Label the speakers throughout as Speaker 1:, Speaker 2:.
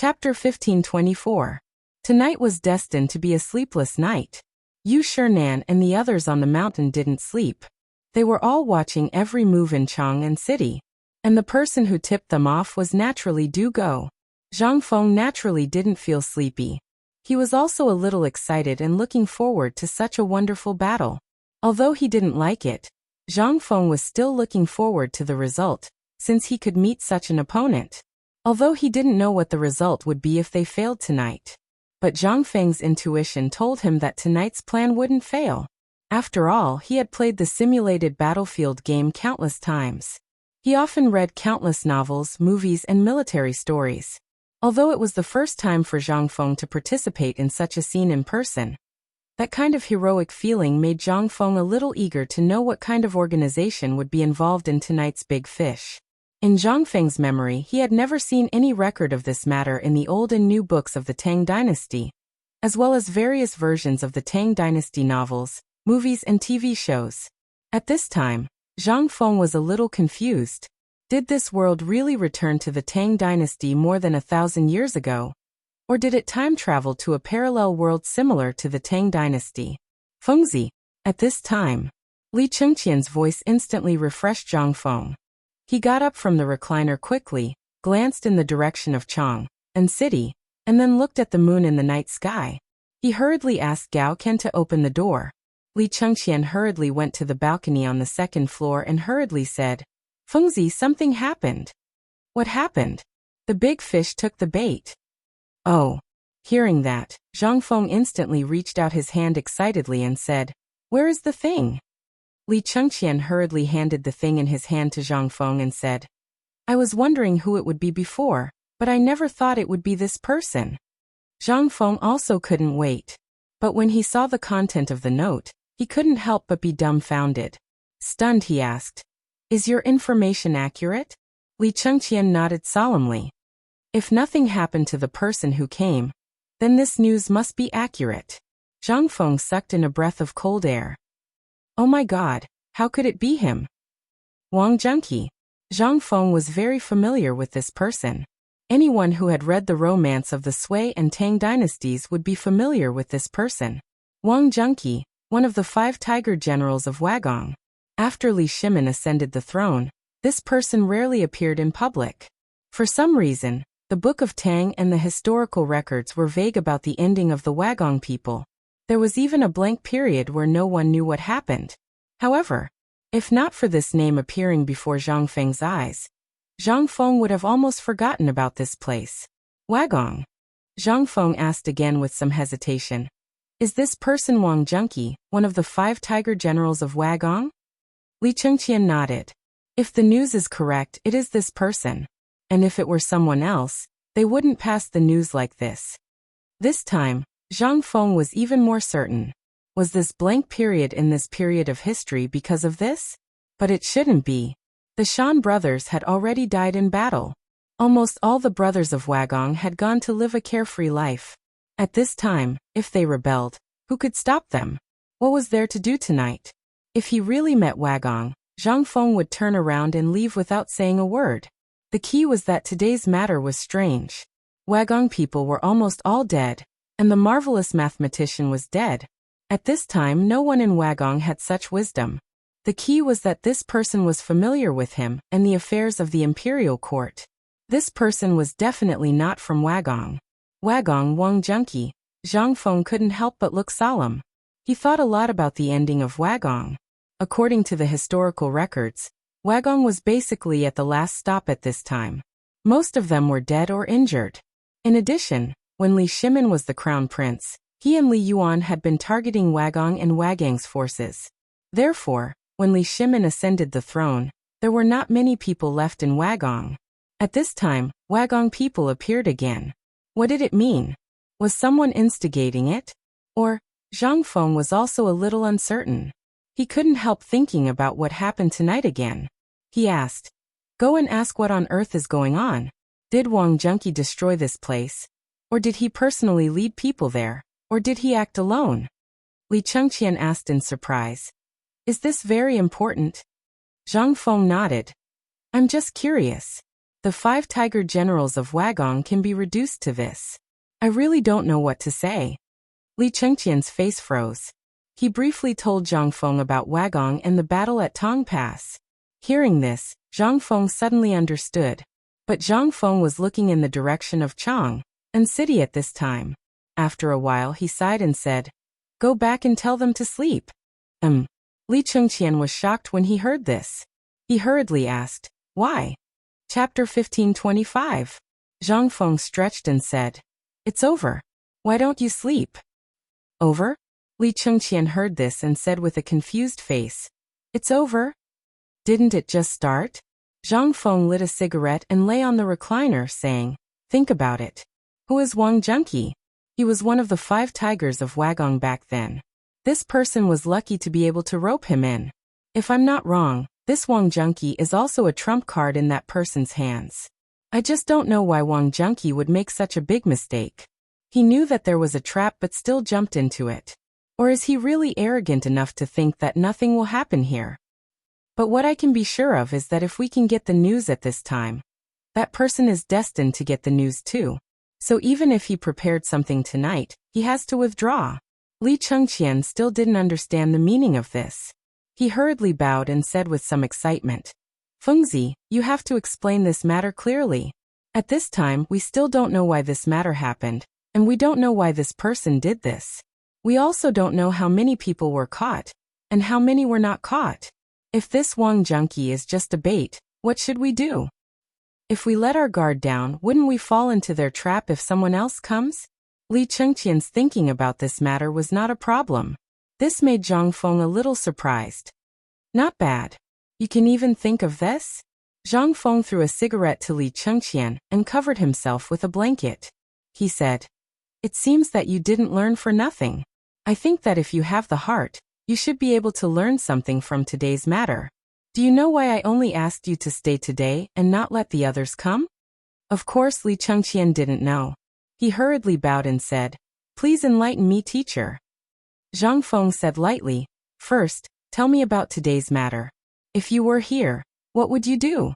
Speaker 1: Chapter 1524. Tonight was destined to be a sleepless night. Yu Shernan and the others on the mountain didn't sleep. They were all watching every move in Chang'an City. And the person who tipped them off was naturally Du Go. Zhang Feng naturally didn't feel sleepy. He was also a little excited and looking forward to such a wonderful battle. Although he didn't like it, Zhang Feng was still looking forward to the result, since he could meet such an opponent. Although he didn't know what the result would be if they failed tonight. But Zhang Feng's intuition told him that tonight's plan wouldn't fail. After all, he had played the simulated battlefield game countless times. He often read countless novels, movies, and military stories. Although it was the first time for Zhang Feng to participate in such a scene in person, that kind of heroic feeling made Zhang Feng a little eager to know what kind of organization would be involved in tonight's big fish. In Zhang Feng's memory, he had never seen any record of this matter in the old and new books of the Tang dynasty, as well as various versions of the Tang dynasty novels, movies, and TV shows. At this time, Zhang Feng was a little confused. Did this world really return to the Tang dynasty more than 1,000 years ago? Or did it time travel to a parallel world similar to the Tang dynasty? Fengzi. At this time, Li Chengqian's voice instantly refreshed Zhang Feng. He got up from the recliner quickly, glanced in the direction of Chang'an City, and then looked at the moon in the night sky. He hurriedly asked Gao Ken to open the door. Li Chengqian hurriedly went to the balcony on the second floor and hurriedly said, "Fengzi, something happened." "What happened?" "The big fish took the bait." "Oh." Hearing that, Zhang Feng instantly reached out his hand excitedly and said, "Where is the thing?" Li Chengqian hurriedly handed the thing in his hand to Zhang Feng and said, "I was wondering who it would be before, but I never thought it would be this person." Zhang Feng also couldn't wait. But when he saw the content of the note, he couldn't help but be dumbfounded. Stunned, he asked, "Is your information accurate?" Li Chengqian nodded solemnly. If nothing happened to the person who came, then this news must be accurate. Zhang Feng sucked in a breath of cold air. Oh my God, how could it be him? Wang Junqi. Zhang Feng was very familiar with this person. Anyone who had read the romance of the Sui and Tang dynasties would be familiar with this person. Wang Junqi, one of the 5 tiger generals of Wagong. After Li Shimin ascended the throne, this person rarely appeared in public. For some reason, the Book of Tang and the historical records were vague about the ending of the Wagong people. There was even a blank period where no one knew what happened. However, if not for this name appearing before Zhang Feng's eyes, Zhang Feng would have almost forgotten about this place. Wagong? Zhang Feng asked again with some hesitation. Is this person Wang Junqi, one of the 5 tiger generals of Wagong? Li Chengqian nodded. If the news is correct, it is this person. And if it were someone else, they wouldn't pass the news like this. This time, Zhang Feng was even more certain. Was this blank period in this period of history because of this? But it shouldn't be. The Shan brothers had already died in battle. Almost all the brothers of Wagong had gone to live a carefree life. At this time, if they rebelled, who could stop them? What was there to do tonight? If he really met Wagong, Zhang Feng would turn around and leave without saying a word. The key was that today's matter was strange. Wagong people were almost all dead, and the marvelous mathematician was dead. At this time, no one in Wagong had such wisdom. The key was that this person was familiar with him and the affairs of the imperial court. This person was definitely not from Wagong. Wagong Wang Junqi. Zhang Feng couldn't help but look solemn. He thought a lot about the ending of Wagong. According to the historical records, Wagong was basically at the last stop at this time. Most of them were dead or injured. In addition, when Li Shimin was the crown prince, he and Li Yuan had been targeting Wagong and Wagang's forces. Therefore, when Li Shimin ascended the throne, there were not many people left in Wagong. At this time, Wagong people appeared again. What did it mean? Was someone instigating it? Or, Zhang Feng was also a little uncertain. He couldn't help thinking about what happened tonight again. He asked, "Go and ask what on earth is going on. Did Wang Junqi destroy this place? Or did he personally lead people there? Or did he act alone?" Li Chengqian asked in surprise. "Is this very important?" Zhang Feng nodded. "I'm just curious." The 5 tiger generals of Wagong can be reduced to this. I really don't know what to say. Li Chengqian's face froze. He briefly told Zhang Feng about Wagong and the battle at Tang Pass. Hearing this, Zhang Feng suddenly understood. But Zhang Feng was looking in the direction of Chang and city at this time. After a while he sighed and said, "Go back and tell them to sleep." Li Chengqian was shocked when he heard this. He hurriedly asked, "Why?" Chapter 15:25. Zhang Feng stretched and said, "It's over. Why don't you sleep?" "Over?" Li Chengqian heard this and said with a confused face, "It's over? Didn't it just start?" Zhang Feng lit a cigarette and lay on the recliner, saying, "Think about it. Who is Wang Junqi? He was one of the 5 tigers of Wagong back then. This person was lucky to be able to rope him in. If I'm not wrong, this Wang Junqi is also a trump card in that person's hands. I just don't know why Wang Junqi would make such a big mistake. He knew that there was a trap but still jumped into it. Or is he really arrogant enough to think that nothing will happen here? But what I can be sure of is that if we can get the news at this time, that person is destined to get the news too. So even if he prepared something tonight, he has to withdraw." Li Chengqian still didn't understand the meaning of this. He hurriedly bowed and said with some excitement, "Fengzi, you have to explain this matter clearly. At this time, we still don't know why this matter happened, and we don't know why this person did this. We also don't know how many people were caught, and how many were not caught. If this Wang Junqi is just a bait, what should we do? If we let our guard down, wouldn't we fall into their trap if someone else comes?" Li Chengqian's thinking about this matter was not a problem. This made Zhang Feng a little surprised. "Not bad. You can even think of this?" Zhang Feng threw a cigarette to Li Chengqian and covered himself with a blanket. He said, "It seems that you didn't learn for nothing. I think that if you have the heart, you should be able to learn something from today's matter. Do you know why I only asked you to stay today and not let the others come?" Of course Li Chengqian didn't know. He hurriedly bowed and said, "Please enlighten me, teacher." Zhang Feng said lightly, "First, tell me about today's matter. If you were here, what would you do?"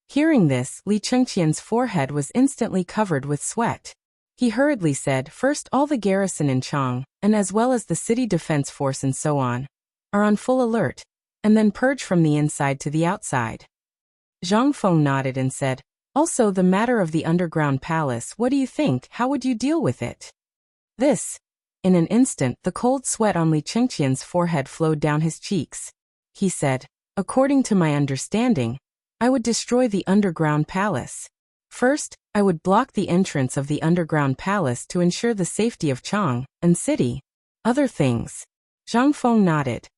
Speaker 1: Hearing this, Li Chengqian's forehead was instantly covered with sweat. He hurriedly said, "First, all the garrison in Chang, and as well as the city defense force and so on, are on full alert, and then purge from the inside to the outside." Zhang Feng nodded and said, "Also the matter of the underground palace, what do you think? How would you deal with it?" In an instant, the cold sweat on Li Chengqian's forehead flowed down his cheeks. He said, "According to my understanding, I would destroy the underground palace. First, I would block the entrance of the underground palace to ensure the safety of Chang and city. Other things." Zhang Feng nodded.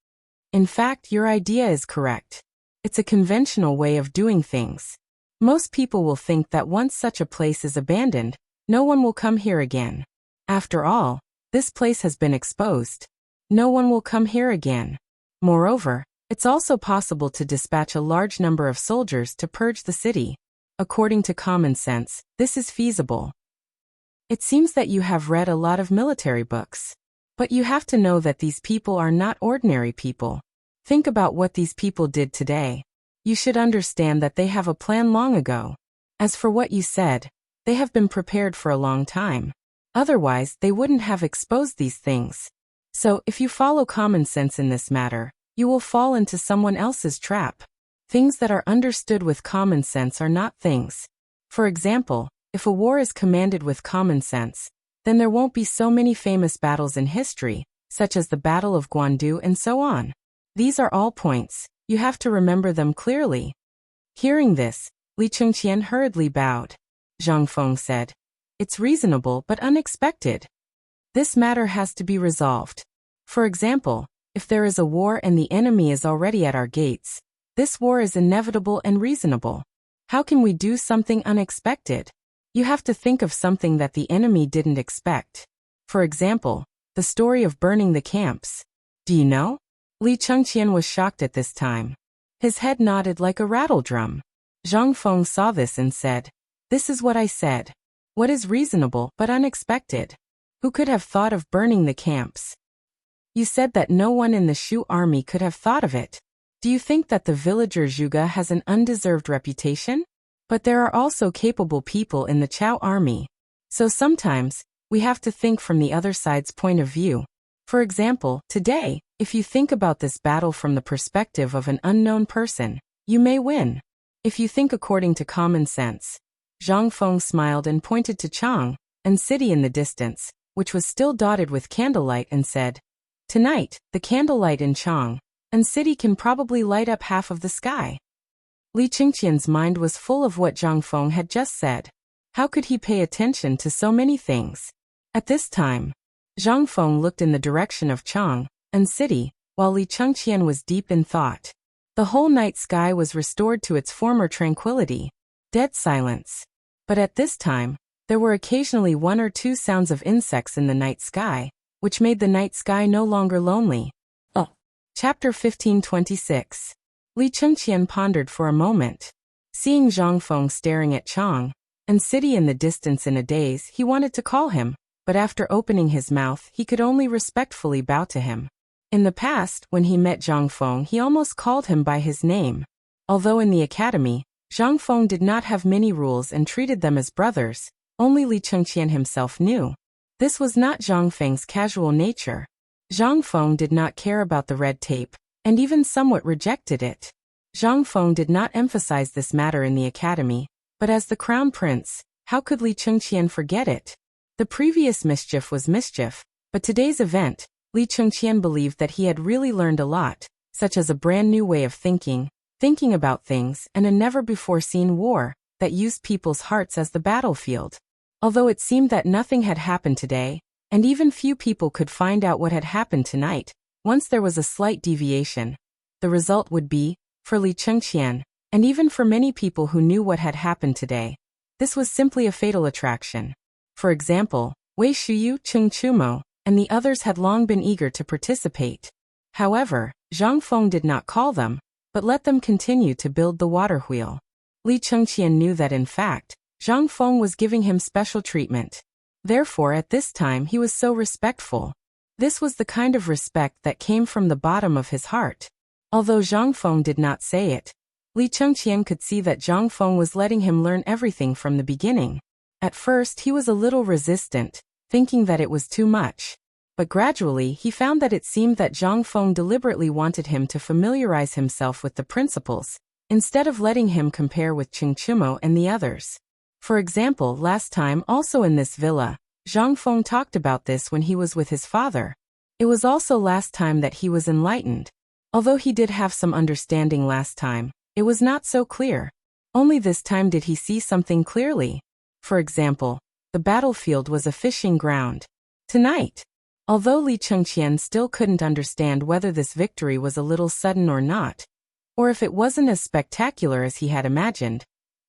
Speaker 1: "In fact, your idea is correct. It's a conventional way of doing things. Most people will think that once such a place is abandoned, no one will come here again. After all, this place has been exposed. No one will come here again. Moreover, it's also possible to dispatch a large number of soldiers to purge the city. According to common sense, this is feasible. It seems that you have read a lot of military books. But you have to know that these people are not ordinary people. Think about what these people did today. You should understand that they have a plan long ago. As for what you said, they have been prepared for a long time. Otherwise, they wouldn't have exposed these things. So, if you follow common sense in this matter, you will fall into someone else's trap. Things that are understood with common sense are not things. For example, if a war is commanded with common sense, then there won't be so many famous battles in history, such as the Battle of Guandu and so on. These are all points. You have to remember them clearly." Hearing this, Li Chengqian hurriedly bowed. Zhang Feng said, "It's reasonable but unexpected. This matter has to be resolved. For example, if there is a war and the enemy is already at our gates, this war is inevitable and reasonable. How can we do something unexpected? You have to think of something that the enemy didn't expect. For example, the story of burning the camps. Do you know?" Li Chengqian was shocked at this time. His head nodded like a rattle drum. Zhang Feng saw this and said, "This is what I said. What is reasonable but unexpected? Who could have thought of burning the camps? You said that no one in the Shu army could have thought of it. Do you think that the villager Zhuge has an undeserved reputation? But there are also capable people in the Chao army. So sometimes, we have to think from the other side's point of view. For example, today, if you think about this battle from the perspective of an unknown person, you may win. If you think according to common sense. Zhang Feng smiled and pointed to Chang, and city in the distance, which was still dotted with candlelight, and said, "Tonight, the candlelight in Chang and city can probably light up half of the sky." Li Qingqian's mind was full of what Zhang Feng had just said. How could he pay attention to so many things? At this time, Zhang Feng looked in the direction of Chang and city, while Li Qingqian was deep in thought. The whole night sky was restored to its former tranquility, dead silence. But at this time, there were occasionally one or two sounds of insects in the night sky, which made the night sky no longer lonely. Chapter 1526. Li Qingqian pondered for a moment. Seeing Zhang Feng staring at Chang and city in the distance in a daze, he wanted to call him, but after opening his mouth, he could only respectfully bow to him. In the past, when he met Zhang Feng, he almost called him by his name. Although in the academy, Zhang Feng did not have many rules and treated them as brothers, only Li Qingqian himself knew. This was not Zhang Feng's casual nature. Zhang Feng did not care about the red tape, and even somewhat rejected it. Zhang Feng did not emphasize this matter in the academy, but as the crown prince, how could Li Qingqian forget it? The previous mischief was mischief, but today's event, Li Qingqian believed that he had really learned a lot, such as a brand new way of thinking about things, and a never-before-seen war that used people's hearts as the battlefield. Although it seemed that nothing had happened today, and even few people could find out what had happened tonight, once there was a slight deviation, the result would be, for Li Qingqian, and even for many people who knew what had happened today, this was simply a fatal attraction. For example, Wei Shuyu, Cheng Chumo, and the others had long been eager to participate. However, Zhang Feng did not call them, but let them continue to build the water wheel. Li Qingqian knew that in fact, Zhang Feng was giving him special treatment. Therefore at this time he was so respectful. This was the kind of respect that came from the bottom of his heart. Although Zhang Feng did not say it, Li Qingqian could see that Zhang Feng was letting him learn everything from the beginning. At first he was a little resistant, thinking that it was too much. But gradually he found that it seemed that Zhang Feng deliberately wanted him to familiarize himself with the principles, instead of letting him compare with Cheng Chumo and the others. For example, last time also in this villa, Zhang Feng talked about this when he was with his father. It was also last time that he was enlightened. Although he did have some understanding last time, it was not so clear. Only this time did he see something clearly. For example, the battlefield was a fishing ground. Tonight, although Li Qingqian still couldn't understand whether this victory was a little sudden or not, or if it wasn't as spectacular as he had imagined,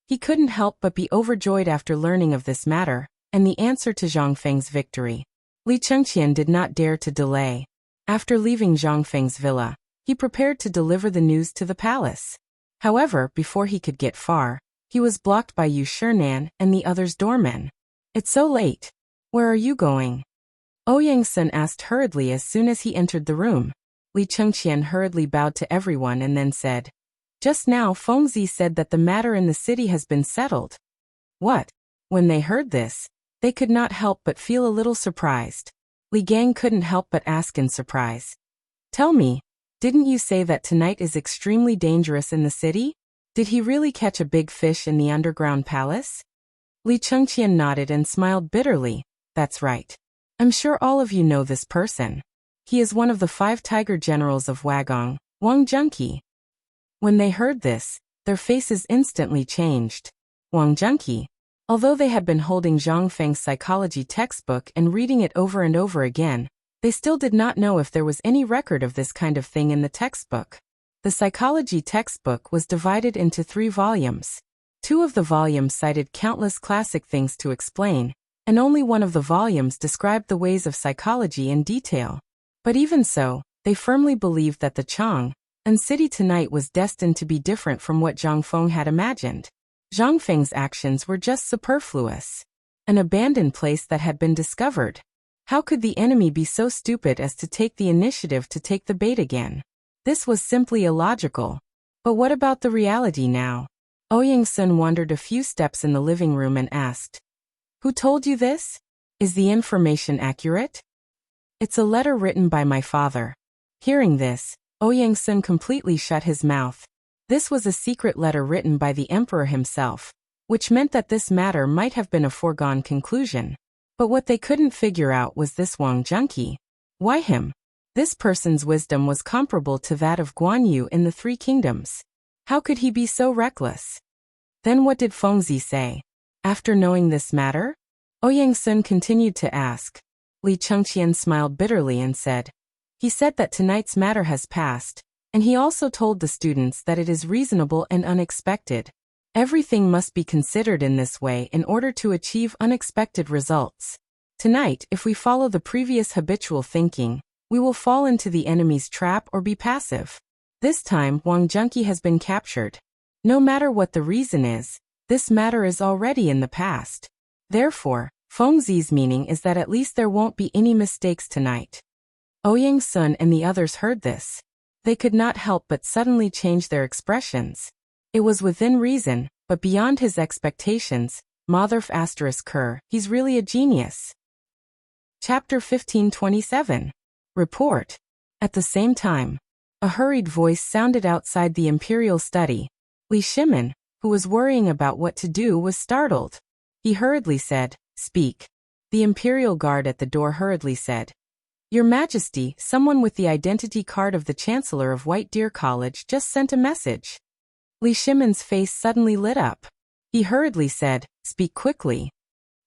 Speaker 1: he couldn't help but be overjoyed after learning of this matter, and the answer to Zhang Feng's victory. Li Qingqian did not dare to delay. After leaving Zhang Feng's villa, he prepared to deliver the news to the palace. However, before he could get far, he was blocked by Yu Shinan and the others' doormen. "It's so late. Where are you going?" Ouyang Sun asked hurriedly as soon as he entered the room. Li Qingqian hurriedly bowed to everyone and then said, "Just now Fengzi said that the matter in the city has been settled." What? When they heard this, they could not help but feel a little surprised. Li Gang couldn't help but ask in surprise, "Tell me, didn't you say that tonight is extremely dangerous in the city? Did he really catch a big fish in the underground palace?" Li Qingqian nodded and smiled bitterly. "That's right. I'm sure all of you know this person. He is one of the 5 tiger generals of Wagong, Wang Junqi." When they heard this, their faces instantly changed. Wang Junqi. Although they had been holding Zhang Feng's psychology textbook and reading it over and over again, they still did not know if there was any record of this kind of thing in the textbook. The psychology textbook was divided into 3 volumes. 2 of the volumes cited countless classic things to explain, and only one of the volumes described the ways of psychology in detail. But even so, they firmly believed that the Chang and city tonight was destined to be different from what Zhang Feng had imagined. Zhang Feng's actions were just superfluous. An abandoned place that had been discovered. How could the enemy be so stupid as to take the initiative to take the bait again? This was simply illogical. But what about the reality now? Ouyang Sun wandered a few steps in the living room and asked, "Who told you this? Is the information accurate?" "It's a letter written by my father." Hearing this, Ouyang Sun completely shut his mouth. This was a secret letter written by the emperor himself, which meant that this matter might have been a foregone conclusion. But what they couldn't figure out was this Wang Junqi. Why him? This person's wisdom was comparable to that of Guan Yu in the Three Kingdoms. How could he be so reckless? Then what did Fengzi say? After knowing this matter? Ouyang Sun continued to ask. Li Chengqian smiled bitterly and said, "He said that tonight's matter has passed, and he also told the students that it is reasonable and unexpected. Everything must be considered in this way in order to achieve unexpected results. Tonight, if we follow the previous habitual thinking, we will fall into the enemy's trap or be passive. This time, Wang Junqi has been captured. No matter what the reason is, this matter is already in the past. Therefore, Fengzi's meaning is that at least there won't be any mistakes tonight." Ouyang Sun and the others heard this. They could not help but suddenly change their expressions. It was within reason, but beyond his expectations. Motherf *Ker, he's really a genius. Chapter 1527. Report. At the same time, a hurried voice sounded outside the imperial study. Li Shimin, who was worrying about what to do, was startled. He hurriedly said, "Speak." The imperial guard at the door hurriedly said, "Your Majesty, someone with the identity card of the Chancellor of White Deer College just sent a message." Li Shimin's face suddenly lit up. He hurriedly said, "Speak quickly."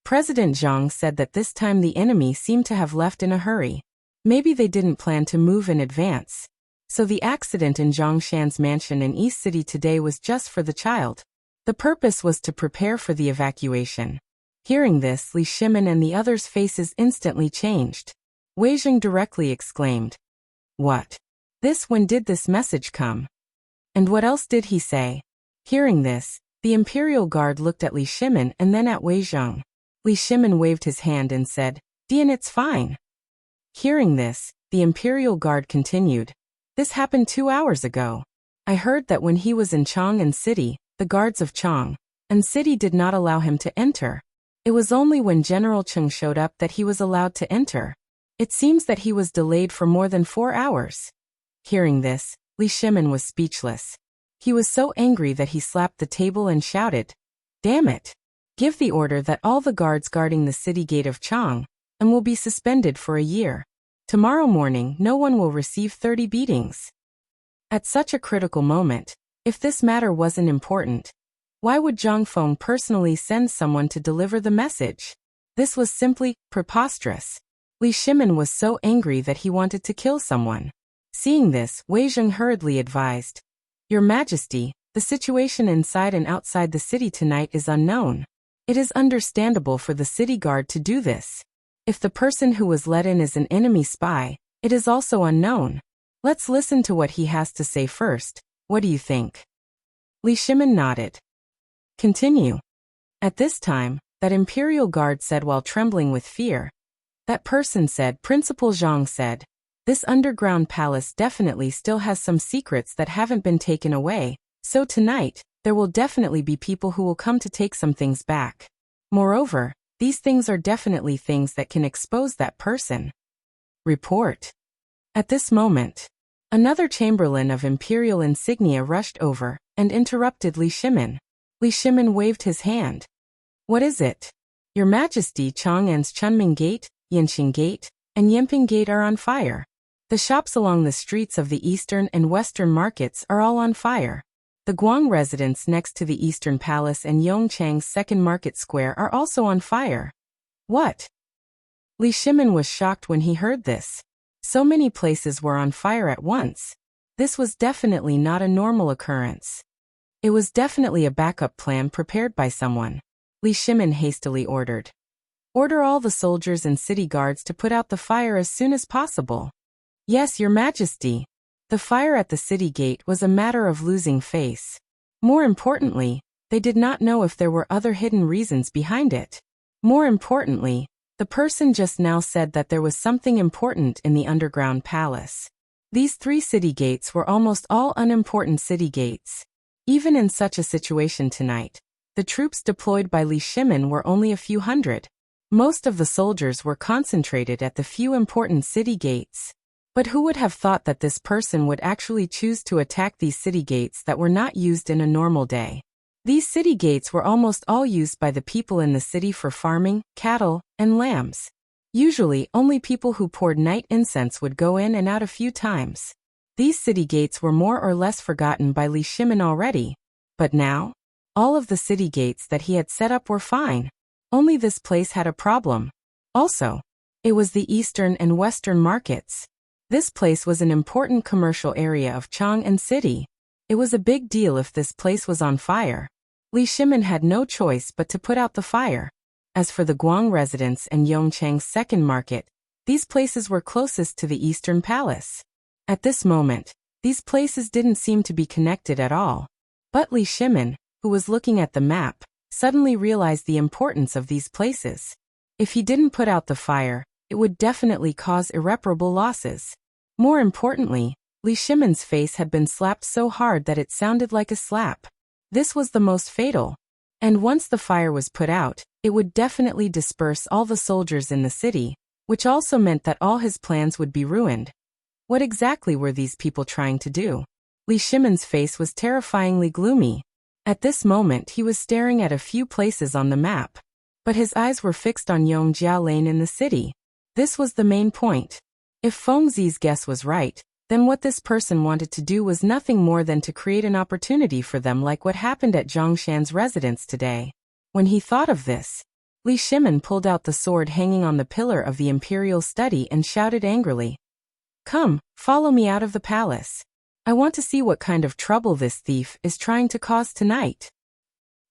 Speaker 1: President Zhang said that this time the enemy seemed to have left in a hurry. Maybe they didn't plan to move in advance. So the accident in Zhang Shan's mansion in East City today was just for the child. The purpose was to prepare for the evacuation. Hearing this, Li Shimin and the others' faces instantly changed. Wei Zheng directly exclaimed, "What? When did this message come? And what else did he say?" Hearing this, the imperial guard looked at Li Shimin and then at Wei Zheng. Li Shimin waved his hand and said, "Dian, it's fine." Hearing this, the imperial guard continued, "This happened 2 hours ago. I heard that when he was in Chang'an City, the guards of Chang'an City did not allow him to enter. It was only when General Cheng showed up that he was allowed to enter. It seems that he was delayed for more than 4 hours." Hearing this, Li Shimin was speechless. He was so angry that he slapped the table and shouted, "Damn it! Give the order that all the guards guarding the city gate of Chang'an will be suspended for a year. Tomorrow morning no one will receive 30 beatings." At such a critical moment, if this matter wasn't important, why would Zhang Feng personally send someone to deliver the message? This was simply preposterous. Li Shimin was so angry that he wanted to kill someone. Seeing this, Wei Zheng hurriedly advised, "Your Majesty, the situation inside and outside the city tonight is unknown. It is understandable for the city guard to do this. If the person who was let in is an enemy spy, it is also unknown. Let's listen to what he has to say first. What do you think?" Li Shimin nodded. Continue. At this time, that imperial guard said while trembling with fear. That person said, "Principal Zhang said, this underground palace definitely still has some secrets that haven't been taken away, so tonight, there will definitely be people who will come to take some things back. Moreover, these things are definitely things that can expose that person." Report. At this moment, another chamberlain of imperial insignia rushed over and interrupted Li Shimin. Li Shimin waved his hand. "What is it?" "Your Majesty, Chang'an's Chunming Gate, Yanqing Gate, and Yinping Gate are on fire. The shops along the streets of the eastern and western markets are all on fire. The Guang residence next to the Eastern Palace and Yongchang's second market square are also on fire." "What?" Li Shimin was shocked when he heard this. So many places were on fire at once. This was definitely not a normal occurrence. It was definitely a backup plan prepared by someone. Li Shimin hastily ordered, "Order all the soldiers and city guards to put out the fire as soon as possible." "Yes, Your Majesty." The fire at the city gate was a matter of losing face. More importantly, they did not know if there were other hidden reasons behind it. More importantly, the person just now said that there was something important in the underground palace. These 3 city gates were almost all unimportant city gates. Even in such a situation tonight, the troops deployed by Li Shimin were only a few hundred. Most of the soldiers were concentrated at the few important city gates. But who would have thought that this person would actually choose to attack these city gates that were not used in a normal day? These city gates were almost all used by the people in the city for farming, cattle, and lambs. Usually, only people who poured night incense would go in and out a few times. These city gates were more or less forgotten by Li Shimin already. But now, all of the city gates that he had set up were fine. Only this place had a problem. Also, it was the eastern and western markets. This place was an important commercial area of Chang'an City. It was a big deal if this place was on fire. Li Shimin had no choice but to put out the fire. As for the Guang residence and Yongchang's second market, these places were closest to the Eastern Palace. At this moment, these places didn't seem to be connected at all. But Li Shimin, who was looking at the map, suddenly realized the importance of these places. If he didn't put out the fire, it would definitely cause irreparable losses. More importantly, Li Shimin's face had been slapped so hard that it sounded like a slap. This was the most fatal. And once the fire was put out, it would definitely disperse all the soldiers in the city, which also meant that all his plans would be ruined. What exactly were these people trying to do? Li Shimin's face was terrifyingly gloomy. At this moment he was staring at a few places on the map. But his eyes were fixed on Yongjia Lane in the city. This was the main point. If Feng Zi's guess was right, then what this person wanted to do was nothing more than to create an opportunity for them like what happened at Zhongshan's residence today. When he thought of this, Li Shimin pulled out the sword hanging on the pillar of the imperial study and shouted angrily, "Come, follow me out of the palace. I want to see what kind of trouble this thief is trying to cause tonight."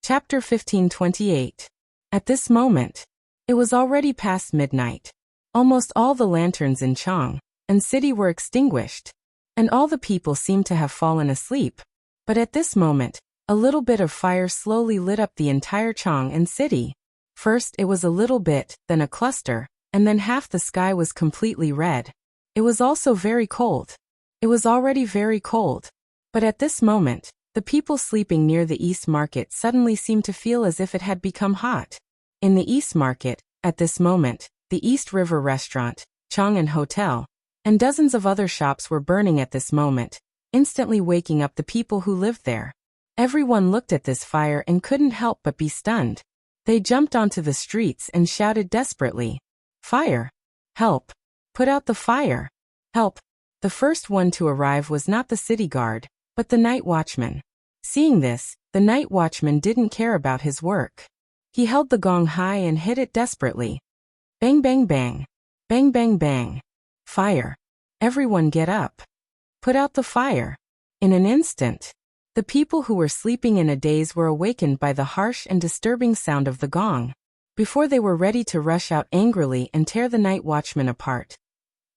Speaker 1: Chapter 1528. At this moment, it was already past midnight. Almost all the lanterns in Chang'an City were extinguished, and all the people seemed to have fallen asleep. But at this moment, a little bit of fire slowly lit up the entire Chang'an City. First it was a little bit, then a cluster, and then half the sky was completely red. It was also very cold. It was already very cold. But at this moment, the people sleeping near the East Market suddenly seemed to feel as if it had become hot. In the East Market, at this moment, the East River Restaurant, Chang'an Hotel, and dozens of other shops were burning at this moment, instantly waking up the people who lived there. Everyone looked at this fire and couldn't help but be stunned. They jumped onto the streets and shouted desperately, "Fire! Help! Put out the fire! Help!" The first one to arrive was not the city guard, but the night watchman. Seeing this, the night watchman didn't care about his work. He held the gong high and hit it desperately. Bang bang bang. Bang bang bang. Fire. Everyone get up. Put out the fire. In an instant, the people who were sleeping in a daze were awakened by the harsh and disturbing sound of the gong. Before they were ready to rush out angrily and tear the night watchman apart,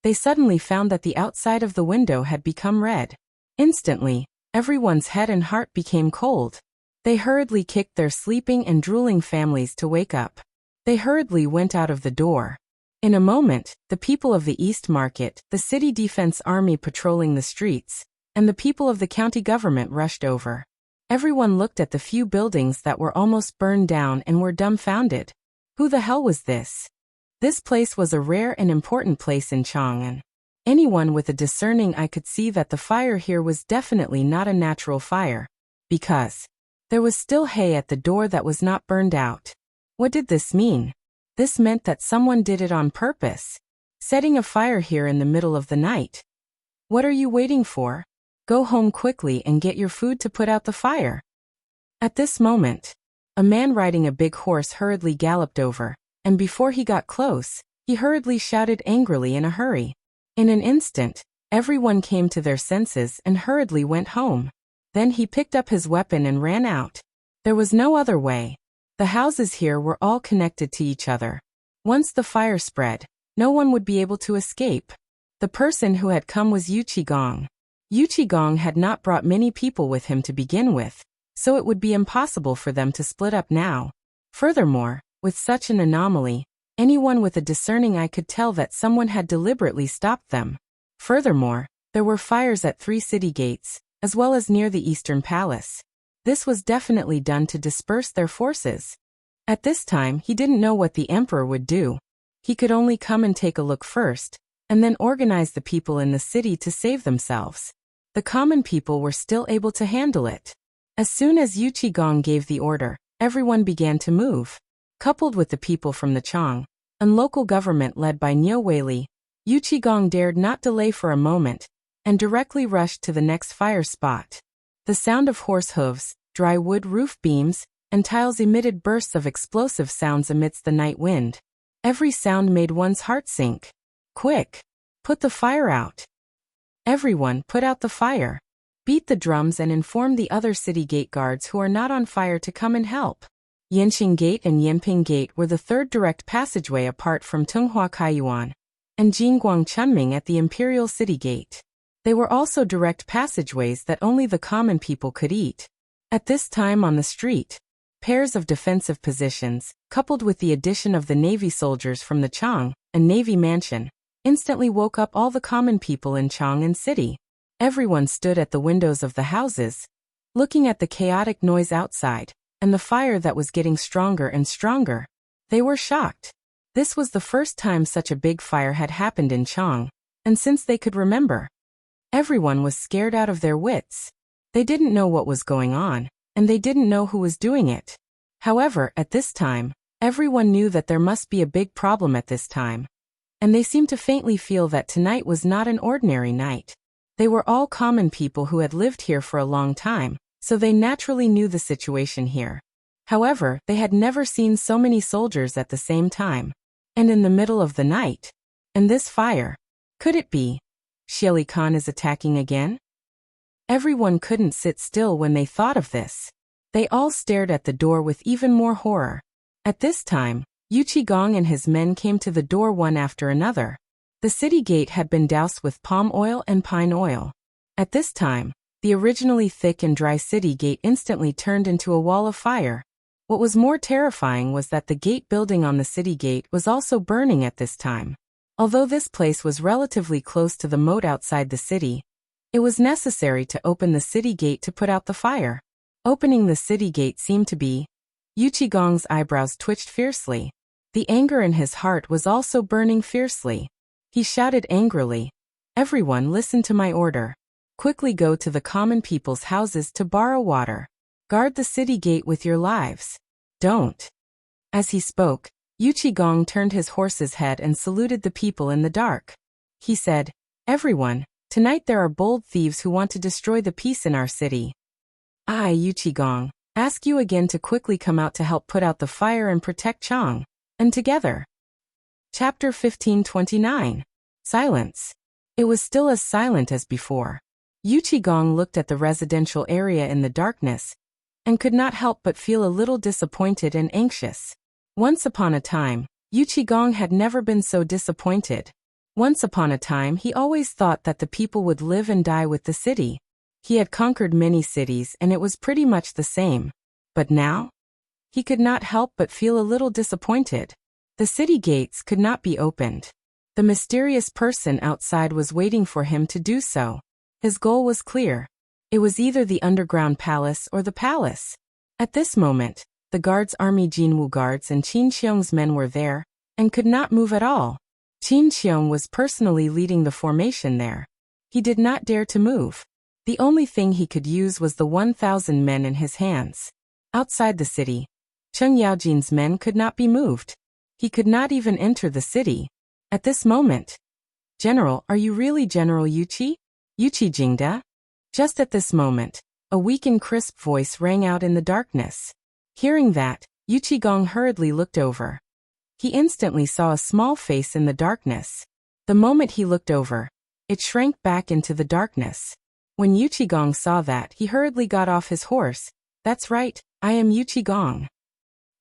Speaker 1: they suddenly found that the outside of the window had become red. Instantly, everyone's head and heart became cold. They hurriedly kicked their sleeping and drooling families to wake up. They hurriedly went out of the door. In a moment, the people of the East Market, the city defense army patrolling the streets, and the people of the county government rushed over. Everyone looked at the few buildings that were almost burned down and were dumbfounded. Who the hell was this? This place was a rare and important place in Chang'an. Anyone with a discerning eye could see that the fire here was definitely not a natural fire, because there was still hay at the door that was not burned out. What did this mean? This meant that someone did it on purpose, setting a fire here in the middle of the night. What are you waiting for? Go home quickly and get your food to put out the fire. At this moment, a man riding a big horse hurriedly galloped over, and before he got close, he hurriedly shouted angrily in a hurry. In an instant, everyone came to their senses and hurriedly went home. Then he picked up his weapon and ran out. There was no other way. The houses here were all connected to each other. Once the fire spread, no one would be able to escape. The person who had come was Yu Qigong. Yu Qigong had not brought many people with him to begin with, so it would be impossible for them to split up now. Furthermore, with such an anomaly, anyone with a discerning eye could tell that someone had deliberately stopped them. Furthermore, there were fires at 3 city gates, as well as near the Eastern Palace. This was definitely done to disperse their forces. At this time, he didn't know what the emperor would do. He could only come and take a look first, and then organize the people in the city to save themselves. The common people were still able to handle it. As soon as Yu Qigong gave the order, everyone began to move. Coupled with the people from the Chang and local government led by Niu Weili, Yu Qigong dared not delay for a moment, and directly rushed to the next fire spot. The sound of horse hooves, dry wood roof beams, and tiles emitted bursts of explosive sounds amidst the night wind. Every sound made one's heart sink. Quick! Put the fire out! Everyone, put out the fire! Beat the drums and inform the other city gate guards who are not on fire to come and help. Yanqing Gate and Yanping Gate were the third direct passageway apart from Tunghua Kaiyuan and Jingguang Chunming at the Imperial City Gate. They were also direct passageways that only the common people could eat. At this time on the street, pairs of defensive positions, coupled with the addition of the Navy soldiers from the Chang and Navy Mansion, instantly woke up all the common people in Chang and City. Everyone stood at the windows of the houses, looking at the chaotic noise outside, and the fire that was getting stronger and stronger. They were shocked. This was the first time such a big fire had happened in Chang, and since they could remember. Everyone was scared out of their wits. They didn't know what was going on, and they didn't know who was doing it. However, at this time, everyone knew that there must be a big problem at this time. And they seemed to faintly feel that tonight was not an ordinary night. They were all common people who had lived here for a long time, so they naturally knew the situation here. However, they had never seen so many soldiers at the same time. And in the middle of the night. And this fire. Could it be? Shili Khan is attacking again? Everyone couldn't sit still when they thought of this. They all stared at the door with even more horror. At this time, Yu Qigong and his men came to the door one after another. The city gate had been doused with palm oil and pine oil. At this time, the originally thick and dry city gate instantly turned into a wall of fire. What was more terrifying was that the gate building on the city gate was also burning at this time. Although this place was relatively close to the moat outside the city, it was necessary to open the city gate to put out the fire. Opening the city gate seemed to be. Yu Qigong's eyebrows twitched fiercely. The anger in his heart was also burning fiercely. He shouted angrily, "Everyone listen to my order. Quickly go to the common people's houses to borrow water. Guard the city gate with your lives. Don't." As he spoke, Yu Qigong turned his horse's head and saluted the people in the dark. He said, "Everyone, tonight there are bold thieves who want to destroy the peace in our city. I, Yu Qigong, ask you again to quickly come out to help put out the fire and protect Chang. And together." Chapter 1529. Silence. It was still as silent as before. Yu Qigong looked at the residential area in the darkness, and could not help but feel a little disappointed and anxious. Once upon a time, Yu Qigong had never been so disappointed. Once upon a time he always thought that the people would live and die with the city. He had conquered many cities and it was pretty much the same. But now? He could not help but feel a little disappointed. The city gates could not be opened. The mysterious person outside was waiting for him to do so. His goal was clear. It was either the underground palace or the palace. At this moment, the guards army Jinwu guards and Qin Xiong's men were there, and could not move at all. Qin Xiong was personally leading the formation there. He did not dare to move. The only thing he could use was the 1,000 men in his hands. Outside the city, Cheng Yaojin's men could not be moved. He could not even enter the city. At this moment, "General, are you really General Yuqi? Yuqi Jingda?" Just at this moment, a weak and crisp voice rang out in the darkness. Hearing that, Yu Qigong hurriedly looked over. He instantly saw a small face in the darkness. The moment he looked over, it shrank back into the darkness. When Yu Qigong saw that, he hurriedly got off his horse. "That's right, I am Yu Qigong."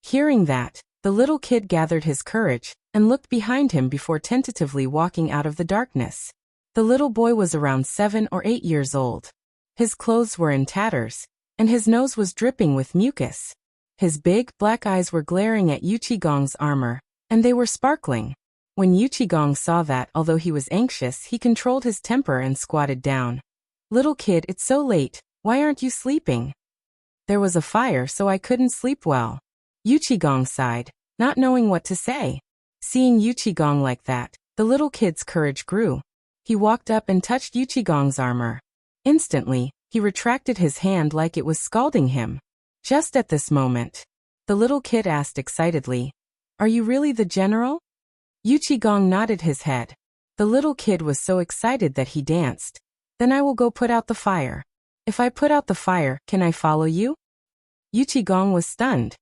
Speaker 1: Hearing that, the little kid gathered his courage and looked behind him before tentatively walking out of the darkness. The little boy was around 7 or 8 years old. His clothes were in tatters, and his nose was dripping with mucus. His big, black eyes were glaring at Yu Qigong's armor, and they were sparkling. When Yu Qigong saw that, although he was anxious, he controlled his temper and squatted down. "Little kid, it's so late, why aren't you sleeping?" There was a fire, so I couldn't sleep well. Yuchigong sighed, not knowing what to say. Seeing Yuchigong like that, the little kid's courage grew. He walked up and touched Yuchigong's armor. Instantly, he retracted his hand like it was scalding him. Just at this moment, the little kid asked excitedly, "Are you really the general?" Yuchigong nodded his head. The little kid was so excited that he danced. "Then I will go put out the fire. If I put out the fire, can I follow you?" Yuchigong was stunned.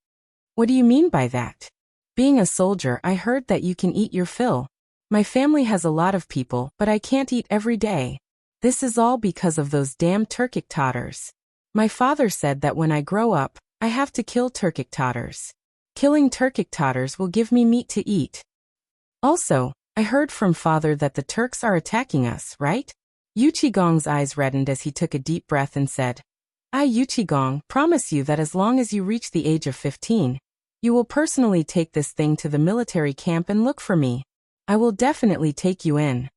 Speaker 1: "What do you mean by that? Being a soldier, I heard that you can eat your fill. My family has a lot of people, but I can't eat every day. This is all because of those damn Turkic tatters. My father said that when I grow up, I have to kill Turkic tatters. Killing Turkic tatters will give me meat to eat. Also, I heard from father that the Turks are attacking us, right?" Yuchigong's eyes reddened as he took a deep breath and said, "I, Yuchigong, promise you that as long as you reach the age of 15, you will personally take this thing to the military camp and look for me. I will definitely take you in."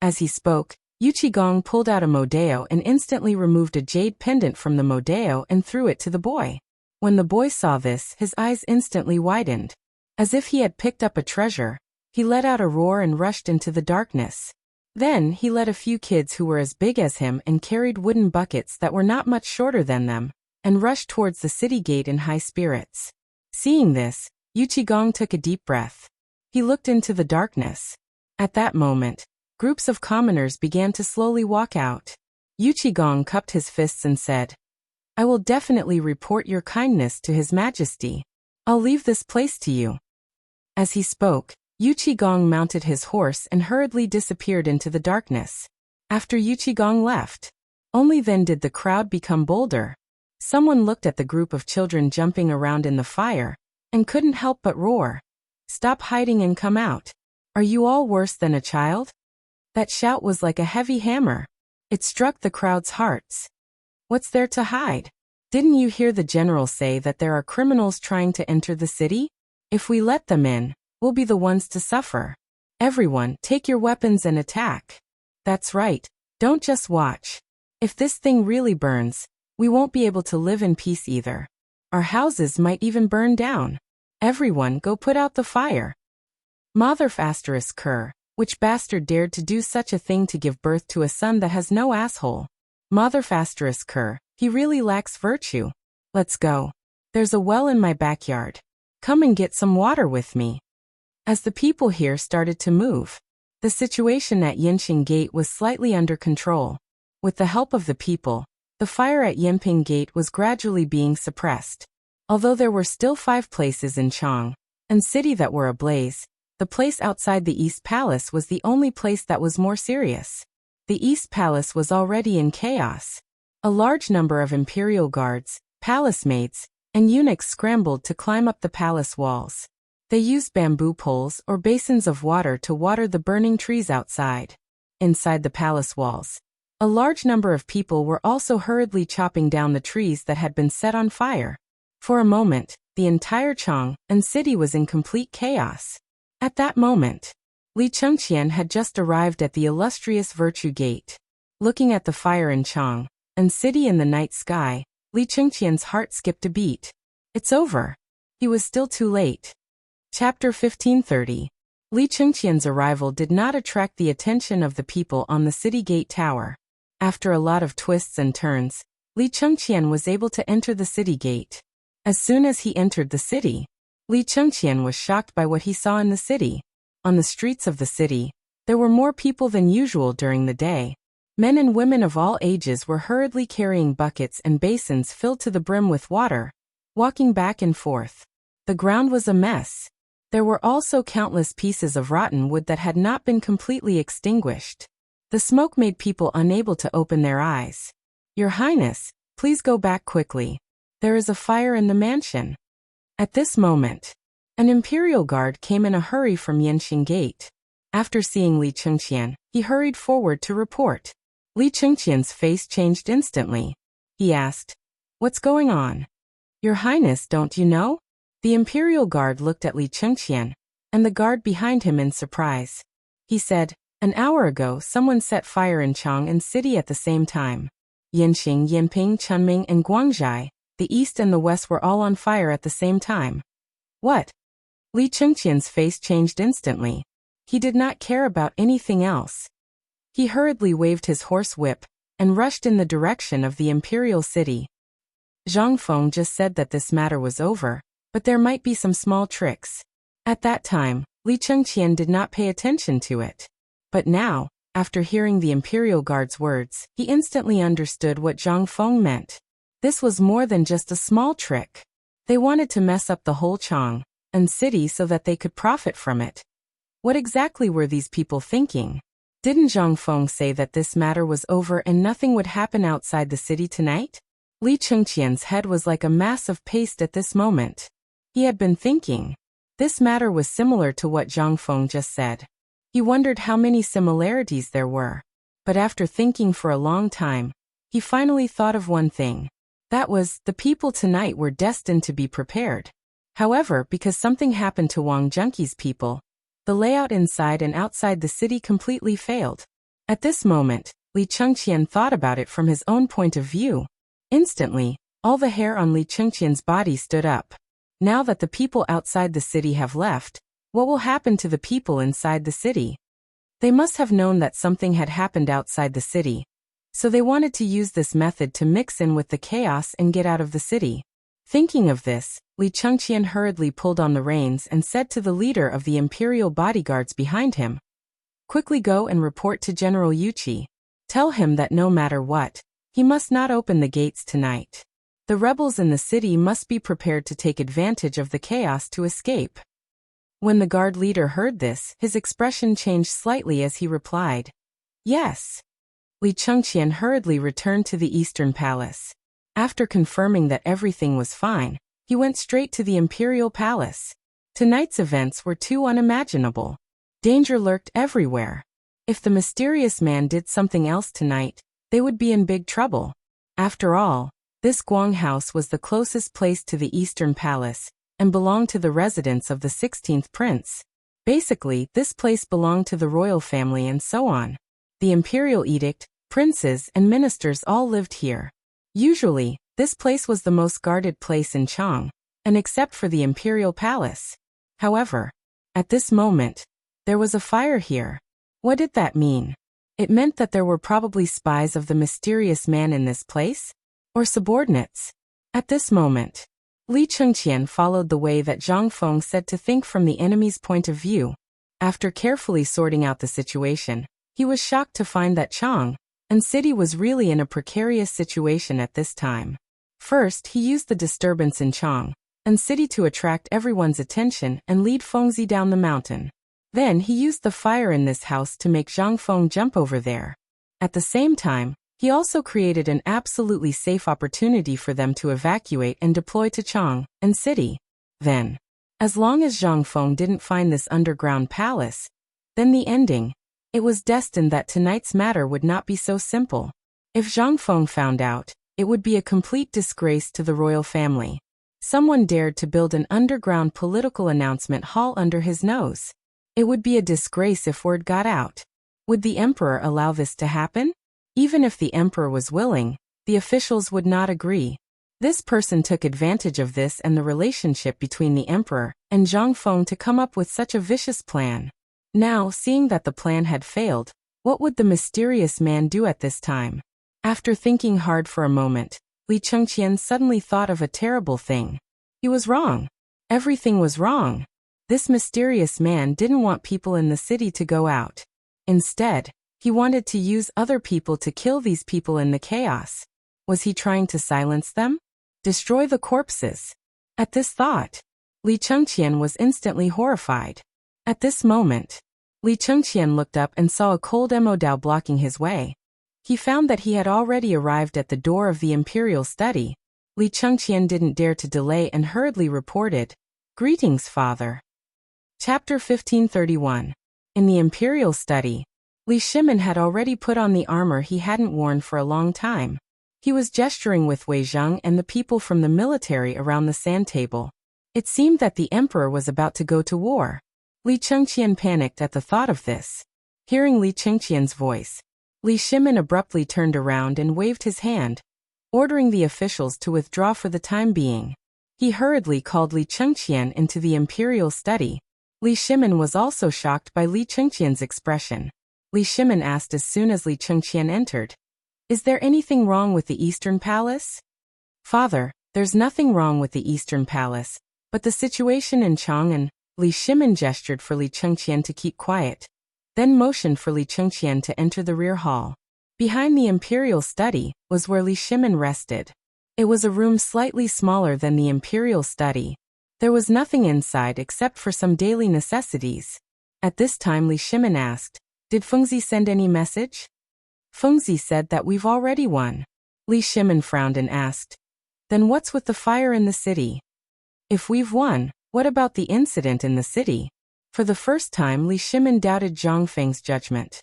Speaker 1: As he spoke, Yuchigong pulled out a modeo and instantly removed a jade pendant from the modeo and threw it to the boy. When the boy saw this, his eyes instantly widened. As if he had picked up a treasure, he let out a roar and rushed into the darkness. Then he led a few kids who were as big as him and carried wooden buckets that were not much shorter than them, and rushed towards the city gate in high spirits. Seeing this, Yuchigong took a deep breath. He looked into the darkness. At that moment, groups of commoners began to slowly walk out. Yuchigong cupped his fists and said, "I will definitely report your kindness to His Majesty. I'll leave this place to you." As he spoke, Yuchigong mounted his horse and hurriedly disappeared into the darkness. After Yuchigong left, only then did the crowd become bolder. Someone looked at the group of children jumping around in the fire, and couldn't help but roar, "Stop hiding and come out. Are you all worse than a child?" That shout was like a heavy hammer. It struck the crowd's hearts. What's there to hide? Didn't you hear the general say that there are criminals trying to enter the city? If we let them in, we'll be the ones to suffer. Everyone, take your weapons and attack. That's right, don't just watch. If this thing really burns, we won't be able to live in peace either. Our houses might even burn down. Everyone go put out the fire. Motherf asterisk cur, which bastard dared to do such a thing to give birth to a son that has no asshole? Motherf asterisk cur, he really lacks virtue. Let's go. There's a well in my backyard. Come and get some water with me. As the people here started to move, the situation at Yinqing Gate was slightly under control. With the help of the people, the fire at Yinping Gate was gradually being suppressed. Although there were still 5 places in Chang and city that were ablaze, the place outside the East Palace was the only place that was more serious. The East Palace was already in chaos. A large number of imperial guards, palace maids, and eunuchs scrambled to climb up the palace walls. They used bamboo poles or basins of water to water the burning trees outside. Inside the palace walls, a large number of people were also hurriedly chopping down the trees that had been set on fire. For a moment, the entire Chang and city was in complete chaos. At that moment, Li Chengqian had just arrived at the illustrious Virtue Gate. Looking at the fire in Chang and city in the night sky, Li Chengqian's heart skipped a beat. It's over. He was still too late. Chapter 1530. Li Chengqian's arrival did not attract the attention of the people on the city gate tower. After a lot of twists and turns, Li Chengqian was able to enter the city gate. As soon as he entered the city, Li Chengqian was shocked by what he saw in the city. On the streets of the city, there were more people than usual during the day. Men and women of all ages were hurriedly carrying buckets and basins filled to the brim with water, walking back and forth. The ground was a mess. There were also countless pieces of rotten wood that had not been completely extinguished. The smoke made people unable to open their eyes. "Your Highness, please go back quickly. There is a fire in the mansion." At this moment, an imperial guard came in a hurry from Yinqing Gate. After seeing Li Chengqian, he hurried forward to report. Li Chengqian's face changed instantly. He asked, "What's going on?" "Your Highness, don't you know?" The imperial guard looked at Li Chengqian, and the guard behind him in surprise. He said, "An hour ago someone set fire in Chang and city at the same time. Yinqing, Yinping, Chunming, and Guangzhai, The east and the west were all on fire at the same time. What? Li Chengqian's face changed instantly. He did not care about anything else. He hurriedly waved his horse whip and rushed in the direction of the imperial city. Zhang Feng just said that this matter was over, but there might be some small tricks. At that time, Li Chengqian did not pay attention to it. But now, after hearing the imperial guard's words, he instantly understood what Zhang Feng meant. This was more than just a small trick. They wanted to mess up the whole Chang'an city so that they could profit from it. What exactly were these people thinking? Didn't Zhang Feng say that this matter was over and nothing would happen outside the city tonight? Li Chengqian's head was like a mass of paste at this moment. He had been thinking. This matter was similar to what Zhang Feng just said. He wondered how many similarities there were. But after thinking for a long time, he finally thought of one thing. That was, the people tonight were destined to be prepared. However, because something happened to Wang Junqi's people, the layout inside and outside the city completely failed. At this moment, Li Chengqian thought about it from his own point of view. Instantly, all the hair on Li Chengqian's body stood up. Now that the people outside the city have left, what will happen to the people inside the city? They must have known that something had happened outside the city, so they wanted to use this method to mix in with the chaos and get out of the city. Thinking of this, Li Chengqian hurriedly pulled on the reins and said to the leader of the imperial bodyguards behind him, "Quickly go and report to General Yuqi. Tell him that no matter what, he must not open the gates tonight. The rebels in the city must be prepared to take advantage of the chaos to escape." When the guard leader heard this, his expression changed slightly as he replied, "Yes." Li Chengqian hurriedly returned to the Eastern Palace. After confirming that everything was fine, he went straight to the Imperial Palace. Tonight's events were too unimaginable. Danger lurked everywhere. If the mysterious man did something else tonight, they would be in big trouble. After all, this Guang house was the closest place to the Eastern Palace and belonged to the residence of the 16th prince. Basically, this place belonged to the royal family and so on. The imperial edict, princes and ministers all lived here. Usually, this place was the most guarded place in Chang'an, and except for the imperial palace. However, at this moment, there was a fire here. What did that mean? It meant that there were probably spies of the mysterious man in this place? Or subordinates? At this moment, Li Chengqian followed the way that Zhang Feng said to think from the enemy's point of view. After carefully sorting out the situation, he was shocked to find that Chang'an city was really in a precarious situation at this time. First, he used the disturbance in Chang'an city to attract everyone's attention and lead Fengzi down the mountain. Then he used the fire in this house to make Zhang Feng jump over there. At the same time, he also created an absolutely safe opportunity for them to evacuate and deploy to Chang'an city. Then, as long as Zhang Feng didn't find this underground palace, then the ending. It was destined that tonight's matter would not be so simple. If Zhang Feng found out, it would be a complete disgrace to the royal family. Someone dared to build an underground political announcement hall under his nose. It would be a disgrace if word got out. Would the emperor allow this to happen? Even if the emperor was willing, the officials would not agree. This person took advantage of this and the relationship between the emperor and Zhang Feng to come up with such a vicious plan. Now, seeing that the plan had failed, what would the mysterious man do at this time? After thinking hard for a moment, Li Chengqian suddenly thought of a terrible thing. He was wrong. Everything was wrong. This mysterious man didn't want people in the city to go out. Instead, he wanted to use other people to kill these people in the chaos. Was he trying to silence them? Destroy the corpses? At this thought, Li Chengqian was instantly horrified. At this moment, Li Chengqian looked up and saw a cold Emodao blocking his way. He found that he had already arrived at the door of the imperial study. Li Chengqian didn't dare to delay and hurriedly reported, "Greetings, father." Chapter 1531. In the imperial study, Li Shimin had already put on the armor he hadn't worn for a long time. He was gesturing with Wei Zheng and the people from the military around the sand table. It seemed that the emperor was about to go to war. Li Chengqian panicked at the thought of this. Hearing Li Chengqian's voice, Li Shimin abruptly turned around and waved his hand. ordering the officials to withdraw for the time being. He hurriedly called Li Chengqian into the imperial study. Li Shimin was also shocked by Li Chengqian's expression. Li Shimin asked as soon as Li Chengqian entered, "Is there anything wrong with the Eastern Palace?" "Father, there's nothing wrong with the Eastern Palace, but the situation in Chang'an." Li Shimin gestured for Li Chengqian to keep quiet, then motioned for Li Chengqian to enter the rear hall. Behind the imperial study was where Li Shimin rested. It was a room slightly smaller than the imperial study. There was nothing inside except for some daily necessities. At this time Li Shimin asked, "Did Fengzi send any message?" "Fengzi said that we've already won." Li Shimin frowned and asked, "Then what's with the fire in the city?" "If we've won, what about the incident in the city?" For the first time Li Shimin doubted Zhang Feng's judgment.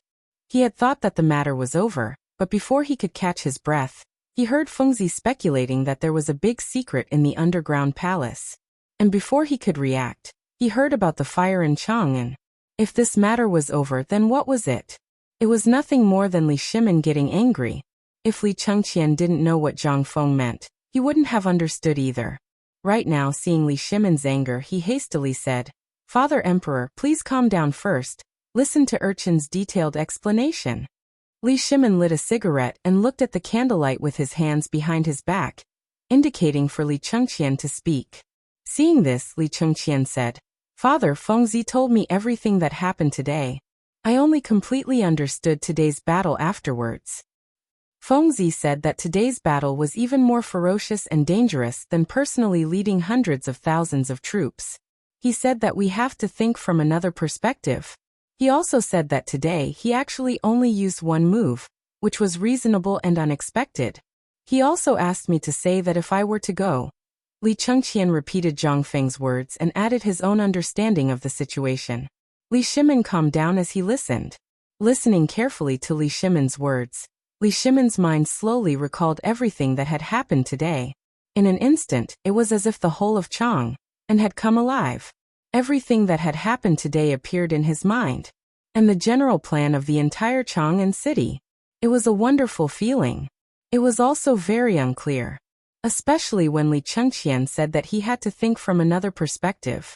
Speaker 1: He had thought that the matter was over, but before he could catch his breath, he heard Fengzi speculating that there was a big secret in the underground palace. And before he could react, he heard about the fire in Chang'an. If this matter was over, then what was it? It was nothing more than Li Shimin getting angry. If Li Chengqian didn't know what Zhang Feng meant, he wouldn't have understood either. Right now, seeing Li Shimin's anger, he hastily said, "Father Emperor, please calm down first. Listen to Urchin's detailed explanation." Li Shimin lit a cigarette and looked at the candlelight with his hands behind his back, indicating for Li Chengqian to speak. Seeing this, Li Chengqian said, "Father, Fengzi told me everything that happened today. I only completely understood today's battle afterwards." Fengzi said that today's battle was even more ferocious and dangerous than personally leading hundreds of thousands of troops. He said that we have to think from another perspective. He also said that today he actually only used one move, which was reasonable and unexpected. He also asked me to say that if I were to go. Li Chengqian repeated Zhang Feng's words and added his own understanding of the situation. Li Shimin calmed down as he listened. Listening carefully to Li Shimin's words, Li Shimin's mind slowly recalled everything that had happened today. In an instant, it was as if the whole of Chang'an had come alive. Everything that had happened today appeared in his mind, and the general plan of the entire Chang'an city. It was a wonderful feeling. It was also very unclear, especially when Li Chengqian said that he had to think from another perspective.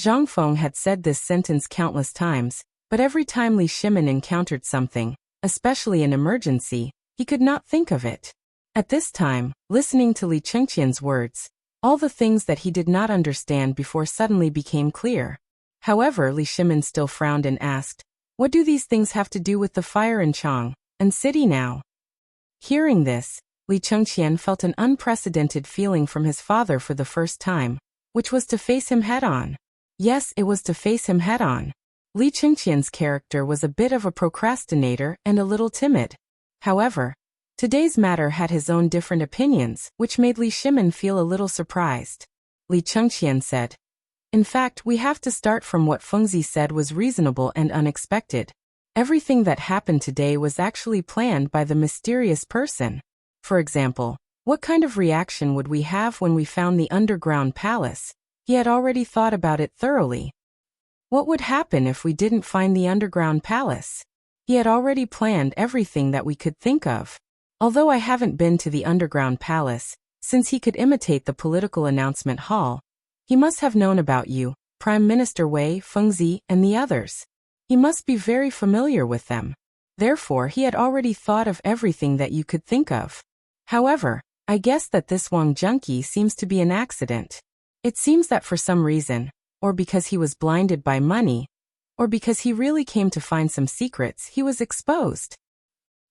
Speaker 1: Zhang Feng had said this sentence countless times, but every time Li Shimin encountered something, especially an emergency, he could not think of it. At this time, listening to Li Chengqian's words, all the things that he did not understand before suddenly became clear. However, Li Shimin still frowned and asked, "What do these things have to do with the fire in Chang'an city now?" Hearing this, Li Chengqian felt an unprecedented feeling from his father for the first time, which was to face him head-on. Yes, it was to face him head-on. Li Chengqian's character was a bit of a procrastinator and a little timid. However, today's matter had his own different opinions, which made Li Shimin feel a little surprised. Li Chengqian said, "In fact, we have to start from what Fengzi said was reasonable and unexpected. Everything that happened today was actually planned by the mysterious person. For example, what kind of reaction would we have when we found the underground palace? He had already thought about it thoroughly. What would happen if we didn't find the underground palace? He had already planned everything that we could think of. Although I haven't been to the underground palace, since he could imitate the political announcement hall, he must have known about you, Prime Minister Wei, Fengzi, and the others. He must be very familiar with them. Therefore, he had already thought of everything that you could think of. However, I guess that this Wang junkie seems to be an accident. It seems that for some reason, or because he was blinded by money, or because he really came to find some secrets, he was exposed."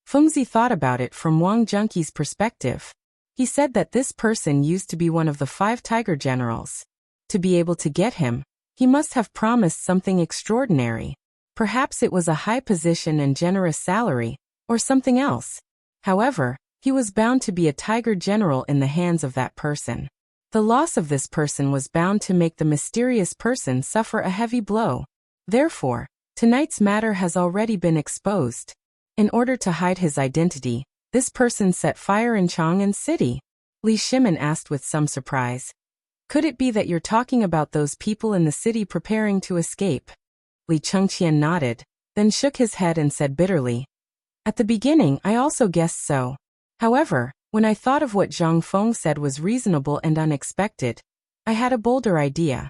Speaker 1: Fengzi thought about it from Wang Junkie's perspective. He said that this person used to be one of the 5 tiger generals. To be able to get him, he must have promised something extraordinary. Perhaps it was a high position and generous salary, or something else. However, he was bound to be a tiger general in the hands of that person. The loss of this person was bound to make the mysterious person suffer a heavy blow. Therefore, tonight's matter has already been exposed. In order to hide his identity, this person set fire in Chang'an city. Li Shimin asked with some surprise. "Could it be that you're talking about those people in the city preparing to escape?" Li Chengqian nodded, then shook his head and said bitterly, "At the beginning I also guessed so. However, When I thought of what Zhang Feng said was reasonable and unexpected, I had a bolder idea.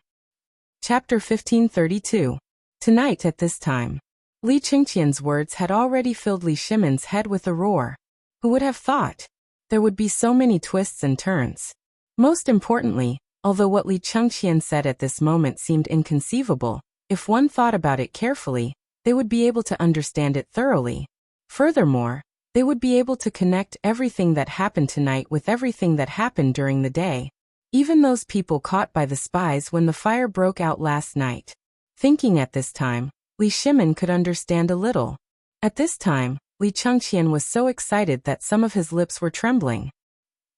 Speaker 1: Chapter 1532. Tonight at this time. Li Qingqian's words had already filled Li Shimon's head with a roar. Who would have thought? There would be so many twists and turns. Most importantly, although what Li Qingqian said at this moment seemed inconceivable, if one thought about it carefully, they would be able to understand it thoroughly. Furthermore, they would be able to connect everything that happened tonight with everything that happened during the day. Even those people caught by the spies when the fire broke out last night. Thinking at this time, Li Shimon could understand a little. At this time, Li Qingqian was so excited that some of his lips were trembling.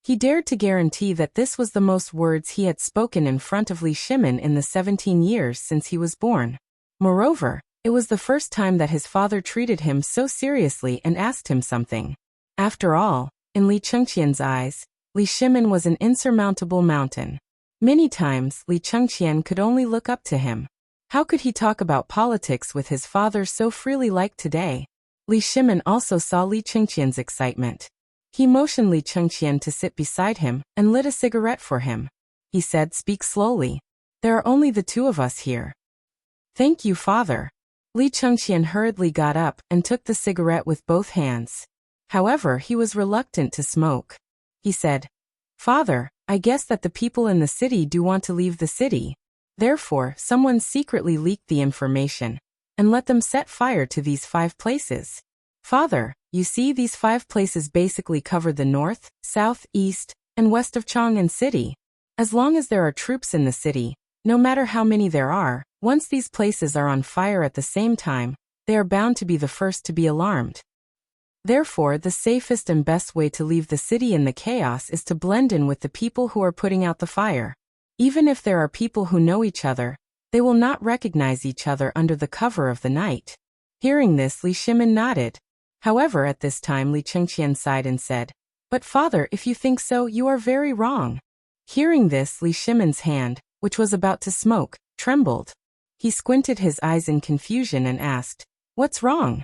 Speaker 1: He dared to guarantee that this was the most words he had spoken in front of Li Shimon in the 17 years since he was born. Moreover, it was the first time that his father treated him so seriously and asked him something. After all, in Li Qingqian's eyes, Li Shimon was an insurmountable mountain. Many times, Li Qingqian could only look up to him. How could he talk about politics with his father so freely like today? Li Shimon also saw Li Qingqian's excitement. He motioned Li Qingqian to sit beside him and lit a cigarette for him. He said, "Speak slowly. There are only the two of us here." "Thank you, father." Li Qingqian hurriedly got up and took the cigarette with both hands. However, he was reluctant to smoke. He said, "Father, I guess that the people in the city do want to leave the city. Therefore, someone secretly leaked the information and let them set fire to these 5 places. Father, you see, these 5 places basically cover the north, south, east, and west of Chang'an City. As long as there are troops in the city, no matter how many there are, once these places are on fire at the same time, they are bound to be the first to be alarmed. Therefore, the safest and best way to leave the city in the chaos is to blend in with the people who are putting out the fire. Even if there are people who know each other, they will not recognize each other under the cover of the night." Hearing this, Li Shimon nodded. However, at this time Li Qingqian sighed and said, "But father, if you think so, you are very wrong." Hearing this, Li Shimon's hand, which was about to smoke, trembled. He squinted his eyes in confusion and asked, "What's wrong?"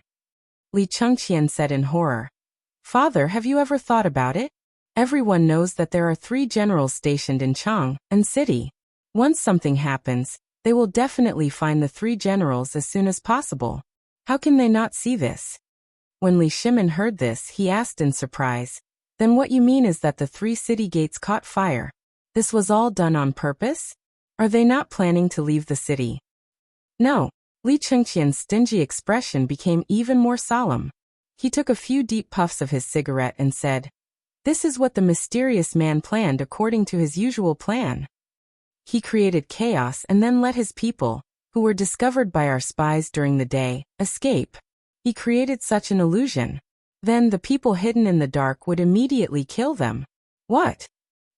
Speaker 1: Li Qingqian said in horror, "Father, have you ever thought about it? Everyone knows that there are 3 generals stationed in Chang'an City. Once something happens, they will definitely find the 3 generals as soon as possible. How can they not see this?" When Li Shimon heard this, he asked in surprise, "Then what you mean is that the 3 city gates caught fire? This was all done on purpose? Are they not planning to leave the city?" "No." Li Qingqian's stingy expression became even more solemn. He took a few deep puffs of his cigarette and said, "This is what the mysterious man planned according to his usual plan. He created chaos and then let his people, who were discovered by our spies during the day, escape. He created such an illusion. Then the people hidden in the dark would immediately kill them." "What?"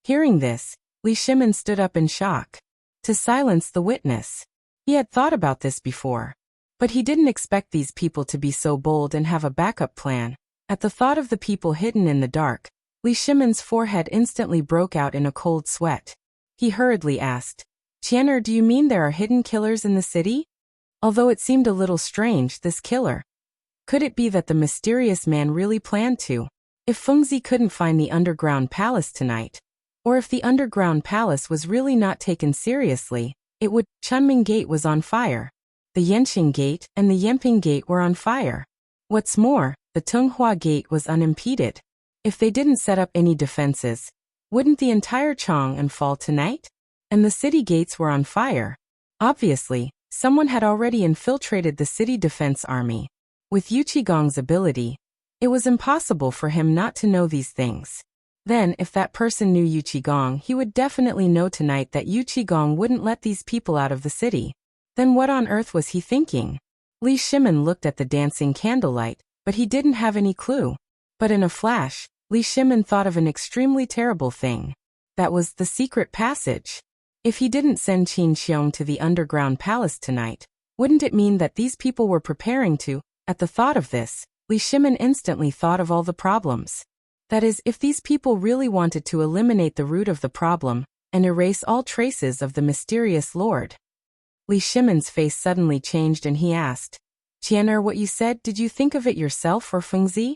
Speaker 1: Hearing this, Li Shimon stood up in shock. To silence the witness. He had thought about this before. But he didn't expect these people to be so bold and have a backup plan. At the thought of the people hidden in the dark, Li Shimon's forehead instantly broke out in a cold sweat. He hurriedly asked, "Qianer, do you mean there are hidden killers in the city?" Although it seemed a little strange, this killer. Could it be that the mysterious man really planned to? If Fengzi couldn't find the underground palace tonight, or if the underground palace was really not taken seriously, it would. Chunming Gate was on fire. The Yanqing Gate and the Yenping Gate were on fire. What's more, the Tunghua Gate was unimpeded. If they didn't set up any defenses, wouldn't the entire Chang'an fall tonight? And the city gates were on fire. Obviously, someone had already infiltrated the city defense army. With Yu Qigong's ability, it was impossible for him not to know these things. Then, if that person knew Yu Qigong, he would definitely know tonight that Yu Qigong wouldn't let these people out of the city. Then what on earth was he thinking? Li Shimon looked at the dancing candlelight, but he didn't have any clue. But in a flash, Li Shimon thought of an extremely terrible thing. That was the secret passage. If he didn't send Qin Xiong to the underground palace tonight, wouldn't it mean that these people were preparing to? At the thought of this, Li Shimon instantly thought of all the problems. That is, if these people really wanted to eliminate the root of the problem and erase all traces of the mysterious lord. Li Shimon's face suddenly changed and he asked, "Qianer, what you said, did you think of it yourself or Fengzi?"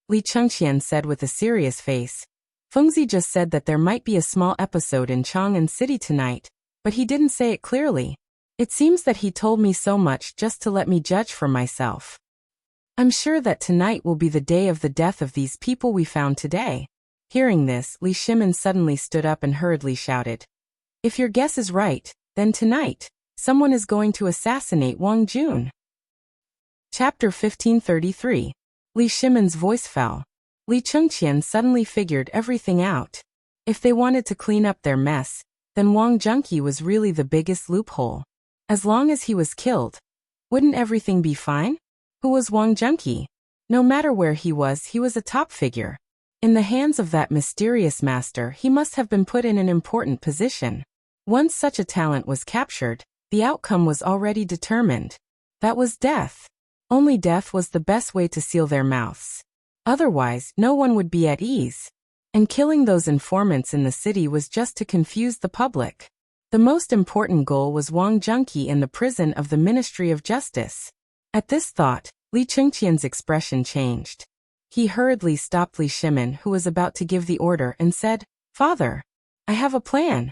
Speaker 1: Li Qingqian said with a serious face, Fengzi just said that there might be a small episode in Chang'an City tonight, but he didn't say it clearly. It seems that he told me so much just to let me judge for myself. I'm sure that tonight will be the day of the death of these people we found today. Hearing this, Li Shimin suddenly stood up and hurriedly shouted, "If your guess is right, then tonight, someone is going to assassinate Wang Jun." Chapter 1533. Li Shimin's voice fell. Li Chengqian suddenly figured everything out. If they wanted to clean up their mess, then Wang Junqi was really the biggest loophole. As long as he was killed, wouldn't everything be fine? Who was Wang Junqi? No matter where he was a top figure. In the hands of that mysterious master, he must have been put in an important position. Once such a talent was captured, the outcome was already determined. That was death. Only death was the best way to seal their mouths. Otherwise, no one would be at ease. And killing those informants in the city was just to confuse the public. The most important goal was Wang Junqi in the prison of the Ministry of Justice. At this thought, Li Chengqian's expression changed. He hurriedly stopped Li Shimin, who was about to give the order, and said, "Father, I have a plan."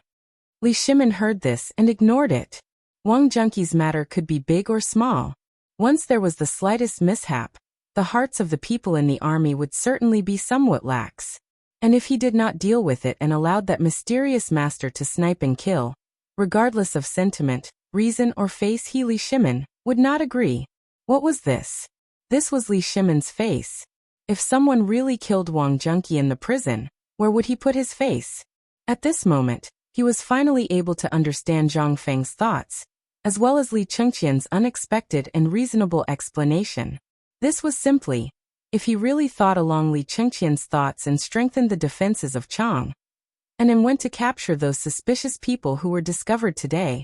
Speaker 1: Li Shimin heard this and ignored it. Wang Junqi's matter could be big or small. Once there was the slightest mishap, the hearts of the people in the army would certainly be somewhat lax. And if he did not deal with it and allowed that mysterious master to snipe and kill, regardless of sentiment, reason or face, he, Li Shimin, would not agree. What was this? This was Li Shimin's face. If someone really killed Wang Junqi in the prison, where would he put his face? At this moment, he was finally able to understand Zhang Feng's thoughts, as well as Li Chengqian's unexpected and reasonable explanation. This was simply, if he really thought along Li Chengqian's thoughts and strengthened the defenses of Chang, and then went to capture those suspicious people who were discovered today,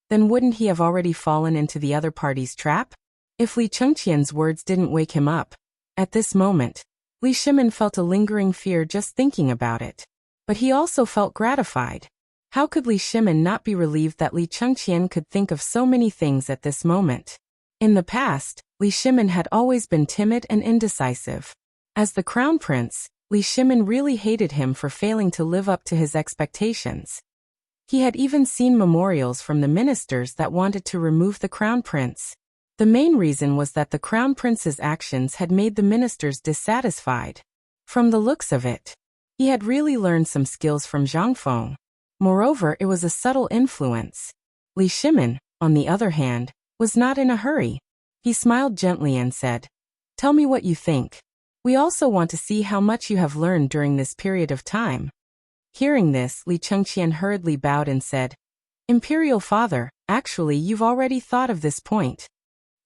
Speaker 1: then wouldn't he have already fallen into the other party's trap? If Li Chengqian's words didn't wake him up, at this moment, Li Shimin felt a lingering fear just thinking about it. But he also felt gratified. How could Li Shimin not be relieved that Li Chengqian could think of so many things at this moment? In the past, Li Shimin had always been timid and indecisive. As the crown prince, Li Shimin really hated him for failing to live up to his expectations. He had even seen memorials from the ministers that wanted to remove the crown prince. The main reason was that the crown prince's actions had made the ministers dissatisfied. From the looks of it, he had really learned some skills from Zhang Feng. Moreover, it was a subtle influence. Li Shimin, on the other hand, was not in a hurry. He smiled gently and said, "Tell me what you think. We also want to see how much you have learned during this period of time." Hearing this, Li Chengqian hurriedly bowed and said, "Imperial Father, actually you've already thought of this point."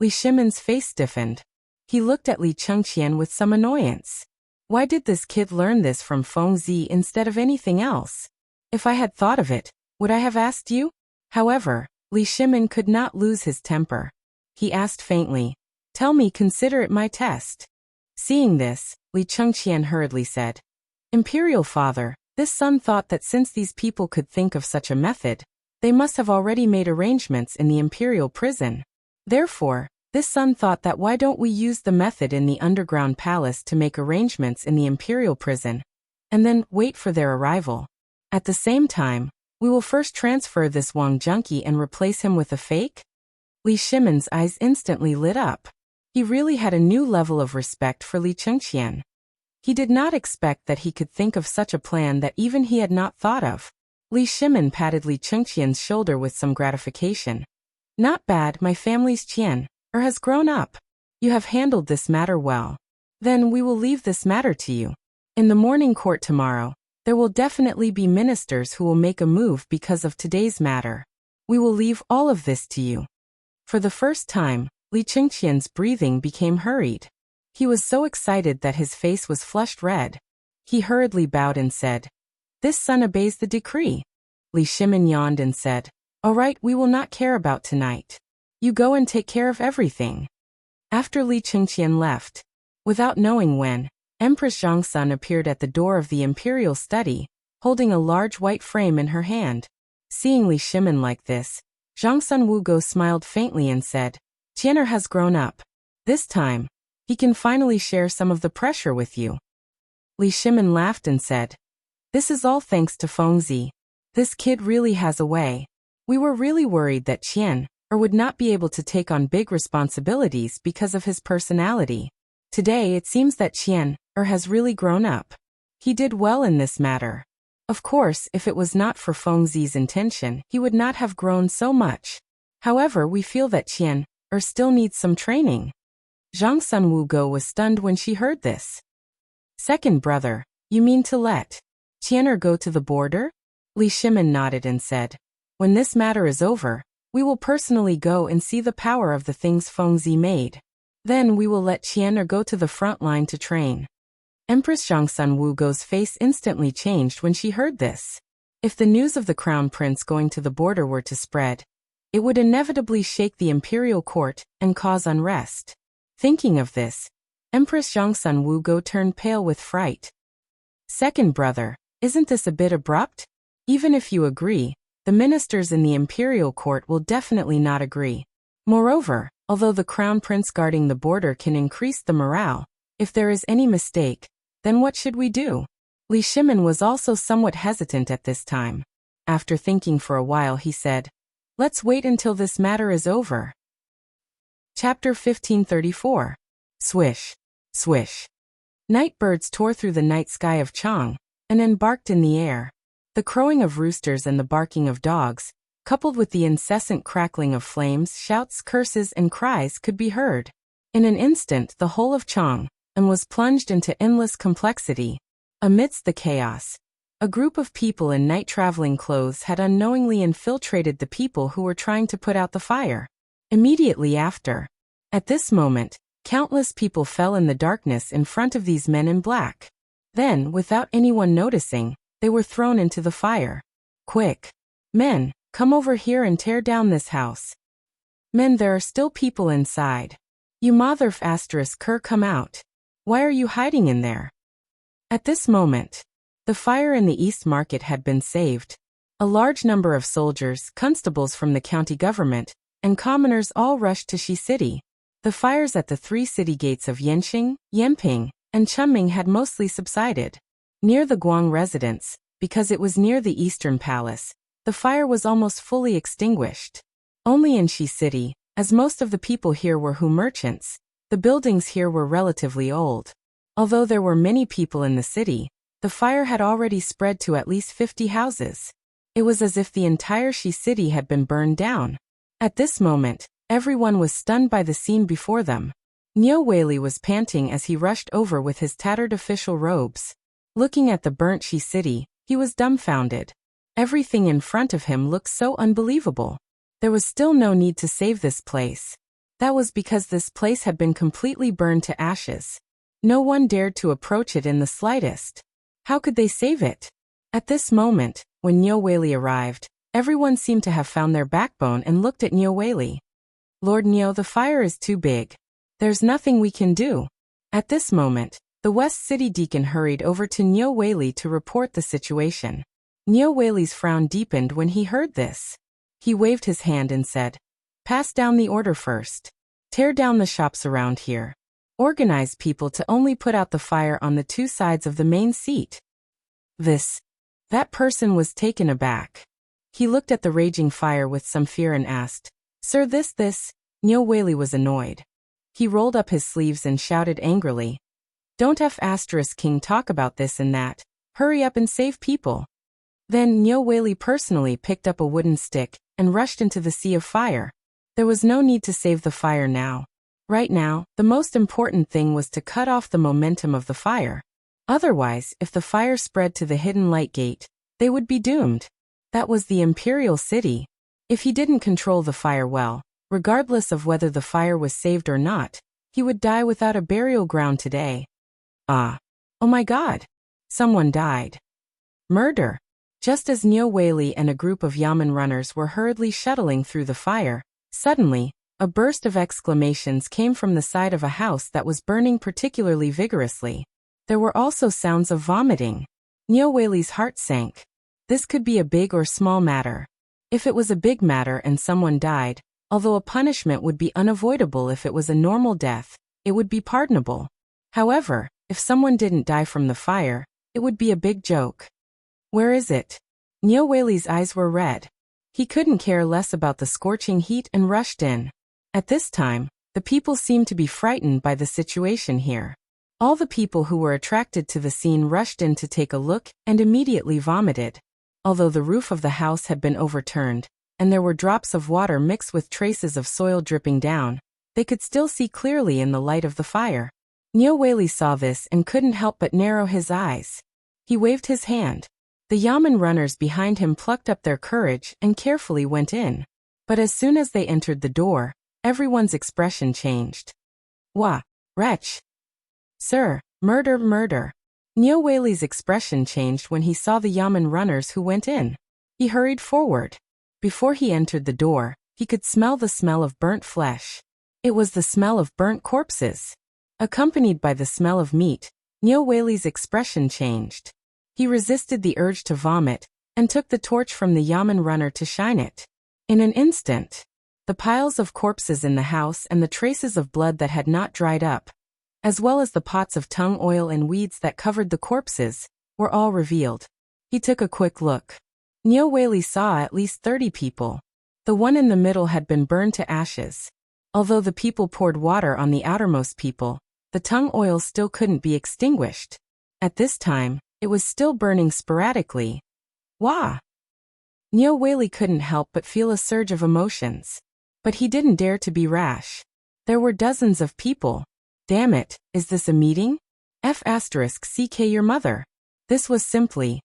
Speaker 1: Li Shimin's face stiffened. He looked at Li Chengqian with some annoyance. Why did this kid learn this from Fengzi instead of anything else? If I had thought of it, would I have asked you? However, Li Shimin could not lose his temper. He asked faintly, "Tell me, consider it my test." Seeing this, Li Chengqian hurriedly said, "Imperial Father, this son thought that since these people could think of such a method, they must have already made arrangements in the imperial prison. Therefore, this son thought that why don't we use the method in the underground palace to make arrangements in the imperial prison, and then wait for their arrival. At the same time, we will first transfer this Wang Junqi and replace him with a fake?" Li Shimin's eyes instantly lit up. He really had a new level of respect for Li Chengqian. He did not expect that he could think of such a plan that even he had not thought of. Li Shimin patted Li Chengqian's shoulder with some gratification. "Not bad, my family's Qian, has grown up. You have handled this matter well. Then we will leave this matter to you. In the morning court tomorrow, there will definitely be ministers who will make a move because of today's matter. We will leave all of this to you." For the first time, Li Chengqian's breathing became hurried. He was so excited that his face was flushed red. He hurriedly bowed and said, "This son obeys the decree." Li Shimin yawned and said, "All right, we will not care about tonight. You go and take care of everything." After Li Chengqian left, without knowing when, Empress Zhangsun appeared at the door of the imperial study, holding a large white frame in her hand. Seeing Li Shimin like this, Zhangsun Wugo smiled faintly and said, "Tian'er has grown up. This time, he can finally share some of the pressure with you." Li Shimin laughed and said, This is all thanks to Fengzi. This kid really has a way. We were really worried that Qian would not be able to take on big responsibilities because of his personality. Today it seems that Qian has really grown up. He did well in this matter. Of course, if it was not for Fengzi's intention, he would not have grown so much. However, we feel that Qian still needs some training. Zhang Sun Wugo was stunned when she heard this. Second brother, you mean to let Qian go to the border? Li Shimin nodded and said, when this matter is over, we will personally go and see the power of the things Fengzi made. Then we will let Qian go to the front line to train. Empress Zhang Sun Wugo's face instantly changed when she heard this. If the news of the crown prince going to the border were to spread, it would inevitably shake the imperial court and cause unrest. Thinking of this, Empress Zhang Sun Wugo turned pale with fright. Second brother, isn't this a bit abrupt? Even if you agree, the ministers in the imperial court will definitely not agree. Moreover, although the crown prince guarding the border can increase the morale, if there is any mistake, then what should we do? Li Shimin was also somewhat hesitant at this time. After thinking for a while he said, let's wait until this matter is over. Chapter 1534. Swish, swish. Night birds tore through the night sky of Chang and embarked in the air. The crowing of roosters and the barking of dogs, coupled with the incessant crackling of flames, shouts, curses, and cries could be heard. In an instant the whole of Chang was plunged into endless complexity. Amidst the chaos, a group of people in night-traveling clothes had unknowingly infiltrated the people who were trying to put out the fire. Immediately after, at this moment, countless people fell in the darkness in front of these men in black. Then, without anyone noticing, they were thrown into the fire. Quick! Men, come over here and tear down this house. Men, there are still people inside. You mother ***, come out. Why are you hiding in there? At this moment, the fire in the East Market had been saved. A large number of soldiers, constables from the county government, and commoners all rushed to Shi City. The fires at the three city gates of Yanqing, Yanping, and Chunming had mostly subsided. Near the Guang residence, because it was near the Eastern Palace, the fire was almost fully extinguished. Only in Shi City, as most of the people here were Hu merchants, the buildings here were relatively old. Although there were many people in the city, the fire had already spread to at least 50 houses. It was as if the entire Shi City had been burned down. At this moment, everyone was stunned by the scene before them. Niu Weili was panting as he rushed over with his tattered official robes. Looking at the burnt Shi City, he was dumbfounded. Everything in front of him looked so unbelievable. There was still no need to save this place. That was because this place had been completely burned to ashes. No one dared to approach it in the slightest. How could they save it? At this moment, when Niu Weili arrived, everyone seemed to have found their backbone and looked at Niu Weili. Lord Niu, the fire is too big. There's nothing we can do. At this moment, the West City Deacon hurried over to Niu Weili to report the situation. Niu Weili's frown deepened when he heard this. He waved his hand and said, pass down the order first. Tear down the shops around here. Organize people to only put out the fire on the two sides of the main seat. That person was taken aback. He looked at the raging fire with some fear and asked, Sir, this? Niu Weili was annoyed. He rolled up his sleeves and shouted angrily, Don't King talk about this and that. Hurry up and save people. Then Niu Weili personally picked up a wooden stick and rushed into the sea of fire. There was no need to save the fire now. Right now, the most important thing was to cut off the momentum of the fire. Otherwise, if the fire spread to the hidden light gate, they would be doomed. That was the imperial city. If he didn't control the fire well, regardless of whether the fire was saved or not, he would die without a burial ground today. Oh my God! Someone died. Murder! Just as Niu Weili and a group of Yamen runners were hurriedly shuttling through the fire, suddenly, a burst of exclamations came from the side of a house that was burning particularly vigorously. There were also sounds of vomiting. Niu Weili's heart sank. This could be a big or small matter. If it was a big matter and someone died, although a punishment would be unavoidable if it was a normal death, it would be pardonable. However, if someone didn't die from the fire, it would be a big joke. Where is it? Niu Weili's eyes were red. He couldn't care less about the scorching heat and rushed in. At this time, the people seemed to be frightened by the situation here. All the people who were attracted to the scene rushed in to take a look and immediately vomited. Although the roof of the house had been overturned, and there were drops of water mixed with traces of soil dripping down, they could still see clearly in the light of the fire. Niu Weili saw this and couldn't help but narrow his eyes. He waved his hand. The Yamen runners behind him plucked up their courage and carefully went in. But as soon as they entered the door, everyone's expression changed. Wah! Wretch! Sir, murder, murder! Niu Weili's expression changed when he saw the Yamen runners who went in. He hurried forward. Before he entered the door, he could smell the smell of burnt flesh. It was the smell of burnt corpses. Accompanied by the smell of meat, Niu Weili's expression changed. He resisted the urge to vomit, and took the torch from the Yamen runner to shine it. In an instant, the piles of corpses in the house and the traces of blood that had not dried up, as well as the pots of tung oil and weeds that covered the corpses, were all revealed. He took a quick look. Niu Weili saw at least 30 people. The one in the middle had been burned to ashes. Although the people poured water on the outermost people, the tung oil still couldn't be extinguished. At this time, it was still burning sporadically. Wah! Niu Weili couldn't help but feel a surge of emotions. But he didn't dare to be rash. There were dozens of people. Damn it, is this a meeting? F***ck your mother. This was simply.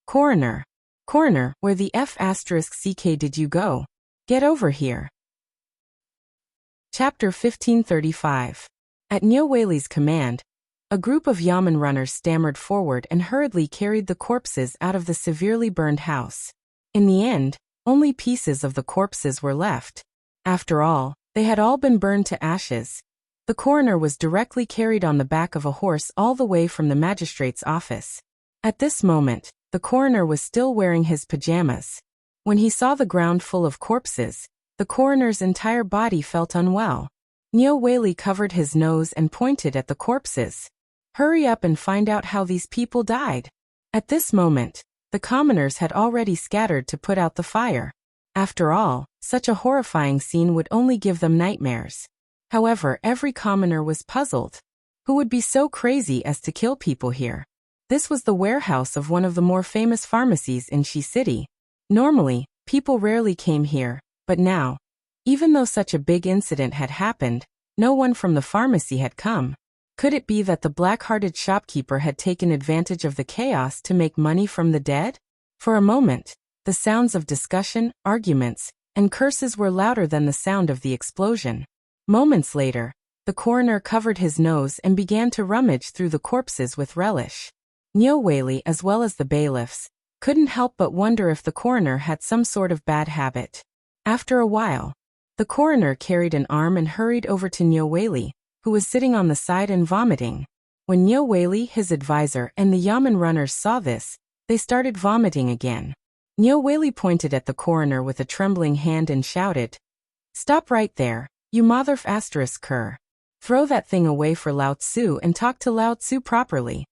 Speaker 1: Coroner. Coroner, where the F***ck did you go? Get over here. Chapter 1535. At Niu Weili's command, a group of Yamen runners stammered forward and hurriedly carried the corpses out of the severely burned house. In the end, only pieces of the corpses were left. After all, they had all been burned to ashes. The coroner was directly carried on the back of a horse all the way from the magistrate's office. At this moment, the coroner was still wearing his pajamas. When he saw the ground full of corpses, the coroner's entire body felt unwell. Niu Weili covered his nose and pointed at the corpses. Hurry up and find out how these people died. At this moment, the commoners had already scattered to put out the fire. After all, such a horrifying scene would only give them nightmares. However, every commoner was puzzled. Who would be so crazy as to kill people here? This was the warehouse of one of the more famous pharmacies in Shi City. Normally, people rarely came here, but now, even though such a big incident had happened, no one from the pharmacy had come. Could it be that the black-hearted shopkeeper had taken advantage of the chaos to make money from the dead? For a moment, the sounds of discussion, arguments, and curses were louder than the sound of the explosion. Moments later, the coroner covered his nose and began to rummage through the corpses with relish. Niu Weili, as well as the bailiffs, couldn't help but wonder if the coroner had some sort of bad habit. After a while, the coroner carried an arm and hurried over to Niu Weili, who was sitting on the side and vomiting. When Niu Weili, his advisor, and the Yamen runners saw this, they started vomiting again. Niu Weili pointed at the coroner with a trembling hand and shouted, "Stop right there, you mother*****. Throw that thing away for Lao Tzu and talk to Lao Tzu properly."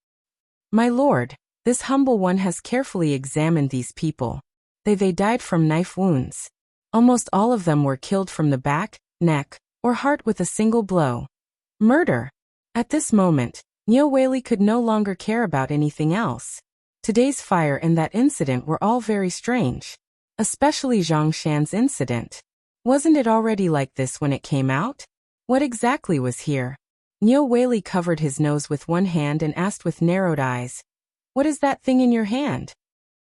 Speaker 1: "My lord, this humble one has carefully examined these people. They died from knife wounds. Almost all of them were killed from the back, neck, or heart with a single blow. Murder." At this moment, Niu Weili could no longer care about anything else. Today's fire and that incident were all very strange. Especially Zhang Shan's incident. Wasn't it already like this when it came out? What exactly was here? Niu Weili covered his nose with one hand and asked with narrowed eyes, "What is that thing in your hand?"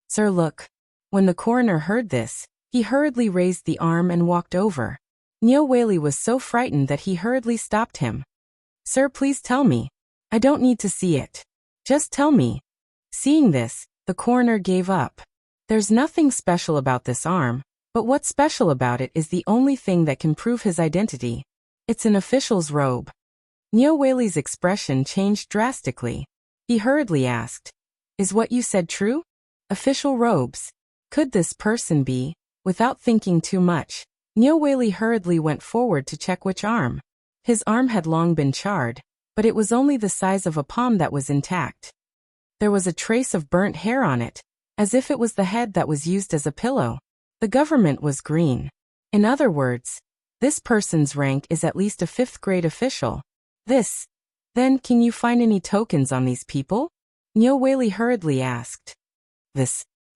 Speaker 1: "Sir, look." When the coroner heard this, he hurriedly raised the arm and walked over. Niu Weili was so frightened that he hurriedly stopped him. "Sir, please tell me. I don't need to see it. Just tell me." Seeing this, the coroner gave up. There's nothing special about this arm, but what's special about it is the only thing that can prove his identity. It's an official's robe. Niu Weili's expression changed drastically. He hurriedly asked, "Is what you said true? Official robes? Could this person be?" Without thinking too much, Niu Weili hurriedly went forward to check which arm. His arm had long been charred, but it was only the size of a palm that was intact. There was a trace of burnt hair on it, as if it was the head that was used as a pillow. The government was green. In other words, this person's rank is at least a 5th grade official. Then can you find any tokens on these people? Nyoweli hurriedly asked.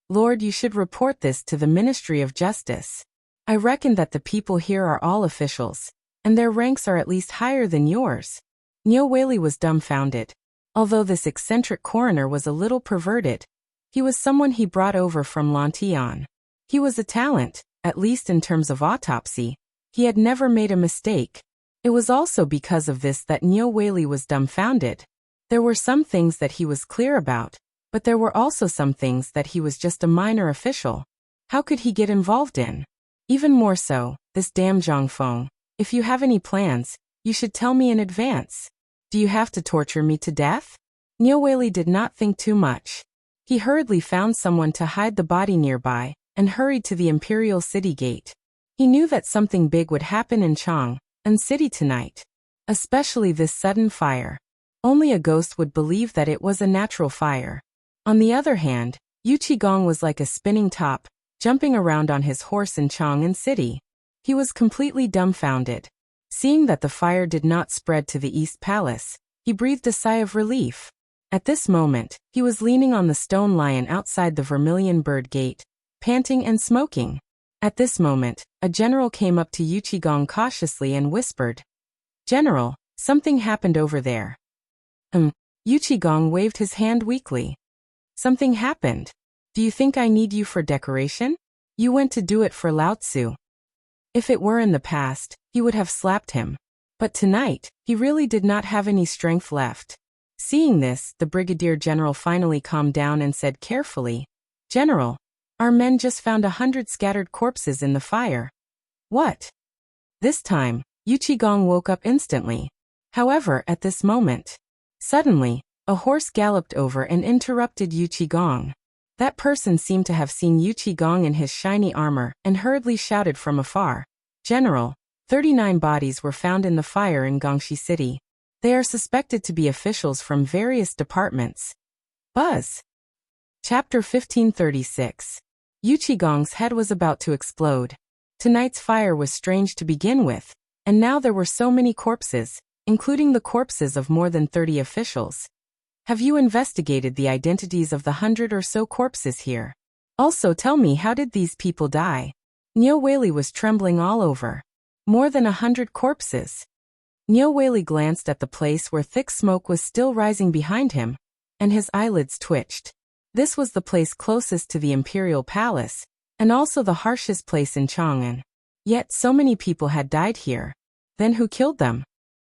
Speaker 1: Lord, you should report this to the Ministry of Justice. I reckon that the people here are all officials, and their ranks are at least higher than yours. Nyoweli was dumbfounded. Although this eccentric coroner was a little perverted, he was someone he brought over from Lantian. He was a talent, at least in terms of autopsy. He had never made a mistake. It was also because of this that Nyoweli was dumbfounded. There were some things that he was clear about, but there were also some things that he was just a minor official. How could he get involved in? Even more so, this damn Zhangfeng. If you have any plans, you should tell me in advance. Do you have to torture me to death? Nyoweli did not think too much. He hurriedly found someone to hide the body nearby, and hurried to the Imperial City Gate. He knew that something big would happen in Chang'an City tonight. Especially this sudden fire. Only a ghost would believe that it was a natural fire. On the other hand, Yu Qigong was like a spinning top, jumping around on his horse in Chang'an City. He was completely dumbfounded. Seeing that the fire did not spread to the East Palace, he breathed a sigh of relief. At this moment, he was leaning on the stone lion outside the Vermilion Bird Gate, panting and smoking. At this moment, a general came up to Yu Qigong cautiously and whispered, "General, something happened over there." Yu Qigong waved his hand weakly. "Something happened? Do you think I need you for decoration? You went to do it for Lao Tzu." If it were in the past, he would have slapped him. But tonight, he really did not have any strength left. Seeing this, the Brigadier General finally calmed down and said carefully, "General, our men just found 100 scattered corpses in the fire." "What?" This time, Yu Qigong woke up instantly. However, at this moment, suddenly, a horse galloped over and interrupted Yu Qigong. That person seemed to have seen Yu Qigong in his shiny armor and hurriedly shouted from afar, "General, 39 bodies were found in the fire in Gongxi City. They are suspected to be officials from various departments." Buzz. Chapter 1536. Yu Qigong's head was about to explode. Tonight's fire was strange to begin with, and now there were so many corpses, including the corpses of more than 30 officials. "Have you investigated the identities of the 100 or so corpses here? Also tell me, how did these people die?" Nyoweli was trembling all over. More than 100 corpses. Nyoweli glanced at the place where thick smoke was still rising behind him, and his eyelids twitched. This was the place closest to the Imperial Palace, and also the harshest place in Chang'an. Yet so many people had died here. Then who killed them?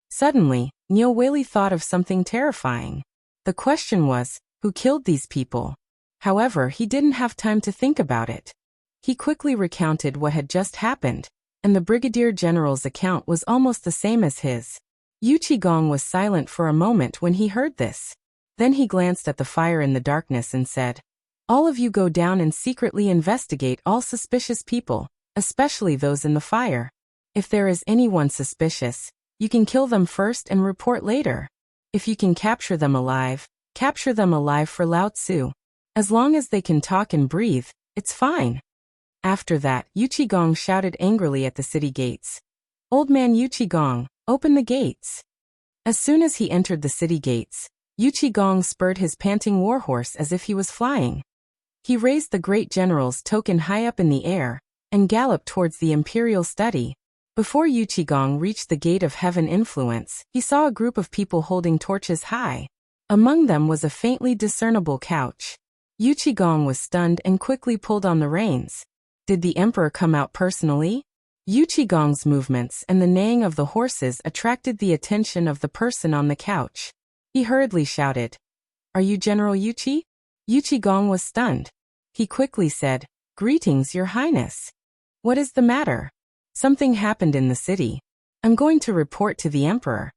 Speaker 1: Suddenly, Nyoweli thought of something terrifying. The question was, who killed these people? However, he didn't have time to think about it. He quickly recounted what had just happened, and the Brigadier General's account was almost the same as his. Yu Qigong was silent for a moment when he heard this. Then he glanced at the fire in the darkness and said, "All of you go down and secretly investigate all suspicious people, especially those in the fire. If there is anyone suspicious, you can kill them first and report later. If you can capture them alive for Lao Tzu. As long as they can talk and breathe, it's fine." After that, Yu Qigong shouted angrily at the city gates, "Old man Yu Qigong, open the gates." As soon as he entered the city gates, Yu Qigong spurred his panting warhorse as if he was flying. He raised the great general's token high up in the air, and galloped towards the imperial study. Before Yu Qigong reached the gate of heaven influence, he saw a group of people holding torches high. Among them was a faintly discernible couch. Yu Qigong was stunned and quickly pulled on the reins. Did the emperor come out personally? Yu Qigong's movements and the neighing of the horses attracted the attention of the person on the couch. He hurriedly shouted, "Are you General Yu Qi?" Yu Qigong was stunned. He quickly said, "Greetings, Your Highness. What is the matter?" "Something happened in the city. I'm going to report to the emperor."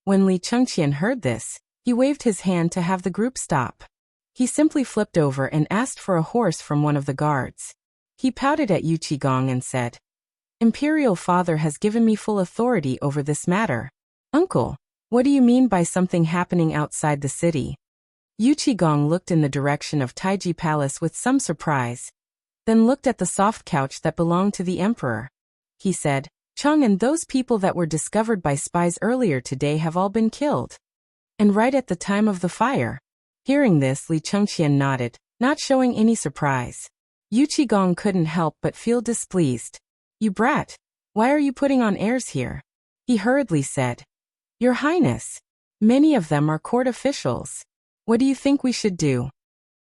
Speaker 1: When Li Chengqian heard this, he waved his hand to have the group stop. He simply flipped over and asked for a horse from one of the guards. He pouted at Yu Qigong and said, "Imperial Father has given me full authority over this matter." "Uncle, what do you mean by something happening outside the city?" Yu Qigong looked in the direction of Taiji Palace with some surprise, then looked at the soft couch that belonged to the emperor. He said, Chang and those people that were discovered by spies earlier today have all been killed. And right at the time of the fire. Hearing this, Li Chengqian nodded, not showing any surprise. Yu Qigong couldn't help but feel displeased. You brat! Why are you putting on airs here? He hurriedly said. Your Highness! Many of them are court officials. What do you think we should do?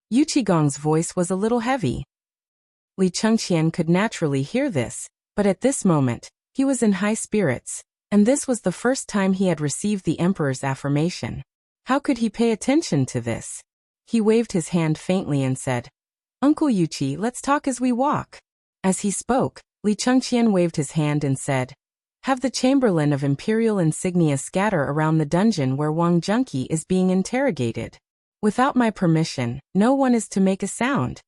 Speaker 1: Yu Qigong's voice was a little heavy. Li Chengqian could naturally hear this, but at this moment, he was in high spirits, and this was the first time he had received the emperor's affirmation. How could he pay attention to this? He waved his hand faintly and said, Uncle Yuqi, let's talk as we walk. As he spoke, Li Chengqian waved his hand and said, Have the Chamberlain of Imperial Insignia scatter around the dungeon where Wang Junqi is being interrogated. Without my permission, no one is to make a sound.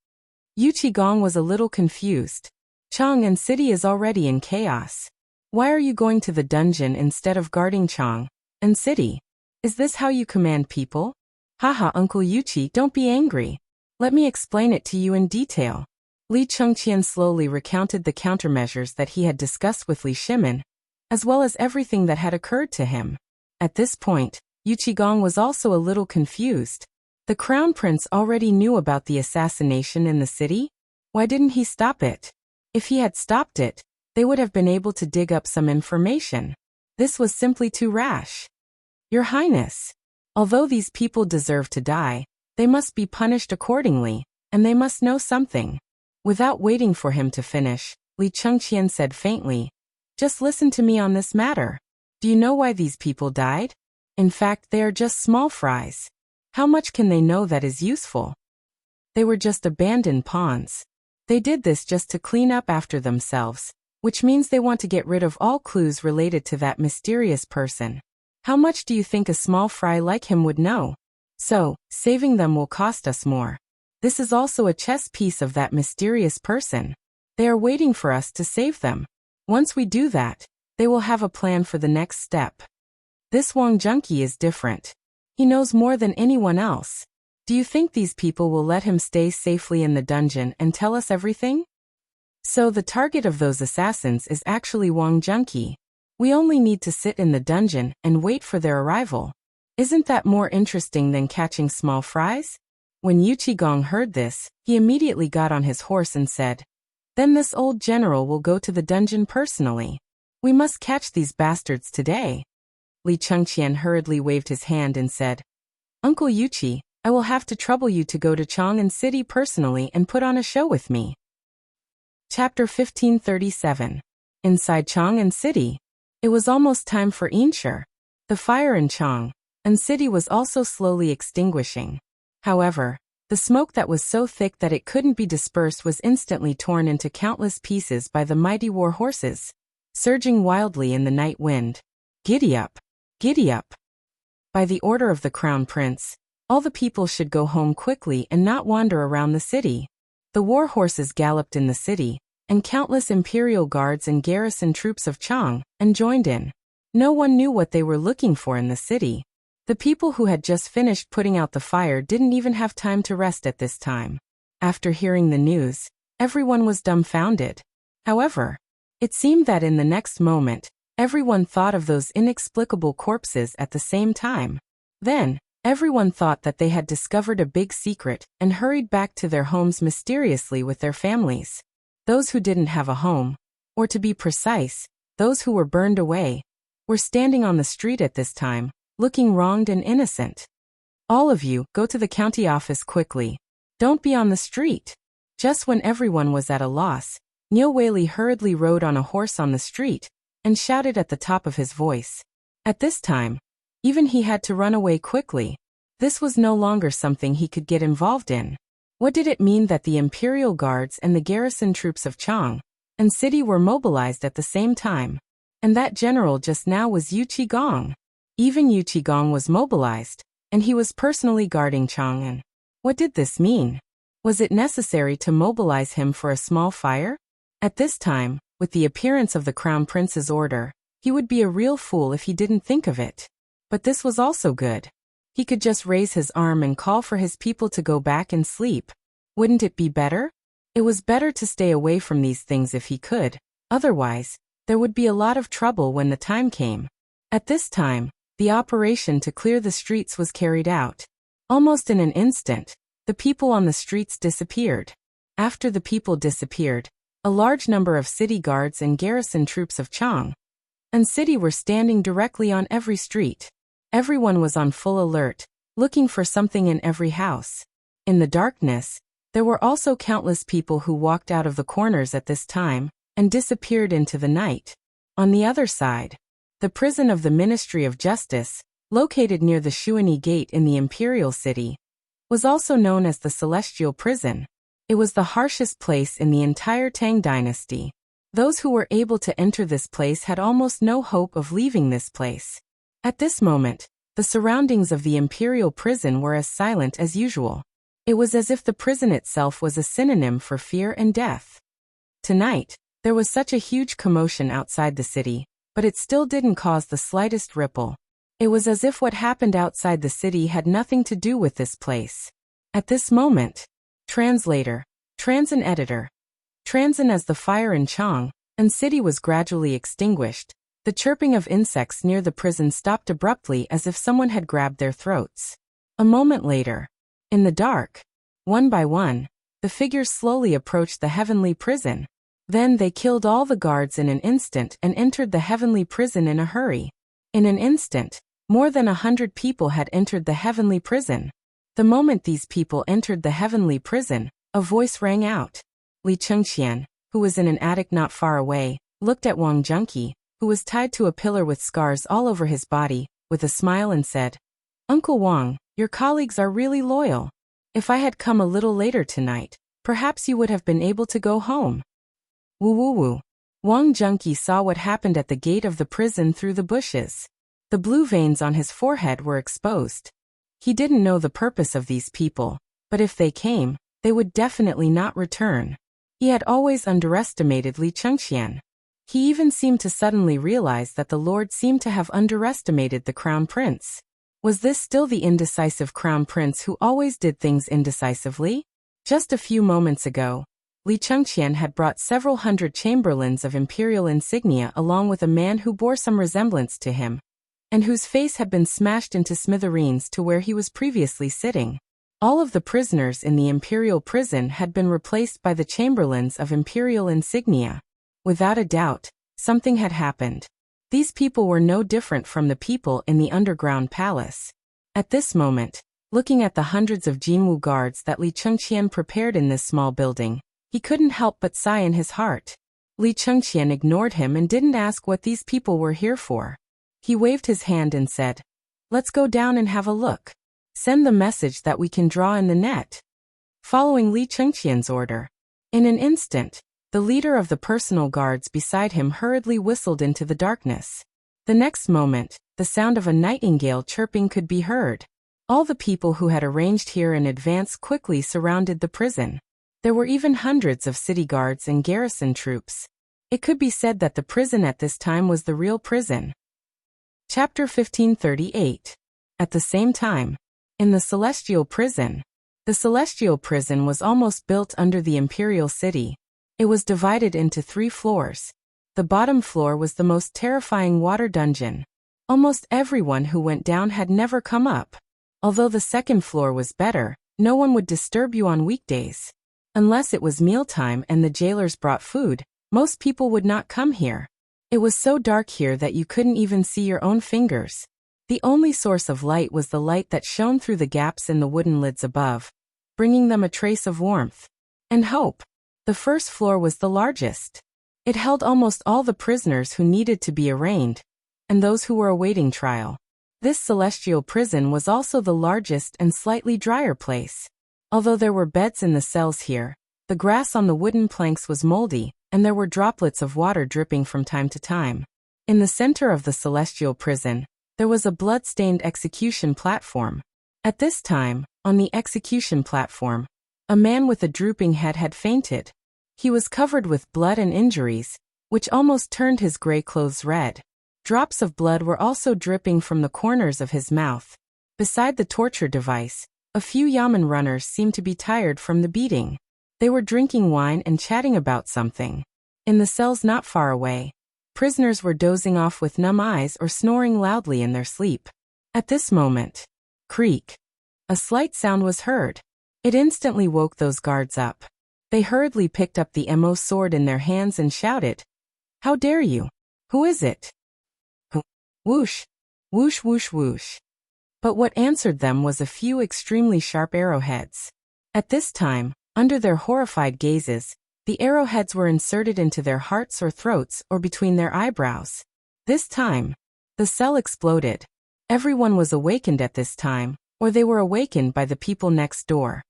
Speaker 1: Yu Qigong was a little confused. Chang and city is already in chaos. Why are you going to the dungeon instead of guarding Chang and city? Is this how you command people? Haha, Uncle Yuqi, don't be angry. Let me explain it to you in detail. Li Chengqian slowly recounted the countermeasures that he had discussed with Li Shimin, as well as everything that had occurred to him. At this point, Yu Qigong was also a little confused. The Crown Prince already knew about the assassination in the city? Why didn't he stop it? If he had stopped it, they would have been able to dig up some information. This was simply too rash. Your Highness, although these people deserve to die, they must be punished accordingly, and they must know something. Without waiting for him to finish, Li Chengqian said faintly, Just listen to me on this matter. Do you know why these people died? In fact, they are just small fries. How much can they know that is useful? They were just abandoned pawns. They did this just to clean up after themselves, which means they want to get rid of all clues related to that mysterious person. How much do you think a small fry like him would know? So, saving them will cost us more. This is also a chess piece of that mysterious person. They are waiting for us to save them. Once we do that, they will have a plan for the next step. This Wang Junqi is different. He knows more than anyone else. Do you think these people will let him stay safely in the dungeon and tell us everything? So the target of those assassins is actually Wang Junqi. We only need to sit in the dungeon and wait for their arrival. Isn't that more interesting than catching small fries? When Yu Qigong heard this, he immediately got on his horse and said, Then this old general will go to the dungeon personally. We must catch these bastards today. Li Chengqian hurriedly waved his hand and said, Uncle Yuqi, I will have to trouble you to go to Chang'an City personally and put on a show with me. Chapter 1537. Inside Chang'an City. It was almost time for Insher. The fire in Chang'an City was also slowly extinguishing. However, the smoke that was so thick that it couldn't be dispersed was instantly torn into countless pieces by the mighty war horses, surging wildly in the night wind. Giddy up! Giddy up! By the order of the Crown Prince, all the people should go home quickly and not wander around the city. The war horses galloped in the city, and countless imperial guards and garrison troops of Chang'an joined in. No one knew what they were looking for in the city. The people who had just finished putting out the fire didn't even have time to rest at this time. After hearing the news, everyone was dumbfounded. However, it seemed that in the next moment, everyone thought of those inexplicable corpses at the same time. Then, everyone thought that they had discovered a big secret and hurried back to their homes mysteriously with their families. Those who didn't have a home, or to be precise, those who were burned away, were standing on the street at this time, looking wronged and innocent. All of you, go to the county office quickly. Don't be on the street. Just when everyone was at a loss, Niu Weili hurriedly rode on a horse on the street and shouted at the top of his voice. At this time, even he had to run away quickly. This was no longer something he could get involved in. What did it mean that the Imperial Guards and the garrison troops of Chang'an City were mobilized at the same time? And that general just now was Yu Qigong. Even Yu Qigong was mobilized, and he was personally guarding Chang'an. What did this mean? Was it necessary to mobilize him for a small fire? At this time, with the appearance of the Crown Prince's order, he would be a real fool if he didn't think of it. But this was also good. He could just raise his arm and call for his people to go back and sleep. Wouldn't it be better? It was better to stay away from these things if he could. Otherwise, there would be a lot of trouble when the time came. At this time, the operation to clear the streets was carried out. Almost in an instant, the people on the streets disappeared. After the people disappeared, a large number of city guards and garrison troops of Chang and city were standing directly on every street. Everyone was on full alert, looking for something in every house. In the darkness, there were also countless people who walked out of the corners at this time and disappeared into the night. On the other side, the prison of the Ministry of Justice, located near the Shuani Gate in the Imperial City, was also known as the Celestial Prison. It was the harshest place in the entire Tang dynasty. Those who were able to enter this place had almost no hope of leaving this place. At this moment, the surroundings of the Imperial Prison were as silent as usual. It was as if the prison itself was a synonym for fear and death. Tonight, there was such a huge commotion outside the city, but it still didn't cause the slightest ripple. It was as if what happened outside the city had nothing to do with this place. At this moment, translator, Transin editor. Transin as the fire in Chang and city was gradually extinguished. The chirping of insects near the prison stopped abruptly as if someone had grabbed their throats. A moment later, in the dark, one by one, the figures slowly approached the heavenly prison. Then they killed all the guards in an instant and entered the heavenly prison in a hurry. In an instant, more than 100 people had entered the heavenly prison. The moment these people entered the heavenly prison, a voice rang out. Li Chengqian, who was in an attic not far away, looked at Wang Junqi, who was tied to a pillar with scars all over his body, with a smile and said, "Uncle Wang, your colleagues are really loyal. If I had come a little later tonight, perhaps you would have been able to go home." Woo woo woo. Wang Junqi saw what happened at the gate of the prison through the bushes. The blue veins on his forehead were exposed. He didn't know the purpose of these people, but if they came, they would definitely not return. He had always underestimated Li Chengqian. He even seemed to suddenly realize that the Lord seemed to have underestimated the Crown Prince. Was this still the indecisive Crown Prince who always did things indecisively? Just a few moments ago, Li Chengqian had brought several hundred chamberlains of imperial insignia along with a man who bore some resemblance to him, and whose face had been smashed into smithereens to where he was previously sitting. All of the prisoners in the imperial prison had been replaced by the chamberlains of imperial insignia. Without a doubt, something had happened. These people were no different from the people in the underground palace. At this moment, looking at the hundreds of Jinwu guards that Li Chengqian prepared in this small building, he couldn't help but sigh in his heart. Li Chengqian ignored him and didn't ask what these people were here for. He waved his hand and said, "Let's go down and have a look. Send the message that we can draw in the net." Following Li Chengqian's order, in an instant, the leader of the personal guards beside him hurriedly whistled into the darkness. The next moment, the sound of a nightingale chirping could be heard. All the people who had arranged here in advance quickly surrounded the prison. There were even hundreds of city guards and garrison troops. It could be said that the prison at this time was the real prison. Chapter 1538. At the same time, in the Celestial Prison. The Celestial Prison was almost built under the Imperial City. It was divided into 3 floors. The bottom floor was the most terrifying water dungeon. Almost everyone who went down had never come up. Although the second floor was better, no one would disturb you on weekdays. Unless it was mealtime and the jailers brought food, most people would not come here. It was so dark here that you couldn't even see your own fingers. The only source of light was the light that shone through the gaps in the wooden lids above, bringing them a trace of warmth and hope. The first floor was the largest. It held almost all the prisoners who needed to be arraigned, and those who were awaiting trial. This celestial prison was also the largest and slightly drier place. Although there were beds in the cells here, the grass on the wooden planks was moldy, and there were droplets of water dripping from time to time. In the center of the celestial prison, there was a blood-stained execution platform. At this time, on the execution platform, a man with a drooping head had fainted. He was covered with blood and injuries, which almost turned his gray clothes red. Drops of blood were also dripping from the corners of his mouth. Beside the torture device, a few Yamen runners seemed to be tired from the beating. They were drinking wine and chatting about something. In the cells not far away, prisoners were dozing off with numb eyes or snoring loudly in their sleep. At this moment, creak, a slight sound was heard. It instantly woke those guards up. They hurriedly picked up the MO sword in their hands and shouted, "How dare you? Who is it?" Whoosh, whoosh, whoosh, whoosh. But what answered them was a few extremely sharp arrowheads. At this time, under their horrified gazes, the arrowheads were inserted into their hearts or throats or between their eyebrows. This time, the cell exploded. Everyone was awakened at this time, or they were awakened by the people next door.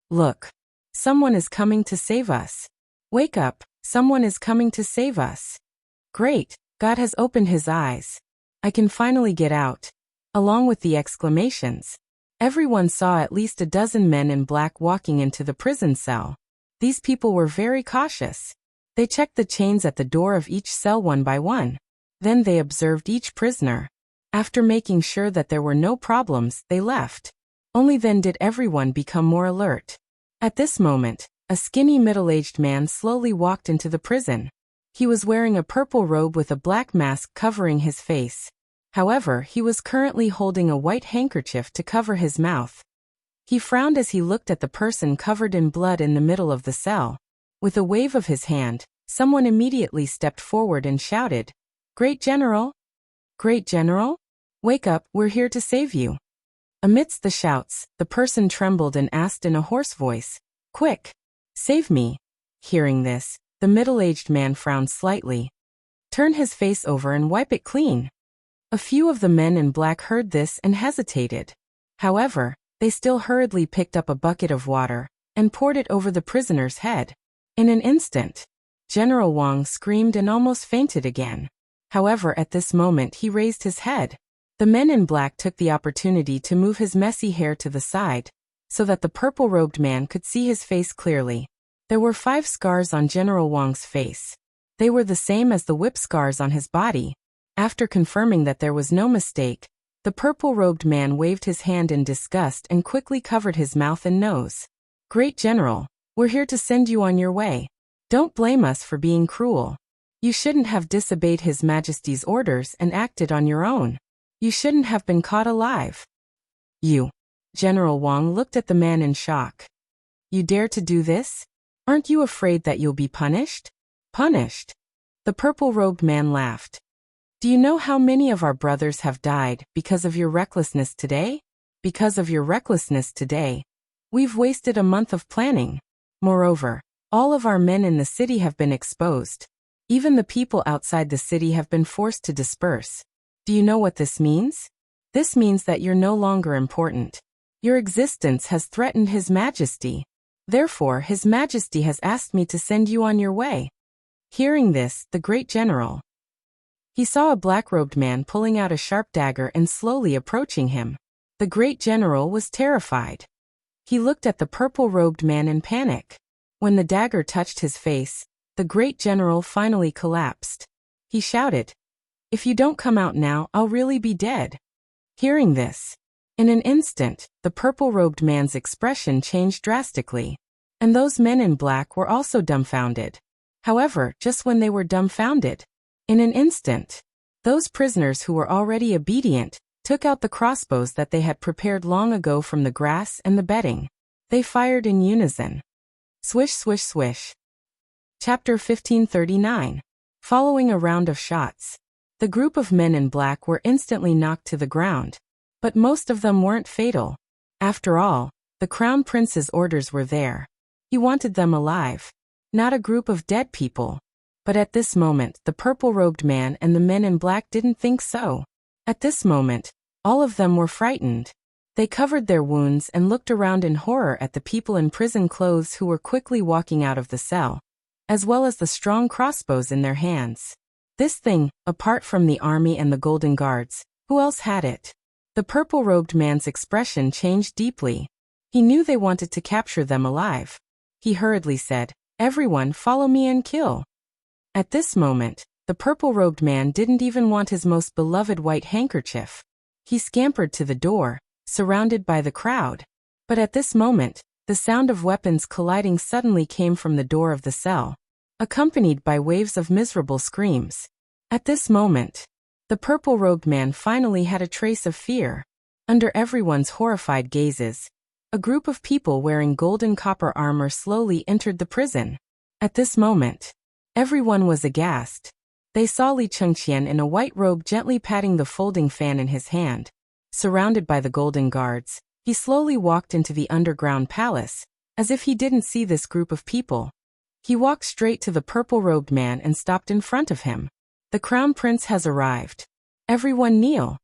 Speaker 1: "Look, someone is coming to save us. Wake up, someone is coming to save us. Great, God has opened his eyes. I can finally get out." Along with the exclamations, everyone saw at least a dozen men in black walking into the prison cell. These people were very cautious. They checked the chains at the door of each cell one by one. Then they observed each prisoner. After making sure that there were no problems, they left. Only then did everyone become more alert. At this moment, a skinny middle-aged man slowly walked into the prison. He was wearing a purple robe with a black mask covering his face. However, he was currently holding a white handkerchief to cover his mouth. He frowned as he looked at the person covered in blood in the middle of the cell. With a wave of his hand, someone immediately stepped forward and shouted, "Great General! Great General! Wake up, we're here to save you." Amidst the shouts, the person trembled and asked in a hoarse voice, "Quick! Save me!" Hearing this, the middle-aged man frowned slightly. "Turn his face over and wipe it clean." A few of the men in black heard this and hesitated. However, they still hurriedly picked up a bucket of water and poured it over the prisoner's head. In an instant, General Wang screamed and almost fainted again. However, at this moment he raised his head. The men in black took the opportunity to move his messy hair to the side, so that the purple-robed man could see his face clearly. There were 5 scars on General Wang's face. They were the same as the whip scars on his body. After confirming that there was no mistake, the purple-robed man waved his hand in disgust and quickly covered his mouth and nose. "Great General, we're here to send you on your way. Don't blame us for being cruel. You shouldn't have disobeyed His Majesty's orders and acted on your own. You shouldn't have been caught alive." "You?" General Wang looked at the man in shock. "You dare to do this? Aren't you afraid that you'll be punished?" "Punished?" The purple-robed man laughed. "Do you know how many of our brothers have died because of your recklessness today? Because of your recklessness today, we've wasted a month of planning. Moreover, all of our men in the city have been exposed. Even the people outside the city have been forced to disperse. Do you know what this means? This means that you're no longer important. Your existence has threatened His Majesty. Therefore, His Majesty has asked me to send you on your way." Hearing this, the great general, he saw a black-robed man pulling out a sharp dagger and slowly approaching him. The great general was terrified. He looked at the purple-robed man in panic. When the dagger touched his face, the great general finally collapsed. He shouted, "If you don't come out now, I'll really be dead." Hearing this, in an instant, the purple-robed man's expression changed drastically. And those men in black were also dumbfounded. However, just when they were dumbfounded, in an instant, those prisoners who were already obedient took out the crossbows that they had prepared long ago from the grass and the bedding. They fired in unison. Swish, swish, swish. Chapter 1539. Following a round of shots, the group of men in black were instantly knocked to the ground. But most of them weren't fatal. After all, the Crown Prince's orders were there. He wanted them alive, not a group of dead people. But at this moment, the purple-robed man and the men in black didn't think so. At this moment, all of them were frightened. They covered their wounds and looked around in horror at the people in prison clothes who were quickly walking out of the cell, as well as the strong crossbows in their hands. This thing, apart from the army and the Golden Guards, who else had it? The purple-robed man's expression changed deeply. He knew they wanted to capture them alive. He hurriedly said, "Everyone follow me and kill." At this moment, the purple-robed man didn't even want his most beloved white handkerchief. He scampered to the door, surrounded by the crowd. But at this moment, the sound of weapons colliding suddenly came from the door of the cell, accompanied by waves of miserable screams. At this moment, the purple-robed man finally had a trace of fear. Under everyone's horrified gazes, a group of people wearing golden copper armor slowly entered the prison. At this moment, everyone was aghast. They saw Li Chengqian in a white robe gently patting the folding fan in his hand. Surrounded by the golden guards, he slowly walked into the underground palace, as if he didn't see this group of people. He walked straight to the purple-robed man and stopped in front of him. The crown prince has arrived. Everyone kneel.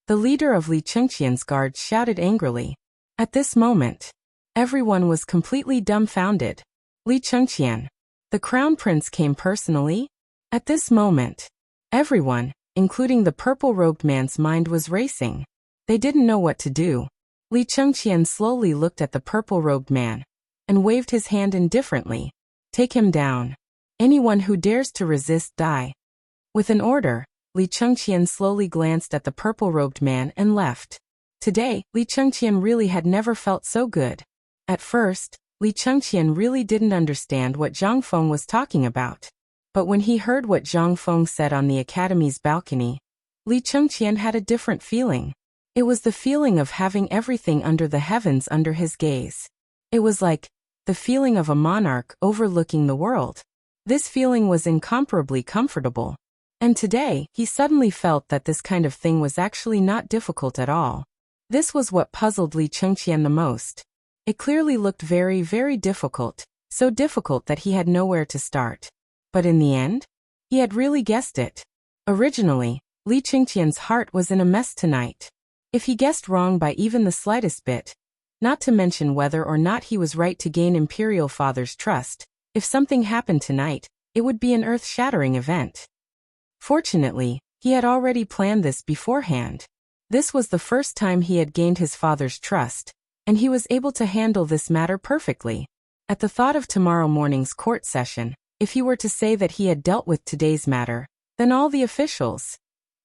Speaker 1: The leader of Li Chengqian's guards shouted angrily. At this moment, everyone was completely dumbfounded. Li Chengqian, the crown prince, came personally? At this moment, everyone, including the purple-robed man's mind, was racing. They didn't know what to do. Li Chengqian slowly looked at the purple-robed man and waved his hand indifferently. Take him down. Anyone who dares to resist, die. With an order, Li Chengqian slowly glanced at the purple-robed man and left. Today, Li Chengqian really had never felt so good. At first, Li Chengqian really didn't understand what Zhang Feng was talking about. But when he heard what Zhang Feng said on the academy's balcony, Li Chengqian had a different feeling. It was the feeling of having everything under the heavens under his gaze. It was like the feeling of a monarch overlooking the world. This feeling was incomparably comfortable. And today, he suddenly felt that this kind of thing was actually not difficult at all. This was what puzzled Li Chengqian the most. It clearly looked very, very difficult, so difficult that he had nowhere to start. But in the end, he had really guessed it. Originally, Li Chengqian's heart was in a mess tonight. If he guessed wrong by even the slightest bit, not to mention whether or not he was right to gain Imperial Father's trust, if something happened tonight, it would be an earth-shattering event. Fortunately, he had already planned this beforehand. This was the first time he had gained his father's trust, and he was able to handle this matter perfectly. At the thought of tomorrow morning's court session, if he were to say that he had dealt with today's matter, then all the officials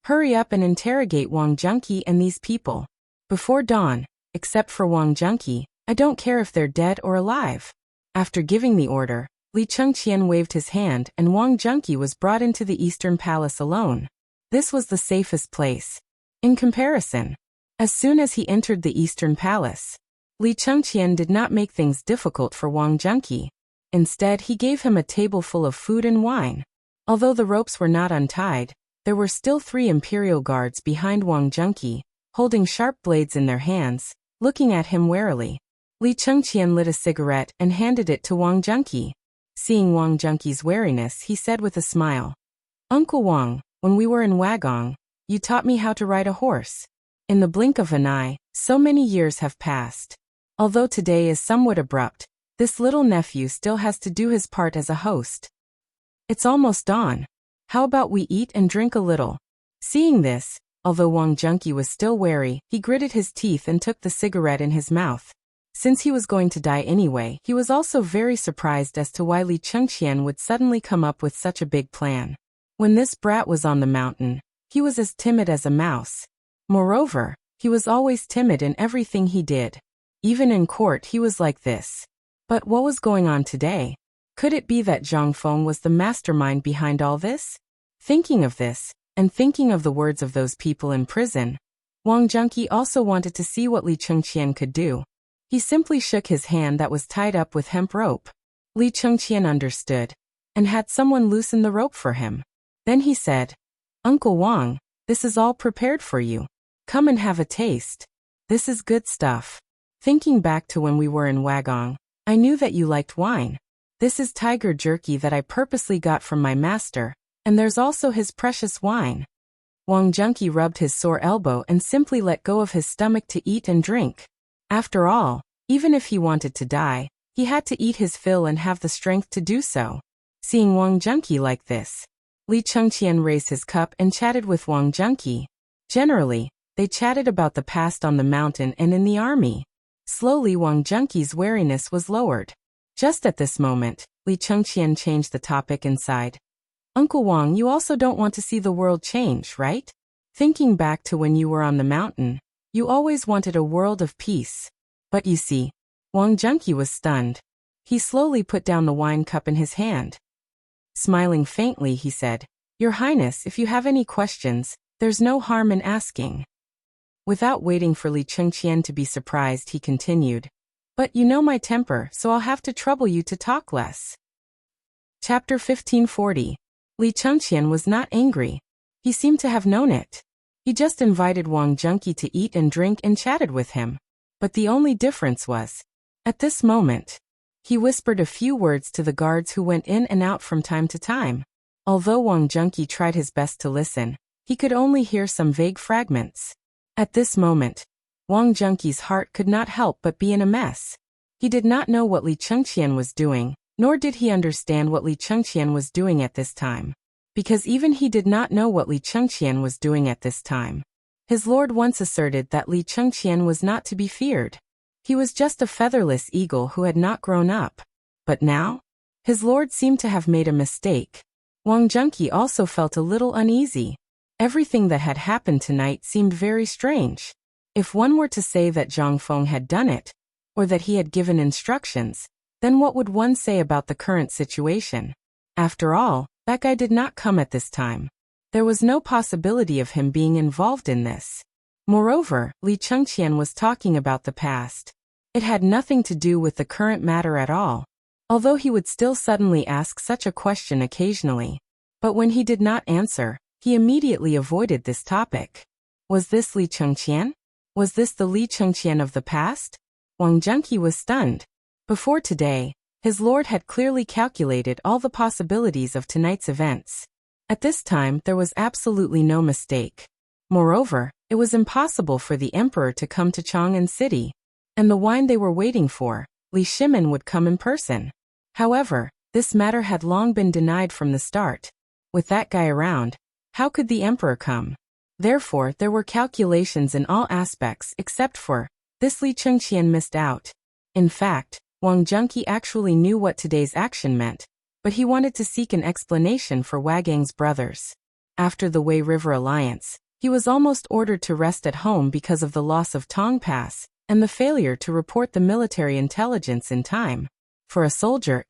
Speaker 1: hurry up and interrogate Wang Zhengqi and these people. Before dawn, except for Wang Zhengqi, I don't care if they're dead or alive. After giving the order, Li Chengqian waved his hand and Wang Zhengqi was brought into the Eastern Palace alone. This was the safest place. In comparison, as soon as he entered the Eastern Palace, Li Chengqian did not make things difficult for Wang Zhengqi. Instead, he gave him a table full of food and wine. Although the ropes were not untied, there were still 3 imperial guards behind Wang Zhengqi, holding sharp blades in their hands, looking at him warily. Li Chengqian lit a cigarette and handed it to Wang Zhengqi. Seeing Wang Zhengqi's wariness, he said with a smile, "Uncle Wang, when we were in Wagong, you taught me how to ride a horse. In the blink of an eye, so many years have passed. Although today is somewhat abrupt, this little nephew still has to do his part as a host. It's almost dawn. How about we eat and drink a little?" Seeing this, although Wang Zhengqi was still wary, he gritted his teeth and took the cigarette in his mouth. Since he was going to die anyway, he was also very surprised as to why Li Chengqian would suddenly come up with such a big plan. When this brat was on the mountain, he was as timid as a mouse. Moreover, he was always timid in everything he did. Even in court he was like this. But what was going on today? Could it be that Zhang Feng was the mastermind behind all this? Thinking of this, and thinking of the words of those people in prison, Wang Zhengqi also wanted to see what Li Chengqian could do. He simply shook his hand that was tied up with hemp rope. Li Chengqian understood, and had someone loosen the rope for him. Then he said, "Uncle Wang, this is all prepared for you. Come and have a taste. This is good stuff. Thinking back to when we were in Wagong, I knew that you liked wine. This is tiger jerky that I purposely got from my master, and there's also his precious wine." Wang Zhengqi rubbed his sore elbow and simply let go of his stomach to eat and drink. After all, even if he wanted to die, he had to eat his fill and have the strength to do so. Seeing Wang Zhengqi like this, Li Chengqian raised his cup and chatted with Wang Zhengqi. Generally, they chatted about the past on the mountain and in the army. Slowly Wang Zhengqi's wariness was lowered. Just at this moment, Li Chengqian changed the topic and sighed. "Uncle Wang, you also don't want to see the world change, right? Thinking back to when you were on the mountain, You always wanted a world of peace. But you see, Wang Junqi was stunned. He slowly put down the wine cup in his hand. Smiling faintly, he said, "Your Highness, if you have any questions, there's no harm in asking." Without waiting for Li Chengqian to be surprised, he continued, "But you know my temper, so I'll have to trouble you to talk less." Chapter 1540. Li Chengqian was not angry. He seemed to have known it. He just invited Wang Junqi to eat and drink and chatted with him. But the only difference was, at this moment, he whispered a few words to the guards who went in and out from time to time. Although Wang Junqi tried his best to listen, he could only hear some vague fragments. At this moment, Wang Junqi's heart could not help but be in a mess. He did not know what Li Chengqian was doing, nor did he understand what Li Chengqian was doing at this time. Because even he did not know what Li Chengqian was doing at this time. His lord once asserted that Li Chengqian was not to be feared. He was just a featherless eagle who had not grown up. But now? His lord seemed to have made a mistake. Wang Junqi also felt a little uneasy. Everything that had happened tonight seemed very strange. If one were to say that Zhang Feng had done it, or that he had given instructions, then what would one say about the current situation? After all, that guy did not come at this time. There was no possibility of him being involved in this. Moreover, Li Chengqian was talking about the past. It had nothing to do with the current matter at all, although he would still suddenly ask such a question occasionally. But when he did not answer, he immediately avoided this topic. Was this Li Chengqian? Was this the Li Chengqian of the past? Wang Junqi was stunned. Before today, his lord had clearly calculated all the possibilities of tonight's events. At this time, there was absolutely no mistake. Moreover, it was impossible for the emperor to come to Chang'an City, and the wine they were waiting for, Li Shimin, would come in person. However, this matter had long been denied from the start. With that guy around, how could the emperor come? Therefore, there were calculations in all aspects except for this. Li Chengqian missed out. In fact, Wang Junqi actually knew what today's action meant, but he wanted to seek an explanation for Wagang's brothers. After the Wei River Alliance, he was almost ordered to rest at home because of the loss of Tang Pass and the failure to report the military intelligence in time. For a soldier,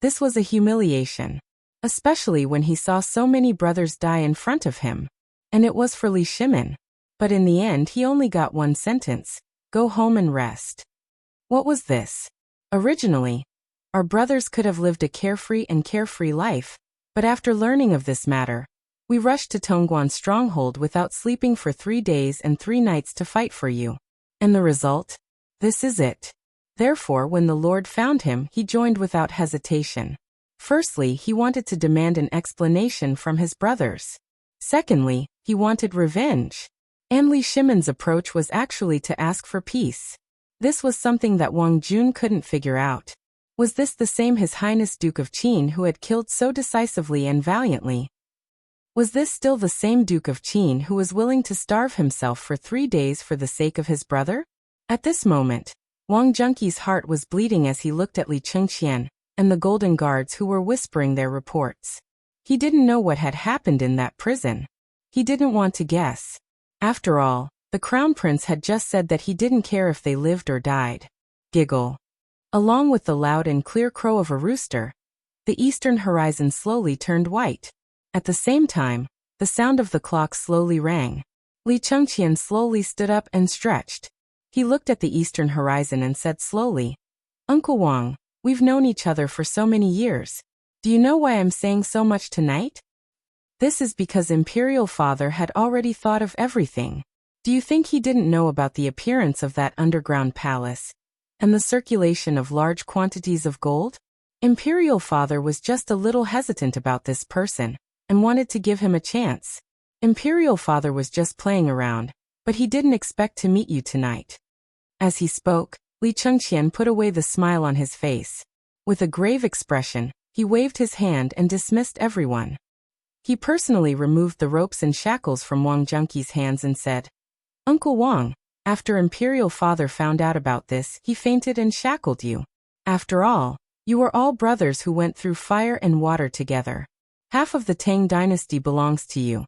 Speaker 1: this was a humiliation, especially when he saw so many brothers die in front of him. And it was for Li Shimin. But in the end, he only got one sentence: go home and rest. What was this? Originally, our brothers could have lived a carefree life, but after learning of this matter, we rushed to Tongguan's stronghold without sleeping for 3 days and 3 nights to fight for you. And the result? This is it. Therefore, when the Lord found him, he joined without hesitation. Firstly, he wanted to demand an explanation from his brothers. Secondly, he wanted revenge. And Li Shimin's approach was actually to ask for peace. This was something that Wang Jun couldn't figure out. Was this the same His Highness Duke of Qin who had killed so decisively and valiantly? Was this still the same Duke of Qin who was willing to starve himself for 3 days for the sake of his brother? At this moment, Wang Junqi's heart was bleeding as he looked at Li Chengqian and the Golden Guards who were whispering their reports. He didn't know what had happened in that prison. He didn't want to guess. After all, the Crown Prince had just said that he didn't care if they lived or died. Giggle. Along with the loud and clear crow of a rooster, the eastern horizon slowly turned white. At the same time, the sound of the clock slowly rang. Li Chengqian slowly stood up and stretched. He looked at the eastern horizon and said slowly, "Uncle Wang, we've known each other for so many years. Do you know why I'm saying so much tonight? This is because Imperial Father had already thought of everything. Do you think he didn't know about the appearance of that underground palace and the circulation of large quantities of gold? Imperial Father was just a little hesitant about this person and wanted to give him a chance. Imperial Father was just playing around, but he didn't expect to meet you tonight." As he spoke, Li Chengqian put away the smile on his face. With a grave expression, he waved his hand and dismissed everyone. He personally removed the ropes and shackles from Wang Junqi's hands and said, "Uncle Wang, after Imperial Father found out about this, he fainted and shackled you. After all, you were all brothers who went through fire and water together. Half of the Tang dynasty belongs to you.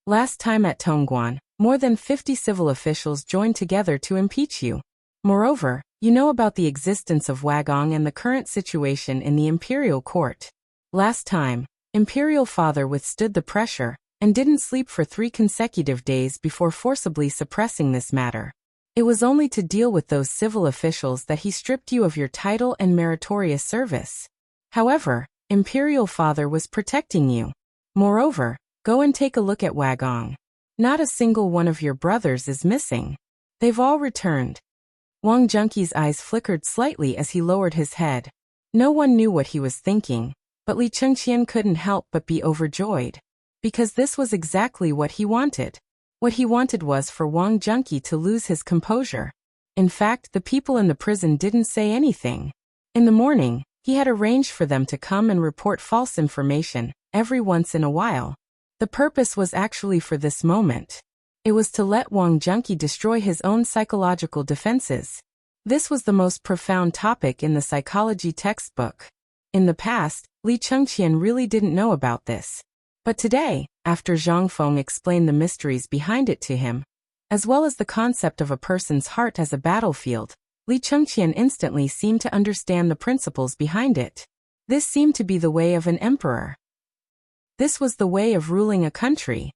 Speaker 1: Last time at Tongguan, More than 50 civil officials joined together to impeach you. Moreover, you know about the existence of Wagong and the current situation in the imperial court. Last time, imperial father withstood the pressure and didn't sleep for 3 consecutive days before forcibly suppressing this matter. It was only to deal with those civil officials that he stripped you of your title and meritorious service. However, imperial father was protecting you. Moreover, go and take a look at Wagong. Not a single one of your brothers is missing. They've all returned. Wang Junqi's eyes flickered slightly as he lowered his head. No one knew what he was thinking, but Li Chengqian couldn't help but be overjoyed. Because this was exactly what he wanted. What he wanted was for Wang Junqi to lose his composure. In fact, the people in the prison didn't say anything. In the morning, he had arranged for them to come and report false information every once in a while. The purpose was actually for this moment. It was to let Wang Junqi destroy his own psychological defenses. This was the most profound topic in the psychology textbook. In the past, Li Chengqian really didn't know about this. But today, after Zhang Feng explained the mysteries behind it to him, as well as the concept of a person's heart as a battlefield, Li Chengqian instantly seemed to understand the principles behind it. This seemed to be the way of an emperor. This was the way of ruling a country.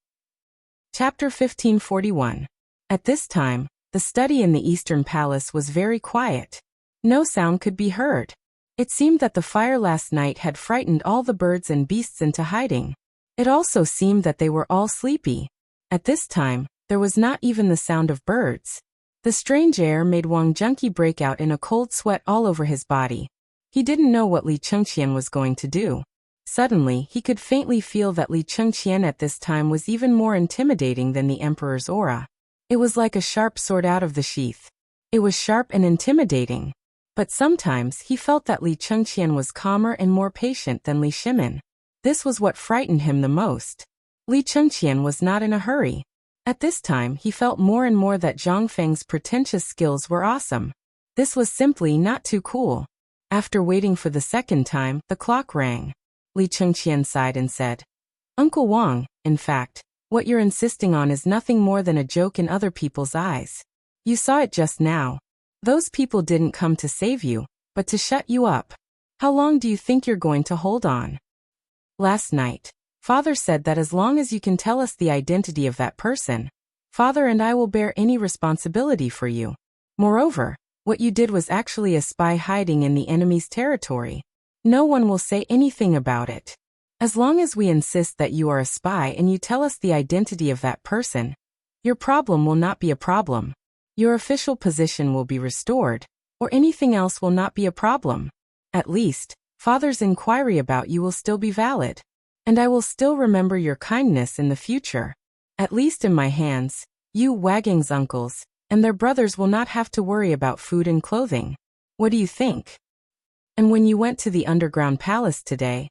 Speaker 1: Chapter 1541. At this time, the study in the Eastern Palace was very quiet. No sound could be heard. It seemed that the fire last night had frightened all the birds and beasts into hiding. It also seemed that they were all sleepy. At this time, there was not even the sound of birds. The strange air made Wang Junqi break out in a cold sweat all over his body. He didn't know what Li Chengqian was going to do. Suddenly, he could faintly feel that Li Chengqian at this time was even more intimidating than the emperor's aura. It was like a sharp sword out of the sheath. It was sharp and intimidating. But sometimes he felt that Li Chengqian was calmer and more patient than Li Shimin. This was what frightened him the most. Li Chengqian was not in a hurry. At this time he felt more and more that Zhang Feng's pretentious skills were awesome. This was simply not too cool. After waiting for the second time, the clock rang. Li Chengqian sighed and said, "Uncle Wang, in fact, what you're insisting on is nothing more than a joke in other people's eyes. You saw it just now. Those people didn't come to save you, but to shut you up. How long do you think you're going to hold on? Last night, Father said that as long as you can tell us the identity of that person, Father and I will bear any responsibility for you. Moreover, what you did was actually a spy hiding in the enemy's territory. No one will say anything about it. As long as we insist that you are a spy and you tell us the identity of that person, your problem will not be a problem. Your official position will be restored, or anything else will not be a problem. At least, Father's inquiry about you will still be valid. And I will still remember your kindness in the future. At least in my hands, you Wagang's uncles and their brothers will not have to worry about food and clothing. What do you think? And when you went to the underground palace today,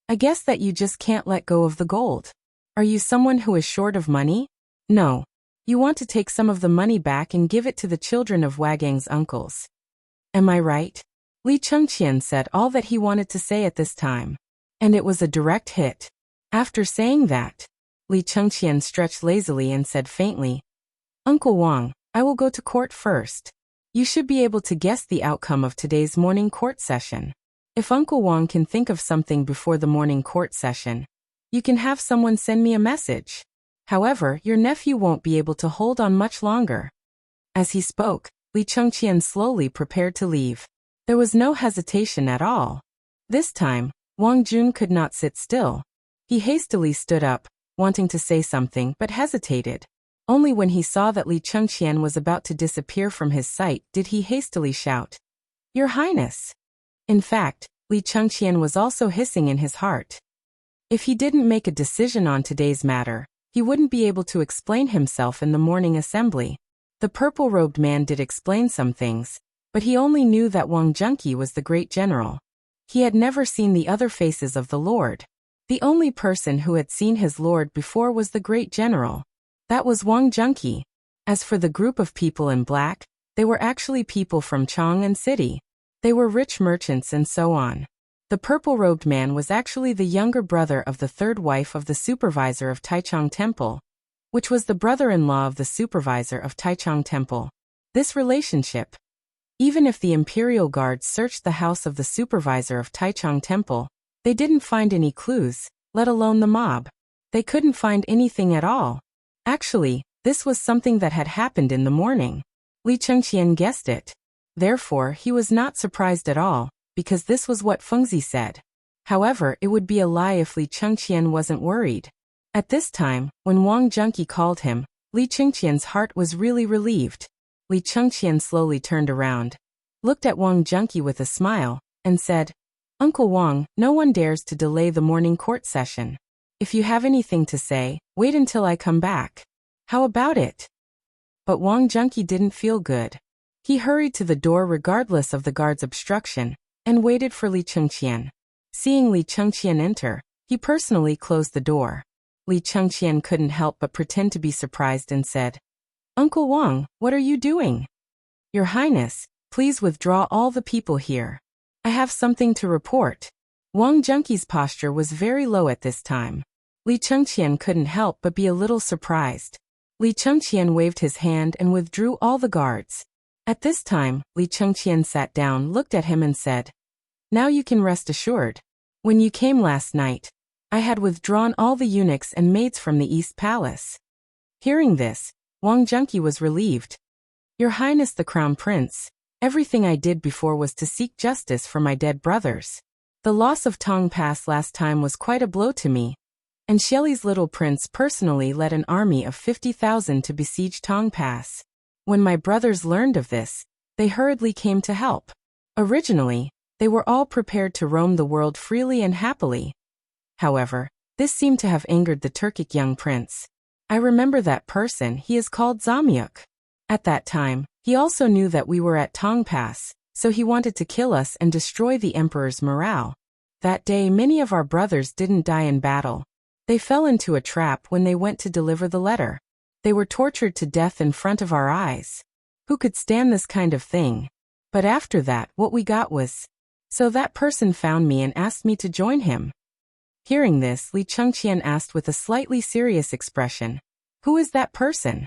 Speaker 1: I guess that you just can't let go of the gold. Are you someone who is short of money? No. You want to take some of the money back and give it to the children of Wagang's uncles. Am I right?" Li Chengqian said all that he wanted to say at this time. And it was a direct hit. After saying that, Li Chengqian stretched lazily and said faintly, "Uncle Wang, I will go to court first. You should be able to guess the outcome of today's morning court session. If Uncle Wang can think of something before the morning court session, you can have someone send me a message. However, your nephew won't be able to hold on much longer." As he spoke, Li Chengqian slowly prepared to leave. There was no hesitation at all. This time, Wang Jun could not sit still. He hastily stood up, wanting to say something but hesitated. Only when he saw that Li Chengqian was about to disappear from his sight did he hastily shout, "Your Highness!" In fact, Li Chengqian was also hissing in his heart. If he didn't make a decision on today's matter, he wouldn't be able to explain himself in the morning assembly. The purple-robed man did explain some things, but he only knew that Wang Junqi was the great general. He had never seen the other faces of the Lord. The only person who had seen his Lord before was the great general. That was Wang Junqi. As for the group of people in black, they were actually people from Chang'an City. They were rich merchants and so on. The purple-robed man was actually the younger brother of the third wife of the supervisor of Taichung Temple. which was the brother-in-law of the supervisor of Taichung Temple. This relationship, even if the imperial guards searched the house of the supervisor of Taichung Temple, they didn't find any clues, let alone the mob. They couldn't find anything at all. Actually, this was something that had happened in the morning. Li Chengqian guessed it. Therefore, he was not surprised at all, because this was what Fengzi said. However, it would be a lie if Li Chengqian wasn't worried. At this time, when Wang Junqi called him, Li Chengqian's heart was really relieved. Li Chengqian slowly turned around, looked at Wang Junqi with a smile, and said, "Uncle Wang, no one dares to delay the morning court session. If you have anything to say, wait until I come back. How about it?" But Wang Junqi didn't feel good. He hurried to the door regardless of the guard's obstruction, and waited for Li Chengqian. Seeing Li Chengqian enter, he personally closed the door. Li Chengqian couldn't help but pretend to be surprised and said, "Uncle Wang, what are you doing?" "Your Highness, please withdraw all the people here. I have something to report." Wang Junqi's posture was very low at this time. Li Chengqian couldn't help but be a little surprised. Li Chengqian waved his hand and withdrew all the guards. At this time, Li Chengqian sat down, looked at him and said, "Now you can rest assured. When you came last night, I had withdrawn all the eunuchs and maids from the East Palace." Hearing this, Wang Junqi was relieved. "Your Highness the Crown Prince, everything I did before was to seek justice for my dead brothers. The loss of Tang Pass last time was quite a blow to me, and Shelley's little prince personally led an army of 50,000 to besiege Tang Pass. When my brothers learned of this, they hurriedly came to help. Originally, they were all prepared to roam the world freely and happily. However, this seemed to have angered the Turkic young prince. I remember that person, he is called Zamyuk. At that time, he also knew that we were at Tang Pass, so he wanted to kill us and destroy the emperor's morale. That day many of our brothers didn't die in battle. They fell into a trap when they went to deliver the letter. They were tortured to death in front of our eyes. Who could stand this kind of thing? But after that, what we got was... So that person found me and asked me to join him." Hearing this, Li Chengqian asked with a slightly serious expression, "Who is that person?"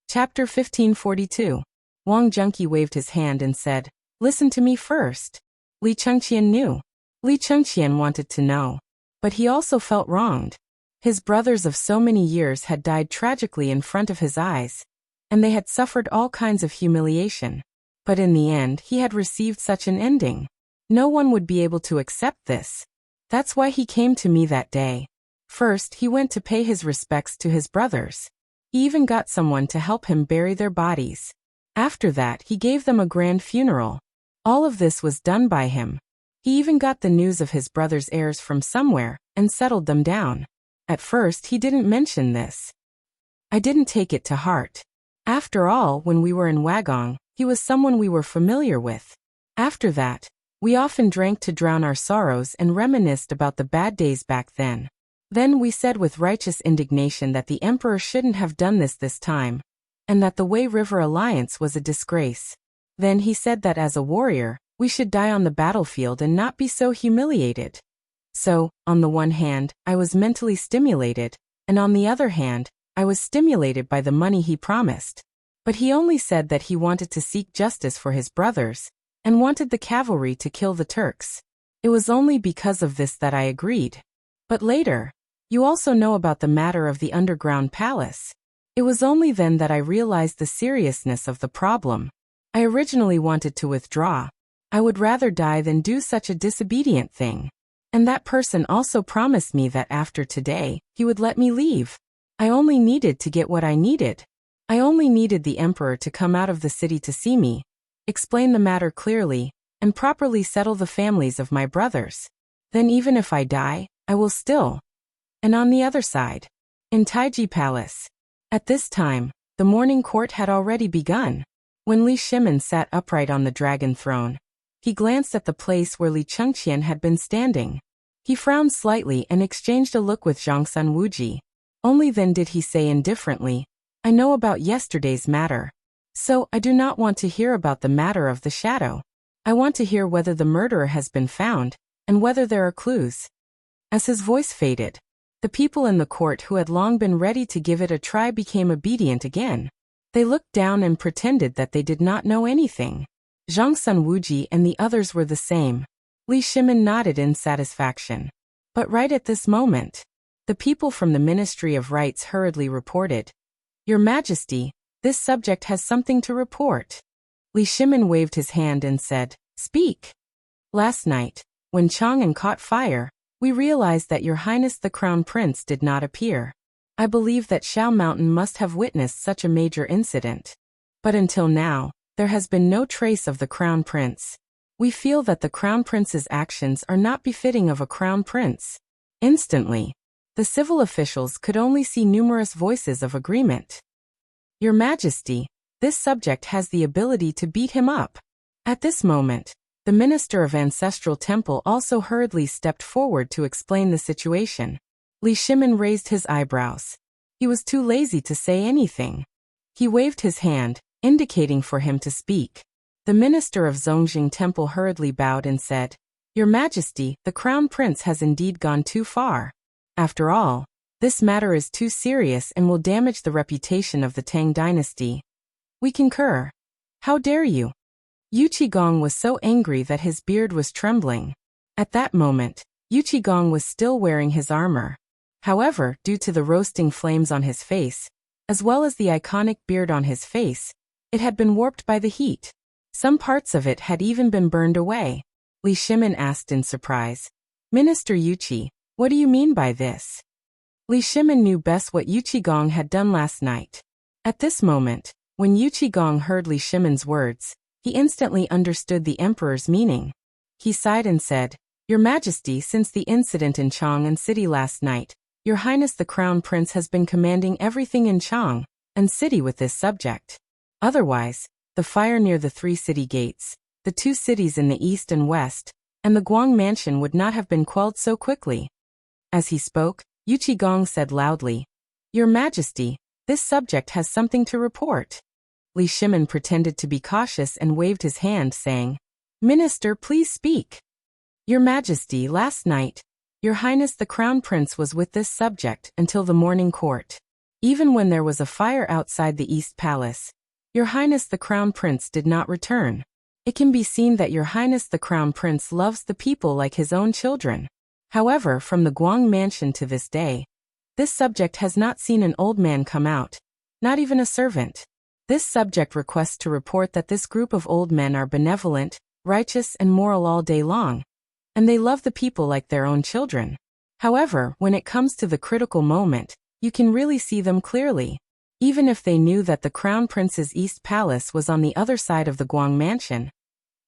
Speaker 1: Chapter 1542. Wang Junqi waved his hand and said, "Listen to me first." Li Chengqian knew. Li Chengqian wanted to know. But he also felt wronged. His brothers of so many years had died tragically in front of his eyes, and they had suffered all kinds of humiliation. But in the end, he had received such an ending. No one would be able to accept this. That's why he came to me that day. First, he went to pay his respects to his brothers. He even got someone to help him bury their bodies. After that, he gave them a grand funeral. All of this was done by him. He even got the news of his brother's heirs from somewhere, and settled them down. At first, he didn't mention this. I didn't take it to heart. After all, when we were in Wagong, he was someone we were familiar with. After that, we often drank to drown our sorrows and reminisced about the bad days back then. Then we said with righteous indignation that the emperor shouldn't have done this time, and that the Wei River Alliance was a disgrace. Then he said that as a warrior, we should die on the battlefield and not be so humiliated. So, on the one hand, I was mentally stimulated, and on the other hand, I was stimulated by the money he promised. But he only said that he wanted to seek justice for his brothers, and wanted the cavalry to kill the Turks. It was only because of this that I agreed. But later, you also know about the matter of the underground palace. It was only then that I realized the seriousness of the problem. I originally wanted to withdraw. I would rather die than do such a disobedient thing. And that person also promised me that after today, he would let me leave. I only needed to get what I needed. I only needed the emperor to come out of the city to see me, explain the matter clearly, and properly settle the families of my brothers. Then even if I die, I will still. And on the other side, in Taiji Palace. At this time, the morning court had already begun. When Li Shimin sat upright on the dragon throne, he glanced at the place where Li Chengqian had been standing. He frowned slightly and exchanged a look with Zhangsun Wuji. Only then did he say indifferently, I know about yesterday's matter. So, I do not want to hear about the matter of the shadow. I want to hear whether the murderer has been found, and whether there are clues. As his voice faded, The people in the court who had long been ready to give it a try became obedient again. They looked down and pretended that they did not know anything. Zhang Sun Wuji and the others were the same. Li Shimin nodded in satisfaction. But right at this moment, the people from the Ministry of Rights hurriedly reported, "Your Majesty, this subject has something to report." Li Shimin waved his hand and said, "Speak." "Last night, when Chang'an caught fire, we realized that Your Highness the Crown Prince did not appear. I believe that Shao Mountain must have witnessed such a major incident. But until now, there has been no trace of the Crown Prince. We feel that the Crown Prince's actions are not befitting of a Crown Prince." Instantly, the civil officials could only see numerous voices of agreement. "Your Majesty, this subject has the ability to beat him up." At this moment, the Minister of Ancestral Temple also hurriedly stepped forward to explain the situation. Li Shimin raised his eyebrows. He was too lazy to say anything. He waved his hand, indicating for him to speak. The Minister of Zongjing Temple hurriedly bowed and said, "Your Majesty, the Crown Prince has indeed gone too far. After all, this matter is too serious and will damage the reputation of the Tang dynasty." "We concur. How dare you?" Yu Qigong was so angry that his beard was trembling. At that moment, Yu Qigong was still wearing his armor. However, due to the roasting flames on his face, as well as the iconic beard on his face, it had been warped by the heat. Some parts of it had even been burned away. Li Shimin asked in surprise, "Minister Yuqi, what do you mean by this?" Li Shimin knew best what Yu Qigong had done last night. At this moment, when Yu Qigong heard Li Shimin's words, he instantly understood the emperor's meaning. He sighed and said, "Your Majesty, since the incident in Chang'an City last night, Your Highness the Crown Prince has been commanding everything in Chang'an City with this subject. Otherwise, the fire near the 3 city gates, the 2 cities in the east and west, and the Guang mansion would not have been quelled so quickly." As he spoke, Yu Qigong said loudly, "Your Majesty, this subject has something to report." Li Shimin pretended to be cautious and waved his hand, saying, "Minister, please speak." "Your Majesty, last night, Your Highness the Crown Prince was with this subject until the morning court. Even when there was a fire outside the East Palace, Your Highness the Crown Prince did not return. It can be seen that Your Highness the Crown Prince loves the people like his own children. However, from the Guang mansion to this day, this subject has not seen an old man come out, not even a servant. This subject requests to report that this group of old men are benevolent, righteous and moral all day long, and they love the people like their own children. However, when it comes to the critical moment, you can really see them clearly. Even if they knew that the Crown Prince's East Palace was on the other side of the Guang mansion,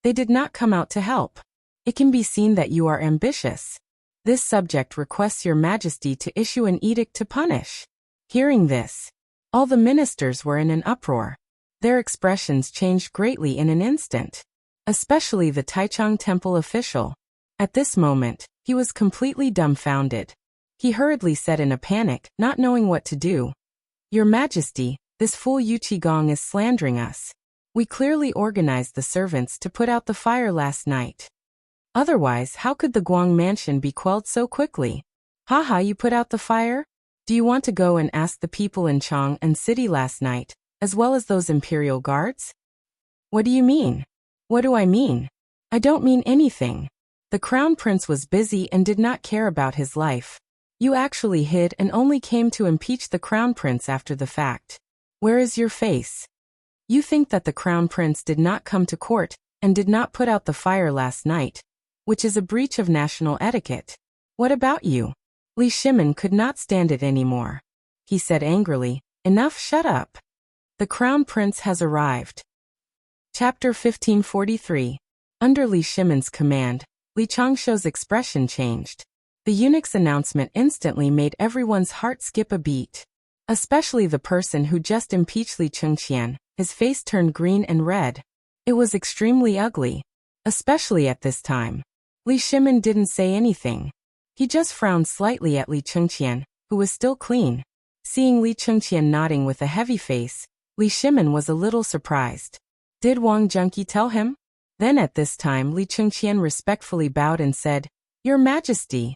Speaker 1: they did not come out to help. It can be seen that you are ambitious. This subject requests Your Majesty to issue an edict to punish." Hearing this, all the ministers were in an uproar. Their expressions changed greatly in an instant, especially the Taichung Temple official. At this moment, he was completely dumbfounded. He hurriedly said in a panic, not knowing what to do, "Your Majesty, this fool Yu Qigong is slandering us. We clearly organized the servants to put out the fire last night. Otherwise, how could the Guang mansion be quelled so quickly?" "Haha, you put out the fire? Do you want to go and ask the people in Chang'an City last night, as well as those imperial guards?" "What do you mean?" "What do I mean? I don't mean anything. The Crown Prince was busy and did not care about his life. You actually hid and only came to impeach the Crown Prince after the fact. Where is your face? You think that the Crown Prince did not come to court and did not put out the fire last night, which is a breach of national etiquette. What about you?" Li Shimin could not stand it anymore. He said angrily, "Enough, shut up. The Crown Prince has arrived." Chapter 1543. Under Li Shimin's command, Li Changshuo's expression changed. The eunuch's announcement instantly made everyone's heart skip a beat. Especially the person who just impeached Li Chengqian. His face turned green and red. It was extremely ugly. Especially at this time. Li Shimin didn't say anything. He just frowned slightly at Li Chengqian, who was still clean. Seeing Li Chengqian nodding with a heavy face, Li Shimin was a little surprised. Did Wang Junqi tell him? Then at this time Li Chengqian respectfully bowed and said, "Your Majesty,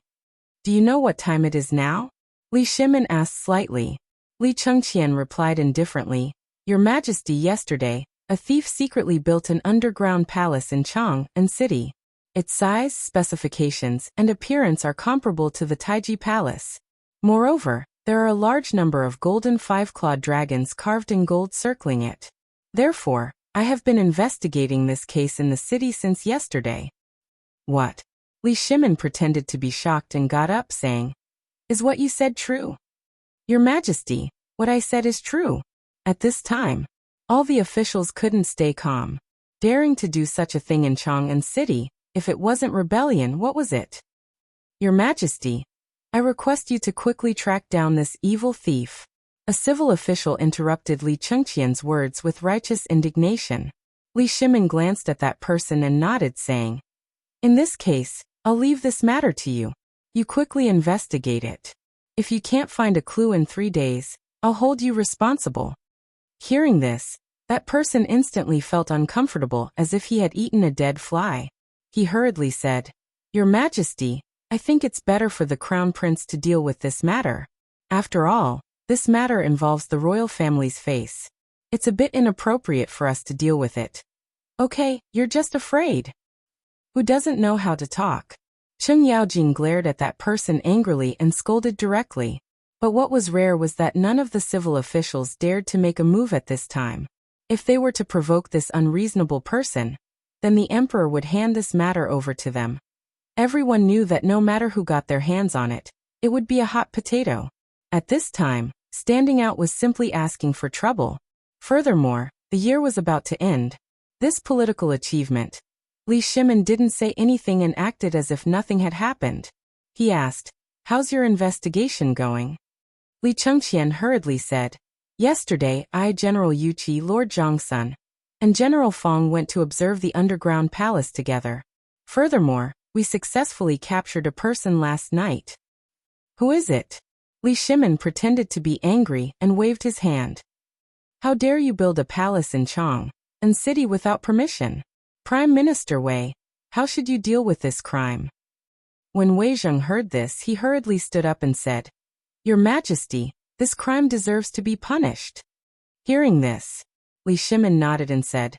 Speaker 1: do you know what time it is now?" Li Shimin asked slightly. Li Chengqian replied indifferently, Your Majesty, yesterday, a thief secretly built an underground palace in Chang and City. Its size, specifications, and appearance are comparable to the Taiji Palace. Moreover, there are a large number of golden five-clawed dragons carved in gold circling it. Therefore, I have been investigating this case in the city since yesterday. What? Li Shimin pretended to be shocked and got up, saying, Is what you said true? Your Majesty, what I said is true. At this time, all the officials couldn't stay calm. Daring to do such a thing in Chang'an City, if it wasn't rebellion, what was it? Your Majesty, I request you to quickly track down this evil thief. A civil official interrupted Li Chengqian's words with righteous indignation. Li Shimin glanced at that person and nodded, saying, In this case, I'll leave this matter to you. You quickly investigate it. If you can't find a clue in 3 days, I'll hold you responsible. Hearing this, that person instantly felt uncomfortable, as if he had eaten a dead fly. He hurriedly said, Your Majesty, I think it's better for the Crown Prince to deal with this matter. After all, this matter involves the royal family's face. It's a bit inappropriate for us to deal with it. Okay, you're just afraid. Who doesn't know how to talk? Cheng Yaojing glared at that person angrily and scolded directly. But what was rare was that none of the civil officials dared to make a move at this time. If they were to provoke this unreasonable person, then the emperor would hand this matter over to them. Everyone knew that no matter who got their hands on it, it would be a hot potato. At this time, standing out was simply asking for trouble. Furthermore, the year was about to end. This political achievement. Li Shimin didn't say anything and acted as if nothing had happened. He asked, How's your investigation going? Li Chengqian hurriedly said, Yesterday, I, General Yuqi, Lord Zhang's son, and General Feng went to observe the underground palace together. Furthermore, we successfully captured a person last night. Who is it? Li Shimin pretended to be angry and waved his hand. How dare you build a palace in Chang and City without permission? Prime Minister Wei, how should you deal with this crime? When Wei Zheng heard this, he hurriedly stood up and said, Your Majesty, this crime deserves to be punished. Hearing this, Li Shimin nodded and said,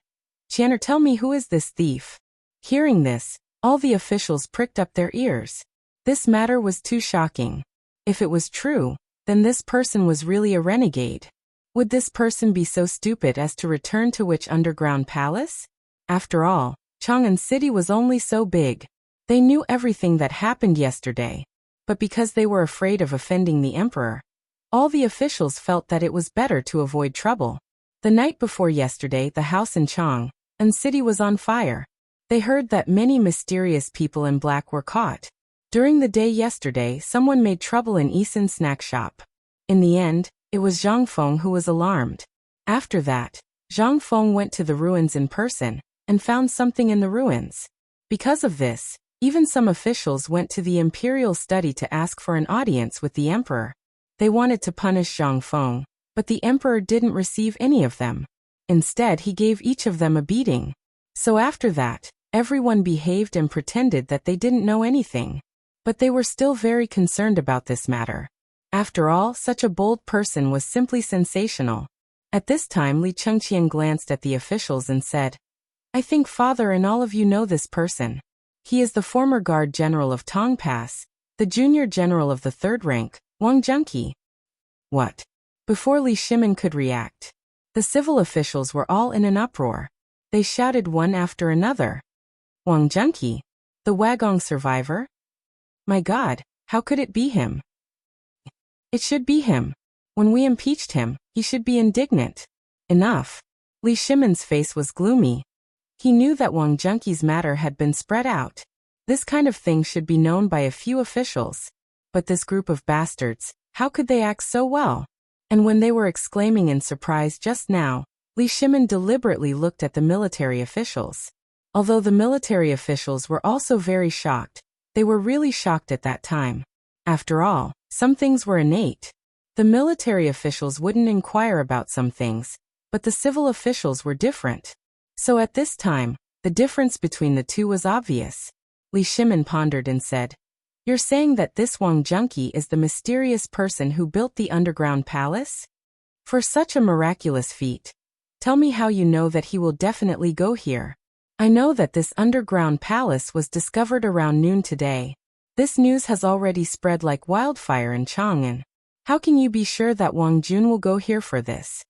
Speaker 1: Qianer, tell me, who is this thief? Hearing this, all the officials pricked up their ears. This matter was too shocking. If it was true, then this person was really a renegade. Would this person be so stupid as to return to which underground palace? After all, Chang'an City was only so big. They knew everything that happened yesterday. But because they were afraid of offending the emperor, all the officials felt that it was better to avoid trouble. The night before yesterday, the house in Chang'an City was on fire. They heard that many mysterious people in black were caught. During the day yesterday, someone made trouble in Eason's snack shop. In the end, it was Zhang Feng who was alarmed. After that, Zhang Feng went to the ruins in person and found something in the ruins. Because of this, even some officials went to the imperial study to ask for an audience with the emperor. They wanted to punish Zhang Feng, but the emperor didn't receive any of them. Instead, he gave each of them a beating. So after that, everyone behaved and pretended that they didn't know anything. But they were still very concerned about this matter. After all, such a bold person was simply sensational. At this time, Li Chengqian glanced at the officials and said, I think Father and all of you know this person. He is the former guard general of Tang Pass, the junior general of the 3rd rank, Wang Junqi. What? Before Li Shimin could react, the civil officials were all in an uproar. They shouted one after another. Wang Junqi? The Wagong survivor? My God, how could it be him? It should be him. When we impeached him, he should be indignant. Enough. Li Shimin's face was gloomy. He knew that Wang Junqi's matter had been spread out. This kind of thing should be known by a few officials. But this group of bastards, how could they act so well? And when they were exclaiming in surprise just now, Li Shimin deliberately looked at the military officials. Although the military officials were also very shocked, they were really shocked at that time. After all, some things were innate. The military officials wouldn't inquire about some things, but the civil officials were different. So at this time, the difference between the two was obvious. Li Shimin pondered and said, You're saying that this Wang Junqi is the mysterious person who built the underground palace? For such a miraculous feat, tell me how you know that he will definitely go here. I know that this underground palace was discovered around noon today. This news has already spread like wildfire in Chang'an. How can you be sure that Wang Jun will go here for this?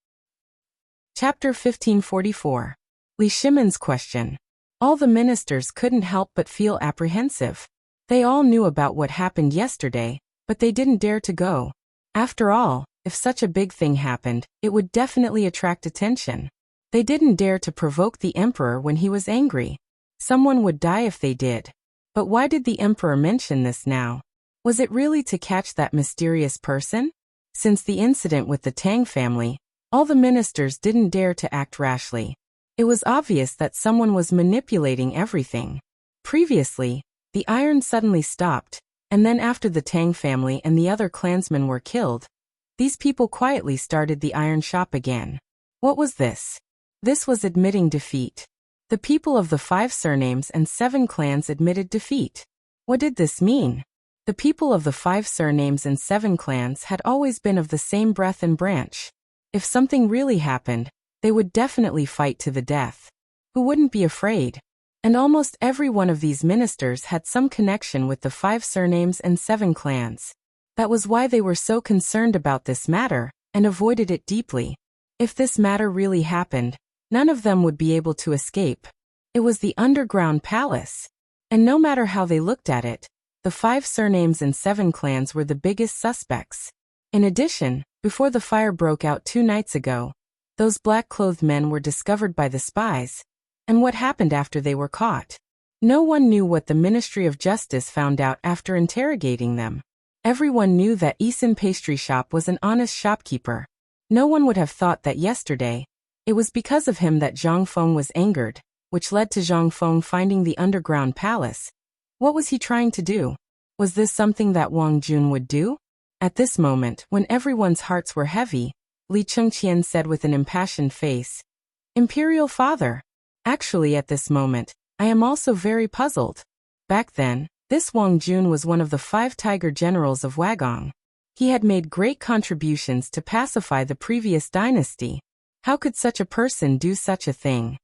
Speaker 1: Chapter 1544. Li Shimon's question. All the ministers couldn't help but feel apprehensive. They all knew about what happened yesterday, but they didn't dare to go. After all, if such a big thing happened, it would definitely attract attention. They didn't dare to provoke the emperor when he was angry. Someone would die if they did. But why did the emperor mention this now? Was it really to catch that mysterious person? Since the incident with the Tang family, all the ministers didn't dare to act rashly. It was obvious that someone was manipulating everything. Previously, the iron suddenly stopped, and then after the Tang family and the other clansmen were killed, these people quietly started the iron shop again. What was this? This was admitting defeat. The people of the 5 surnames and 7 clans admitted defeat. What did this mean? The people of the 5 surnames and 7 clans had always been of the same breath and branch. If something really happened, they would definitely fight to the death. Who wouldn't be afraid? And almost every one of these ministers had some connection with the 5 surnames and 7 clans. That was why they were so concerned about this matter, and avoided it deeply. If this matter really happened, none of them would be able to escape. It was the underground palace. And no matter how they looked at it, the 5 surnames and 7 clans were the biggest suspects. In addition, before the fire broke out 2 nights ago, those black-clothed men were discovered by the spies. And what happened after they were caught? No one knew what the Ministry of Justice found out after interrogating them. Everyone knew that Isin pastry shop was an honest shopkeeper. No one would have thought that yesterday. It was because of him that Zhang Feng was angered, which led to Zhang Feng finding the underground palace. What was he trying to do? Was this something that Wang Jun would do? At this moment, when everyone's hearts were heavy, Li Chengqian said with an impassioned face, "Imperial Father. Actually at this moment, I am also very puzzled. Back then, this Wang Jun was one of the 5 tiger generals of Wagong. He had made great contributions to pacify the previous dynasty. How could such a person do such a thing?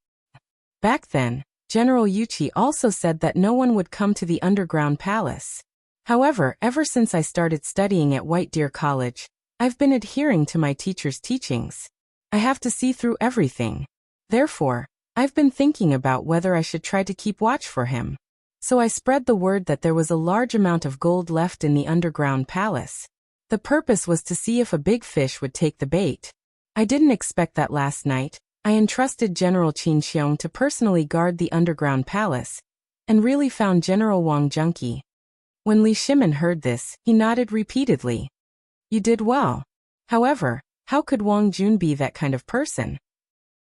Speaker 1: Back then, General Yuqi also said that no one would come to the underground palace. However, ever since I started studying at White Deer College, I've been adhering to my teacher's teachings. I have to see through everything. Therefore, I've been thinking about whether I should try to keep watch for him. So I spread the word that there was a large amount of gold left in the underground palace. The purpose was to see if a big fish would take the bait. I didn't expect that last night. I entrusted General Qin Xiong to personally guard the underground palace, and really found General Wang Junqi." When Li Shimon heard this, he nodded repeatedly. "You did well. However, how could Wang Jun be that kind of person?"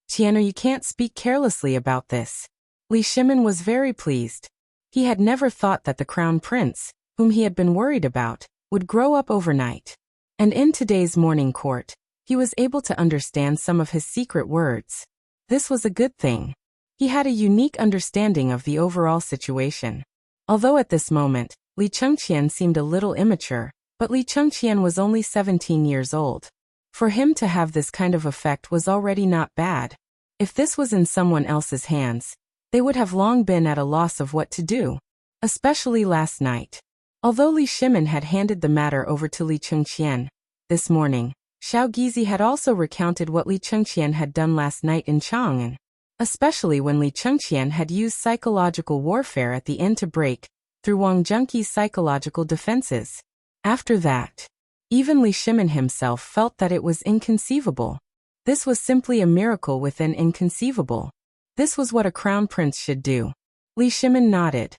Speaker 1: "Tian'er, you can't speak carelessly about this." Li Shimon was very pleased. He had never thought that the crown prince, whom he had been worried about, would grow up overnight. And in today's morning court, he was able to understand some of his secret words. This was a good thing. He had a unique understanding of the overall situation. Although at this moment, Li Chengqian seemed a little immature, but Li Chengqian was only 17 years old. For him to have this kind of effect was already not bad. If this was in someone else's hands, they would have long been at a loss of what to do. Especially last night. Although Li Shimon had handed the matter over to Li Chengqian, this morning, Xiao Gizi had also recounted what Li Chengqian had done last night in Chang'an. Especially when Li Chengqian had used psychological warfare at the end to break through Wang Junqi's psychological defenses. After that, even Li Shimon himself felt that it was inconceivable. This was simply a miracle within inconceivable. This was what a crown prince should do. Li Shimon nodded.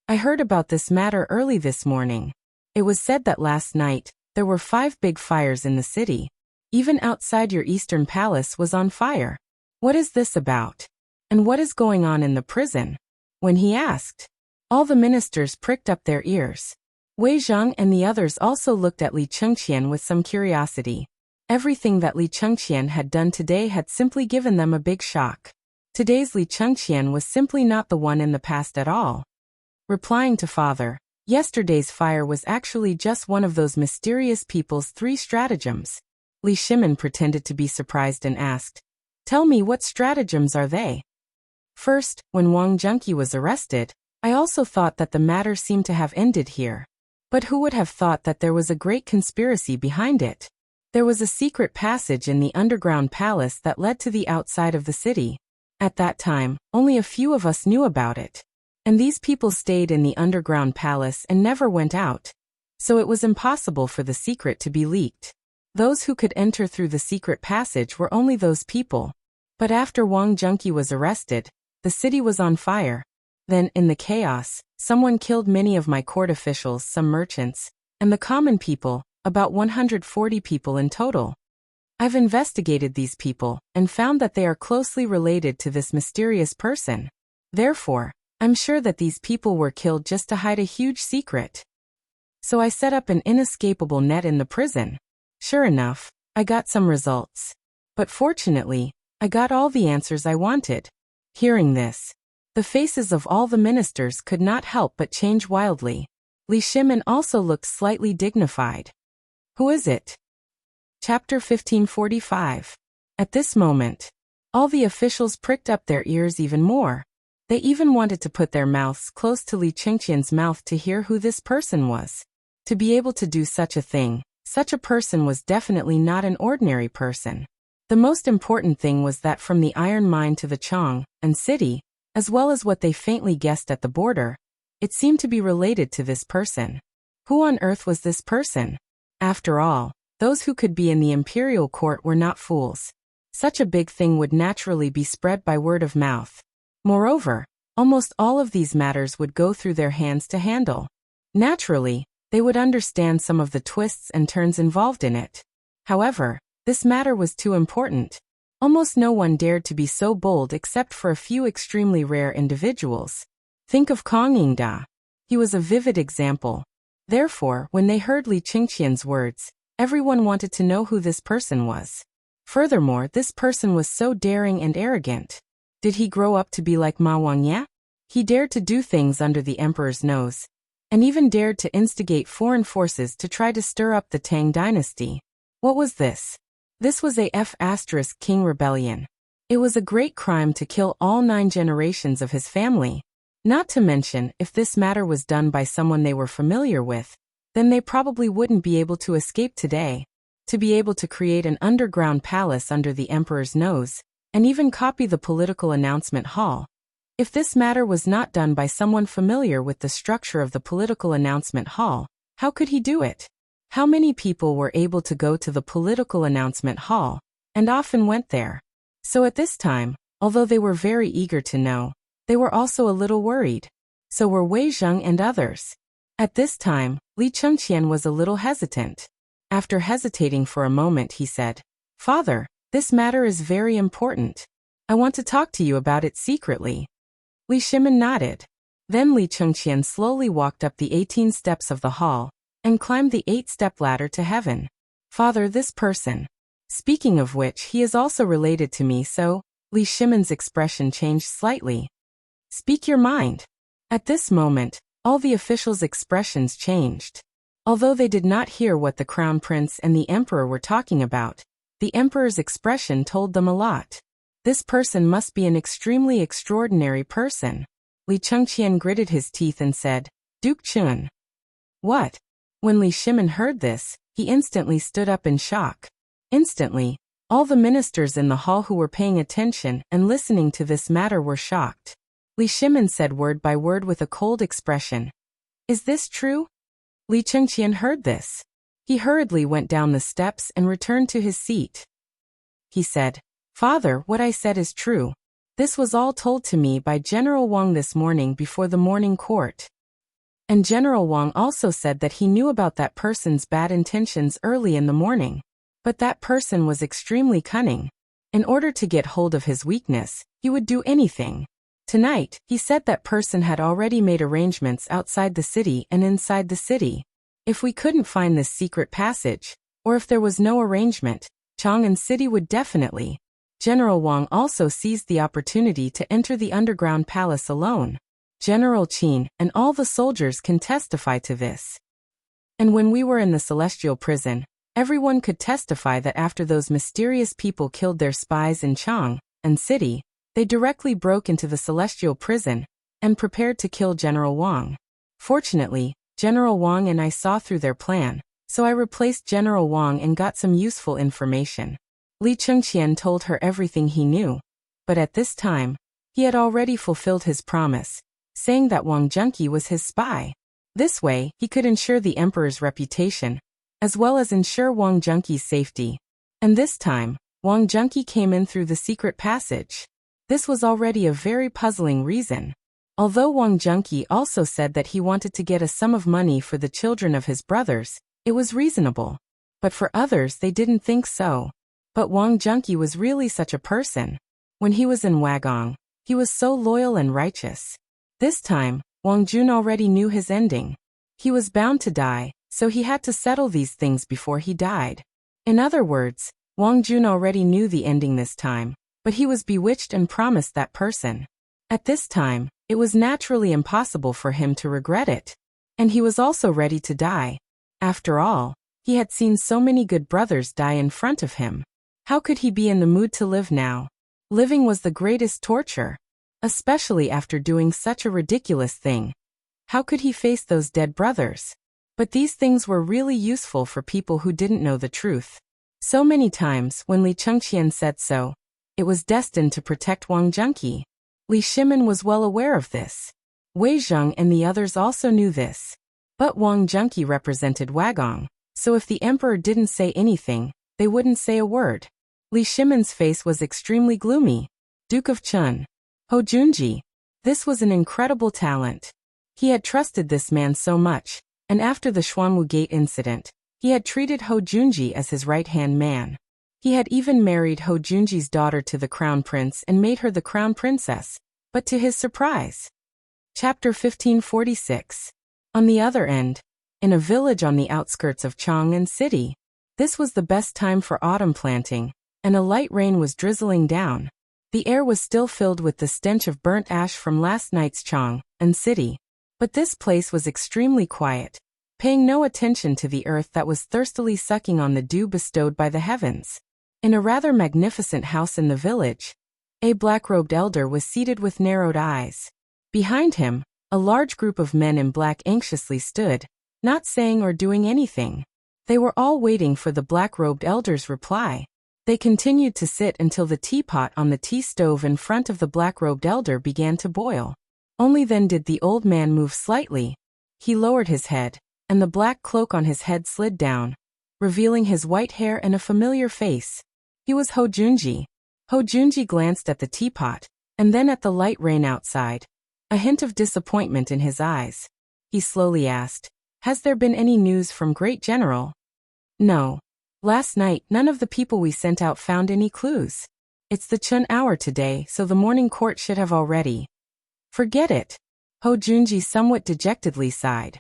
Speaker 1: "I heard about this matter early this morning. It was said that last night, there were 5 big fires in the city. Even outside your eastern palace was on fire. What is this about? And what is going on in the prison?" When he asked, all the ministers pricked up their ears. Wei Zhang and the others also looked at Li Chengqian with some curiosity. Everything that Li Chengqian had done today had simply given them a big shock. Today's Li Chengqian was simply not the one in the past at all. Replying to father, Yesterday's fire was actually just one of those mysterious people's 3 stratagems. Li Shimin pretended to be surprised and asked, "Tell me, what stratagems are they?" First, when Wang Junqi was arrested, I also thought that the matter seemed to have ended here. But who would have thought that there was a great conspiracy behind it? There was a secret passage in the underground palace that led to the outside of the city. At that time, only a few of us knew about it. And these people stayed in the underground palace and never went out. So it was impossible for the secret to be leaked. Those who could enter through the secret passage were only those people. But after Wang Junqi was arrested, the city was on fire. Then, in the chaos, someone killed many of my court officials, some merchants, and the common people, about 140 people in total. I've investigated these people and found that they are closely related to this mysterious person. Therefore, I'm sure that these people were killed just to hide a huge secret. So I set up an inescapable net in the prison. Sure enough, I got some results. But fortunately, I got all the answers I wanted. Hearing this, the faces of all the ministers could not help but change wildly. Li Shimin also looked slightly dignified. Who is it? Chapter 1545. At this moment, all the officials pricked up their ears even more. They even wanted to put their mouths close to Li Chengqian's mouth to hear who this person was. To be able to do such a thing, such a person was definitely not an ordinary person. The most important thing was that from the iron mine to the Chang and city, as well as what they faintly guessed at the border, it seemed to be related to this person. Who on earth was this person? After all, those who could be in the imperial court were not fools. Such a big thing would naturally be spread by word of mouth. Moreover, almost all of these matters would go through their hands to handle. Naturally, they would understand some of the twists and turns involved in it. However, this matter was too important. Almost no one dared to be so bold except for a few extremely rare individuals. Think of Kong Yingda. He was a vivid example. Therefore, when they heard Li Chengqian's words, everyone wanted to know who this person was. Furthermore, this person was so daring and arrogant. Did he grow up to be like Ma Wangya? He dared to do things under the emperor's nose, and even dared to instigate foreign forces to try to stir up the Tang dynasty. What was this? This was a F***king rebellion. It was a great crime to kill all 9 generations of his family. Not to mention, if this matter was done by someone they were familiar with, then they probably wouldn't be able to escape today. To be able to create an underground palace under the emperor's nose, and even copy the political announcement hall. If this matter was not done by someone familiar with the structure of the political announcement hall, how could he do it? How many people were able to go to the political announcement hall, and often went there? So at this time, although they were very eager to know, they were also a little worried. So were Wei Zheng and others. At this time, Li Chengqian was a little hesitant. After hesitating for a moment, he said, "Father, this matter is very important. I want to talk to you about it secretly." Li Shimin nodded. Then Li Chengqian slowly walked up the 18 steps of the hall, and climbed the 8-step ladder to heaven. "Father, this person. Speaking of which, he is also related to me, so..." Li Shimin's expression changed slightly. "Speak your mind." At this moment, all the officials' expressions changed. Although they did not hear what the crown prince and the emperor were talking about, the emperor's expression told them a lot. This person must be an extremely extraordinary person. Li Chengqian gritted his teeth and said, "Duke Chun." "What?" When Li Shimin heard this, he instantly stood up in shock. Instantly, all the ministers in the hall who were paying attention and listening to this matter were shocked. Li Shimin said word by word with a cold expression, "Is this true?" Li Chengqian heard this. He hurriedly went down the steps and returned to his seat. He said, "Father, what I said is true. This was all told to me by General Wang this morning before the morning court. And General Wang also said that he knew about that person's bad intentions early in the morning. But that person was extremely cunning. In order to get hold of his weakness, he would do anything. Tonight, he said that person had already made arrangements outside the city and inside the city. If we couldn't find this secret passage, or if there was no arrangement, Chang and city would definitely." General Wang also seized the opportunity to enter the underground palace alone. General Qin and all the soldiers can testify to this. And when we were in the celestial prison, everyone could testify that after those mysterious people killed their spies in Chang and city, they directly broke into the celestial prison and prepared to kill General Wang. Fortunately, General Wang and I saw through their plan, so I replaced General Wang and got some useful information. Li Chengqian told her everything he knew, but at this time, he had already fulfilled his promise, saying that Wang Junqi was his spy. This way, he could ensure the emperor's reputation, as well as ensure Wang Junqi's safety. And this time, Wang Junqi came in through the secret passage. This was already a very puzzling reason. Although Wang Junqi also said that he wanted to get a sum of money for the children of his brothers, it was reasonable. But for others they didn't think so. But Wang Junqi was really such a person. When he was in Wagong, he was so loyal and righteous. This time, Wang Jun already knew his ending. He was bound to die, so he had to settle these things before he died. In other words, Wang Jun already knew the ending this time, but he was bewitched and promised that person. At this time, it was naturally impossible for him to regret it. And he was also ready to die. After all, he had seen so many good brothers die in front of him. How could he be in the mood to live now? Living was the greatest torture, especially after doing such a ridiculous thing. How could he face those dead brothers? But these things were really useful for people who didn't know the truth. So many times when Li Chengqian said so, it was destined to protect Wang Junqi. Li Shimin was well aware of this. Wei Zheng and the others also knew this. But Wang Junqi represented Wagong, so if the emperor didn't say anything, they wouldn't say a word. Li Shimin's face was extremely gloomy. Duke of Chun. Ho Junji. This was an incredible talent. He had trusted this man so much, and after the Xuanwu Gate incident, he had treated Ho Junji as his right-hand man. He had even married Ho Junji's daughter to the crown prince and made her the crown princess, but to his surprise. Chapter 1546. On the other end, in a village on the outskirts of Chang'an City, this was the best time for autumn planting, and a light rain was drizzling down. The air was still filled with the stench of burnt ash from last night's Chang'an City. But this place was extremely quiet, paying no attention to the earth that was thirstily sucking on the dew bestowed by the heavens. In a rather magnificent house in the village, a black-robed elder was seated with narrowed eyes. Behind him, a large group of men in black anxiously stood, not saying or doing anything. They were all waiting for the black-robed elder's reply. They continued to sit until the teapot on the tea stove in front of the black-robed elder began to boil. Only then did the old man move slightly. He lowered his head, and the black cloak on his head slid down, revealing his white hair and a familiar face. He was Ho Junji. Ho Junji glanced at the teapot, and then at the light rain outside, a hint of disappointment in his eyes. He slowly asked, "Has there been any news from Great General?" "No. Last night, none of the people we sent out found any clues. It's the Chun hour today, so the morning court should have already." "Forget it." Ho Junji somewhat dejectedly sighed.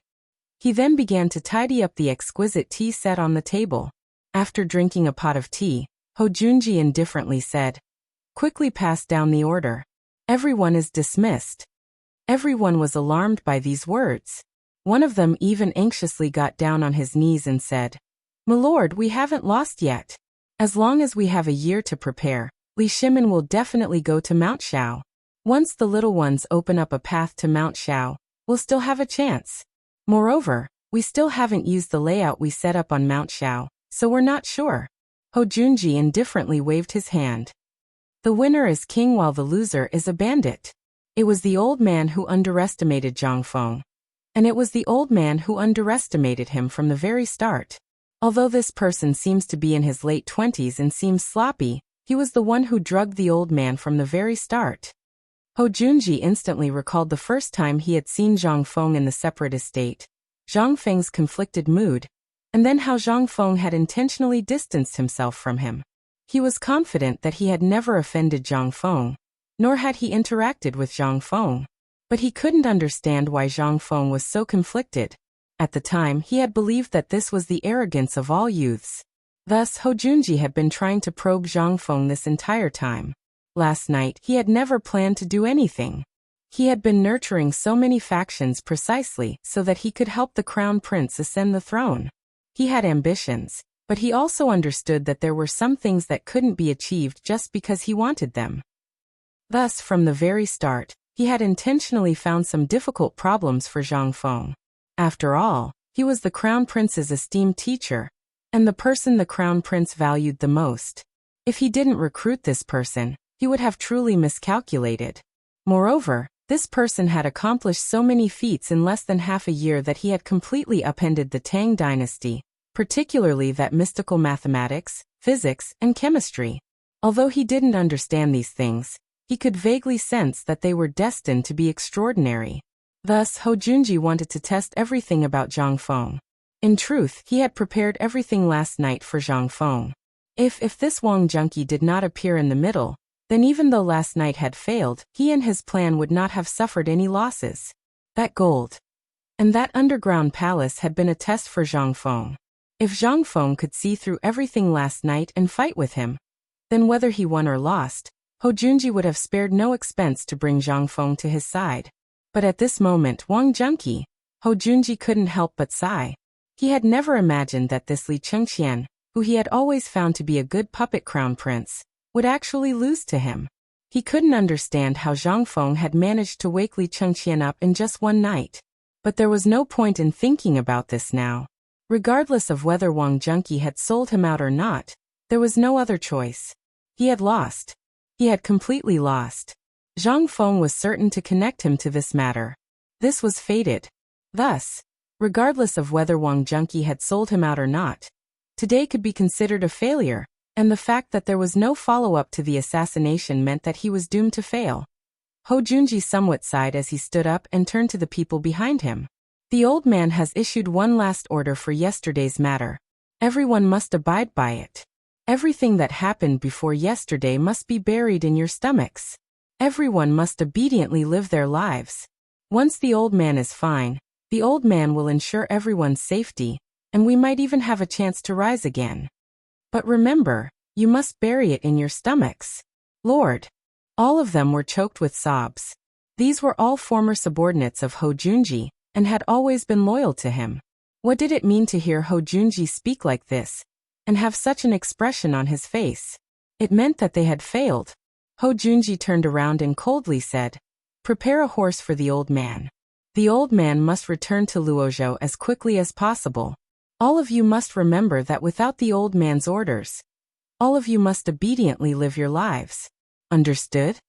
Speaker 1: He then began to tidy up the exquisite tea set on the table. After drinking a pot of tea, Ho Junji indifferently said, "Quickly pass down the order. Everyone is dismissed." Everyone was alarmed by these words. One of them even anxiously got down on his knees and said, "My lord, we haven't lost yet. As long as we have a year to prepare, Li Shimin will definitely go to Mount Shao. Once the little ones open up a path to Mount Shao, we'll still have a chance. Moreover, we still haven't used the layout we set up on Mount Shao, so we're not sure." Ho Junji indifferently waved his hand. "The winner is king while the loser is a bandit." It was the old man who underestimated Zhang Feng. And it was the old man who underestimated him from the very start. Although this person seems to be in his late 20s and seems sloppy, he was the one who drugged the old man from the very start. Ho Junji instantly recalled the first time he had seen Zhang Feng in the separate estate, Zhang Feng's conflicted mood, and then how Zhang Feng had intentionally distanced himself from him. He was confident that he had never offended Zhang Feng, nor had he interacted with Zhang Feng. But he couldn't understand why Zhang Feng was so conflicted. At the time, he had believed that this was the arrogance of all youths. Thus, Ho Junji had been trying to probe Zhang Feng this entire time. Last night, he had never planned to do anything. He had been nurturing so many factions precisely so that he could help the crown prince ascend the throne. He had ambitions, but he also understood that there were some things that couldn't be achieved just because he wanted them. Thus, from the very start, he had intentionally found some difficult problems for Zhang Feng. After all, he was the crown prince's esteemed teacher, and the person the crown prince valued the most. If he didn't recruit this person, he would have truly miscalculated. Moreover, this person had accomplished so many feats in less than half a year that he had completely upended the Tang dynasty, particularly that mystical mathematics, physics, and chemistry. Although he didn't understand these things, he could vaguely sense that they were destined to be extraordinary. Thus, Hou Junji wanted to test everything about Zhang Feng. In truth, he had prepared everything last night for Zhang Feng. If this Wang junkie did not appear in the middle, then even though last night had failed, he and his plan would not have suffered any losses. That gold and that underground palace had been a test for Zhang Feng. If Zhang Feng could see through everything last night and fight with him, then whether he won or lost, Hou Junji would have spared no expense to bring Zhang Feng to his side. But at this moment, Wang junkie, Hou Junji couldn't help but sigh. He had never imagined that this Li Chengqian, who he had always found to be a good puppet crown prince, would actually lose to him. He couldn't understand how Zhang Feng had managed to wake Li Chengqian up in just one night. But there was no point in thinking about this now. Regardless of whether Wang junkie had sold him out or not, there was no other choice. He had lost. He had completely lost. Zhang Feng was certain to connect him to this matter. This was fated. Thus, regardless of whether Wang junkie had sold him out or not, today could be considered a failure. And the fact that there was no follow-up to the assassination meant that he was doomed to fail. Hou Junji somewhat sighed as he stood up and turned to the people behind him. The old man has issued one last order for yesterday's matter. Everyone must abide by it. Everything that happened before yesterday must be buried in your stomachs. Everyone must obediently live their lives. Once the old man is fine, the old man will ensure everyone's safety, and we might even have a chance to rise again. But remember, you must bury it in your stomachs. Lord. All of them were choked with sobs. These were all former subordinates of Hou Junji, and had always been loyal to him. What did it mean to hear Hou Junji speak like this, and have such an expression on his face? It meant that they had failed. Hou Junji turned around and coldly said, "Prepare a horse for the old man. The old man must return to Luozhou as quickly as possible. All of you must remember that without the old man's orders, all of you must obediently live your lives. Understood?"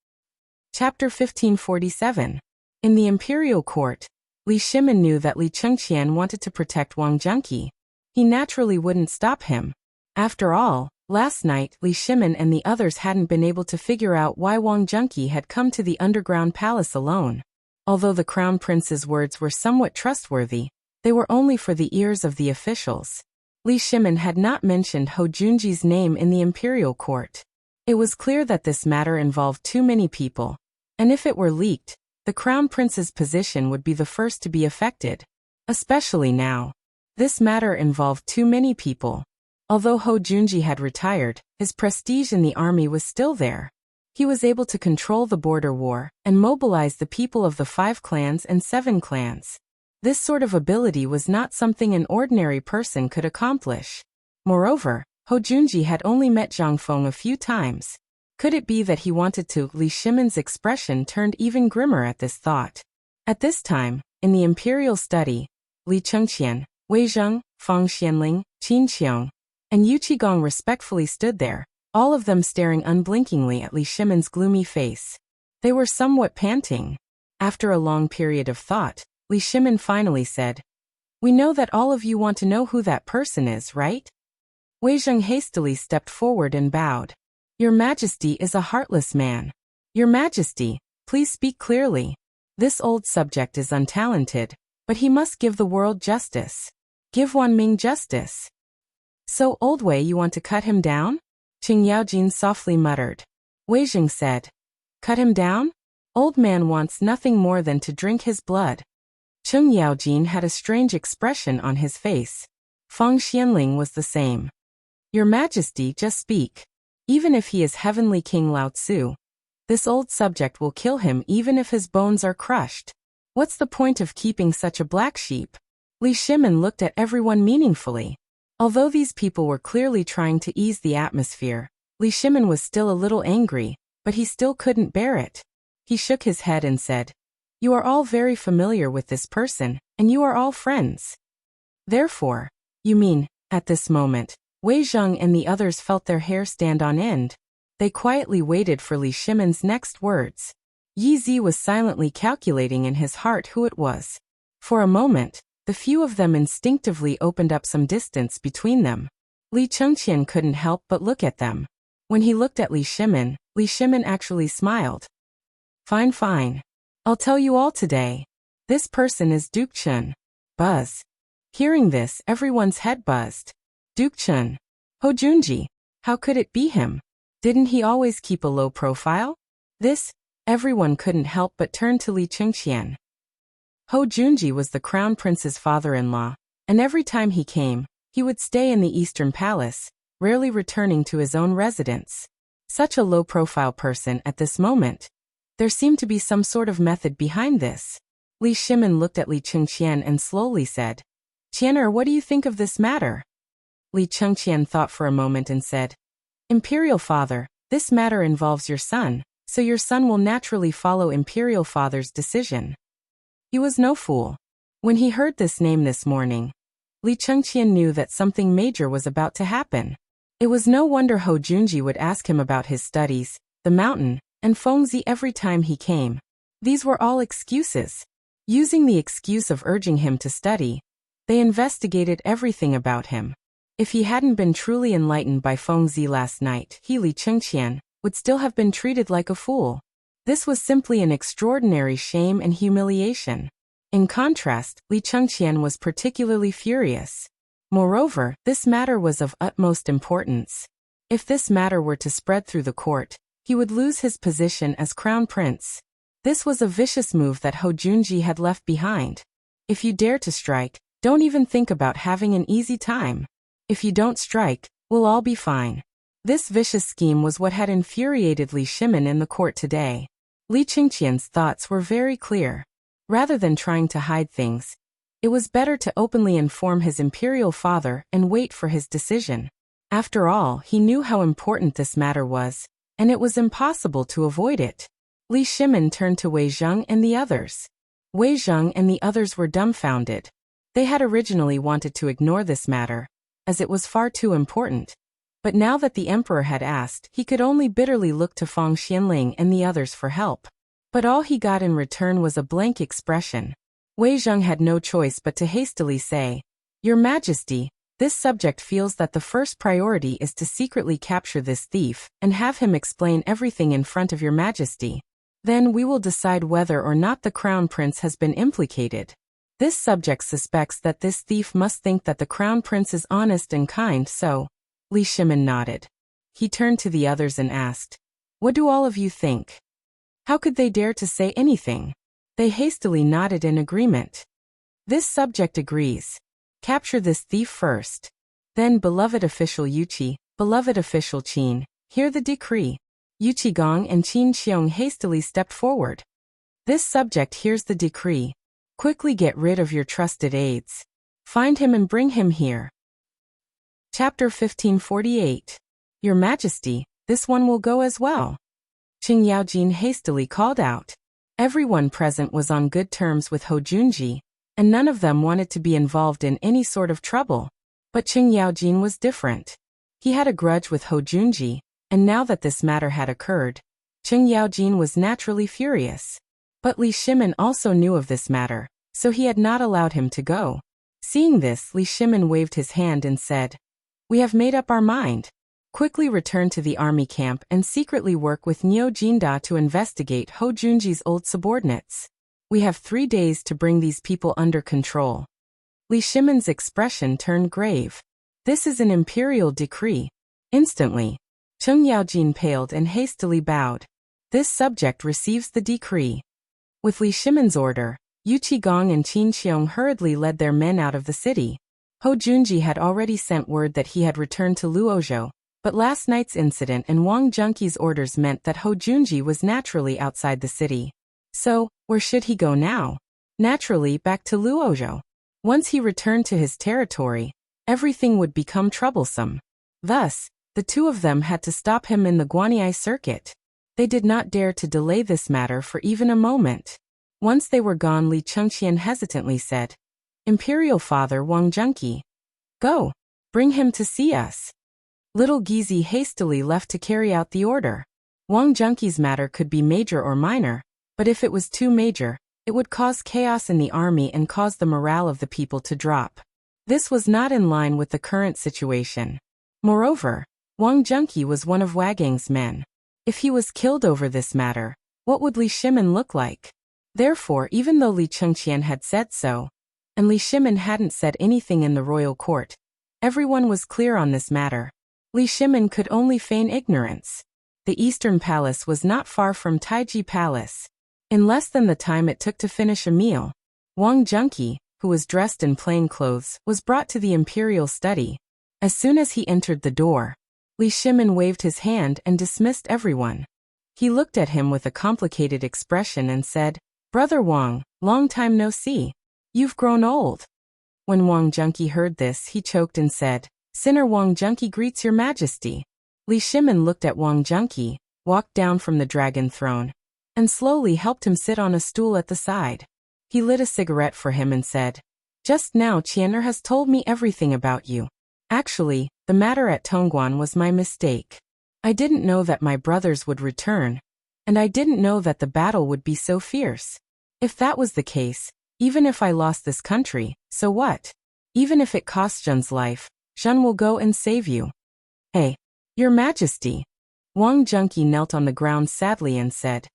Speaker 1: Chapter 1547. In the imperial court, Li Shimin knew that Li Chengqian wanted to protect Wang junkie. He naturally wouldn't stop him. After all, last night Li Shimin and the others hadn't been able to figure out why Wang junkie had come to the underground palace alone. Although the crown prince's words were somewhat trustworthy, they were only for the ears of the officials. Li Shimin had not mentioned Hou Junji's name in the imperial court. It was clear that this matter involved too many people, and if it were leaked, the crown prince's position would be the first to be affected. Especially now. This matter involved too many people. Although Hou Junji had retired, his prestige in the army was still there. He was able to control the border war and mobilize the people of the 5 clans and 7 clans. This sort of ability was not something an ordinary person could accomplish. Moreover, Hou Junji had only met Zhang Feng a few times. Could it be that he wanted to? Li Shimin's expression turned even grimmer at this thought. At this time, in the imperial study, Li Chengqian, Wei Zheng, Fang Xianling, Qin Qiong, and Yu Qigong respectfully stood there, all of them staring unblinkingly at Li Shimin's gloomy face. They were somewhat panting. After a long period of thought, Li Shimin finally said, "We know that all of you want to know who that person is, right?" Wei Zheng hastily stepped forward and bowed. "Your Majesty is a heartless man. Your Majesty, please speak clearly. This old subject is untalented, but he must give the world justice. Give Wanming justice." "So, Old Wei, you want to cut him down?" Qing Yaojin softly muttered. Wei Zheng said, "Cut him down? Old man wants nothing more than to drink his blood." Qing Yaojin had a strange expression on his face. Fang Xianling was the same. "Your Majesty, just speak. Even if he is Heavenly King Lao Tzu, This old subject will kill him even if his bones are crushed. What's the point of keeping such a black sheep? Li Shimin looked at everyone meaningfully. Although these people were clearly trying to ease the atmosphere, Li Shimin was still a little angry, but he still couldn't bear it. He shook his head and said, "You are all very familiar with this person, and you are all friends. Therefore, you mean," at this moment, Wei Zheng and the others felt their hair stand on end. They quietly waited for Li Shimin's next words. Yi Zi was silently calculating in his heart who it was. For a moment, the few of them instinctively opened up some distance between them. Li Chengqian couldn't help but look at them. When he looked at Li Shimin actually smiled. "Fine, fine. I'll tell you all today. This person is Duke Chun." Buzz. Hearing this, everyone's head buzzed. Duke Chun. Ho Junji. How could it be him? Didn't he always keep a low profile? Everyone couldn't help but turn to Li Chengqian. Ho Junji was the crown prince's father-in-law, and every time he came, he would stay in the Eastern Palace, rarely returning to his own residence. Such a low-profile person at this moment. There seemed to be some sort of method behind this. Li Shimin looked at Li Chengqian and slowly said, "Qianer, what do you think of this matter?" Li Chengqian thought for a moment and said, "Imperial Father, this matter involves your son, so your son will naturally follow Imperial Father's decision." He was no fool. When he heard this name this morning, Li Chengqian knew that something major was about to happen. It was no wonder Ho Junji would ask him about his studies, the mountain, and Fengzi every time he came. These were all excuses. Using the excuse of urging him to study, they investigated everything about him. If he hadn't been truly enlightened by Fengzi last night, he, Li Chengqian, would still have been treated like a fool. This was simply an extraordinary shame and humiliation. In contrast, Li Chengqian was particularly furious. Moreover, this matter was of utmost importance. If this matter were to spread through the court, he would lose his position as crown prince. This was a vicious move that Ho Junji had left behind. If you dare to strike, don't even think about having an easy time. If you don't strike, we'll all be fine. This vicious scheme was what had infuriated Li Shimin in the court today. Li Chengqian's thoughts were very clear. Rather than trying to hide things, it was better to openly inform his imperial father and wait for his decision. After all, he knew how important this matter was, and it was impossible to avoid it. Li Shimin turned to Wei Zheng and the others. Wei Zheng and the others were dumbfounded. They had originally wanted to ignore this matter, as it was far too important. But now that the emperor had asked, he could only bitterly look to Feng Xianling and the others for help. But all he got in return was a blank expression. Wei Zheng had no choice but to hastily say, "Your Majesty, this subject feels that the first priority is to secretly capture this thief and have him explain everything in front of your Majesty. Then we will decide whether or not the crown prince has been implicated. This subject suspects that this thief must think that the crown prince is honest and kind, so..." Li Shimin nodded. He turned to the others and asked, "What do all of you think?" How could they dare to say anything? They hastily nodded in agreement. "This subject agrees. Capture this thief first. Then, beloved official Yuqi, beloved official Qin, hear the decree." Yuqi Gong and Qin Xiong hastily stepped forward. "This subject hears the decree. Quickly get rid of your trusted aides. Find him and bring him here." Chapter 1548. Your Majesty, this one will go as well. Qing Yaojin hastily called out. Everyone present was on good terms with Ho Junji, and none of them wanted to be involved in any sort of trouble. But Qing Yaojin was different. He had a grudge with Ho Junji, and now that this matter had occurred, Qing Yaojin was naturally furious. But Li Shimin also knew of this matter, so he had not allowed him to go. Seeing this, Li Shimin waved his hand and said, "We have made up our mind. Quickly return to the army camp and secretly work with Niu Jinda to investigate Ho Junji's old subordinates. We have 3 days to bring these people under control." Li Shimin's expression turned grave. "This is an imperial decree." Instantly, Qing Yaojin paled and hastily bowed. "This subject receives the decree." With Li Shimin's order, Yuqi Gong and Qin Xiong hurriedly led their men out of the city. Ho Junji had already sent word that he had returned to Luozhou, But last night's incident and Wang Junqi's orders meant that Ho Junji was naturally outside the city. So, where should he go now? Naturally, back to Luozhou. Once he returned to his territory, everything would become troublesome. Thus, the two of them had to stop him in the Guanyi circuit. They did not dare to delay this matter for even a moment. Once they were gone, Li Chengqian hesitantly said, "Imperial Father Wang Junqi. Go. Bring him to see us." Little Gizi hastily left to carry out the order. Wang Junqi's matter could be major or minor, but if it was too major, it would cause chaos in the army and cause the morale of the people to drop. This was not in line with the current situation. Moreover, Wang Junqi was one of Wagang's men. If he was killed over this matter, what would Li Shimin look like? Therefore, even though Li Chengqian had said so, and Li Shimin hadn't said anything in the royal court, everyone was clear on this matter. Li Shimin could only feign ignorance. The Eastern Palace was not far from Taiji Palace. In less than the time it took to finish a meal, Wang Junqi, who was dressed in plain clothes, was brought to the imperial study. As soon as he entered the door, Li Shimin waved his hand and dismissed everyone. He looked at him with a complicated expression and said, "Brother Wang, long time no see. You've grown old." When Wang Junqi heard this, he choked and said, "Sinner Wang Junqi greets your majesty." Li Shimin looked at Wang Junqi, walked down from the dragon throne, and slowly helped him sit on a stool at the side. He lit a cigarette for him and said, "Just now Qianer has told me everything about you. Actually, the matter at Tongguan was my mistake. I didn't know that my brothers would return, and I didn't know that the battle would be so fierce. If that was the case, even if I lost this country, so what? Even if it costs Zhen's life, Zhen will go and save you." "Hey, Your Majesty." Wang Junqi knelt on the ground sadly and said,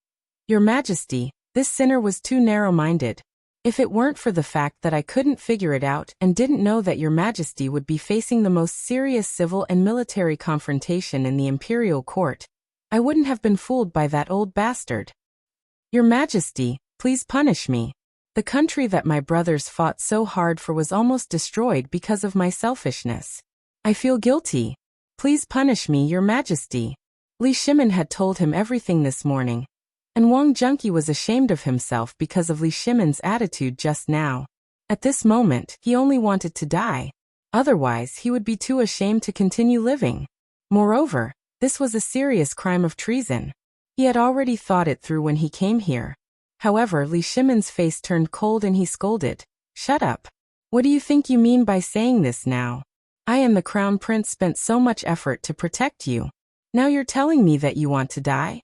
Speaker 1: "Your Majesty, this sinner was too narrow-minded. If it weren't for the fact that I couldn't figure it out and didn't know that Your Majesty would be facing the most serious civil and military confrontation in the imperial court, I wouldn't have been fooled by that old bastard. Your Majesty, please punish me. The country that my brothers fought so hard for was almost destroyed because of my selfishness. I feel guilty. Please punish me, Your Majesty." Li Shimin had told him everything this morning, and Wang Junqi was ashamed of himself because of Li Shimin's attitude just now. At this moment, he only wanted to die. Otherwise, he would be too ashamed to continue living. Moreover, this was a serious crime of treason. He had already thought it through when he came here. However, Li Shimin's face turned cold and he scolded, "Shut up. What do you think you mean by saying this now? I and the Crown Prince spent so much effort to protect you. Now you're telling me that you want to die?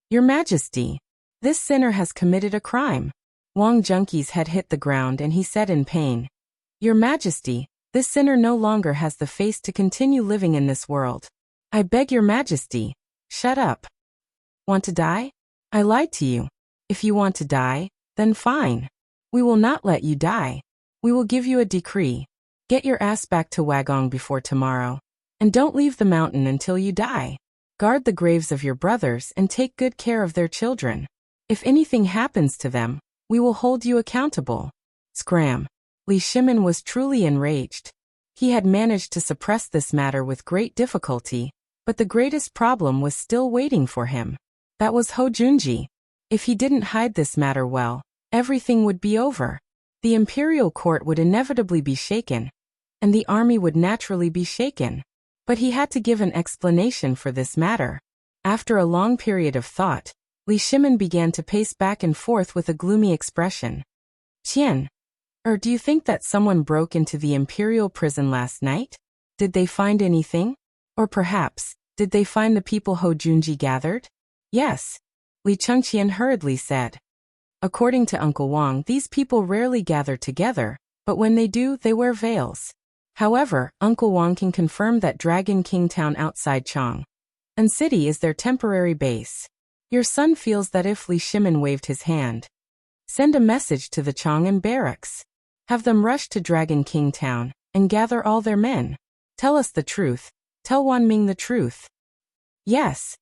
Speaker 1: Your Majesty, this sinner has committed a crime." Wang Junqi's head hit the ground and he said in pain, "Your Majesty, this sinner no longer has the face to continue living in this world. I beg Your Majesty, shut up. Want to die? I lied to you. If you want to die, then fine. We will not let you die. We will give you a decree. Get your ass back to Wagong before tomorrow, and don't leave the mountain until you die. Guard the graves of your brothers and take good care of their children. If anything happens to them, we will hold you accountable." Scram. Li Shimin was truly enraged. He had managed to suppress this matter with great difficulty, but the greatest problem was still waiting for him. That was Ho Junji. If he didn't hide this matter well, everything would be over. The imperial court would inevitably be shaken, and the army would naturally be shaken. But he had to give an explanation for this matter. After a long period of thought, Li Shimin began to pace back and forth with a gloomy expression. "Qian, do you think that someone broke into the imperial prison last night? Did they find anything? Or perhaps, did they find the people Ho Junji gathered?" "Yes," Li Chengqian hurriedly said. "According to Uncle Wang, these people rarely gather together, but when they do, they wear veils. However, Uncle Wang can confirm that Dragon King Town outside Chang and City is their temporary base. Your son feels that if Li Shimin waved his hand, send a message to the Chang'an barracks. Have them rush to Dragon King Town and gather all their men. Tell us the truth. Tell Wanming the truth." "Yes."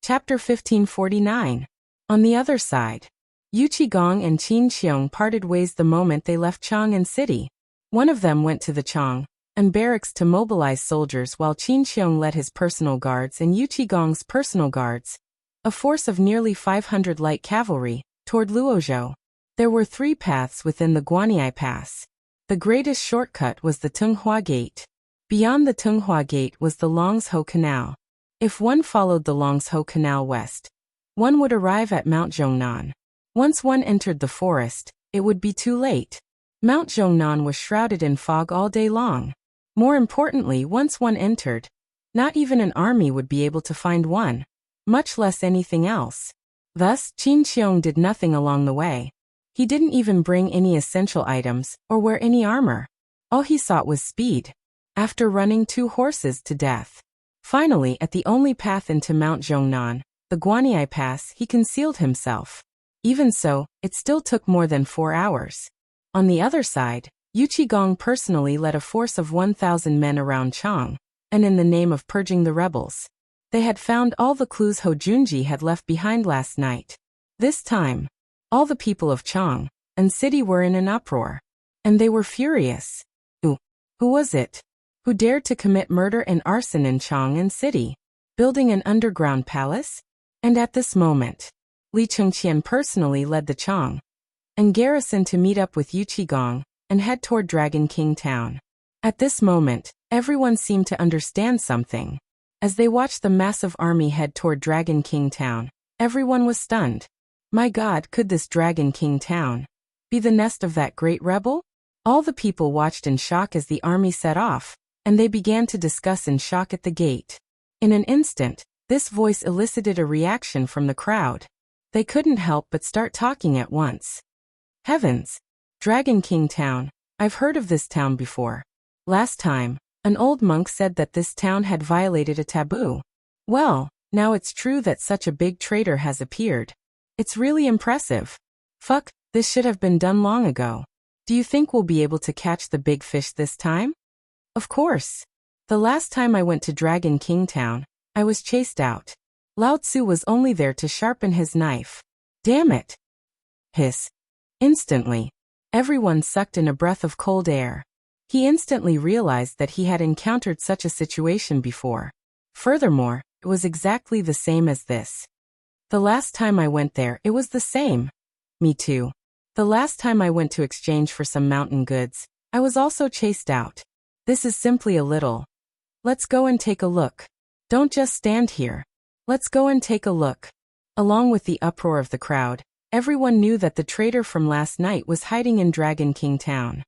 Speaker 1: Chapter 1549. On the other side, Yu Qigong and Qin Xiong parted ways the moment they left Chang'an City. One of them went to the Chang, and barracks to mobilize soldiers, while Qin Xiong led his personal guards and Yu Qigong's personal guards, a force of nearly 500 light cavalry, toward Luozhou. There were 3 paths within the Guanyi Pass. The greatest shortcut was the Tunghua Gate. Beyond the Tunghua Gate was the Longzhou Canal. If one followed the Longzhou Canal west, one would arrive at Mount Zhongnan. Once one entered the forest, it would be too late. Mount Zhongnan was shrouded in fog all day long. More importantly, once one entered, not even an army would be able to find one, much less anything else. Thus, Qin Xiong did nothing along the way. He didn't even bring any essential items or wear any armor. All he sought was speed. After running 2 horses to death, finally at the only path into Mount Zhongnan, the Guanyi Pass, he concealed himself. Even so, it still took more than 4 hours. On the other side, Yu Qigong personally led a force of 1,000 men around Chang, and in the name of purging the rebels. They had found all the clues Ho Junji had left behind last night. This time, all the people of Chang and city were in an uproar, and they were furious. Who was it? Who dared to commit murder and arson in Chang and city, building an underground palace? And at this moment, Li Chengqian personally led the Chang and garrison to meet up with Yu Qigong and head toward Dragon King Town. At this moment, everyone seemed to understand something. As they watched the massive army head toward Dragon King Town, everyone was stunned. My God, could this Dragon King Town be the nest of that great rebel? All the people watched in shock as the army set off, and they began to discuss in shock at the gate. In an instant, this voice elicited a reaction from the crowd. They couldn't help but start talking at once. Heavens! Dragon King Town. I've heard of this town before. Last time, an old monk said that this town had violated a taboo. Well, now it's true that such a big traitor has appeared. It's really impressive. Fuck, this should have been done long ago. Do you think we'll be able to catch the big fish this time? Of course. The last time I went to Dragon King Town, I was chased out. Lao Tzu was only there to sharpen his knife. Damn it! Hiss. Instantly, everyone sucked in a breath of cold air. He instantly realized that he had encountered such a situation before. Furthermore, it was exactly the same as this. The last time I went there, it was the same. Me too. The last time I went to exchange for some mountain goods, I was also chased out. This is simply a little. Let's go and take a look. Don't just stand here. Let's go and take a look. Along with the uproar of the crowd, everyone knew that the traitor from last night was hiding in Dragon King Town.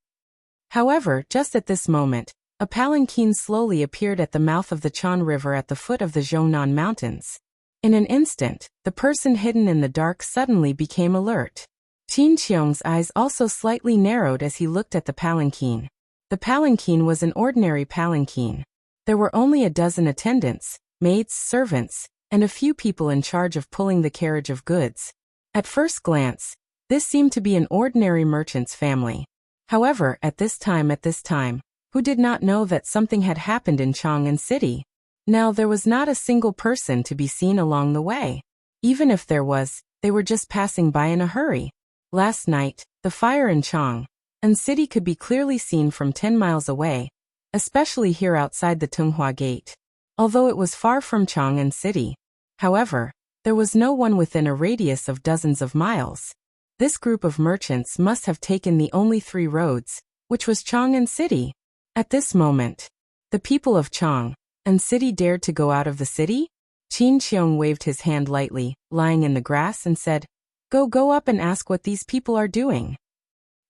Speaker 1: However, just at this moment, a palanquin slowly appeared at the mouth of the Chan River at the foot of the Zhongnan Mountains. In an instant, the person hidden in the dark suddenly became alert. Qin Xiong's eyes also slightly narrowed as he looked at the palanquin. The palanquin was an ordinary palanquin. There were only a dozen attendants, maids, servants, and a few people in charge of pulling the carriage of goods. At first glance, this seemed to be an ordinary merchant's family. However, at this time, who did not know that something had happened in Chang'an City? Now there was not a single person to be seen along the way. Even if there was, they were just passing by in a hurry. Last night, the fire in Chang'an City could be clearly seen from 10 miles away, especially here outside the Tunghua Gate. Although it was far from Chang'an City, however, there was no one within a radius of dozens of miles. This group of merchants must have taken the only 3 roads, which was Chang'an City. At this moment, the people of Chang'an City dared to go out of the city? Qin Xiong waved his hand lightly, lying in the grass, and said, Go up and ask what these people are doing.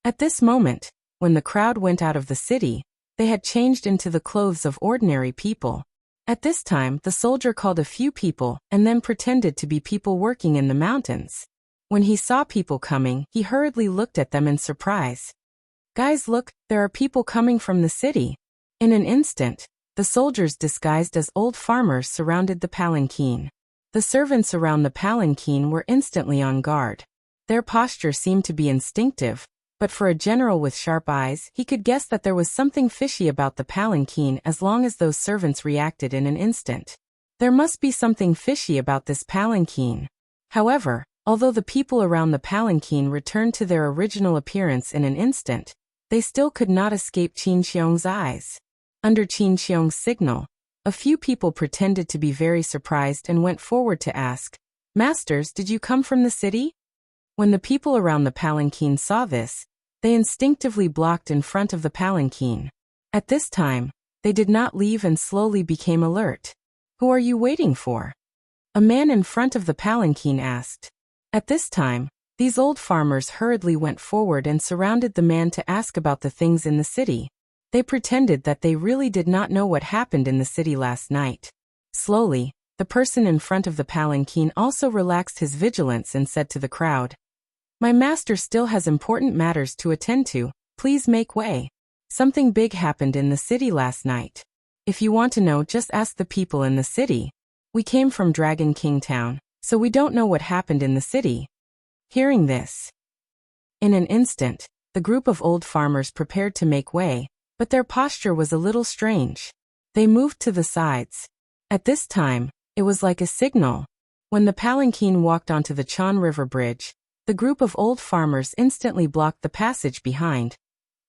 Speaker 1: At this moment, when the crowd went out of the city, they had changed into the clothes of ordinary people. At this time, the soldier called a few people and then pretended to be people working in the mountains. When he saw people coming, he hurriedly looked at them in surprise. Guys, look, there are people coming from the city. In an instant, the soldiers disguised as old farmers surrounded the palanquin. The servants around the palanquin were instantly on guard. Their posture seemed to be instinctive, but for a general with sharp eyes, he could guess that there was something fishy about the palanquin as long as those servants reacted in an instant. There must be something fishy about this palanquin. However, although the people around the palanquin returned to their original appearance in an instant, they still could not escape Qin Xiong's eyes. Under Qin Xiong's signal, a few people pretended to be very surprised and went forward to ask, "Masters, did you come from the city?" When the people around the palanquin saw this, they instinctively blocked in front of the palanquin. At this time, they did not leave and slowly became alert. "Who are you waiting for?" a man in front of the palanquin asked. At this time, these old farmers hurriedly went forward and surrounded the man to ask about the things in the city. They pretended that they really did not know what happened in the city last night. Slowly, the person in front of the palanquin also relaxed his vigilance and said to the crowd, "My master still has important matters to attend to, please make way. Something big happened in the city last night. If you want to know, just ask the people in the city. We came from Dragon King Town, so we don't know what happened in the city." Hearing this, in an instant, the group of old farmers prepared to make way, but their posture was a little strange. They moved to the sides. At this time, it was like a signal. When the palanquin walked onto the Chan River Bridge, the group of old farmers instantly blocked the passage behind,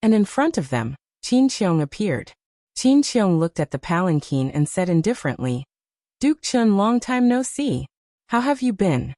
Speaker 1: and in front of them, Qin Xiong appeared. Qin Xiong looked at the palanquin and said indifferently, "Duke Chun, long time no see. How have you been?"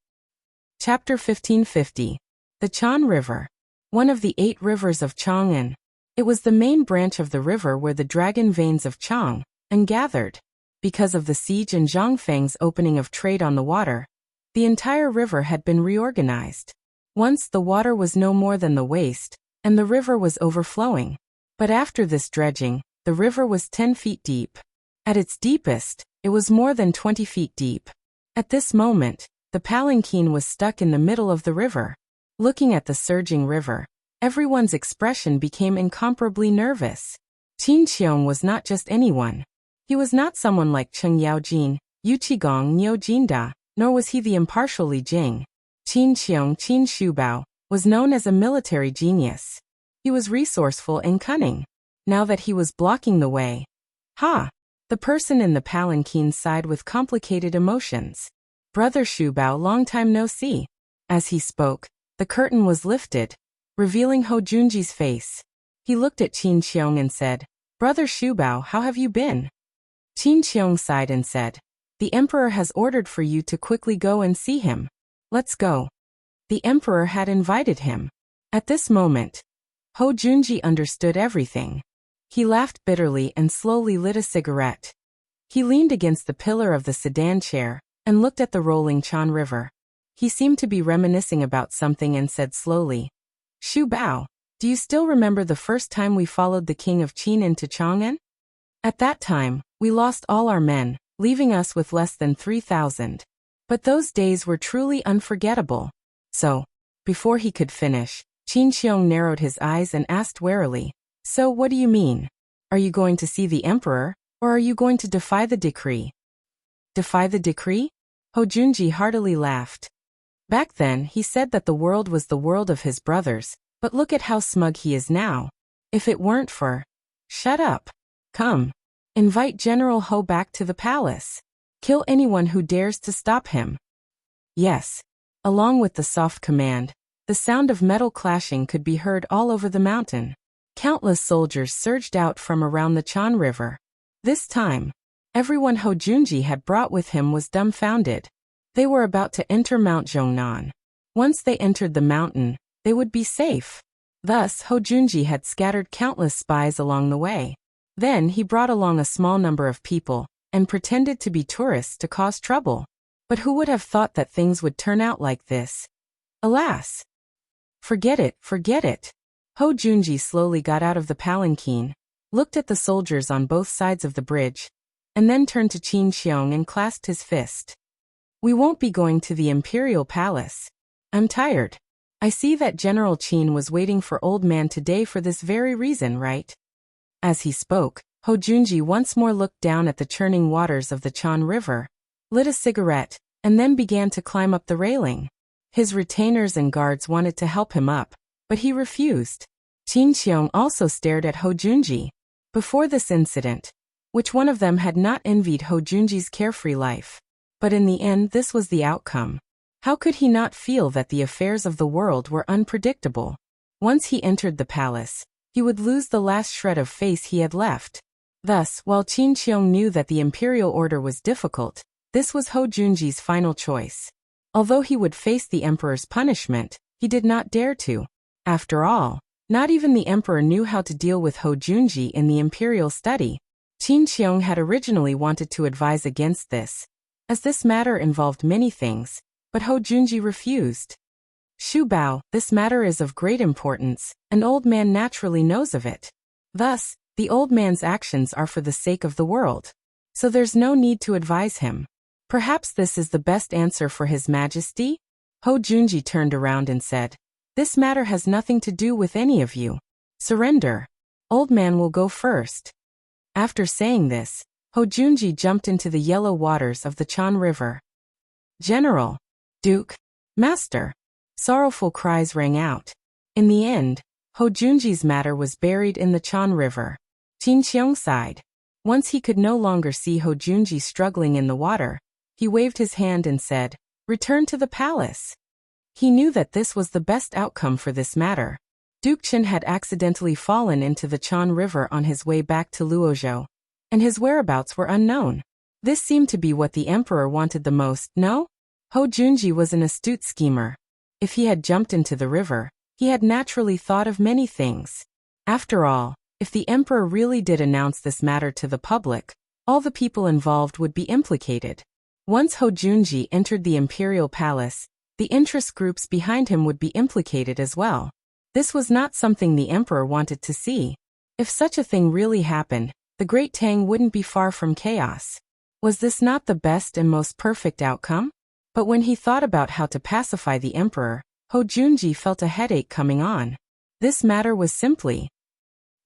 Speaker 1: Chapter 1550. The Chan River. One of the 8 rivers of Chang'an. It was the main branch of the river where the dragon veins of Chang and gathered. Because of the siege and Zhangfeng's opening of trade on the water, the entire river had been reorganized. Once the water was no more than the waist, and the river was overflowing. But after this dredging, the river was 10 feet deep. At its deepest, it was more than 20 feet deep. At this moment, the palanquin was stuck in the middle of the river. Looking at the surging river, everyone's expression became incomparably nervous. Qin Xiong was not just anyone. He was not someone like Cheng Yaojin, Yuqigong Niu Jinda, nor was he the impartial Li Jing. Qin Xiong Qin Shubao was known as a military genius. He was resourceful and cunning. Now that he was blocking the way, the person in the palanquin sighed with complicated emotions. "Brother Shubao, long time no see." As he spoke, the curtain was lifted, revealing Ho Junji's face. He looked at Qin Xiong and said, "Brother Shubao, how have you been?" Qin Xiong sighed and said, "The emperor has ordered for you to quickly go and see him. Let's go." The emperor had invited him. At this moment, Ho Junji understood everything. He laughed bitterly and slowly lit a cigarette. He leaned against the pillar of the sedan chair and looked at the rolling Chan River. He seemed to be reminiscing about something and said slowly, "Shu Bao, do you still remember the first time we followed the king of Qin into Chang'an? At that time, we lost all our men, leaving us with less than 3,000. But those days were truly unforgettable." So, before he could finish, Qin Xiong narrowed his eyes and asked warily, "So what do you mean? Are you going to see the emperor, or are you going to defy the decree?" "Defy the decree?" Ho Junji heartily laughed. Back then, he said that the world was the world of his brothers, but look at how smug he is now. If it weren't for... Shut up. Come. Invite General Ho back to the palace. Kill anyone who dares to stop him. Yes. Along with the soft command, the sound of metal clashing could be heard all over the mountain. Countless soldiers surged out from around the Chan River. This time, everyone Ho Junji had brought with him was dumbfounded. They were about to enter Mount Zhongnan. Once they entered the mountain, they would be safe. Thus, Ho Junji had scattered countless spies along the way. Then he brought along a small number of people and pretended to be tourists to cause trouble. But who would have thought that things would turn out like this? Alas! Forget it, forget it. Ho Junji slowly got out of the palanquin, looked at the soldiers on both sides of the bridge, and then turned to Qin Xiong and clasped his fist. "We won't be going to the imperial palace. I'm tired. I see that General Qin was waiting for old man today for this very reason, right?" As he spoke, Ho Junji once more looked down at the churning waters of the Chan River, lit a cigarette, and then began to climb up the railing. His retainers and guards wanted to help him up, but he refused. Qin Xiong also stared at Ho Junji. Before this incident, which one of them had not envied Ho Junji's carefree life? But in the end, this was the outcome. How could he not feel that the affairs of the world were unpredictable? Once he entered the palace, he would lose the last shred of face he had left. Thus, while Qin Qiong knew that the imperial order was difficult, this was Hou Junji's final choice. Although he would face the emperor's punishment, he did not dare to. After all, not even the emperor knew how to deal with Hou Junji in the imperial study. Qin Qiong had originally wanted to advise against this, as this matter involved many things, but Hou Junji refused. Shu Bao, this matter is of great importance, an old man naturally knows of it. Thus, the old man's actions are for the sake of the world. So there's no need to advise him. Perhaps this is the best answer for His Majesty? Hou Junji turned around and said, "This matter has nothing to do with any of you. Surrender. Old man will go first." After saying this, Hou Junji jumped into the yellow waters of the Chan River. "General! Duke! Master!" Sorrowful cries rang out. In the end, Hou Junji's matter was buried in the Chan River. Qin Qiong sighed. Once he could no longer see Hou Junji struggling in the water, he waved his hand and said, "Return to the palace." He knew that this was the best outcome for this matter. Duke Qin had accidentally fallen into the Chan River on his way back to Luozhou, and his whereabouts were unknown. This seemed to be what the emperor wanted the most, no? Hou Junji was an astute schemer. If he had jumped into the river, he had naturally thought of many things. After all, if the emperor really did announce this matter to the public, all the people involved would be implicated. Once Hou Junji entered the imperial palace, the interest groups behind him would be implicated as well. This was not something the emperor wanted to see. If such a thing really happened, the great Tang wouldn't be far from chaos. Was this not the best and most perfect outcome? But when he thought about how to pacify the emperor, Hou Junji felt a headache coming on. This matter was simply.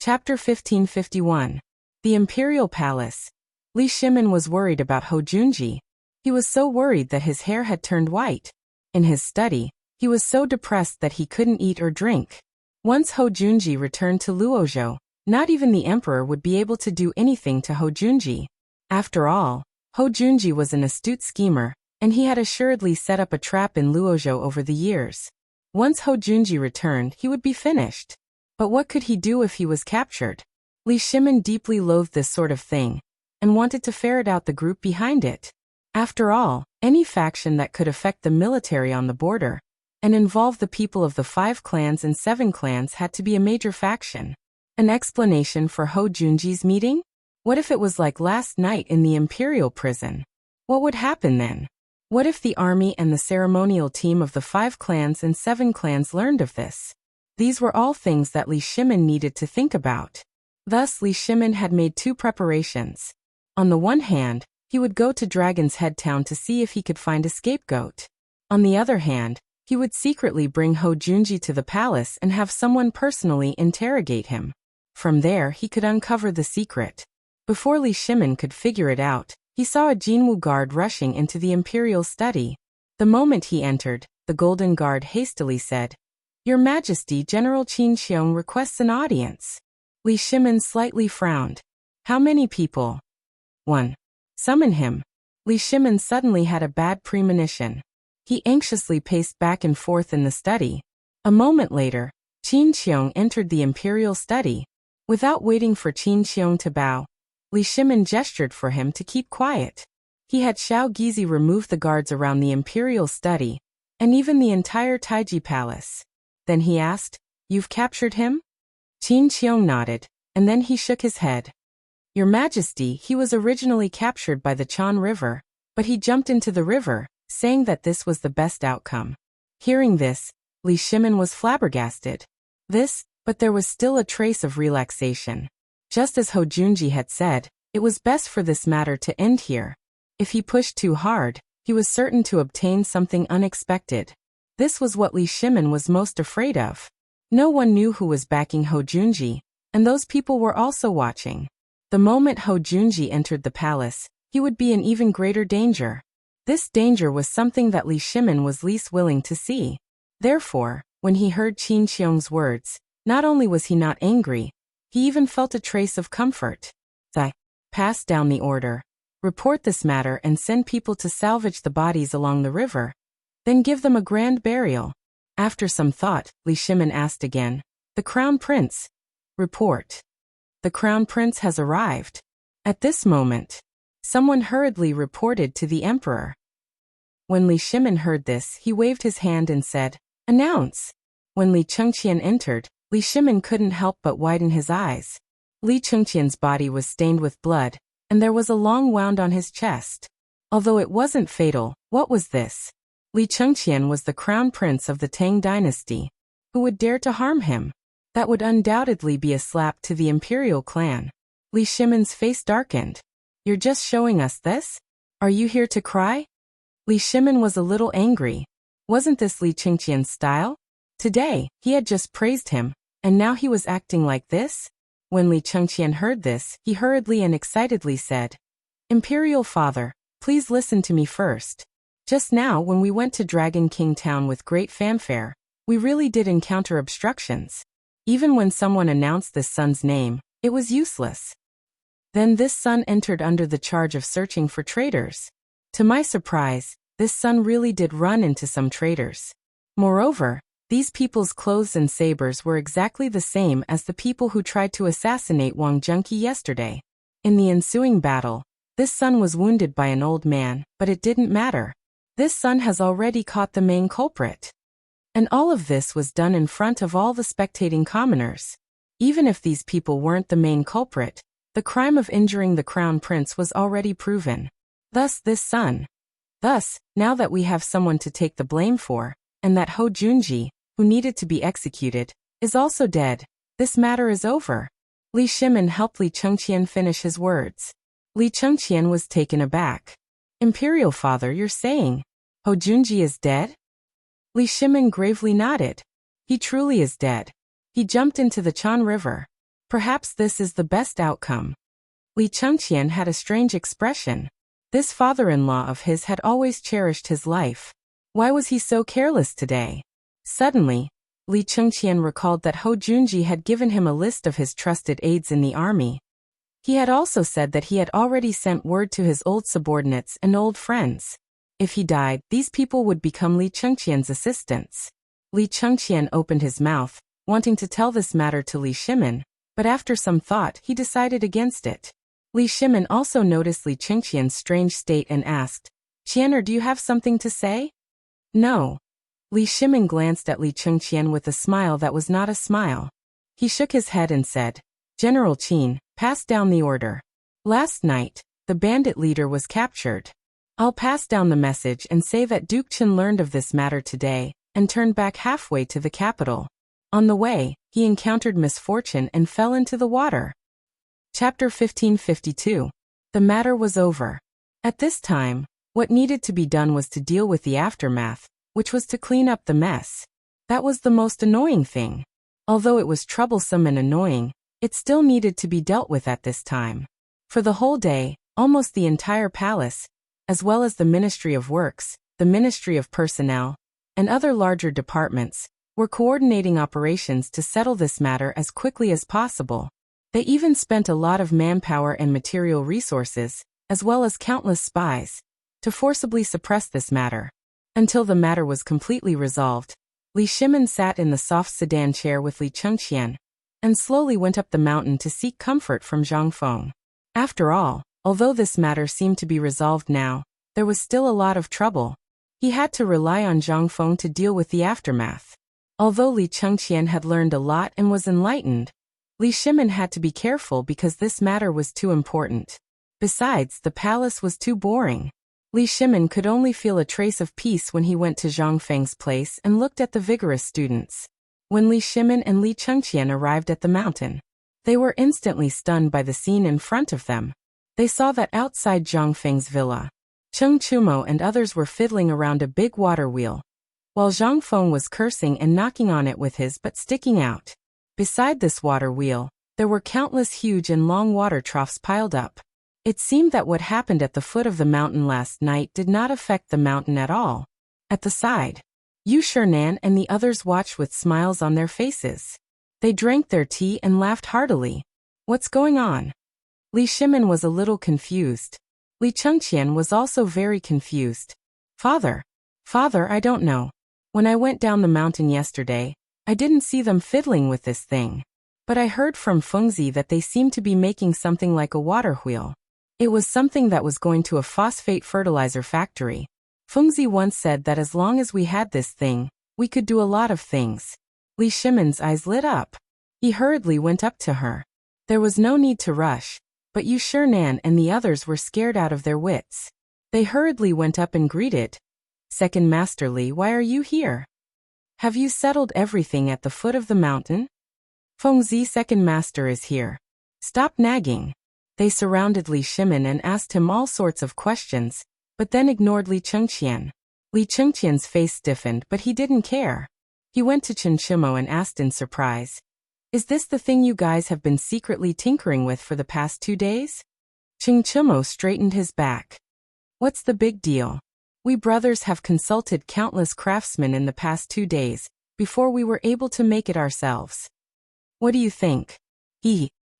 Speaker 1: Chapter 1551. The Imperial Palace. Li Shimin was worried about Hou Junji. He was so worried that his hair had turned white. In his study, he was so depressed that he couldn't eat or drink. Once Hou Junji returned to Luozhou, not even the emperor would be able to do anything to Hou Junji. After all, Hou Junji was an astute schemer, and he had assuredly set up a trap in Luozhou over the years. Once Hou Junji returned, he would be finished. But what could he do if he was captured? Li Shimin deeply loathed this sort of thing, and wanted to ferret out the group behind it. After all, any faction that could affect the military on the border, and involve the people of the 5 clans and 7 clans had to be a major faction. An explanation for Hou Junji's meeting? What if it was like last night in the imperial prison? What would happen then? What if the army and the ceremonial team of the 5 clans and 7 clans learned of this? These were all things that Li Shimin needed to think about. Thus Li Shimin had made 2 preparations. On the one hand, he would go to Dragon's Head town to see if he could find a scapegoat. On the other hand, he would secretly bring Hou Junji to the palace and have someone personally interrogate him. From there he could uncover the secret. Before Li Shimin could figure it out, he saw a Jinwu guard rushing into the imperial study. The moment he entered, the golden guard hastily said, "Your Majesty, General Qin Qiong requests an audience." Li Shimin slightly frowned. "How many people?" "1. Summon him." Li Shimin suddenly had a bad premonition. He anxiously paced back and forth in the study. A moment later, Qin Qiong entered the imperial study. Without waiting for Qin Qiong to bow, Li Shimin gestured for him to keep quiet. He had Xiao Gizi remove the guards around the imperial study, and even the entire Taiji palace. Then he asked, "You've captured him?" Qin Qiong nodded, and then he shook his head. "Your Majesty, he was originally captured by the Chan River, but he jumped into the river, saying that this was the best outcome." Hearing this, Li Shimin was flabbergasted. But there was still a trace of relaxation. Just as Hou Junji had said, it was best for this matter to end here. If he pushed too hard, he was certain to obtain something unexpected. This was what Li Shimin was most afraid of. No one knew who was backing Hou Junji, and those people were also watching. The moment Hou Junji entered the palace, he would be in even greater danger. This danger was something that Li Shimin was least willing to see. Therefore, when he heard Qin Qiong's words, not only was he not angry, he even felt a trace of comfort. "I pass down the order. Report this matter and send people to salvage the bodies along the river. Then give them a grand burial." After some thought, Li Shimin asked again, "The Crown Prince?" "Report." "The Crown Prince has arrived." At this moment, someone hurriedly reported to the emperor. When Li Shimin heard this, he waved his hand and said, "Announce." When Li Chengqian entered, Li Shimin couldn't help but widen his eyes. Li Chengqian's body was stained with blood, and there was a long wound on his chest. Although it wasn't fatal, what was this? Li Chengqian was the crown prince of the Tang dynasty. Who would dare to harm him? That would undoubtedly be a slap to the imperial clan. Li Shimin's face darkened. "You're just showing us this? Are you here to cry?" Li Shimin was a little angry. Wasn't this Li Chengqian's style? Today, he had just praised him, and now he was acting like this? When Li Chengqian heard this, he hurriedly and excitedly said, "Imperial father, please listen to me first. Just now when we went to Dragon King Town with great fanfare, we really did encounter obstructions. Even when someone announced this son's name, it was useless. Then this son entered under the charge of searching for traitors. To my surprise, this son really did run into some traitors. Moreover, these people's clothes and sabers were exactly the same as the people who tried to assassinate Wang Junqi yesterday. In the ensuing battle, this son was wounded by an old man, but it didn't matter. This son has already caught the main culprit. And all of this was done in front of all the spectating commoners. Even if these people weren't the main culprit, the crime of injuring the crown prince was already proven. Thus this son. Thus, now that we have someone to take the blame for, and that Ho Junji, who needed to be executed, is also dead, this matter is over." Li Shimin helped Li Chengqian finish his words. Li Chengqian was taken aback. "Imperial father, you're saying Ho Junji is dead?" Li Shimin gravely nodded. "He truly is dead. He jumped into the Chan River. Perhaps this is the best outcome." Li Chengqian had a strange expression. This father-in-law of his had always cherished his life. Why was he so careless today? Suddenly, Li Chengqian recalled that Ho Junji had given him a list of his trusted aides in the army. He had also said that he had already sent word to his old subordinates and old friends. If he died, these people would become Li Chengqian's assistants. Li Chengqian opened his mouth, wanting to tell this matter to Li Shimin, but after some thought he decided against it. Li Shimin also noticed Li Chengqian's strange state and asked, "Qianer, do you have something to say?" "No." Li Shimin glanced at Li Chengqian with a smile that was not a smile. He shook his head and said, "General Qin, pass down the order. Last night, the bandit leader was captured. I'll pass down the message and say that Duke Qin learned of this matter today, and turned back halfway to the capital. On the way, he encountered misfortune and fell into the water." Chapter 1552. The matter was over. At this time, what needed to be done was to deal with the aftermath, which was to clean up the mess. That was the most annoying thing. Although it was troublesome and annoying, it still needed to be dealt with at this time. For the whole day, almost the entire palace, as well as the Ministry of Works, the Ministry of Personnel, and other larger departments, were coordinating operations to settle this matter as quickly as possible. They even spent a lot of manpower and material resources, as well as countless spies, to forcibly suppress this matter. Until the matter was completely resolved, Li Shimin sat in the soft sedan chair with Li Chengqian, and slowly went up the mountain to seek comfort from Zhang Feng. After all, although this matter seemed to be resolved now, there was still a lot of trouble. He had to rely on Zhang Feng to deal with the aftermath. Although Li Chengqian had learned a lot and was enlightened, Li Shimin had to be careful because this matter was too important. Besides, the palace was too boring. Li Shimin could only feel a trace of peace when he went to Zhang Feng's place and looked at the vigorous students. When Li Shimin and Li Chengqian arrived at the mountain, they were instantly stunned by the scene in front of them. They saw that outside Zhang Feng's villa, Cheng Chumo and others were fiddling around a big water wheel, while Zhang Feng was cursing and knocking on it with his butt sticking out. Beside this water wheel, there were countless huge and long water troughs piled up. It seemed that what happened at the foot of the mountain last night did not affect the mountain at all. At the side, Yu Shernan and the others watched with smiles on their faces. They drank their tea and laughed heartily. What's going on? Li Shimin was a little confused. Li Chengqian was also very confused. Father, I don't know. When I went down the mountain yesterday, I didn't see them fiddling with this thing. But I heard from Fengzi that they seem to be making something like a water wheel. It was something that was going to a phosphate fertilizer factory. Fengzi once said that as long as we had this thing, we could do a lot of things. Li Shimon's eyes lit up. He hurriedly went up to her. There was no need to rush, but Yu Shernan and the others were scared out of their wits. They hurriedly went up and greeted. Second Master Li, why are you here? Have you settled everything at the foot of the mountain? Fengzi, Second Master is here. Stop nagging. They surrounded Li Shimon and asked him all sorts of questions, but then ignored Li Chengqian. Li Chengqian's face stiffened, but he didn't care. He went to Chen Chimo and asked in surprise, "Is this the thing you guys have been secretly tinkering with for the past 2 days?" Chen Chimo straightened his back. "What's the big deal? We brothers have consulted countless craftsmen in the past 2 days, before we were able to make it ourselves. What do you think?"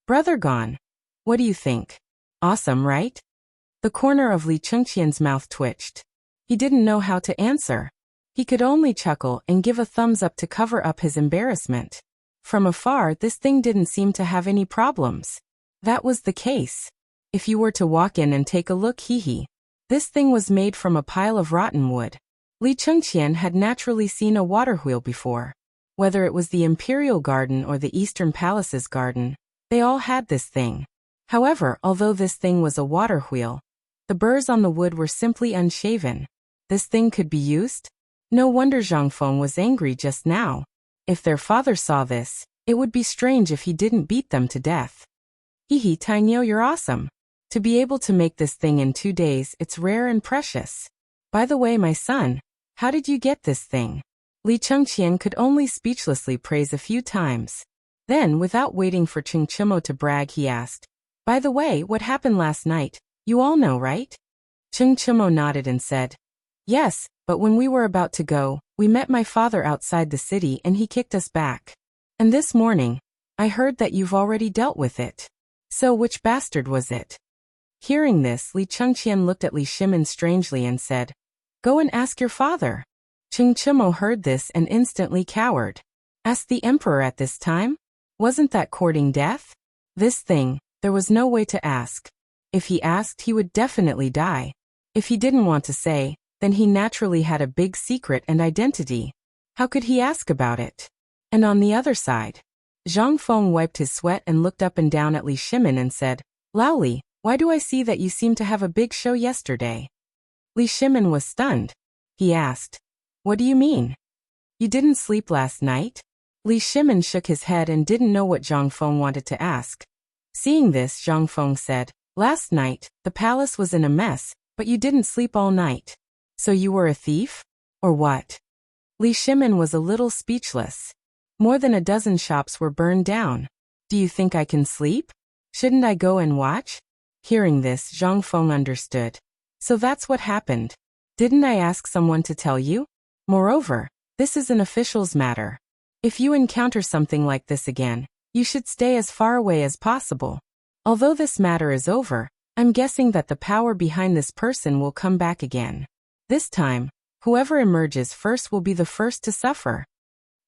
Speaker 1: Brother gone. What do you think? Awesome, right? The corner of Li Chengqian's mouth twitched. He didn't know how to answer. He could only chuckle and give a thumbs up to cover up his embarrassment. From afar, this thing didn't seem to have any problems. That was the case. If you were to walk in and take a look, this thing was made from a pile of rotten wood. Li Chengqian had naturally seen a water wheel before. Whether it was the Imperial Garden or the Eastern Palace's garden, they all had this thing. However, although this thing was a water wheel, the burrs on the wood were simply unshaven. This thing could be used? No wonder Zhang Feng was angry just now. If their father saw this, it would be strange if he didn't beat them to death. Tainyo, you're awesome. To be able to make this thing in 2 days, it's rare and precious. By the way, my son, how did you get this thing? Li Chengqian could only speechlessly praise a few times. Then, without waiting for Chen Chimo to brag, he asked, "By the way, what happened last night? You all know, right?" Chen Chimo nodded and said, "Yes, but when we were about to go, we met my father outside the city and he kicked us back. And this morning, I heard that you've already dealt with it. So which bastard was it?" Hearing this, Li Chengqian looked at Li Shimon strangely and said, "Go and ask your father." Chen Chimo heard this and instantly cowered. Ask the emperor at this time? Wasn't that courting death? This thing, there was no way to ask. If he asked, he would definitely die. If he didn't want to say, then he naturally had a big secret and identity. How could he ask about it? And on the other side, Zhang Feng wiped his sweat and looked up and down at Li Shimon and said, "Lao Li, why do I see that you seem to have a big show yesterday?" Li Shimon was stunned. He asked, "What do you mean? You didn't sleep last night?" Li Shimon shook his head and didn't know what Zhang Feng wanted to ask. Seeing this, Zhang Feng said, "Last night, the palace was in a mess, but you didn't sleep all night. So you were a thief? Or what?" Li Shimon was a little speechless. More than a dozen shops were burned down. Do you think I can sleep? Shouldn't I go and watch? Hearing this, Zhang Feng understood. So that's what happened. Didn't I ask someone to tell you? Moreover, this is an official's matter. If you encounter something like this again, you should stay as far away as possible. Although this matter is over, I'm guessing that the power behind this person will come back again. This time, whoever emerges first will be the first to suffer.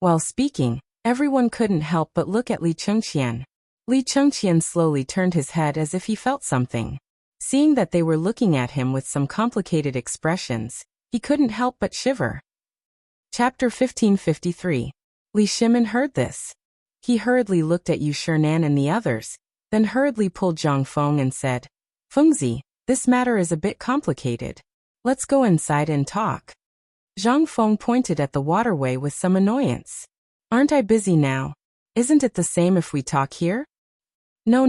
Speaker 1: While speaking, everyone couldn't help but look at Li Chengqian. Li Chengqian slowly turned his head as if he felt something. Seeing that they were looking at him with some complicated expressions, he couldn't help but shiver. Chapter 1553. Li Shimon heard this. He hurriedly looked at Yu Shernan and the others, then hurriedly pulled Zhang Feng and said, "Fengzi, this matter is a bit complicated. Let's go inside and talk." Zhang Feng pointed at the waterway with some annoyance. "Aren't I busy now? Isn't it the same if we talk here?" No.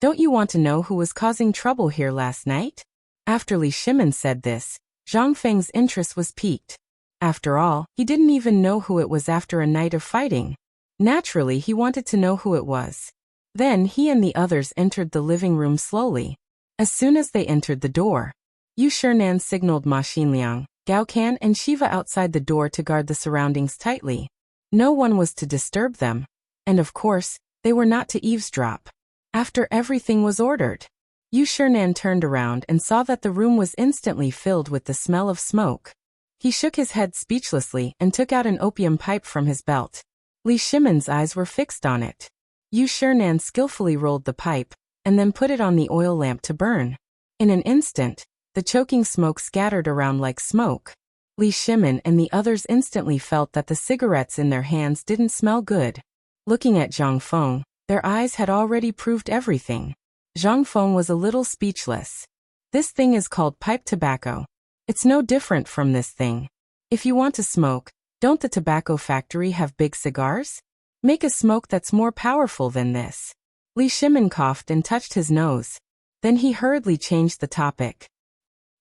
Speaker 1: Don't you want to know who was causing trouble here last night?" After Li Shimon said this, Zhang Feng's interest was piqued. After all, he didn't even know who it was after a night of fighting. Naturally, he wanted to know who it was. Then he and the others entered the living room slowly. As soon as they entered the door, Yu Shernan signaled Ma Xinliang, Gao Can and Shiva outside the door to guard the surroundings tightly. No one was to disturb them. And of course, they were not to eavesdrop. After everything was ordered, Yu Shernan turned around and saw that the room was instantly filled with the smell of smoke. He shook his head speechlessly and took out an opium pipe from his belt. Li Shimon's eyes were fixed on it. Yu Shinan skillfully rolled the pipe, and then put it on the oil lamp to burn. In an instant, the choking smoke scattered around like smoke. Li Shimin and the others instantly felt that the cigarettes in their hands didn't smell good. Looking at Zhang Feng, their eyes had already proved everything. Zhang Feng was a little speechless. This thing is called pipe tobacco. It's no different from this thing. If you want to smoke, don't the tobacco factory have big cigars? Make a smoke that's more powerful than this. Li Shimin coughed and touched his nose. Then he hurriedly changed the topic.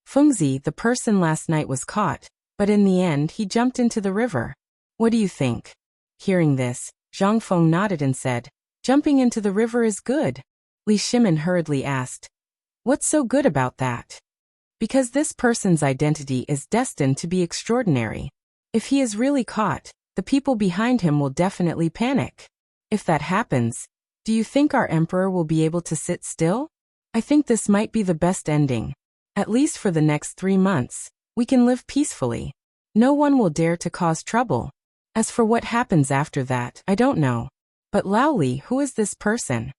Speaker 1: Fengzi, the person last night, was caught, but in the end he jumped into the river. What do you think? Hearing this, Zhang Feng nodded and said, jumping into the river is good. Li Shimin hurriedly asked, what's so good about that? Because this person's identity is destined to be extraordinary. If he is really caught, the people behind him will definitely panic. If that happens, do you think our emperor will be able to sit still? I think this might be the best ending. At least for the next 3 months, we can live peacefully. No one will dare to cause trouble. As for what happens after that, I don't know. But Laoli, who is this person?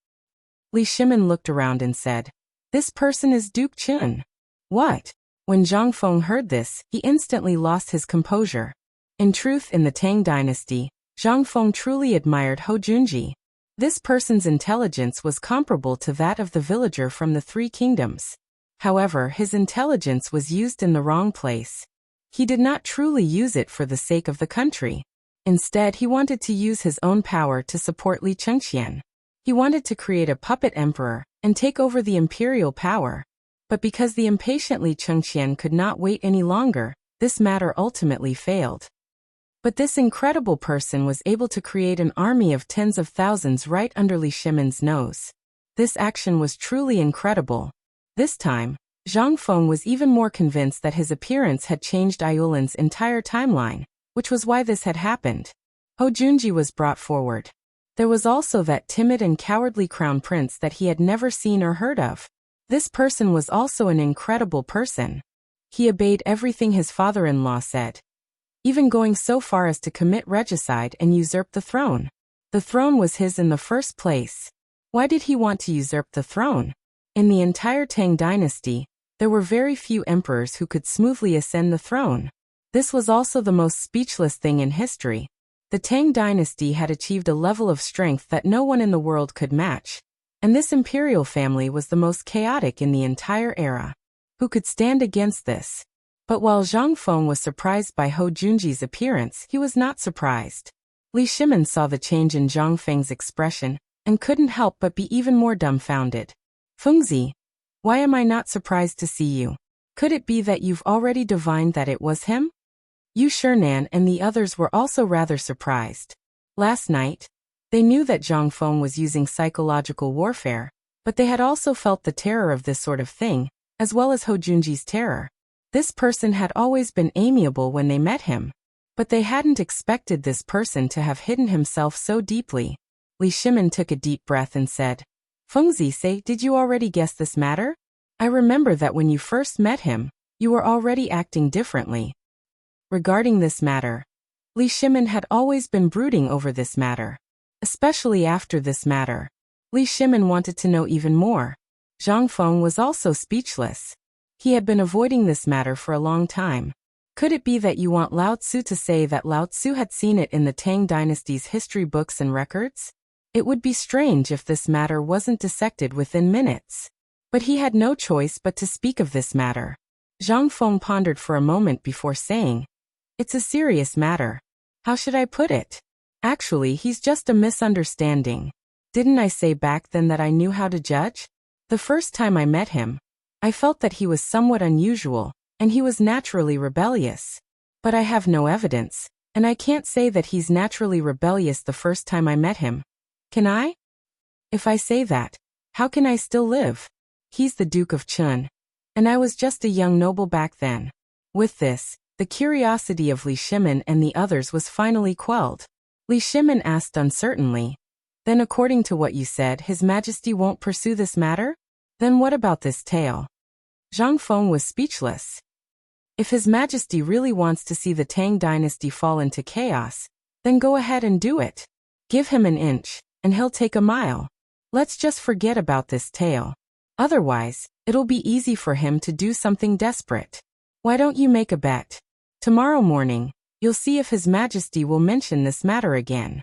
Speaker 1: Li Shimin looked around and said, this person is Duke Chun. What? When Zhang Feng heard this, he instantly lost his composure. In truth, in the Tang dynasty, Zhang Feng truly admired Hou Junji. This person's intelligence was comparable to that of the villager from the Three Kingdoms. However, his intelligence was used in the wrong place. He did not truly use it for the sake of the country. Instead, he wanted to use his own power to support Li Chengxian. He wanted to create a puppet emperor and take over the imperial power. But because the impatient Li Chengxian could not wait any longer, this matter ultimately failed. But this incredible person was able to create an army of tens of thousands right under Li Shimin's nose. This action was truly incredible. This time, Zhang Feng was even more convinced that his appearance had changed Ayulin's entire timeline, which was why this had happened. Hou Junji was brought forward. There was also that timid and cowardly crown prince that he had never seen or heard of. This person was also an incredible person. He obeyed everything his father-in-law said, even going so far as to commit regicide and usurp the throne. The throne was his in the first place. Why did he want to usurp the throne? In the entire Tang dynasty, there were very few emperors who could smoothly ascend the throne. This was also the most speechless thing in history. The Tang dynasty had achieved a level of strength that no one in the world could match. And this imperial family was the most chaotic in the entire era. Who could stand against this? But while Zhang Feng was surprised by Hou Junji's appearance, he was not surprised. Li Shimin saw the change in Zhang Feng's expression and couldn't help but be even more dumbfounded. Fengzi, why am I not surprised to see you? Could it be that you've already divined that it was him? Yu Shinan and the others were also rather surprised. Last night, they knew that Zhang Feng was using psychological warfare, but they had also felt the terror of this sort of thing, as well as Hou Junji's terror. This person had always been amiable when they met him, but they hadn't expected this person to have hidden himself so deeply. Li Shimin took a deep breath and said, Fengzi, say, did you already guess this matter? I remember that when you first met him, you were already acting differently. Regarding this matter, Li Shimin had always been brooding over this matter. Especially after this matter, Li Shimin wanted to know even more. Zhang Feng was also speechless. He had been avoiding this matter for a long time. Could it be that you want Lao Tzu to say that Lao Tzu had seen it in the Tang dynasty's history books and records? It would be strange if this matter wasn't dissected within minutes. But he had no choice but to speak of this matter. Zhang Feng pondered for a moment before saying, it's a serious matter. How should I put it? Actually, he's just a misunderstanding. Didn't I say back then that I knew how to judge? The first time I met him, I felt that he was somewhat unusual, and he was naturally rebellious. But I have no evidence, and I can't say that he's naturally rebellious the first time I met him. Can I? If I say that, how can I still live? He's the Duke of Chun, and I was just a young noble back then. With this, the curiosity of Li Shimin and the others was finally quelled. Li Shimin asked uncertainly, then according to what you said, His Majesty won't pursue this matter? Then what about this tale? Zhang Feng was speechless. If His Majesty really wants to see the Tang dynasty fall into chaos, then go ahead and do it. Give him an inch, and he'll take a mile. Let's just forget about this tale. Otherwise, it'll be easy for him to do something desperate. Why don't you make a bet? Tomorrow morning, you'll see if His Majesty will mention this matter again.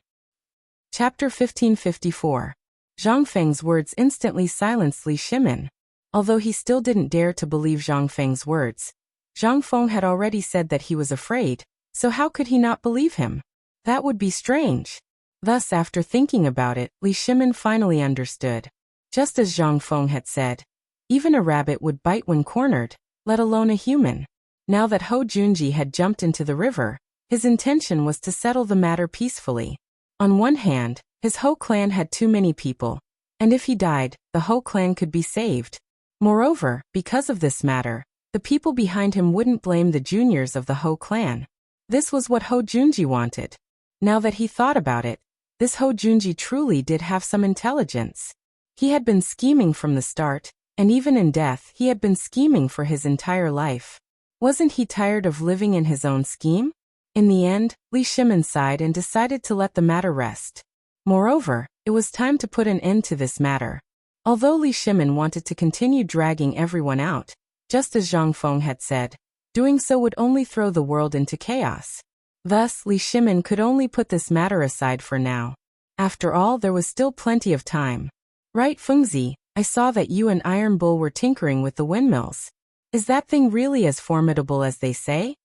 Speaker 1: Chapter 1554. Zhang Feng's words instantly silenced Li Shimin. Although he still didn't dare to believe Zhang Feng's words, Zhang Feng had already said that he was afraid, so how could he not believe him? That would be strange. Thus, after thinking about it, Li Shimin finally understood. Just as Zhang Feng had said, even a rabbit would bite when cornered, let alone a human. Now that Hou Junji had jumped into the river, his intention was to settle the matter peacefully. On one hand, his Hou clan had too many people, and if he died, the Hou clan could be saved. Moreover, because of this matter, the people behind him wouldn't blame the juniors of the Hou clan. This was what Hou Junji wanted. Now that he thought about it, this Hou Junji truly did have some intelligence. He had been scheming from the start, and even in death he had been scheming for his entire life. Wasn't he tired of living in his own scheme? In the end, Li Shimin sighed and decided to let the matter rest. Moreover, it was time to put an end to this matter. Although Li Shimin wanted to continue dragging everyone out, just as Zhang Feng had said, doing so would only throw the world into chaos. Thus, Li Shimin could only put this matter aside for now. After all, there was still plenty of time. Right, Fengzi, I saw that you and Iron Bull were tinkering with the windmills. Is that thing really as formidable as they say?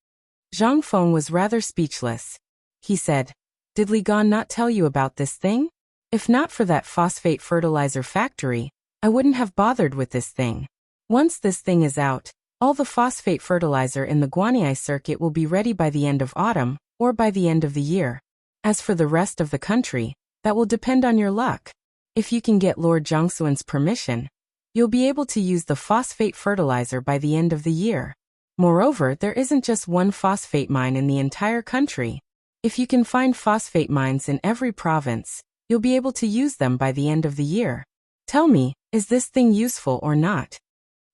Speaker 1: Zhang Feng was rather speechless. He said, Did Li Gan not tell you about this thing? If not for that phosphate fertilizer factory, I wouldn't have bothered with this thing. Once this thing is out, all the phosphate fertilizer in the Guanyi circuit will be ready by the end of autumn, or by the end of the year. As for the rest of the country, that will depend on your luck. If you can get Lord Jiangxuan's permission, you'll be able to use the phosphate fertilizer by the end of the year. Moreover, there isn't just one phosphate mine in the entire country. If you can find phosphate mines in every province, you'll be able to use them by the end of the year. Tell me, is this thing useful or not?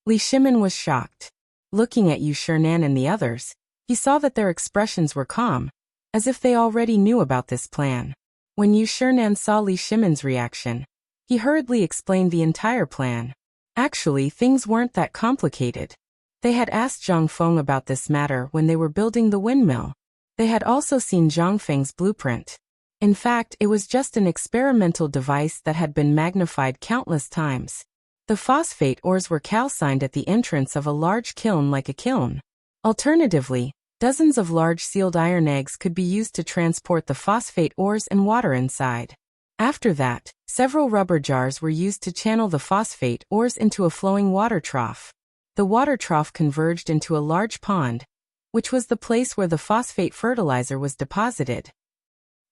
Speaker 1: Li Shimin was shocked. Looking at Yu Shinan and the others, he saw that their expressions were calm, as if they already knew about this plan. When Yu Shinan saw Li Shimin's reaction, he hurriedly explained the entire plan. Actually, things weren't that complicated. They had asked Zhang Feng about this matter when they were building the windmill. They had also seen Zhang Feng's blueprint. In fact, it was just an experimental device that had been magnified countless times. The phosphate ores were calcined at the entrance of a large kiln like a kiln. Alternatively, dozens of large sealed iron eggs could be used to transport the phosphate ores and water inside. After that, several rubber jars were used to channel the phosphate ores into a flowing water trough. The water trough converged into a large pond, which was the place where the phosphate fertilizer was deposited.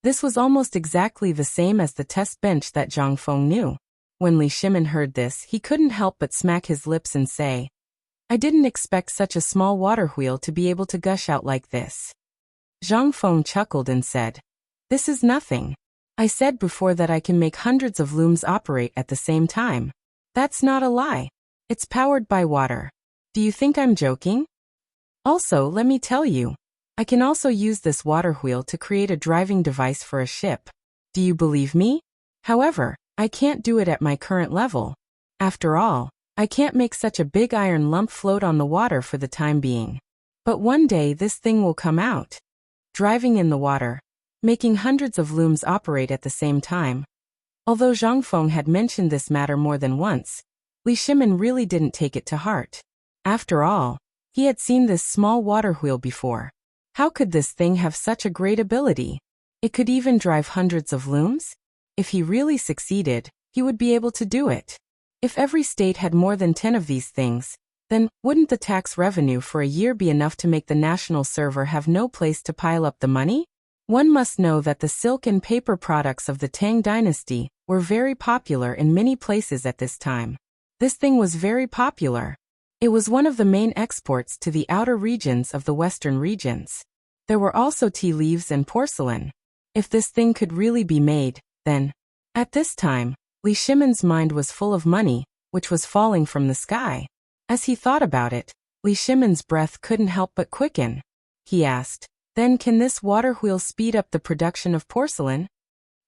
Speaker 1: This was almost exactly the same as the test bench that Zhang Feng knew. When Li Shimin heard this, he couldn't help but smack his lips and say, I didn't expect such a small water wheel to be able to gush out like this. Zhang Feng chuckled and said, This is nothing. I said before that I can make hundreds of looms operate at the same time. That's not a lie. It's powered by water. Do you think I'm joking? Also, let me tell you, I can also use this water wheel to create a driving device for a ship. Do you believe me? However, I can't do it at my current level. After all, I can't make such a big iron lump float on the water for the time being. But one day this thing will come out. Driving in the water, making hundreds of looms operate at the same time. Although Zhang Feng had mentioned this matter more than once, Li Shimin really didn't take it to heart. After all, he had seen this small water wheel before. How could this thing have such a great ability? It could even drive hundreds of looms? If he really succeeded, he would be able to do it. If every state had more than 10 of these things, then wouldn't the tax revenue for a year be enough to make the national server have no place to pile up the money? One must know that the silk and paper products of the Tang dynasty were very popular in many places at this time. This thing was very popular. It was one of the main exports to the outer regions of the western regions. There were also tea leaves and porcelain. If this thing could really be made, then, at this time, Li Shimin's mind was full of money, which was falling from the sky. As he thought about it, Li Shimin's breath couldn't help but quicken. He asked, Then can this water wheel speed up the production of porcelain?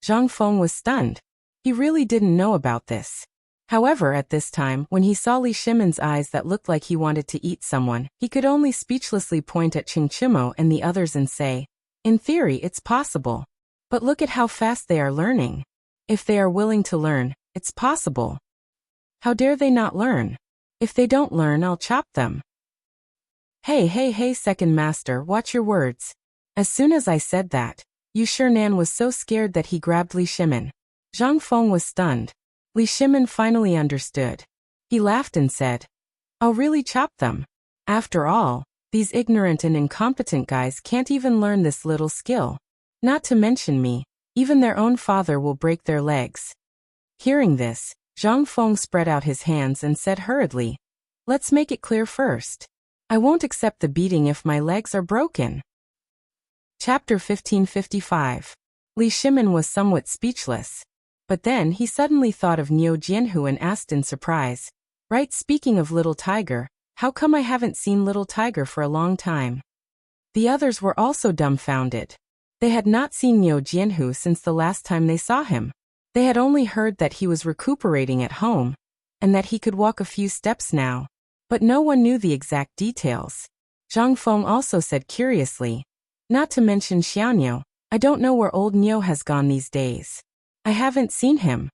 Speaker 1: Zhang Feng was stunned. He really didn't know about this. However, at this time, when he saw Li Shimon's eyes that looked like he wanted to eat someone, he could only speechlessly point at Chingchimo and the others and say, "In theory, it's possible. But look at how fast they are learning. If they are willing to learn, it's possible. How dare they not learn? If they don't learn, I'll chop them." Hey, second master, watch your words. As soon as I said that, Nan was so scared that he grabbed Li Shimon. Zhang Feng was stunned. Li Shimon finally understood. He laughed and said, "I'll really chop them. After all, these ignorant and incompetent guys can't even learn this little skill. Not to mention me, even their own father will break their legs." Hearing this, Zhang Feng spread out his hands and said hurriedly, "Let's make it clear first. I won't accept the beating if my legs are broken." Chapter 1555. Li Shimon was somewhat speechless. But then he suddenly thought of Niu Jianhu and asked in surprise, "Right, speaking of Little Tiger, how come I haven't seen Little Tiger for a long time?" The others were also dumbfounded. They had not seen Niu Jianhu since the last time they saw him. They had only heard that he was recuperating at home, and that he could walk a few steps now. But no one knew the exact details. Zhang Feng also said curiously, "Not to mention Xiaoniu, I don't know where old Niu has gone these days. I haven't seen him.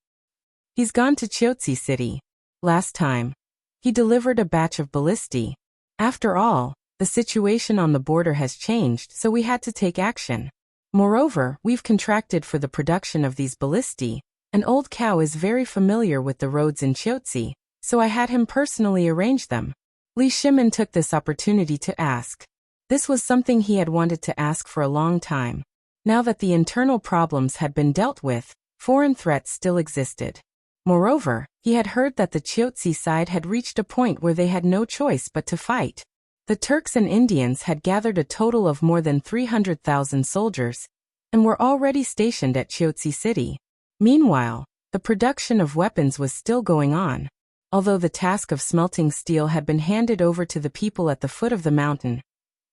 Speaker 1: He's gone to Chiotzi City. Last time, he delivered a batch of ballistae. After all, the situation on the border has changed, so we had to take action. Moreover, we've contracted for the production of these ballistae. An old cow is very familiar with the roads in Chiotzi, so I had him personally arrange them." Li Shimon took this opportunity to ask. This was something he had wanted to ask for a long time. Now that the internal problems had been dealt with, foreign threats still existed. Moreover, he had heard that the Chiotzi side had reached a point where they had no choice but to fight. The Turks and Indians had gathered a total of more than 300,000 soldiers, and were already stationed at Chiotzi City. Meanwhile, the production of weapons was still going on. Although the task of smelting steel had been handed over to the people at the foot of the mountain,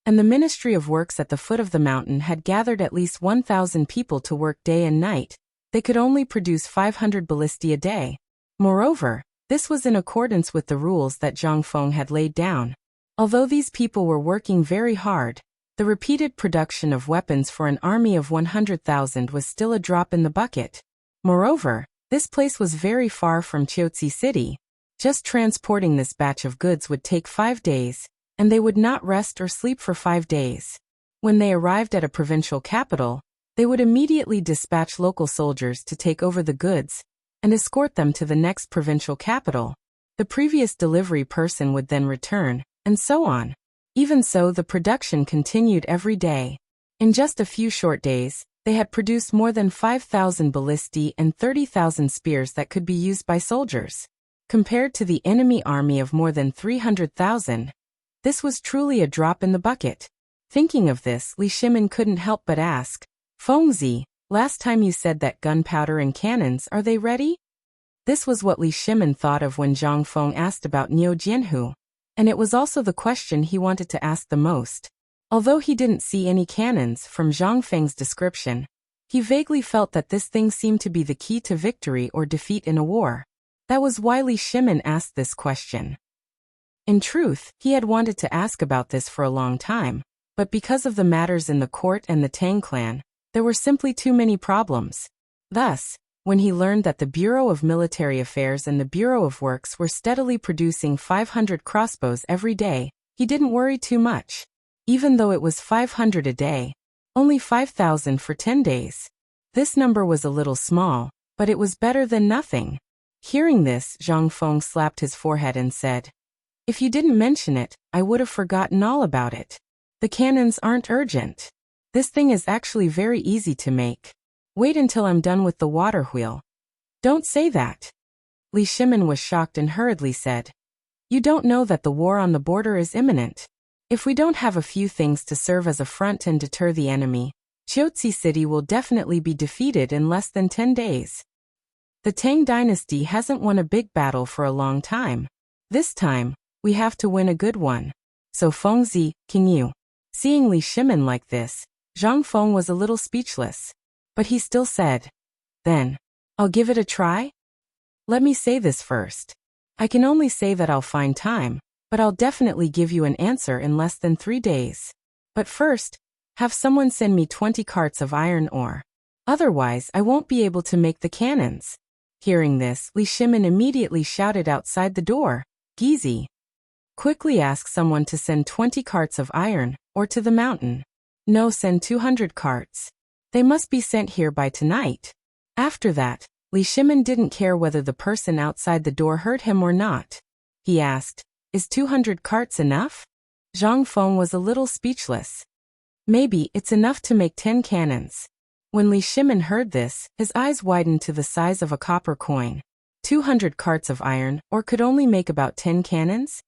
Speaker 1: and the Ministry of Works at the foot of the mountain had gathered at least 1,000 people to work day and night, they could only produce 500 ballistae a day. Moreover, this was in accordance with the rules that Zhang Feng had laid down. Although these people were working very hard, the repeated production of weapons for an army of 100,000 was still a drop in the bucket. Moreover, this place was very far from Chiotzi City. Just transporting this batch of goods would take 5 days, and they would not rest or sleep for 5 days. When they arrived at a provincial capital, they would immediately dispatch local soldiers to take over the goods and escort them to the next provincial capital. The previous delivery person would then return, and so on. Even so, the production continued every day. In just a few short days, they had produced more than 5,000 ballistae and 30,000 spears that could be used by soldiers. Compared to the enemy army of more than 300,000, this was truly a drop in the bucket. Thinking of this, Li Shimon couldn't help but ask, "Fengzi, last time you said that gunpowder and cannons, are they ready?" This was what Li Shimon thought of when Zhang Feng asked about Niu Jianhu, and it was also the question he wanted to ask the most. Although he didn't see any cannons from Zhang Feng's description, he vaguely felt that this thing seemed to be the key to victory or defeat in a war. That was why Li Shimon asked this question. In truth, he had wanted to ask about this for a long time, but because of the matters in the court and the Tang clan, there were simply too many problems. Thus, when he learned that the Bureau of Military Affairs and the Bureau of Works were steadily producing 500 crossbows every day, he didn't worry too much. Even though it was 500 a day, only 5,000 for 10 days. This number was a little small, but it was better than nothing. Hearing this, Zhang Feng slapped his forehead and said, "If you didn't mention it, I would have forgotten all about it. The cannons aren't urgent. This thing is actually very easy to make. Wait until I'm done with the water wheel." "Don't say that." Li Shimon was shocked and hurriedly said, "You don't know that the war on the border is imminent. If we don't have a few things to serve as a front and deter the enemy, Chiotzi City will definitely be defeated in less than 10 days. The Tang dynasty hasn't won a big battle for a long time. This time, we have to win a good one. So Fengzi, King Yu." Seeing Li Shimon like this, Zhang Feng was a little speechless. But he still said, "Then, I'll give it a try? Let me say this first. I can only say that I'll find time, but I'll definitely give you an answer in less than 3 days. But first, have someone send me 20 carts of iron ore. Otherwise, I won't be able to make the cannons. Hearing this, Li Shimin immediately shouted outside the door, Gizi. Quickly ask someone to send 20 carts of iron, or to the mountain. No, send 200 carts. They must be sent here by tonight. After that, Li Shimin didn't care whether the person outside the door heard him or not. He asked, is 200 carts enough? Zhang Feng was a little speechless. Maybe it's enough to make 10 cannons. When Li Shimin heard this, his eyes widened to the size of a copper coin. 200 carts of iron, or could only make about 10 cannons?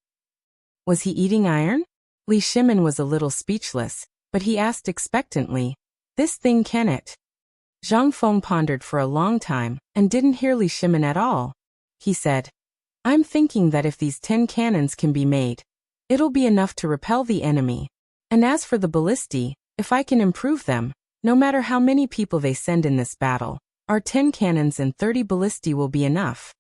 Speaker 1: Was he eating iron? Li Shimin was a little speechless, but he asked expectantly, this thing can it? Zhang Feng pondered for a long time, and didn't hear Li Shimin at all. He said, I'm thinking that if these 10 cannons can be made, it'll be enough to repel the enemy. And as for the ballistae, if I can improve them, no matter how many people they send in this battle, our 10 cannons and 30 ballistae will be enough.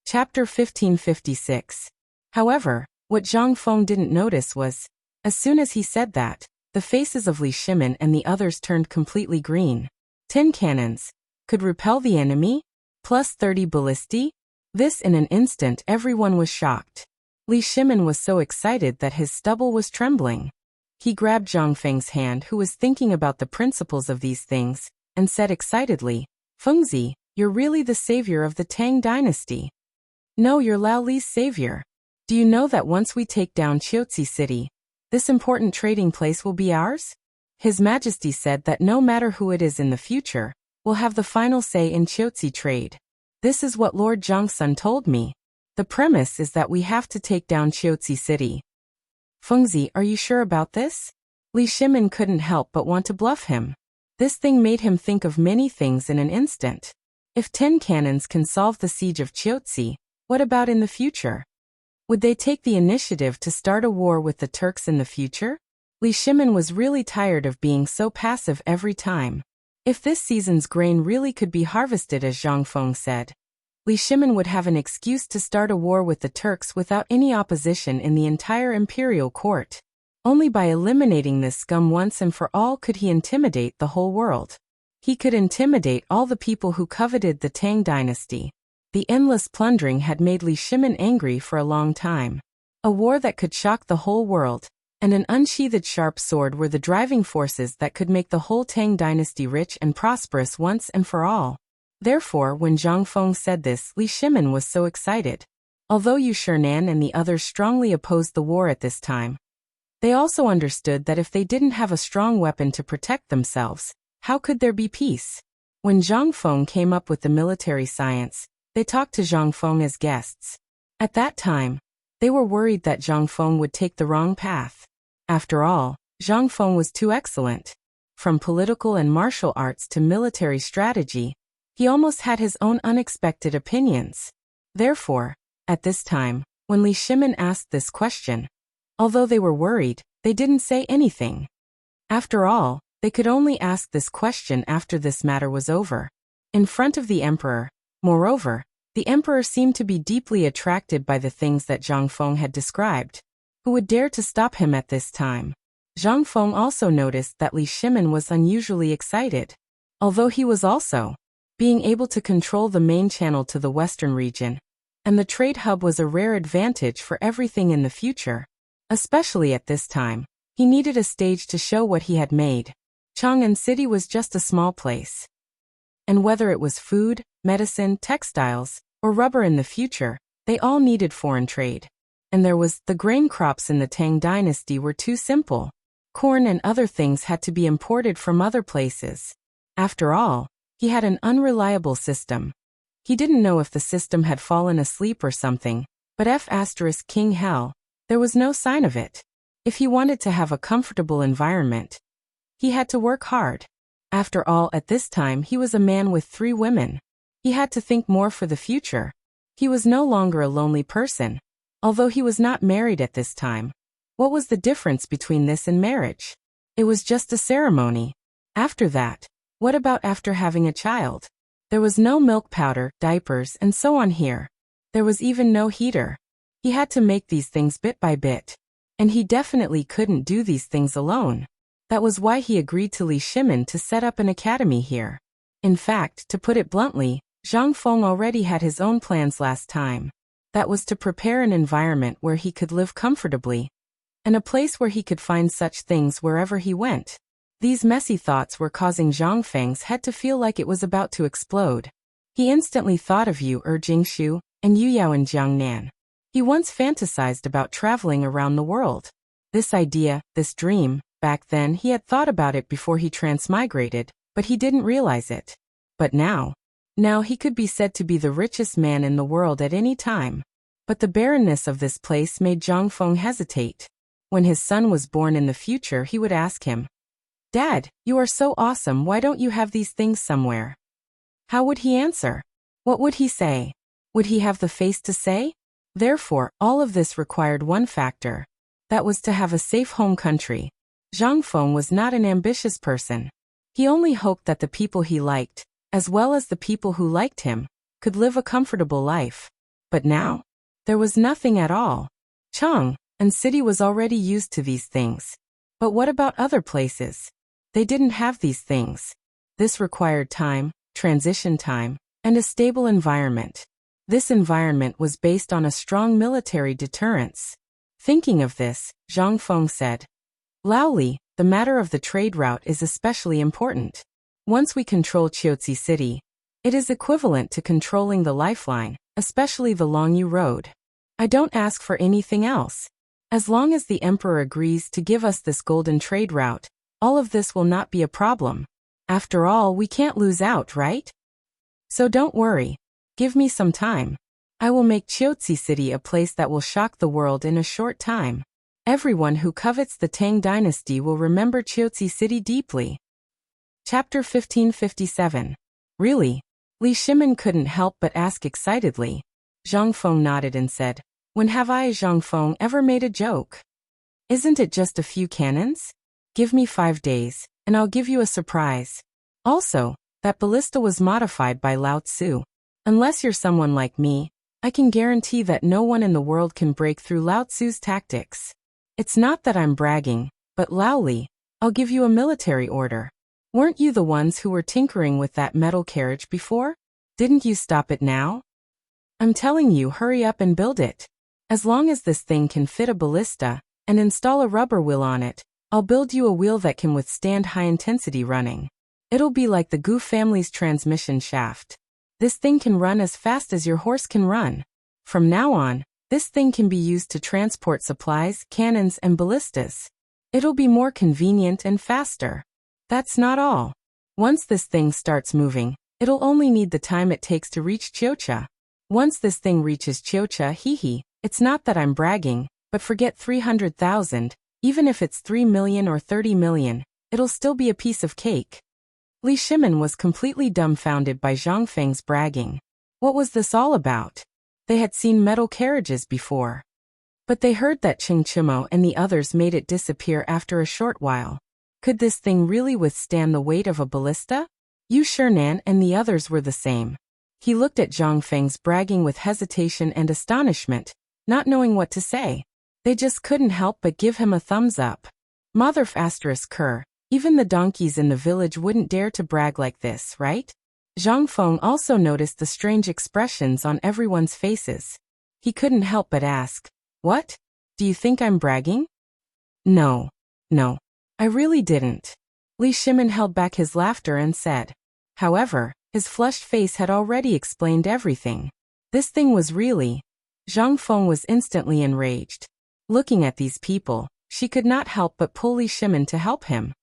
Speaker 1: Chapter 1556. However, what Zhang Feng didn't notice was, as soon as he said that, the faces of Li Shimin and the others turned completely green. 10 cannons could repel the enemy? Plus 30 ballistae? This in an instant everyone was shocked. Li Shimin was so excited that his stubble was trembling. He grabbed Zhang Feng's hand, who was thinking about the principles of these things, and said excitedly, Fengzi, you're really the savior of the Tang dynasty. No, you're Lao Li's savior. Do you know that once we take down Qiuzi City, this important trading place will be ours? His Majesty said that no matter who it is in the future, will have the final say in Qiuzi trade. This is what Lord Zhangsun told me. The premise is that we have to take down Qiuzi City. Fengzi, are you sure about this? Li Shimin couldn't help but want to bluff him. This thing made him think of many things in an instant. If 10 cannons can solve the siege of Qiuzi, what about in the future? Would they take the initiative to start a war with the Turks in the future? Li Shimin was really tired of being so passive every time. If this season's grain really could be harvested as Zhang Feng said, Li Shimin would have an excuse to start a war with the Turks without any opposition in the entire imperial court. Only by eliminating this scum once and for all could he intimidate the whole world. He could intimidate all the people who coveted the Tang dynasty. The endless plundering had made Li Shimin angry for a long time. A war that could shock the whole world, and an unsheathed sharp sword were the driving forces that could make the whole Tang dynasty rich and prosperous once and for all. Therefore, when Zhang Feng said this, Li Shimin was so excited. Although Yu Shernan and the others strongly opposed the war at this time, they also understood that if they didn't have a strong weapon to protect themselves, how could there be peace? When Zhang Feng came up with the military science, they talked to Zhang Feng as guests. At that time, they were worried that Zhang Feng would take the wrong path. After all, Zhang Feng was too excellent. From political and martial arts to military strategy, he almost had his own unexpected opinions. Therefore, at this time, when Li Shimin asked this question, although they were worried, they didn't say anything. After all, they could only ask this question after this matter was over. In front of the emperor. Moreover, the emperor seemed to be deeply attracted by the things that Zhang Feng had described. Who would dare to stop him at this time? Zhang Feng also noticed that Li Shimin was unusually excited. Although he was also being able to control the main channel to the western region, and the trade hub was a rare advantage for everything in the future. Especially at this time, he needed a stage to show what he had made. Chang'an City was just a small place. And whether it was food, medicine, textiles, or rubber in the future, they all needed foreign trade. And there was, the grain crops in the Tang dynasty were too simple. Corn and other things had to be imported from other places. After all, he had an unreliable system. He didn't know if the system had fallen asleep or something, but King Hell, there was no sign of it. If he wanted to have a comfortable environment, he had to work hard. After all, at this time he was a man with 3 women. He had to think more for the future. He was no longer a lonely person. Although he was not married at this time. What was the difference between this and marriage? It was just a ceremony. After that, what about after having a child? There was no milk powder, diapers, and so on here. There was even no heater. He had to make these things bit by bit. And he definitely couldn't do these things alone. That was why he agreed to Li Shimin to set up an academy here. In fact, to put it bluntly, Zhang Feng already had his own plans last time. That was to prepare an environment where he could live comfortably, and a place where he could find such things wherever he went. These messy thoughts were causing Zhang Feng's head to feel like it was about to explode. He instantly thought of Yu Jingshu and Yu Yao and Jiangnan. He once fantasized about traveling around the world. This idea, this dream, back then he had thought about it before he transmigrated, but he didn't realize it. But now he could be said to be the richest man in the world at any time. But the barrenness of this place made Zhang Feng hesitate. When his son was born in the future, he would ask him, "Dad, you are so awesome, why don't you have these things somewhere?" How would he answer? What would he say? Would he have the face to say? Therefore, all of this required one factor. That was to have a safe home country. Zhang Feng was not an ambitious person. He only hoped that the people he liked, as well as the people who liked him, could live a comfortable life. But now, there was nothing at all. Chang and city was already used to these things. But what about other places? They didn't have these things. This required time, transition time, and a stable environment. This environment was based on a strong military deterrence. Thinking of this, Zhang Feng said, "Laoli, the matter of the trade route is especially important. Once we control Chiotzi City, it is equivalent to controlling the lifeline, especially the Longyu Road. I don't ask for anything else. As long as the emperor agrees to give us this golden trade route, all of this will not be a problem. After all, we can't lose out, right? So don't worry. Give me some time. I will make Chiotzi City a place that will shock the world in a short time. Everyone who covets the Tang dynasty will remember Chiotzi City deeply." Chapter 1557. Really? Li Shimin couldn't help but ask excitedly. Zhang Feng nodded and said, "When have I, Zhang Feng, ever made a joke? Isn't it just a few cannons? Give me 5 days, and I'll give you a surprise. Also, that ballista was modified by Lao Tzu. Unless you're someone like me, I can guarantee that no one in the world can break through Lao Tzu's tactics. It's not that I'm bragging, but Laoli, I'll give you a military order. Weren't you the ones who were tinkering with that metal carriage before? Didn't you stop it now? I'm telling you, hurry up and build it. As long as this thing can fit a ballista and install a rubber wheel on it, I'll build you a wheel that can withstand high-intensity running. It'll be like the Gu family's transmission shaft. This thing can run as fast as your horse can run. From now on, this thing can be used to transport supplies, cannons, and ballistas. It'll be more convenient and faster. That's not all. Once this thing starts moving, it'll only need the time it takes to reach Chiocha. Once this thing reaches Chiocha, it's not that I'm bragging, but forget 300,000, even if it's 3 million or 30 million, it'll still be a piece of cake." Li Shimin was completely dumbfounded by Zhang Feng's bragging. What was this all about? They had seen metal carriages before. But they heard that Ching Chimo and the others made it disappear after a short while. Could this thing really withstand the weight of a ballista? Yu Shernan and the others were the same. He looked at Zhang Feng's bragging with hesitation and astonishment, not knowing what to say. They just couldn't help but give him a thumbs up. Motherf asterisk Kerr, even the donkeys in the village wouldn't dare to brag like this, right? Zhang Feng also noticed the strange expressions on everyone's faces. He couldn't help but ask, "What? Do you think I'm bragging?" No, I really didn't." Li Shimin held back his laughter and said. However, his flushed face had already explained everything. This thing was really... Zhang Feng was instantly enraged. Looking at these people, she could not help but pull Li Shimin to help him.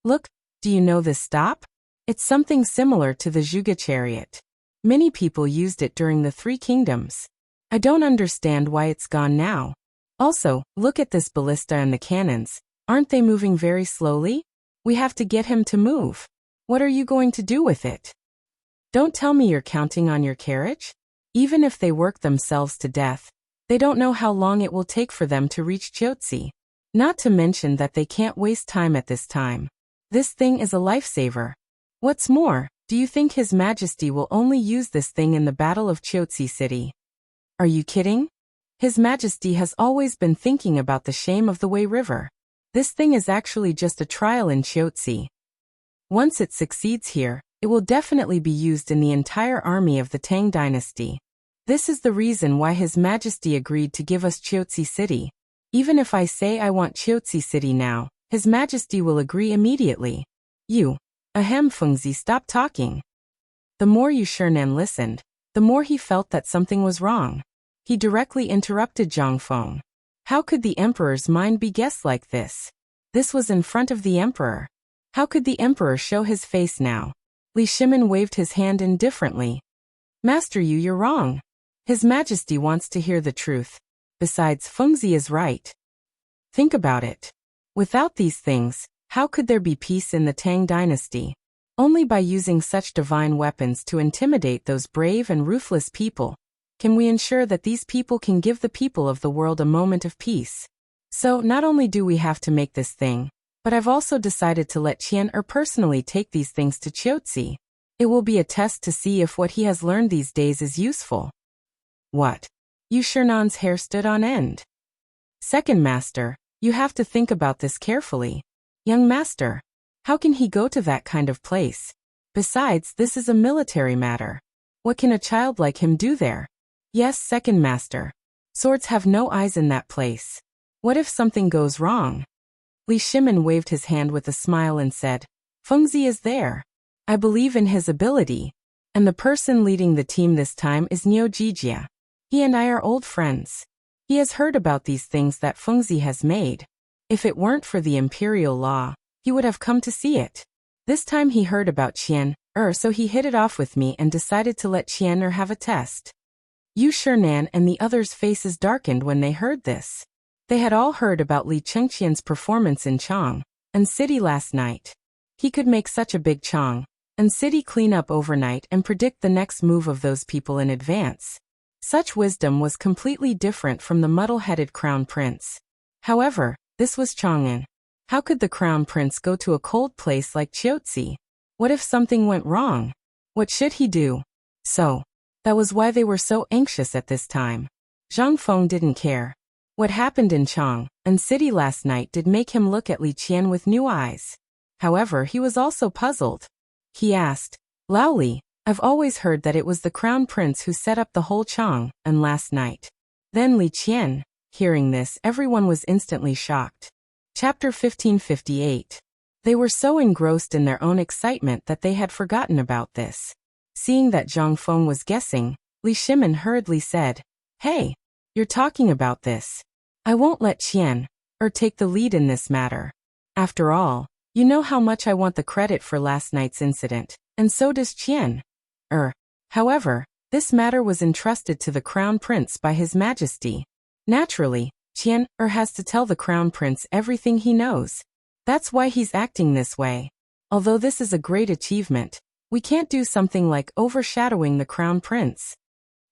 Speaker 1: "Look, do you know this stop? It's something similar to the Zhuge chariot. Many people used it during the Three Kingdoms. I don't understand why it's gone now. Also, look at this ballista and the cannons. Aren't they moving very slowly? We have to get him to move. What are you going to do with it? Don't tell me you're counting on your carriage? Even if they work themselves to death, they don't know how long it will take for them to reach Chiotzi. Not to mention that they can't waste time at this time. This thing is a lifesaver. What's more, Do you think His Majesty will only use this thing in the Battle of Chiotsi City? Are you kidding? His Majesty has always been thinking about the shame of the Wei River. This thing is actually just a trial in Chiotsi. Once it succeeds here, it will definitely be used in the entire army of the Tang dynasty. This is the reason why His Majesty agreed to give us Chiotsi City. Even if I say I want Chiotsi City now, His Majesty will agree immediately. Fengzi, stop talking. The more Yu Shinan listened, the more he felt that something was wrong. He directly interrupted Zhang Feng. How could the emperor's mind be guessed like this? This was in front of the emperor. How could the emperor show his face now? Li Shimin waved his hand indifferently. Master Yu, you're wrong. His Majesty wants to hear the truth. Besides, Fengzi is right. Think about it. Without these things, how could there be peace in the Tang dynasty? Only by using such divine weapons to intimidate those brave and ruthless people can we ensure that these people can give the people of the world a moment of peace. So, not only do we have to make this thing, but I've also decided to let Qian personally take these things to Chiotsi. It will be a test to see if what he has learned these days is useful. What? Yu Shinan's hair stood on end. Second Master, you have to think about this carefully. Young Master, how can he go to that kind of place? Besides, this is a military matter. What can a child like him do there? Yes, Second Master. Swords have no eyes in that place. What if something goes wrong? Li Shimin waved his hand with a smile and said, Fengzi is there. I believe in his ability. And the person leading the team this time is Niu Jijia. He and I are old friends. He has heard about these things that Fengzi has made. If it weren't for the imperial law, he would have come to see it. This time he heard about Qian, so he hit it off with me and decided to let Qian have a test. Yu Shinan and the others' faces darkened when they heard this. They had all heard about Li Chengqian's performance in Chang and City last night. He could make such a big Chang and City clean up overnight and predict the next move of those people in advance. Such wisdom was completely different from the muddle-headed crown prince. However, this was Chang'an. How could the crown prince go to a cold place like Chiotsi? What if something went wrong? What should he do? So, that was why they were so anxious at this time. Zhang Feng didn't care. What happened in Chang and City last night did make him look at Li Qian with new eyes. However, he was also puzzled. He asked, Lao Li, I've always heard that it was the crown prince who set up the whole Chang and last night. Then Li Qian. Hearing this, everyone was instantly shocked. Chapter 1558. They were so engrossed in their own excitement that they had forgotten about this. Seeing that Zhang Feng was guessing, Li Shimin hurriedly said, Hey, you're talking about this. I won't let Qian take the lead in this matter. After all, you know how much I want the credit for last night's incident, and so does Qian. However, this matter was entrusted to the crown prince by His Majesty. Naturally, Qian has to tell the crown prince everything he knows. That's why he's acting this way. Although this is a great achievement, we can't do something like overshadowing the crown prince.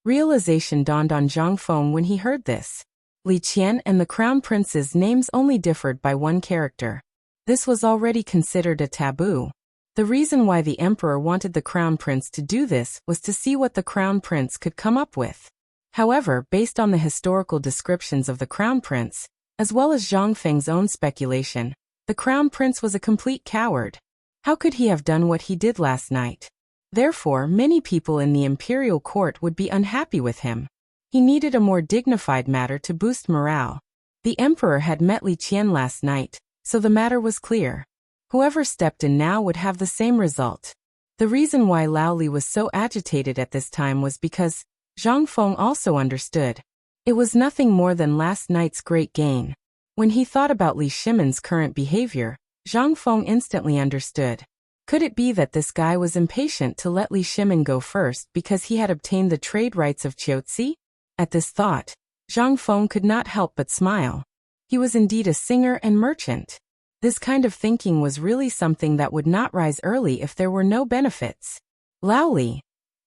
Speaker 1: Realization dawned on Zhang Feng when he heard this. Li Qian and the crown prince's names only differed by one character. This was already considered a taboo. The reason why the emperor wanted the crown prince to do this was to see what the crown prince could come up with. However, based on the historical descriptions of the crown prince, as well as Zhang Feng's own speculation, the crown prince was a complete coward. How could he have done what he did last night? Therefore, many people in the imperial court would be unhappy with him. He needed a more dignified matter to boost morale. The emperor had met Li Qian last night, so the matter was clear. Whoever stepped in now would have the same result. The reason why Lao Li was so agitated at this time was because Zhang Feng also understood. It was nothing more than last night's great gain. When he thought about Li Shimin's current behavior, Zhang Feng instantly understood. Could it be that this guy was impatient to let Li Shimin go first because he had obtained the trade rights of Chiotsi? At this thought, Zhang Feng could not help but smile. He was indeed a singer and merchant. This kind of thinking was really something that would not rise early if there were no benefits. Lao Li.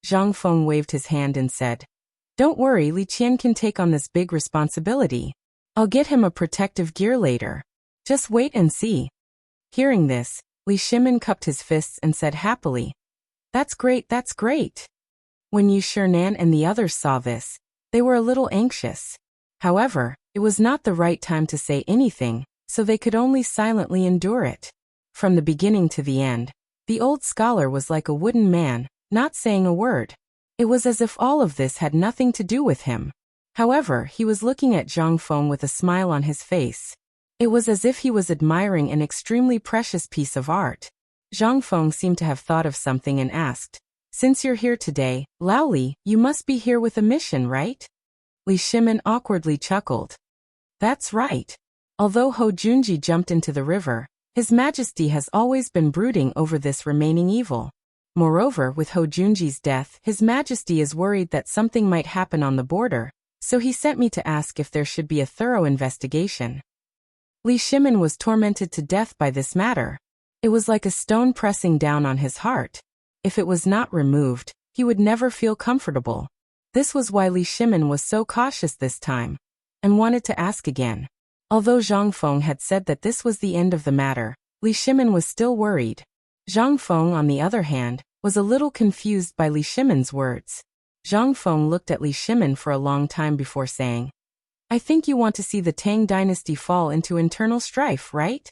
Speaker 1: Zhang Feng waved his hand and said, Don't worry, Li Qian can take on this big responsibility. I'll get him a protective gear later. Just wait and see. Hearing this, Li Shimin cupped his fists and said happily, That's great, that's great. When Yu Shernan and the others saw this, they were a little anxious. However, it was not the right time to say anything, so they could only silently endure it. From the beginning to the end, the old scholar was like a wooden man, not saying a word. It was as if all of this had nothing to do with him. However, he was looking at Zhang Feng with a smile on his face. It was as if he was admiring an extremely precious piece of art. Zhang Feng seemed to have thought of something and asked, "Since you're here today, Lao Li, you must be here with a mission, right?" Li Shimin awkwardly chuckled. "That's right. Although Ho Junji jumped into the river, His Majesty has always been brooding over this remaining evil. Moreover, with Ho Junji's death, His Majesty is worried that something might happen on the border, so he sent me to ask if there should be a thorough investigation." Li Shimin was tormented to death by this matter. It was like a stone pressing down on his heart. If it was not removed, he would never feel comfortable. This was why Li Shimin was so cautious this time, and wanted to ask again. Although Zhang Feng had said that this was the end of the matter, Li Shimin was still worried. Zhang Feng, on the other hand, was a little confused by Li Shimin's words. Zhang Feng looked at Li Shimin for a long time before saying, "I think you want to see the Tang dynasty fall into internal strife, right?"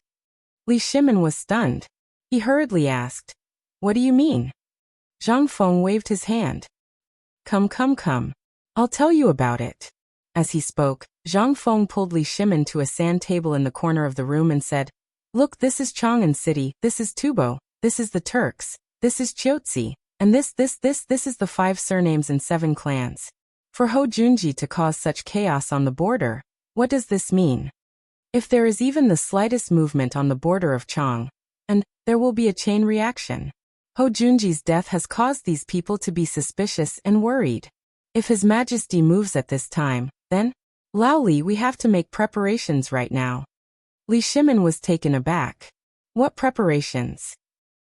Speaker 1: Li Shimin was stunned. He hurriedly asked, "What do you mean?" Zhang Feng waved his hand. Come. I'll tell you about it." As he spoke, Zhang Feng pulled Li Shimin to a sand table in the corner of the room and said, "Look, this is Chang'an City, this is Tubo, this is the Turks, this is Chiotzi, and this is the 5 surnames and 7 clans. For Ho Junji to cause such chaos on the border, what does this mean? If there is even the slightest movement on the border of Chang, and there will be a chain reaction. Ho Junji's death has caused these people to be suspicious and worried. If His Majesty moves at this time, then, Lao Li, we have to make preparations right now." Li Shimin was taken aback. "What preparations?"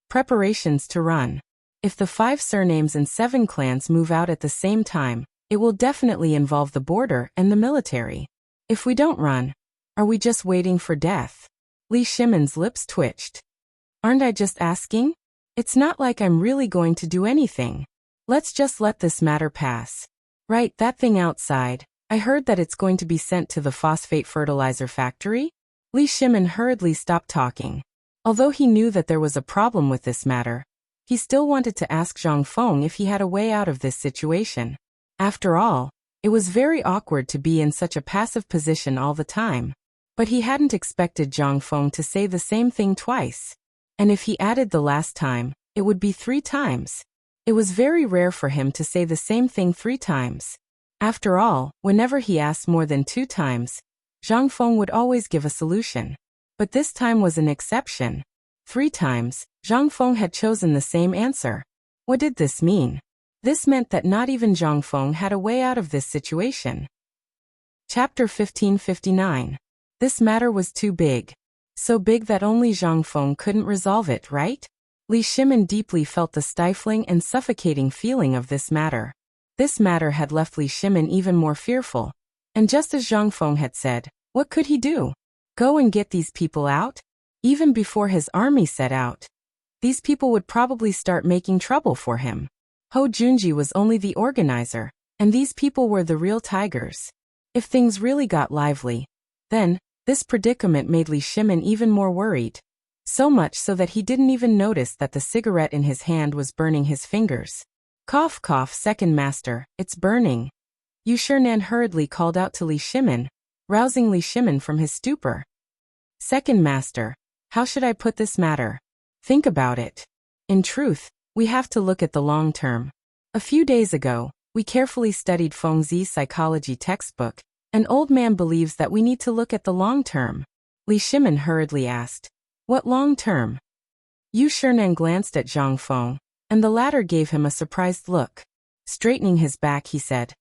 Speaker 1: "Preparations to run. If the 5 surnames and 7 clans move out at the same time, it will definitely involve the border and the military. If we don't run, are we just waiting for death?" Li Shimin's lips twitched. "Aren't I just asking? It's not like I'm really going to do anything. Let's just let this matter pass. Right, that thing outside, I heard that it's going to be sent to the phosphate fertilizer factory?" Li Shimin hurriedly stopped talking. Although he knew that there was a problem with this matter, he still wanted to ask Zhang Feng if he had a way out of this situation. After all, it was very awkward to be in such a passive position all the time. But he hadn't expected Zhang Feng to say the same thing twice. And if he added the last time, it would be 3 times. It was very rare for him to say the same thing 3 times. After all, whenever he asked more than 2 times, Zhang Feng would always give a solution. But this time was an exception. 3 times, Zhang Feng had chosen the same answer. What did this mean? This meant that not even Zhang Feng had a way out of this situation. Chapter 1559. This matter was too big. So big that only Zhang Feng couldn't resolve it, right? Li Shimin deeply felt the stifling and suffocating feeling of this matter. This matter had left Li Shimin even more fearful. And just as Zhang Feng had said, what could he do? Go and get these people out? Even before his army set out, these people would probably start making trouble for him. Ho Junji was only the organizer, and these people were the real tigers. If things really got lively, then, this predicament made Li Shimin even more worried. So much so that he didn't even notice that the cigarette in his hand was burning his fingers. Cough cough, second master, it's burning. Yu Shernan hurriedly called out to Li Shimin, rousing Li Shimin from his stupor. Second master, how should I put this matter? Think about it. In truth, we have to look at the long term. A few days ago, we carefully studied Feng Zi's psychology textbook. An old man believes that we need to look at the long term. Li Shimin hurriedly asked, what long term? Yu Shernan glanced at Zhang Feng, and the latter gave him a surprised look. Straightening his back, he said,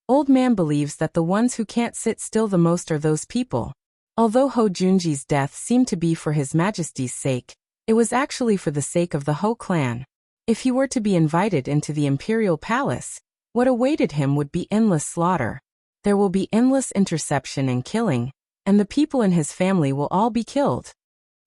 Speaker 1: old man believes that the ones who can't sit still the most are those people. Although Ho Junji's death seemed to be for His Majesty's sake, it was actually for the sake of the Ho clan. If he were to be invited into the imperial palace, what awaited him would be endless slaughter. There will be endless interception and killing, and the people in his family will all be killed.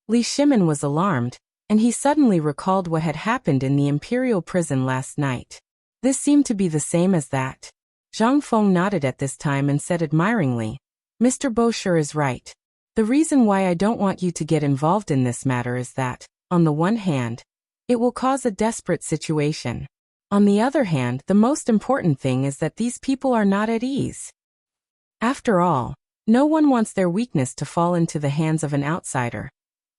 Speaker 1: Li Shimin was alarmed. and he suddenly recalled what had happened in the imperial prison last night. This seemed to be the same as that. Zhang Feng nodded at this time and said admiringly, "Mr. Bo sure is right. The reason why I don't want you to get involved in this matter is that, on the one hand, it will cause a desperate situation. On the other hand, the most important thing is that these people are not at ease. After all, no one wants their weakness to fall into the hands of an outsider.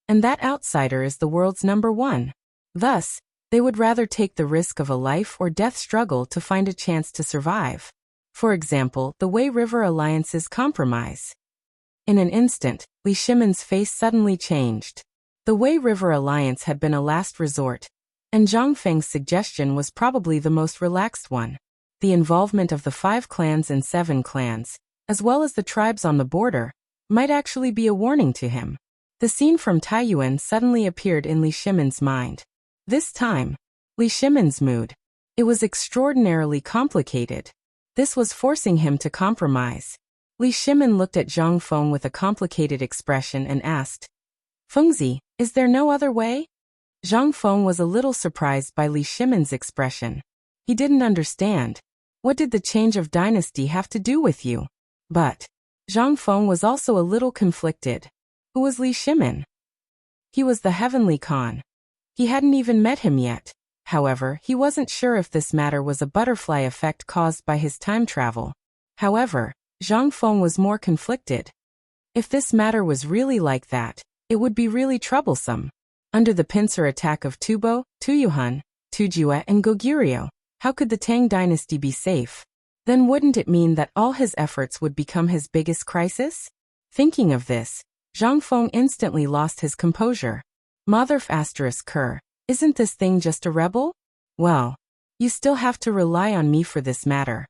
Speaker 1: And that outsider is the world's number one. Thus, they would rather take the risk of a life or death struggle to find a chance to survive. For example, the Wei River Alliance's compromise." In an instant, Li Shimon's face suddenly changed. The Wei River Alliance had been a last resort, and Zhang Feng's suggestion was probably the most relaxed one. The involvement of the 5 clans and 7 clans, as well as the tribes on the border, might actually be a warning to him. The scene from Taiyuan suddenly appeared in Li Shimon's mind. This time, Li Shimon's mood. It was extraordinarily complicated. This was forcing him to compromise. Li Shimon looked at Zhang Feng with a complicated expression and asked, "Fengzi, is there no other way?" Zhang Feng was a little surprised by Li Shimon's expression. He didn't understand. What did the change of dynasty have to do with you? But Zhang Feng was also a little conflicted. Who was Li Shimon? He was the Heavenly Khan. He hadn't even met him yet. However, he wasn't sure if this matter was a butterfly effect caused by his time travel. However, Zhang Feng was more conflicted. If this matter was really like that, it would be really troublesome. Under the pincer attack of Tubo, Tuyuhan, Tujue and Goguryeo, how could the Tang dynasty be safe? Then wouldn't it mean that all his efforts would become his biggest crisis? Thinking of this, Zhang Feng instantly lost his composure. Motherf *Ker, isn't this thing just a rebel? Well, you still have to rely on me for this matter.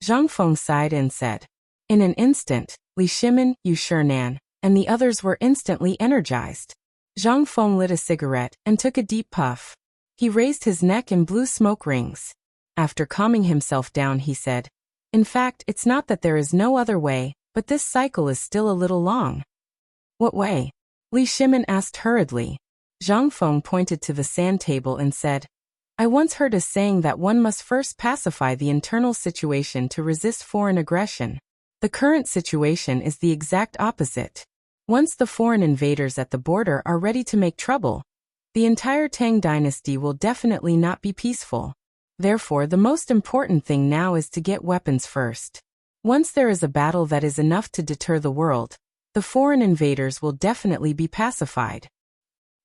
Speaker 1: Zhang Feng sighed and said. In an instant, Li Shimon, Yu Shinan, and the others were instantly energized. Zhang Feng lit a cigarette and took a deep puff. He raised his neck and blew smoke rings. After calming himself down, he said, "In fact, it's not that there is no other way, but this cycle is still a little long." "What way?" Li Shimon asked hurriedly. Zhang Feng pointed to the sand table and said, "I once heard a saying that one must first pacify the internal situation to resist foreign aggression. The current situation is the exact opposite. Once the foreign invaders at the border are ready to make trouble, the entire Tang dynasty will definitely not be peaceful. Therefore, the most important thing now is to get weapons first. Once there is a battle that is enough to deter the world, the foreign invaders will definitely be pacified.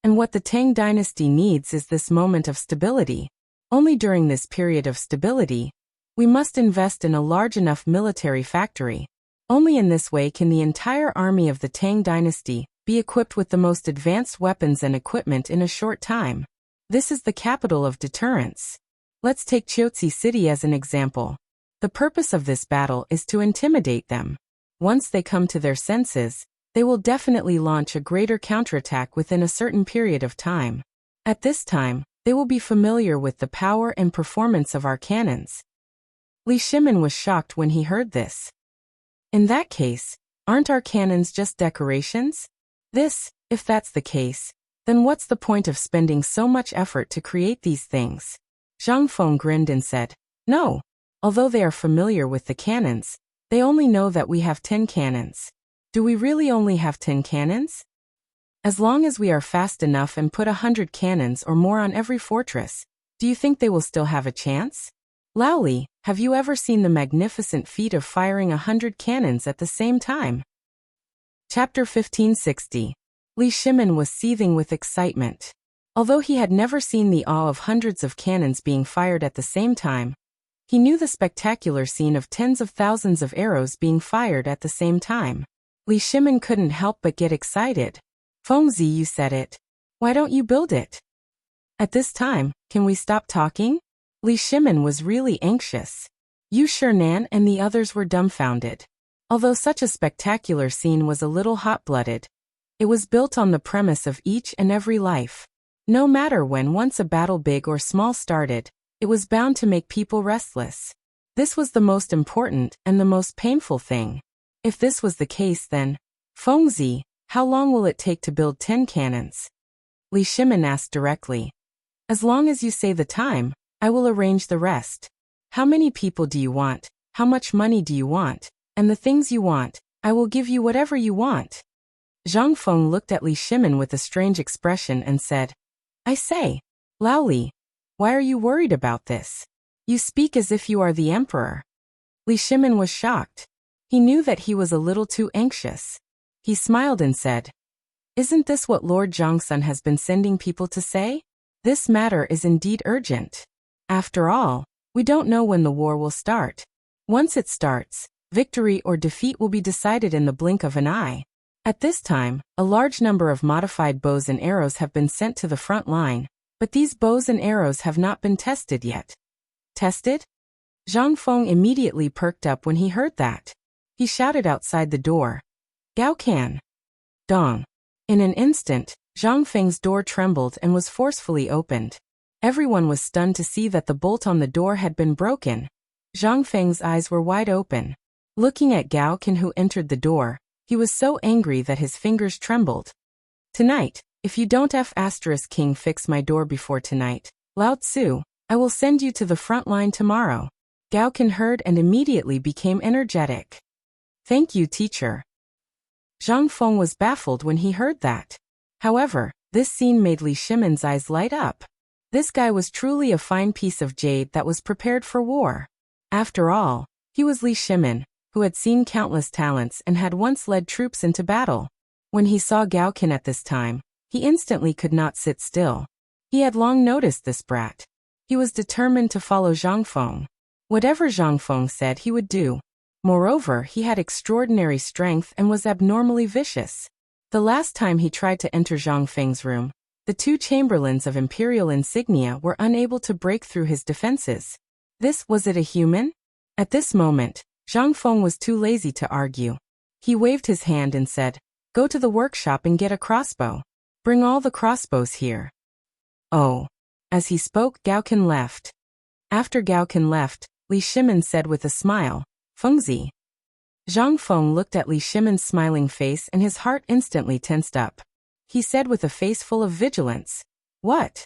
Speaker 1: And what the Tang dynasty needs is this moment of stability. Only during this period of stability, we must invest in a large enough military factory. Only in this way can the entire army of the Tang dynasty be equipped with the most advanced weapons and equipment in a short time. This is the capital of deterrence. Let's take Chiotzi City as an example. The purpose of this battle is to intimidate them. Once they come to their senses, they will definitely launch a greater counterattack within a certain period of time. At this time, they will be familiar with the power and performance of our cannons." Li Shimon was shocked when he heard this. "In that case, aren't our cannons just decorations? If that's the case, then what's the point of spending so much effort to create these things?" Zhang Feng grinned and said, "No. Although they are familiar with the cannons, they only know that we have 10 cannons. Do we really only have 10 cannons? As long as we are fast enough and put 100 cannons or more on every fortress, do you think they will still have a chance? Laoli, have you ever seen the magnificent feat of firing 100 cannons at the same time?" Chapter 1560. Li Shimon was seething with excitement. Although he had never seen the awe of hundreds of cannons being fired at the same time, he knew the spectacular scene of tens of thousands of arrows being fired at the same time. Li Shimon couldn't help but get excited. "Fengzi, you said it. Why don't you build it?" At this time, can we stop talking? Li Shimon was really anxious. Yu Shinan and the others were dumbfounded. Although such a spectacular scene was a little hot-blooded, it was built on the premise of each and every life. No matter when once a battle big or small started, it was bound to make people restless. This was the most important and the most painful thing. If this was the case, then, Fengzi, how long will it take to build 10 cannons? Li Shimin asked directly. As long as you say the time, I will arrange the rest. How many people do you want? How much money do you want? And the things you want, I will give you whatever you want. Zhang Feng looked at Li Shimin with a strange expression and said, I say, Lao Li, why are you worried about this? You speak as if you are the emperor. Li Shimin was shocked. He knew that he was a little too anxious. He smiled and said, Isn't this what Lord Zhongsun has been sending people to say? This matter is indeed urgent. After all, we don't know when the war will start. Once it starts, victory or defeat will be decided in the blink of an eye. At this time, a large number of modified bows and arrows have been sent to the front line, but these bows and arrows have not been tested yet. Tested? Zhang Feng immediately perked up when he heard that. He shouted outside the door, Gao Can. Dong. In an instant, Zhang Feng's door trembled and was forcefully opened. Everyone was stunned to see that the bolt on the door had been broken. Zhang Feng's eyes were wide open. Looking at Gao Can who entered the door, he was so angry that his fingers trembled. Tonight, if you don't King fix my door before tonight, Lao Tzu, I will send you to the front line tomorrow. Gao Can heard and immediately became energetic. Thank you, teacher. Zhang Feng was baffled when he heard that. However, this scene made Li Shimin's eyes light up. This guy was truly a fine piece of jade that was prepared for war. After all, he was Li Shimin, who had seen countless talents and had once led troops into battle. When he saw Gao Can at this time, he instantly could not sit still. He had long noticed this brat. He was determined to follow Zhang Feng. Whatever Zhang Feng said he would do. Moreover, he had extraordinary strength and was abnormally vicious. The last time he tried to enter Zhang Feng's room, the two chamberlains of imperial insignia were unable to break through his defenses. Was it a human? At this moment, Zhang Feng was too lazy to argue. He waved his hand and said, Go to the workshop and get a crossbow. Bring all the crossbows here. Oh. As he spoke, Gao Can left. After Gao Can left, Li Shimin said with a smile, Fengzi. Zhang Feng looked at Li Shimin's smiling face and his heart instantly tensed up. He said with a face full of vigilance, What?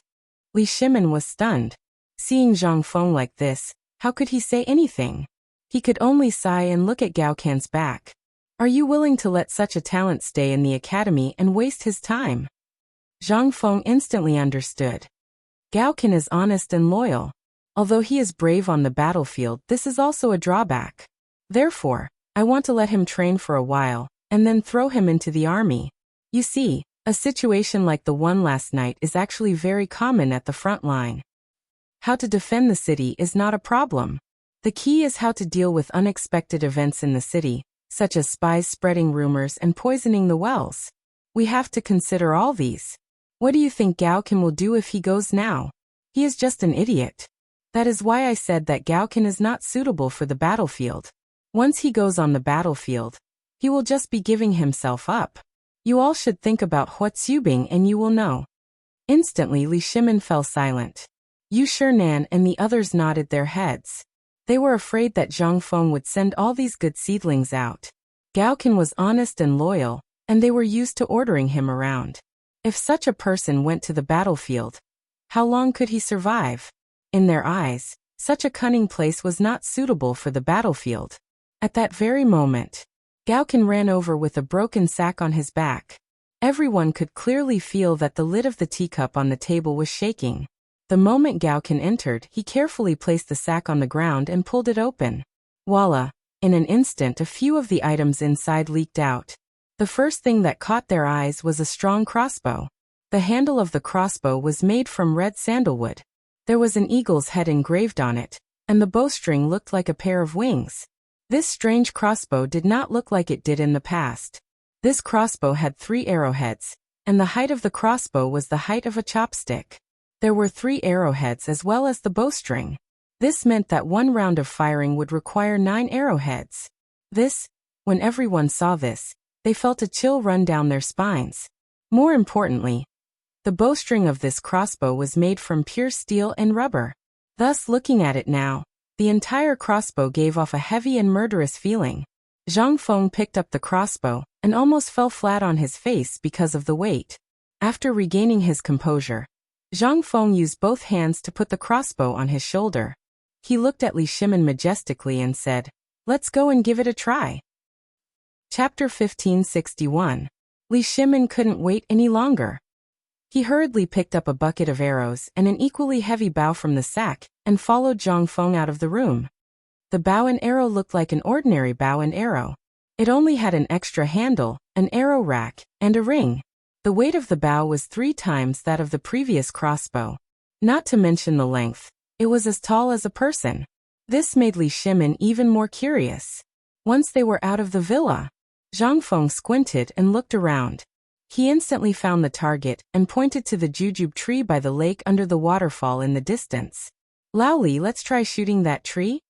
Speaker 1: Li Shimin was stunned. Seeing Zhang Feng like this, how could he say anything? He could only sigh and look at Gao Can's back. Are you willing to let such a talent stay in the academy and waste his time? Zhang Feng instantly understood. Gao Can is honest and loyal. Although he is brave on the battlefield, this is also a drawback. Therefore, I want to let him train for a while, and then throw him into the army. You see, a situation like the one last night is actually very common at the front line. How to defend the city is not a problem. The key is how to deal with unexpected events in the city, such as spies spreading rumors and poisoning the wells. We have to consider all these. What do you think Gao Can will do if he goes now? He is just an idiot. That is why I said that Gao Can is not suitable for the battlefield. Once he goes on the battlefield, he will just be giving himself up. You all should think about Hua Tsubing and you will know. Instantly Li Shimin fell silent. Yu Shinan and the others nodded their heads. They were afraid that Zhang Feng would send all these good seedlings out. Gao Can was honest and loyal, and they were used to ordering him around. If such a person went to the battlefield, how long could he survive? In their eyes, such a cunning place was not suitable for the battlefield. At that very moment, Gao Can ran over with a broken sack on his back. Everyone could clearly feel that the lid of the teacup on the table was shaking. The moment Gao Can entered, he carefully placed the sack on the ground and pulled it open. Voila! In an instant a few of the items inside leaked out. The first thing that caught their eyes was a strong crossbow. The handle of the crossbow was made from red sandalwood. There was an eagle's head engraved on it, and the bowstring looked like a pair of wings. This strange crossbow did not look like it did in the past. This crossbow had 3 arrowheads, and the height of the crossbow was the height of a chopstick. There were 3 arrowheads as well as the bowstring. This meant that one round of firing would require 9 arrowheads. When everyone saw this, they felt a chill run down their spines. More importantly, the bowstring of this crossbow was made from pure steel and rubber. Thus, looking at it now, the entire crossbow gave off a heavy and murderous feeling. Zhang Feng picked up the crossbow and almost fell flat on his face because of the weight. After regaining his composure, Zhang Feng used both hands to put the crossbow on his shoulder. He looked at Li Shimin majestically and said, "Let's go and give it a try." Chapter 1561. Li Shimin couldn't wait any longer. He hurriedly picked up a bucket of arrows and an equally heavy bow from the sack and followed Zhang Feng out of the room. The bow and arrow looked like an ordinary bow and arrow. It only had an extra handle, an arrow rack, and a ring. The weight of the bow was 3 times that of the previous crossbow. Not to mention the length. It was as tall as a person. This made Li Shimin even more curious. Once they were out of the villa, Zhang Feng squinted and looked around. He instantly found the target and pointed to the jujube tree by the lake under the waterfall in the distance. "Lao Li, let's try shooting that tree?"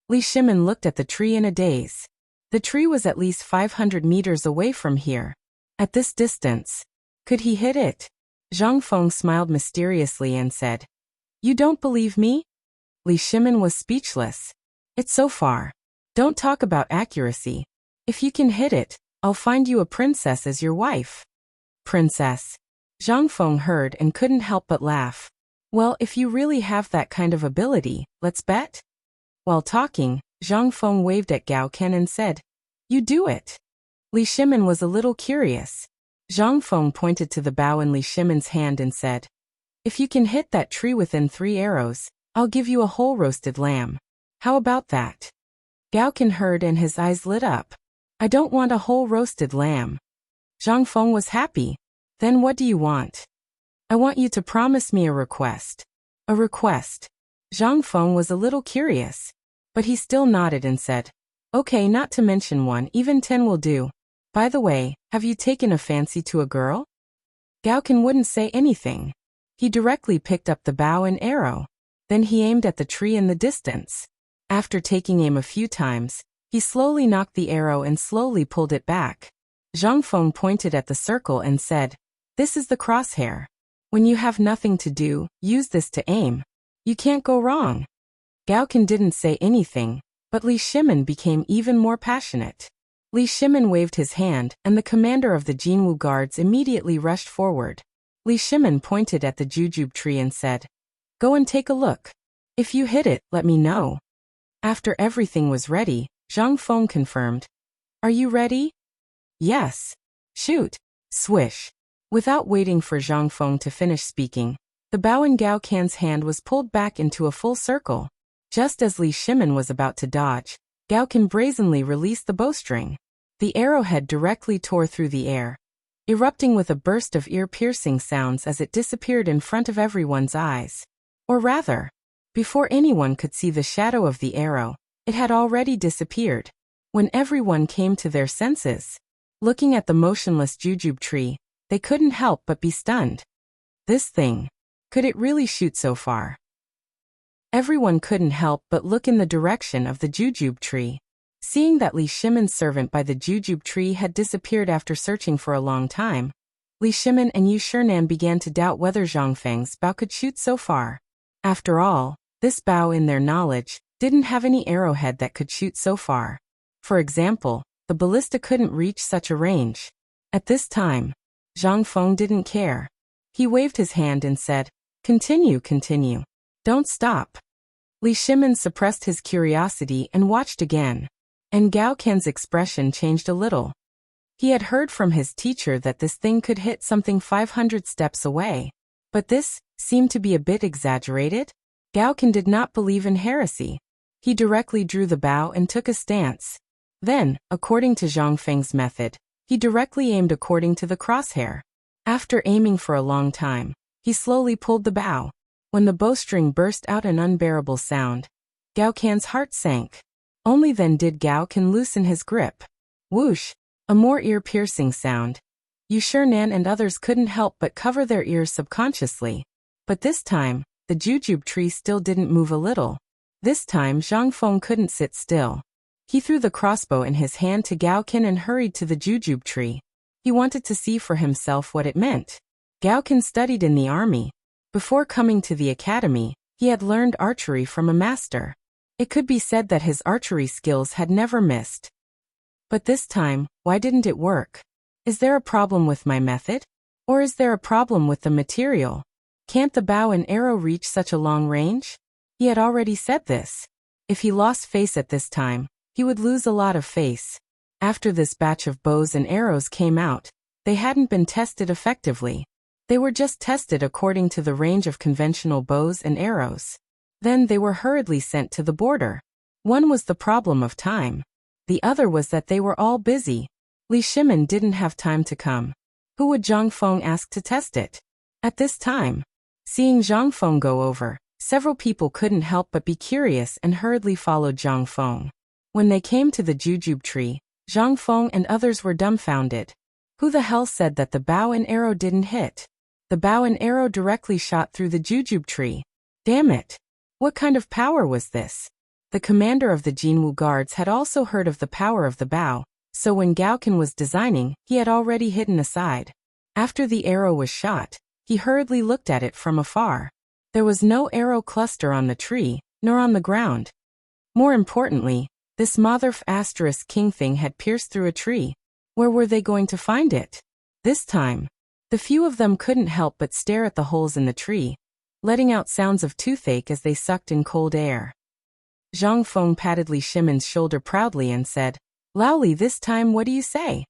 Speaker 1: Li Shimin looked at the tree in a daze. The tree was at least 500 meters away from here. At this distance, could he hit it? Zhang Feng smiled mysteriously and said, "You don't believe me?" Li Shimin was speechless. "It's so far. Don't talk about accuracy. If you can hit it, I'll find you a princess as your wife." "Princess?" Zhang Feng heard and couldn't help but laugh. "Well, if you really have that kind of ability, let's bet?" While talking, Zhang Feng waved at Gao Ken and said, "You do it." Li Shimin was a little curious. Zhang Feng pointed to the bow in Li Shimin's hand and said, "If you can hit that tree within 3 arrows, I'll give you a whole roasted lamb. How about that?" Gao Ken heard and his eyes lit up. "I don't want a whole roasted lamb." Zhang Feng was happy. "Then what do you want?" "I want you to promise me a request." "A request?" Zhang Feng was a little curious, but he still nodded and said, "Okay, not to mention one, even 10 will do. By the way, have you taken a fancy to a girl?" Gao Ken wouldn't say anything. He directly picked up the bow and arrow. Then he aimed at the tree in the distance. After taking aim a few times, he slowly knocked the arrow and slowly pulled it back. Zhang Feng pointed at the circle and said, "This is the crosshair. When you have nothing to do, use this to aim. You can't go wrong." Gao Ken didn't say anything, but Li Shimin became even more passionate. Li Shimin waved his hand, and the commander of the Jinwu guards immediately rushed forward. Li Shimin pointed at the jujube tree and said, "Go and take a look. If you hit it, let me know." After everything was ready, Zhang Feng confirmed, "Are you ready?" "Yes." "Shoot." Swish. Without waiting for Zhang Feng to finish speaking, the bow in Gao Can's hand was pulled back into a full circle. Just as Li Shimin was about to dodge, Gao Can brazenly released the bowstring. The arrowhead directly tore through the air, erupting with a burst of ear-piercing sounds as it disappeared in front of everyone's eyes. Or rather, before anyone could see the shadow of the arrow, it had already disappeared. When everyone came to their senses, looking at the motionless jujube tree, they couldn't help but be stunned. This thing, could it really shoot so far? Everyone couldn't help but look in the direction of the jujube tree. Seeing that Li Shimin's servant by the jujube tree had disappeared after searching for a long time, Li Shimin and Yu Shinan began to doubt whether Zhang Feng's bow could shoot so far. After all, this bow, in their knowledge, didn't have any arrowhead that could shoot so far. For example, the ballista couldn't reach such a range. At this time, Zhang Feng didn't care. He waved his hand and said, "Continue, continue. Don't stop." Li Shimin suppressed his curiosity and watched again. And Gao Can's expression changed a little. He had heard from his teacher that this thing could hit something 500 steps away. But this seemed to be a bit exaggerated. Gao Can did not believe in heresy. He directly drew the bow and took a stance. Then, according to Zhang Feng's method, he directly aimed according to the crosshair. After aiming for a long time, he slowly pulled the bow. When the bowstring burst out an unbearable sound, Gao Can's heart sank. Only then did Gao Can loosen his grip. Whoosh! A more ear-piercing sound. Yu Shinan and others couldn't help but cover their ears subconsciously. But this time, the jujube tree still didn't move a little. This time Zhang Feng couldn't sit still. He threw the crossbow in his hand to Gao Can and hurried to the jujube tree. He wanted to see for himself what it meant. Gao Can studied in the army. Before coming to the academy, he had learned archery from a master. It could be said that his archery skills had never missed. But this time, why didn't it work? Is there a problem with my method? Or is there a problem with the material? Can't the bow and arrow reach such a long range? He had already said this. If he lost face at this time, he would lose a lot of face. After this batch of bows and arrows came out, they hadn't been tested effectively. They were just tested according to the range of conventional bows and arrows. Then they were hurriedly sent to the border. One was the problem of time. The other was that they were all busy. Li Shimin didn't have time to come. Who would Zhang Feng ask to test it? At this time, seeing Zhang Feng go over, several people couldn't help but be curious and hurriedly followed Zhang Feng. When they came to the jujube tree, Zhang Feng and others were dumbfounded. Who the hell said that the bow and arrow didn't hit? The bow and arrow directly shot through the jujube tree. Damn it! What kind of power was this? The commander of the Jinwu guards had also heard of the power of the bow, so when Gao Can was designing, he had already hidden aside. After the arrow was shot, he hurriedly looked at it from afar. There was no arrow cluster on the tree, nor on the ground. More importantly, this motherf asterisk king thing had pierced through a tree. Where were they going to find it? This time, the few of them couldn't help but stare at the holes in the tree, letting out sounds of toothache as they sucked in cold air. Zhang Feng patted Li Shimin's shoulder proudly and said, "Laoli, this time what do you say?"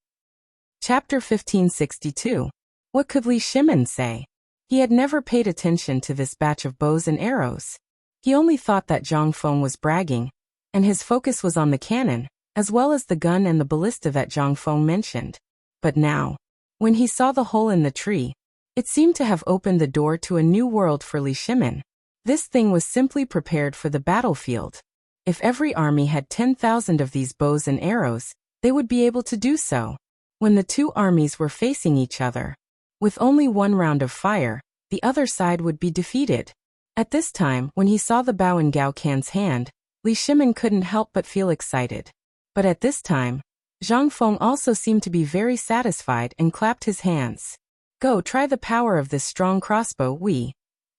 Speaker 1: Chapter 1562. What could Li Shimin say? He had never paid attention to this batch of bows and arrows. He only thought that Zhang Feng was bragging, and his focus was on the cannon, as well as the gun and the ballista that Zhang Feng mentioned. But now, when he saw the hole in the tree, it seemed to have opened the door to a new world for Li Shimin. This thing was simply prepared for the battlefield. If every army had 10,000 of these bows and arrows, they would be able to do so. When the two armies were facing each other, with only one round of fire, the other side would be defeated. At this time, when he saw the bow in Gao Can's hand, Li Shimin couldn't help but feel excited. But at this time, Zhang Feng also seemed to be very satisfied and clapped his hands. "Go, try the power of this strong crossbow, we."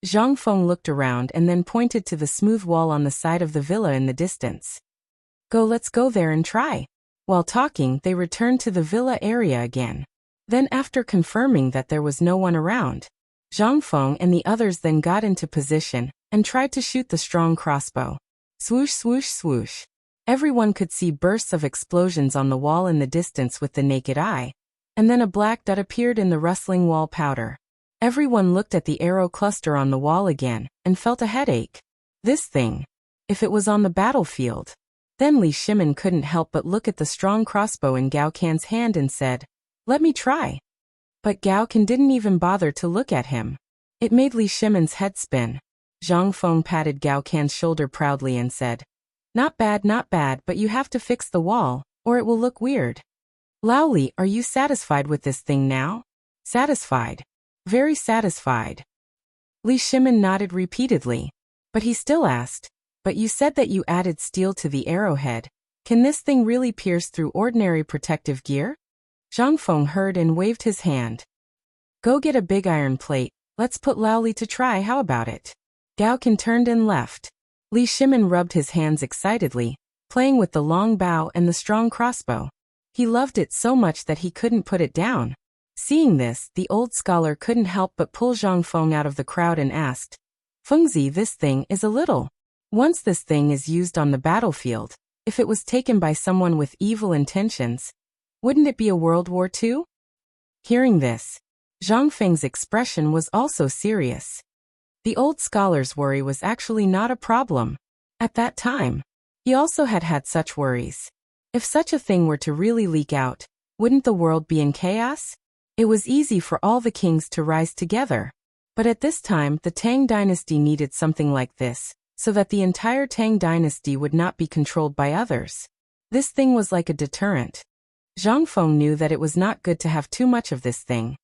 Speaker 1: Zhang Feng looked around and then pointed to the smooth wall on the side of the villa in the distance. "Go, let's go there and try." While talking, they returned to the villa area again. Then after confirming that there was no one around, Zhang Feng and the others then got into position and tried to shoot the strong crossbow. Swoosh, swoosh, swoosh. Everyone could see bursts of explosions on the wall in the distance with the naked eye, and then a black dot appeared in the rustling wall powder. Everyone looked at the arrow cluster on the wall again and felt a headache. This thing. If it was on the battlefield. Then Li Shimin couldn't help but look at the strong crossbow in Gao Can's hand and said, "Let me try." But Gao Can didn't even bother to look at him. It made Li Shimin's head spin. Zhang Feng patted Gao Can's shoulder proudly and said, not bad, but you have to fix the wall, or it will look weird." "Laoli, are you satisfied with this thing now?" "Satisfied. Very satisfied." Li Shimin nodded repeatedly. But he still asked, "But you said that you added steel to the arrowhead. Can this thing really pierce through ordinary protective gear?" Zhang Feng heard and waved his hand. "Go get a big iron plate, let's put Laoli to try, how about it?" Gao Can turned and left. Li Shimin rubbed his hands excitedly, playing with the long bow and the strong crossbow. He loved it so much that he couldn't put it down. Seeing this, the old scholar couldn't help but pull Zhang Feng out of the crowd and asked, "Fengzi, this thing is a little. Once this thing is used on the battlefield, if it was taken by someone with evil intentions, wouldn't it be a World War II?" Hearing this, Zhang Feng's expression was also serious. The old scholar's worry was actually not a problem. At that time, he also had had such worries. If such a thing were to really leak out, wouldn't the world be in chaos? It was easy for all the kings to rise together. But at this time, the Tang dynasty needed something like this, so that the entire Tang dynasty would not be controlled by others. This thing was like a deterrent. Zhang Feng knew that it was not good to have too much of this thing.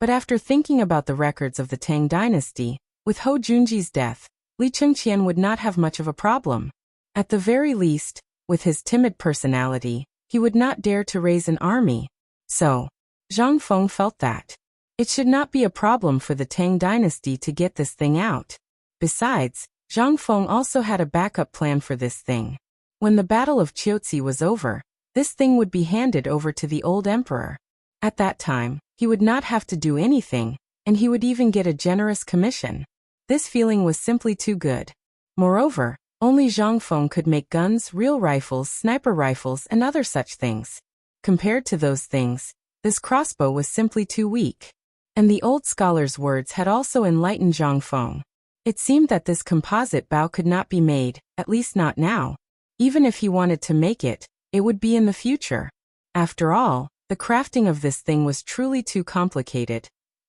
Speaker 1: But after thinking about the records of the Tang dynasty, with Hou Junji's death, Li Chengqian would not have much of a problem. At the very least, with his timid personality, he would not dare to raise an army. So, Zhang Feng felt that it should not be a problem for the Tang dynasty to get this thing out. Besides, Zhang Feng also had a backup plan for this thing. When the Battle of Qiuzi was over, this thing would be handed over to the old emperor. At that time, He would not have to do anything, and he would even get a generous commission. This feeling was simply too good. Moreover, only Zhang Feng could make guns, real rifles, sniper rifles, and other such things. Compared to those things, this crossbow was simply too weak. And the old scholar's words had also enlightened Zhang Feng. It seemed that this composite bow could not be made, at least not now. Even if he wanted to make it, it would be in the future. After all, the crafting of this thing was truly too complicated.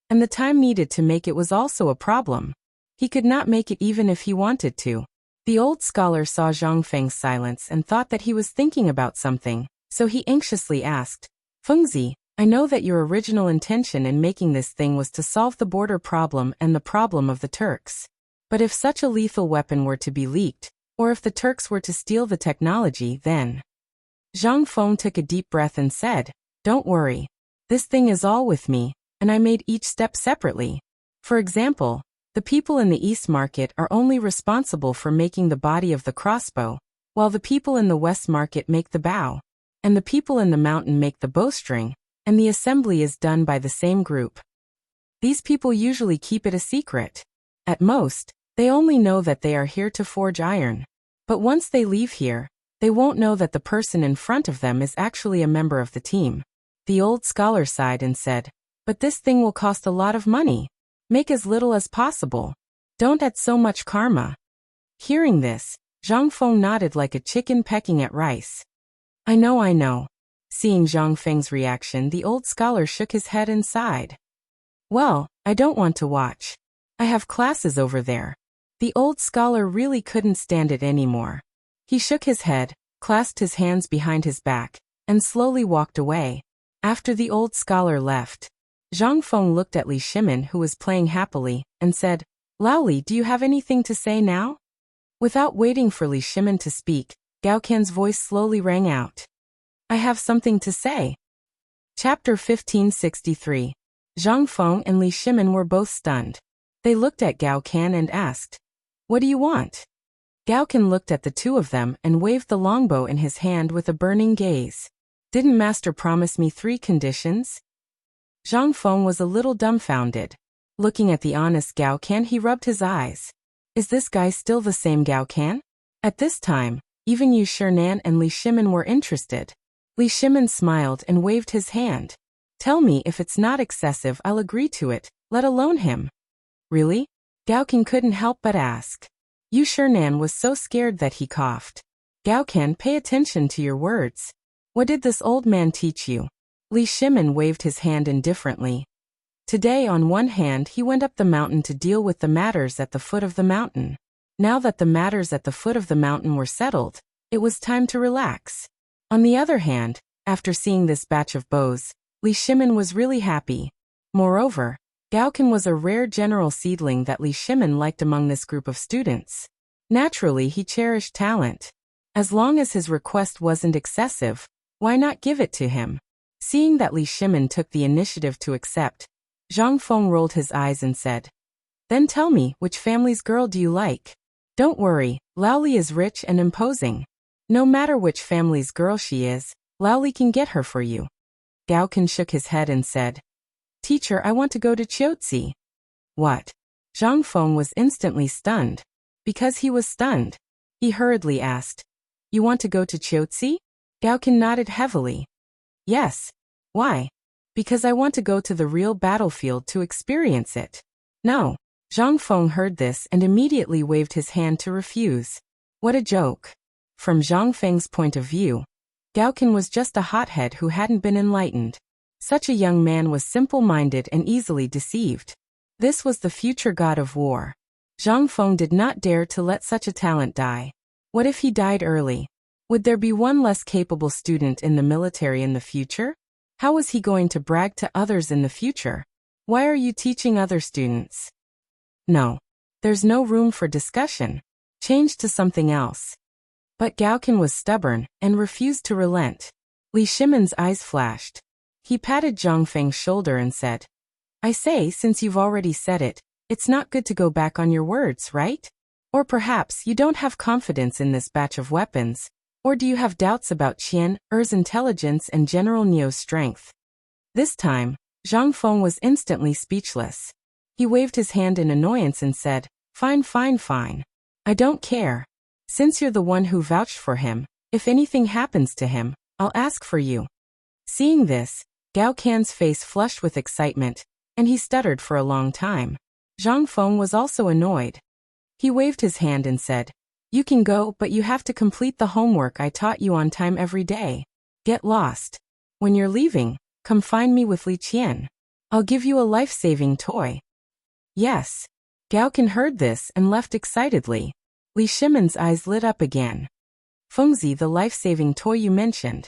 Speaker 1: And the time needed to make it was also a problem. He could not make it even if he wanted to. The old scholar saw Zhang Feng's silence and thought that he was thinking about something, so he anxiously asked, Fengzi, I know that your original intention in making this thing was to solve the border problem and the problem of the Turks. But if such a lethal weapon were to be leaked, or if the Turks were to steal the technology, then... Zhang Feng took a deep breath and said, Don't worry. This thing is all with me, and I made each step separately. For example, the people in the East Market are only responsible for making the body of the crossbow, while the people in the West Market make the bow, and the people in the mountain make the bowstring, and the assembly is done by the same group. These people usually keep it a secret. At most, they only know that they are here to forge iron. But once they leave here, they won't know that the person in front of them is actually a member of the team. The old scholar sighed and said, But this thing will cost a lot of money. Make as little as possible. Don't add so much karma. Hearing this, Zhang Feng nodded like a chicken pecking at rice. I know. Seeing Zhang Feng's reaction, the old scholar shook his head and sighed. Well, I don't want to watch. I have classes over there. The old scholar really couldn't stand it anymore. He shook his head, clasped his hands behind his back, and slowly walked away. After the old scholar left, Zhang Feng looked at Li Shimin, who was playing happily, and said, Laoli, do you have anything to say now? Without waiting for Li Shimin to speak, Gao Can's voice slowly rang out. I have something to say. Chapter 1563. Zhang Feng and Li Shimin were both stunned. They looked at Gao Can and asked, What do you want? Gao Can looked at the two of them and waved the longbow in his hand with a burning gaze. Didn't Master promise me 3 conditions? Zhang Feng was a little dumbfounded. Looking at the honest Gao Can, he rubbed his eyes. Is this guy still the same Gao Can? At this time, even Yu Shinan and Li Shimin were interested. Li Shimin smiled and waved his hand. Tell me if it's not excessive, I'll agree to it, let alone him. Really? Gao Can couldn't help but ask. Yu Shinan was so scared that he coughed. Gao Can, pay attention to your words. What did this old man teach you? Li Shimin waved his hand indifferently. Today, on one hand, he went up the mountain to deal with the matters at the foot of the mountain. Now that the matters at the foot of the mountain were settled, it was time to relax. On the other hand, after seeing this batch of bows, Li Shimin was really happy. Moreover, Gao Can was a rare general seedling that Li Shimin liked among this group of students. Naturally, he cherished talent. As long as his request wasn't excessive, why not give it to him? Seeing that Li Shimin took the initiative to accept, Zhang Feng rolled his eyes and said, Then tell me, which family's girl do you like? Don't worry, Laoli is rich and imposing. No matter which family's girl she is, Laoli can get her for you. Gao Can shook his head and said, Teacher, I want to go to Chiotzi. What? Zhang Feng was instantly stunned. Because he was stunned, he hurriedly asked, You want to go to Chiotzi? Gao Can nodded heavily. Yes. Why? Because I want to go to the real battlefield to experience it. No. Zhang Feng heard this and immediately waved his hand to refuse. What a joke. From Zhang Feng's point of view, Gao Can was just a hothead who hadn't been enlightened. Such a young man was simple-minded and easily deceived. This was the future god of war. Zhang Feng did not dare to let such a talent die. What if he died early? Would there be one less capable student in the military in the future? How was he going to brag to others in the future? Why are you teaching other students? No. There's no room for discussion. Change to something else. But Gao Can was stubborn and refused to relent. Li Shimin's eyes flashed. He patted Zhang Feng's shoulder and said, I say, since you've already said it, it's not good to go back on your words, right? Or perhaps you don't have confidence in this batch of weapons. Or do you have doubts about Qian Er's intelligence and General Nio's strength? This time, Zhang Feng was instantly speechless. He waved his hand in annoyance and said, "Fine, fine, fine. I don't care. Since you're the one who vouched for him, if anything happens to him, I'll ask for you." Seeing this, Gao Can's face flushed with excitement, and he stuttered for a long time. Zhang Feng was also annoyed. He waved his hand and said, "You can go, but you have to complete the homework I taught you on time every day. Get lost. When you're leaving, come find me with Li Qian. I'll give you a life-saving toy." "Yes." Gao Can heard this and left excitedly. Li Shimon's eyes lit up again. "Fengzi, the life-saving toy you mentioned.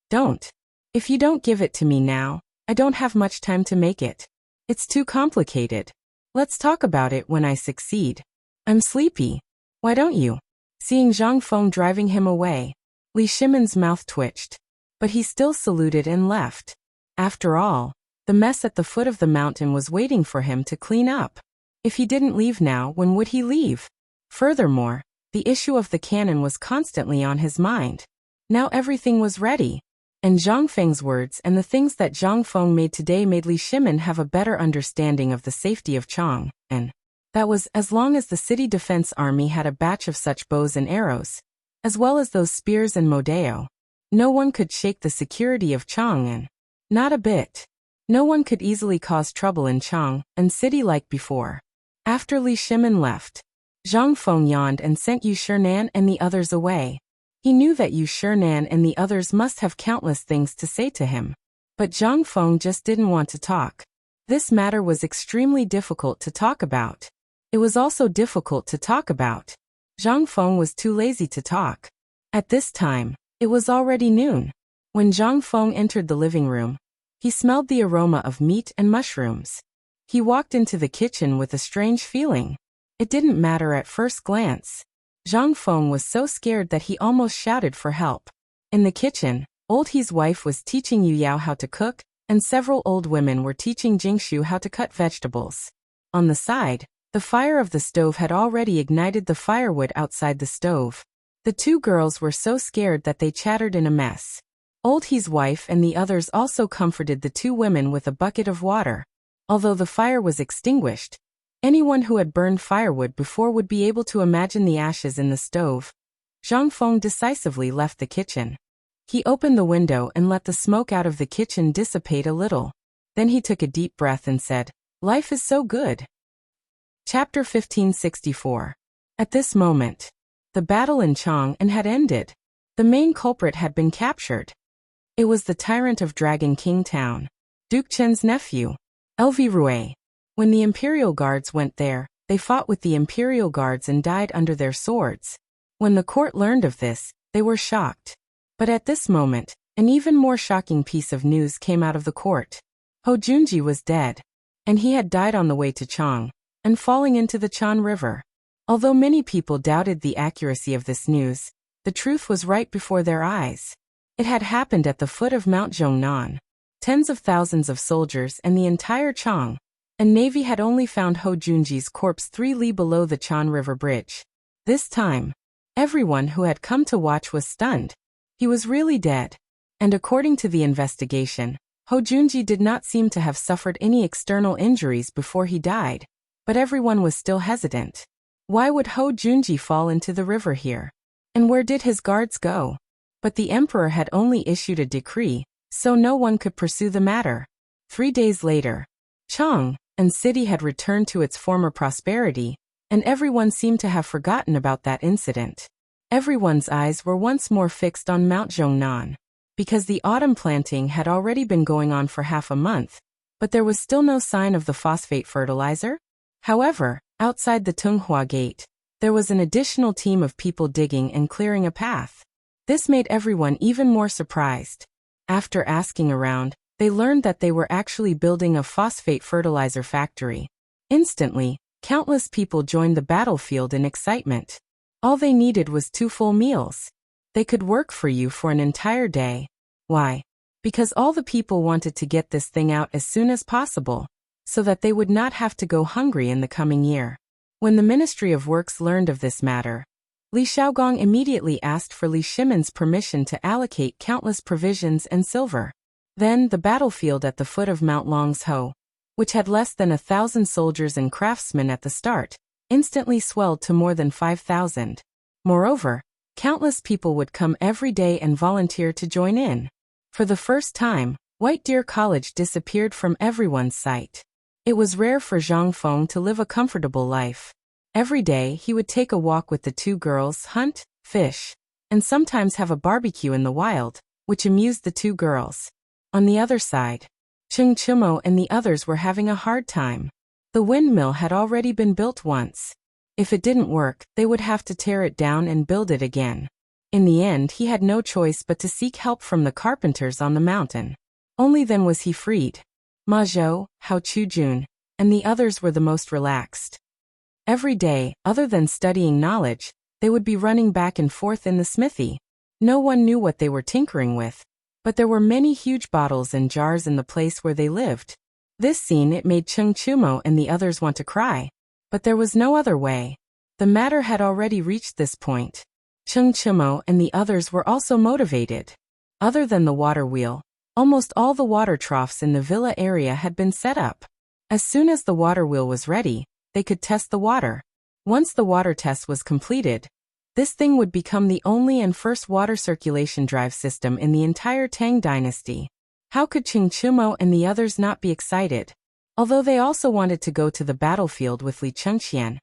Speaker 1: Don't. If you don't give it to me now, I don't have much time to make it. It's too complicated. Let's talk about it when I succeed. I'm sleepy. Why don't you?" Seeing Zhang Feng driving him away, Li Shimon's mouth twitched. But he still saluted and left. After all, the mess at the foot of the mountain was waiting for him to clean up. If he didn't leave now, when would he leave? Furthermore, the issue of the cannon was constantly on his mind. Now everything was ready. And Zhang Feng's words and the things that Zhang Feng made today made Li Shimon have a better understanding of the safety of Chang, and that was as long as the city defense army had a batch of such bows and arrows, as well as those spears and modeo. No one could shake the security of Chang'an. Not a bit. No one could easily cause trouble in Chang'an city like before. After Li Shimin left, Zhang Feng yawned and sent Yu Shinan and the others away. He knew that Yu Shinan and the others must have countless things to say to him. But Zhang Feng just didn't want to talk. This matter was extremely difficult to talk about. It was also difficult to talk about. Zhang Feng was too lazy to talk. At this time, it was already noon. When Zhang Feng entered the living room, he smelled the aroma of meat and mushrooms. He walked into the kitchen with a strange feeling. It didn't matter at first glance. Zhang Feng was so scared that he almost shouted for help. In the kitchen, Old He's wife was teaching Yu Yao how to cook, and several old women were teaching Jingshu how to cut vegetables. On the side, the fire of the stove had already ignited the firewood outside the stove. The two girls were so scared that they chattered in a mess. Old He's wife and the others also comforted the two women with a bucket of water. Although the fire was extinguished, anyone who had burned firewood before would be able to imagine the ashes in the stove. Zhang Feng decisively left the kitchen. He opened the window and let the smoke out of the kitchen dissipate a little. Then he took a deep breath and said, "Life is so good." Chapter 1564. At this moment, the battle in Chang'an had ended. The main culprit had been captured. It was the tyrant of Dragon King Town, Duke Chen's nephew, Elvirue. When the Imperial Guards went there, they fought with the Imperial Guards and died under their swords. When the court learned of this, they were shocked. But at this moment, an even more shocking piece of news came out of the court. Ho Junji was dead, and he had died on the way to Chang, and falling into the Chan River. Although many people doubted the accuracy of this news, the truth was right before their eyes. It had happened at the foot of Mount Zhongnan. Tens of thousands of soldiers and the entire Chang and navy had only found Ho Junji's corpse 3 li below the Chan River Bridge. This time, everyone who had come to watch was stunned. He was really dead. And according to the investigation, Ho Junji did not seem to have suffered any external injuries before he died. But everyone was still hesitant. Why would Ho Junji fall into the river here? And where did his guards go? But the emperor had only issued a decree, so no one could pursue the matter. 3 days later, Chang'an city had returned to its former prosperity, and everyone seemed to have forgotten about that incident. Everyone's eyes were once more fixed on Mount Zhongnan, because the autumn planting had already been going on for half a month, but there was still no sign of the phosphate fertilizer. However, outside the Tunghua Gate, there was an additional team of people digging and clearing a path. This made everyone even more surprised. After asking around, they learned that they were actually building a phosphate fertilizer factory. Instantly, countless people joined the battlefield in excitement. All they needed was 2 full meals. They could work for you for an entire day. Why? Because all the people wanted to get this thing out as soon as possible, so that they would not have to go hungry in the coming year. When the Ministry of Works learned of this matter, Li Shaogong immediately asked for Li Shimin's permission to allocate countless provisions and silver. Then, the battlefield at the foot of Mount Longsho, which had less than 1,000 soldiers and craftsmen at the start, instantly swelled to more than 5,000. Moreover, countless people would come every day and volunteer to join in. For the first time, White Deer College disappeared from everyone's sight. It was rare for Zhang Feng to live a comfortable life. Every day he would take a walk with the two girls, hunt, fish, and sometimes have a barbecue in the wild, which amused the two girls. On the other side, Cheng Chimo and the others were having a hard time. The windmill had already been built once. If it didn't work, they would have to tear it down and build it again. In the end, he had no choice but to seek help from the carpenters on the mountain. Only then was he freed. Ma Zhou, Hao Chujun, and the others were the most relaxed. Every day, other than studying knowledge, they would be running back and forth in the smithy. No one knew what they were tinkering with, but there were many huge bottles and jars in the place where they lived. This scene it made Cheng Chumo and the others want to cry. But there was no other way. The matter had already reached this point. Cheng Chumo and the others were also motivated. Other than the water wheel, almost all the water troughs in the villa area had been set up. As soon as the water wheel was ready, they could test the water. Once the water test was completed, this thing would become the only and first water circulation drive system in the entire Tang dynasty. How could Cheng Chumo and the others not be excited? Although they also wanted to go to the battlefield with Li Chengqian,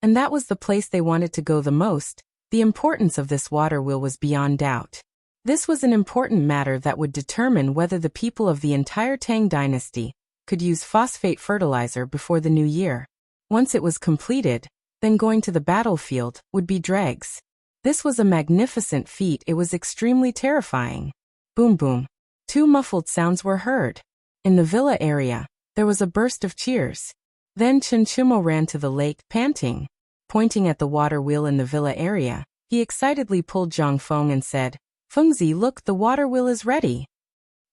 Speaker 1: and that was the place they wanted to go the most, the importance of this water wheel was beyond doubt. This was an important matter that would determine whether the people of the entire Tang dynasty could use phosphate fertilizer before the new year. Once it was completed, then going to the battlefield would be dregs. This was a magnificent feat. It was extremely terrifying. Boom boom. Two muffled sounds were heard. In the villa area, there was a burst of cheers. Then Chen Chumo ran to the lake, panting. Pointing at the water wheel in the villa area, he excitedly pulled Zhang Feng and said, "Fengzi, look, the water wheel is ready."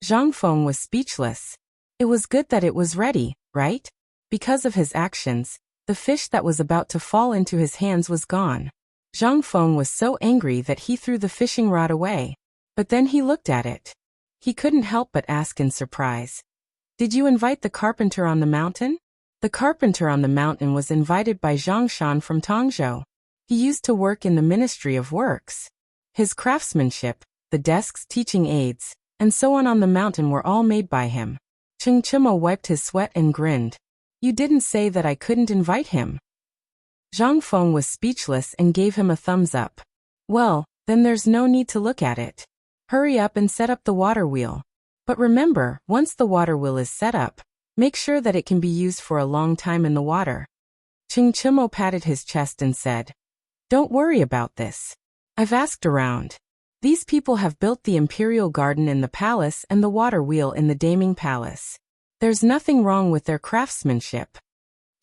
Speaker 1: Zhang Feng was speechless. It was good that it was ready, right? Because of his actions, the fish that was about to fall into his hands was gone. Zhang Feng was so angry that he threw the fishing rod away. But then he looked at it. He couldn't help but ask in surprise, "Did you invite the carpenter on the mountain?" The carpenter on the mountain was invited by Zhang Shan from Tongzhou. He used to work in the Ministry of Works. His craftsmanship, the desks, teaching aids, and so on the mountain were all made by him. Cheng Chimo wiped his sweat and grinned. "You didn't say that I couldn't invite him." Zhang Feng was speechless and gave him a thumbs up. "Well, then there's no need to look at it. Hurry up and set up the water wheel. But remember, once the water wheel is set up, make sure that it can be used for a long time in the water." Cheng Chimo patted his chest and said, "Don't worry about this. I've asked around. These people have built the imperial garden in the palace and the water wheel in the Daming Palace. There's nothing wrong with their craftsmanship."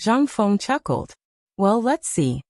Speaker 1: Zhang Feng chuckled. "Well, let's see."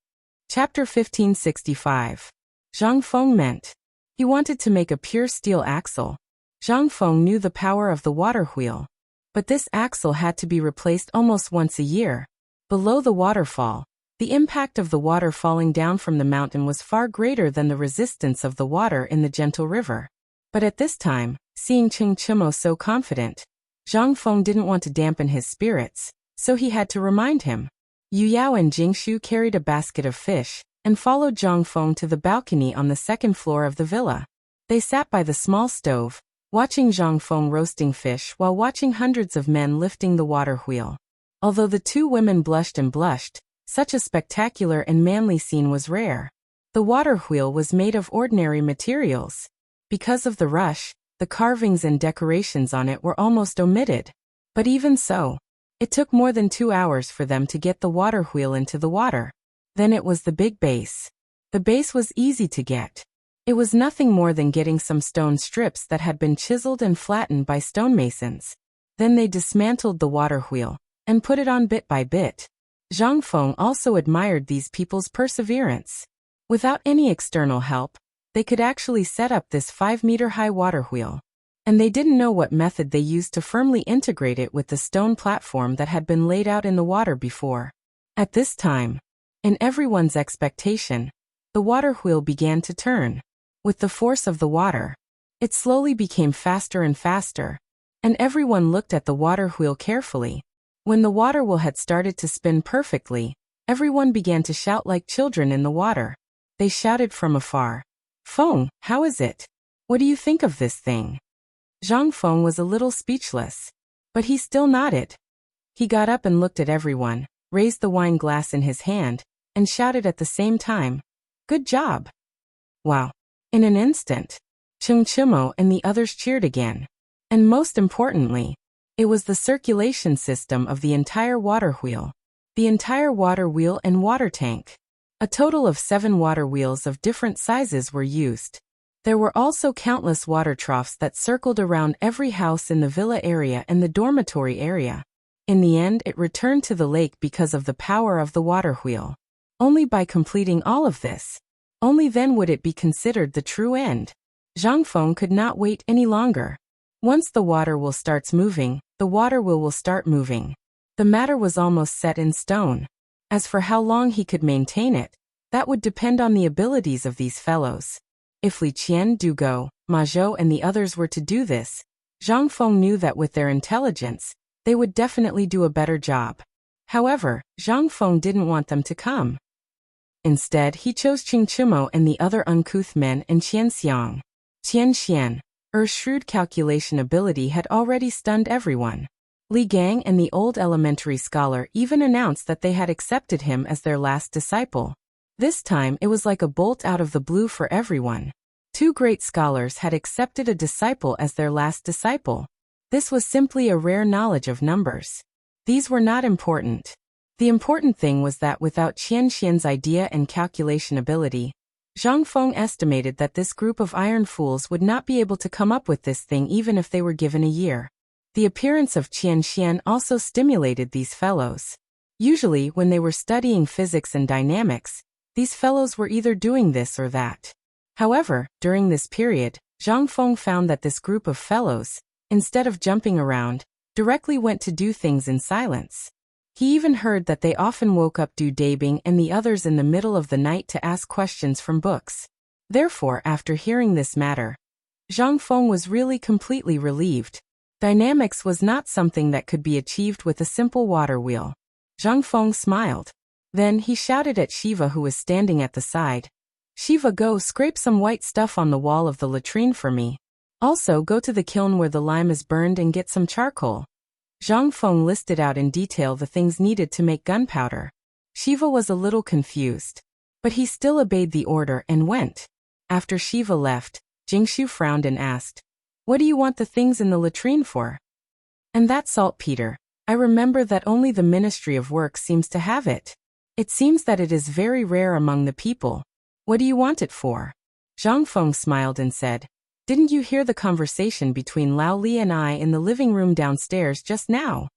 Speaker 1: Chapter 1565. Zhang Feng meant. He wanted to make a pure steel axle. Zhang Feng knew the power of the water wheel. But this axle had to be replaced almost once a year. Below the waterfall, the impact of the water falling down from the mountain was far greater than the resistance of the water in the gentle river. But at this time, seeing Cheng Chimo so confident, Zhang Feng didn't want to dampen his spirits, so he had to remind him. Yu Yao and Jingshu carried a basket of fish and followed Zhang Feng to the balcony on the second floor of the villa. They sat by the small stove, watching Zhang Feng roasting fish while watching hundreds of men lifting the water wheel. Although the two women blushed and blushed, such a spectacular and manly scene was rare. The water wheel was made of ordinary materials. Because of the rush, the carvings and decorations on it were almost omitted. But even so, it took more than 2 hours for them to get the water wheel into the water. Then it was the big base. The base was easy to get. It was nothing more than getting some stone strips that had been chiseled and flattened by stonemasons. Then they dismantled the water wheel and put it on bit by bit. Zhang Feng also admired these people's perseverance. Without any external help, they could actually set up this 5-meter-high water wheel. And they didn't know what method they used to firmly integrate it with the stone platform that had been laid out in the water before. At this time, in everyone's expectation, the water wheel began to turn. With the force of the water, it slowly became faster and faster. and everyone looked at the water wheel carefully. When the water wheel had started to spin perfectly, everyone began to shout like children in the water. They shouted from afar, "Feng, how is it? What do you think of this thing?" Zhang Feng was a little speechless, but he still nodded. He got up and looked at everyone, raised the wine glass in his hand, and shouted at the same time, "Good job!" Wow! In an instant, Cheng Chimo and the others cheered again. And most importantly, it was the circulation system of the entire water wheel. The entire water wheel and water tank. A total of 7 water wheels of different sizes were used. There were also countless water troughs that circled around every house in the villa area and the dormitory area. In the end, it returned to the lake because of the power of the water wheel. Only by completing all of this, only then would it be considered the true end. Zhang Feng could not wait any longer. Once the water wheel starts moving, the water wheel will start moving. The matter was almost set in stone. As for how long he could maintain it, that would depend on the abilities of these fellows. If Li Qian, Du Go, Ma Zhou and the others were to do this, Zhang Feng knew that with their intelligence, they would definitely do a better job. However, Zhang Feng didn't want them to come. Instead, he chose Qing Chimo and the other uncouth men and Qian Xiang. Qian Xian, her shrewd calculation ability had already stunned everyone. Li Gang and the old elementary scholar even announced that they had accepted him as their last disciple. This time it was like a bolt out of the blue for everyone. 2 great scholars had accepted a disciple as their last disciple. This was simply a rare knowledge of numbers. These were not important. The important thing was that without Qian Xian's idea and calculation ability, Zhang Feng estimated that this group of iron fools would not be able to come up with this thing even if they were given a year. The appearance of Qian Xian also stimulated these fellows. Usually, when they were studying physics and dynamics, these fellows were either doing this or that. However, during this period, Zhang Feng found that this group of fellows, instead of jumping around, directly went to do things in silence. He even heard that they often woke up Du Dabing and the others in the middle of the night to ask questions from books. Therefore, after hearing this matter, Zhang Feng was really completely relieved. Dynamics was not something that could be achieved with a simple water wheel. Zhang Feng smiled. Then he shouted at Shiva, who was standing at the side. "Shiva, go scrape some white stuff on the wall of the latrine for me. Also, go to the kiln where the lime is burned and get some charcoal." Zhang Feng listed out in detail the things needed to make gunpowder. Shiva was a little confused, but he still obeyed the order and went. After Shiva left, Jingshu frowned and asked, "What do you want the things in the latrine for?" "And that saltpeter. I remember that only the Ministry of Works seems to have it. It seems that it is very rare among the people. What do you want it for?" Zhang Feng smiled and said, "Didn't you hear the conversation between Lao Li and I in the living room downstairs just now?"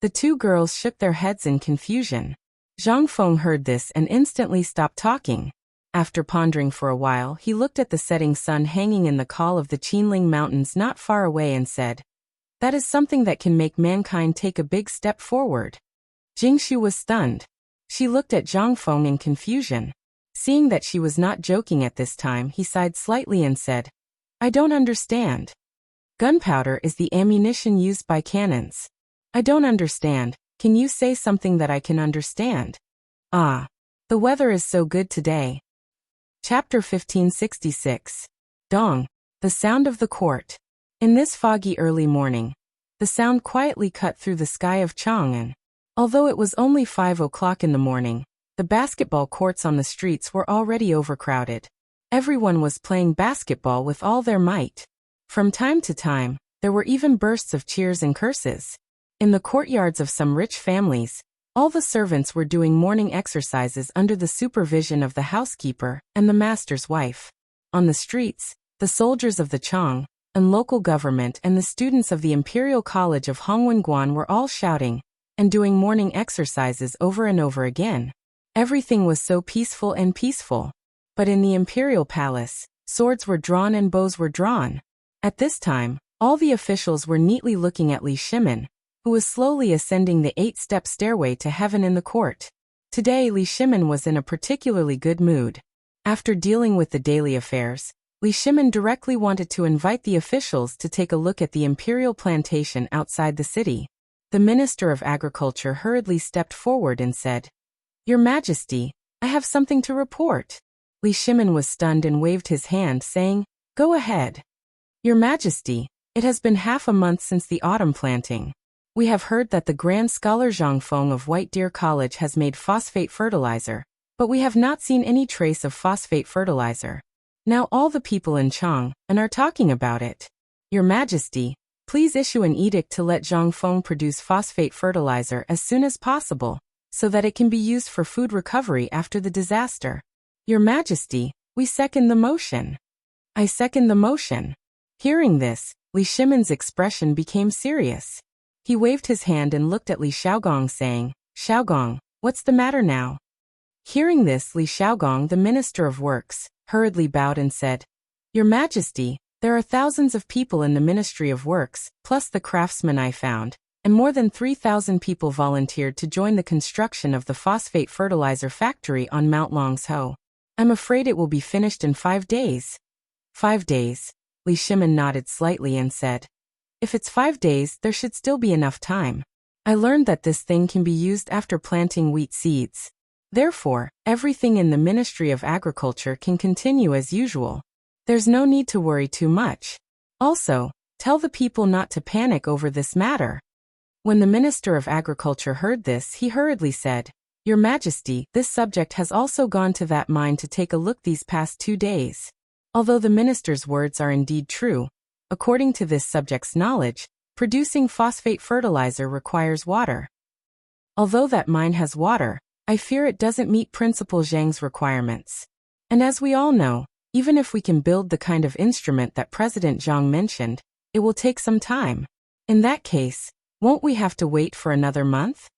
Speaker 1: The 2 girls shook their heads in confusion. Zhang Feng heard this and instantly stopped talking. After pondering for a while, he looked at the setting sun hanging in the col of the Qinling Mountains not far away and said, "That is something that can make mankind take a big step forward." Jingshu was stunned. She looked at Zhang Feng in confusion. Seeing that she was not joking at this time, he sighed slightly and said, "I don't understand." "Gunpowder is the ammunition used by cannons." "I don't understand. Can you say something that I can understand?" "Ah. The weather is so good today." Chapter 1566. Dong. The sound of the court. In this foggy early morning, the sound quietly cut through the sky of Chang'an. Although it was only 5 o'clock in the morning, the basketball courts on the streets were already overcrowded. Everyone was playing basketball with all their might. From time to time, there were even bursts of cheers and curses. In the courtyards of some rich families, all the servants were doing morning exercises under the supervision of the housekeeper and the master's wife. On the streets, the soldiers of the Chang and local government and the students of the Imperial College of Hongwenguan were all shouting and doing morning exercises over and over again. Everything was so peaceful and peaceful. But in the Imperial Palace, swords were drawn and bows were drawn. At this time, all the officials were neatly looking at Li Shimin, who was slowly ascending the 8-step stairway to heaven in the court. Today Li Shimin was in a particularly good mood. After dealing with the daily affairs, Li Shimin directly wanted to invite the officials to take a look at the imperial plantation outside the city. The Minister of Agriculture hurriedly stepped forward and said, "Your Majesty, I have something to report." Li Shimin was stunned and waved his hand, saying, "Go ahead." "Your Majesty, it has been half a month since the autumn planting. We have heard that the Grand Scholar Zhang Feng of White Deer College has made phosphate fertilizer, but we have not seen any trace of phosphate fertilizer. Now all the people in Chang are talking about it. Your Majesty, please issue an edict to let Zhang Feng produce phosphate fertilizer as soon as possible, so that it can be used for food recovery after the disaster." "Your Majesty, we second the motion." "I second the motion." Hearing this, Li Shimin's expression became serious. He waved his hand and looked at Li Xiaogong, saying, "Xiaogong, what's the matter now?" Hearing this, Li Xiaogong, the Minister of Works, hurriedly bowed and said, "Your Majesty, there are thousands of people in the Ministry of Works, plus the craftsmen I found, and more than 3,000 people volunteered to join the construction of the phosphate fertilizer factory on Mount Longsho. I'm afraid it will be finished in 5 days." "5 days?" Li Shimin nodded slightly and said, "If it's 5 days, there should still be enough time. I learned that this thing can be used after planting wheat seeds. Therefore, everything in the Ministry of Agriculture can continue as usual. There's no need to worry too much. Also, tell the people not to panic over this matter." When the Minister of Agriculture heard this, he hurriedly said, "Your Majesty, this subject has also gone to that mine to take a look these past 2 days. Although the minister's words are indeed true, according to this subject's knowledge, producing phosphate fertilizer requires water. Although that mine has water, I fear it doesn't meet Principal Zhang's requirements. And as we all know, even if we can build the kind of instrument that President Zhang mentioned, it will take some time. In that case, won't we have to wait for another month?"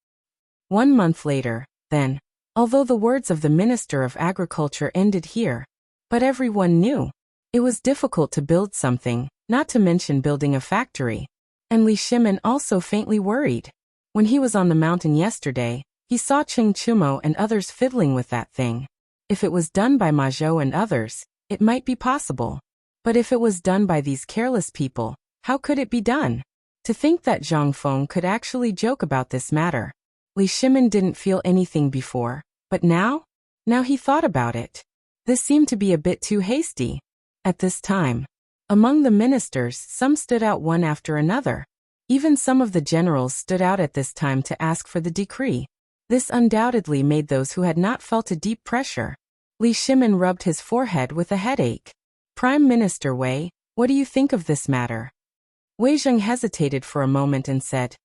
Speaker 1: 1 month later, then, although the words of the Minister of Agriculture ended here, but everyone knew it was difficult to build something, not to mention building a factory. And Li Shimin also faintly worried. When he was on the mountain yesterday, he saw Cheng Chumo and others fiddling with that thing. If it was done by Ma Zhou and others, it might be possible. But if it was done by these careless people, how could it be done? To think that Zhang Feng could actually joke about this matter. Li Shimin didn't feel anything before, but now he thought about it. This seemed to be a bit too hasty. At this time, among the ministers, some stood out one after another. Even some of the generals stood out at this time to ask for the decree. This undoubtedly made those who had not felt a deep pressure. Li Shimin rubbed his forehead with a headache. "Prime Minister Wei, what do you think of this matter?" Wei Zheng hesitated for a moment and said,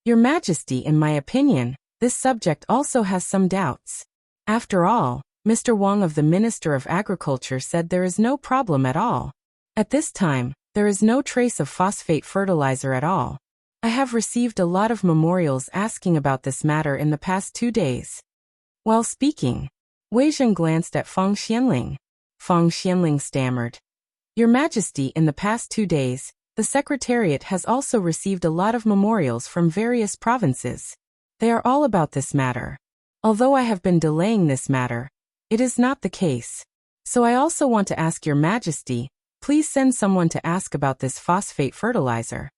Speaker 1: "Your Majesty, in my opinion, this subject also has some doubts. After all, Mr. Wang of the Minister of Agriculture said there is no problem at all. At this time, there is no trace of phosphate fertilizer at all. I have received a lot of memorials asking about this matter in the past 2 days." While speaking, Wei Zheng glanced at Fang Xianling. Fang Xianling stammered, "Your Majesty, in the past 2 days, the Secretariat has also received a lot of memorials from various provinces. They are all about this matter. Although I have been delaying this matter, it is not the case. So I also want to ask Your Majesty, please send someone to ask about this phosphate fertilizer."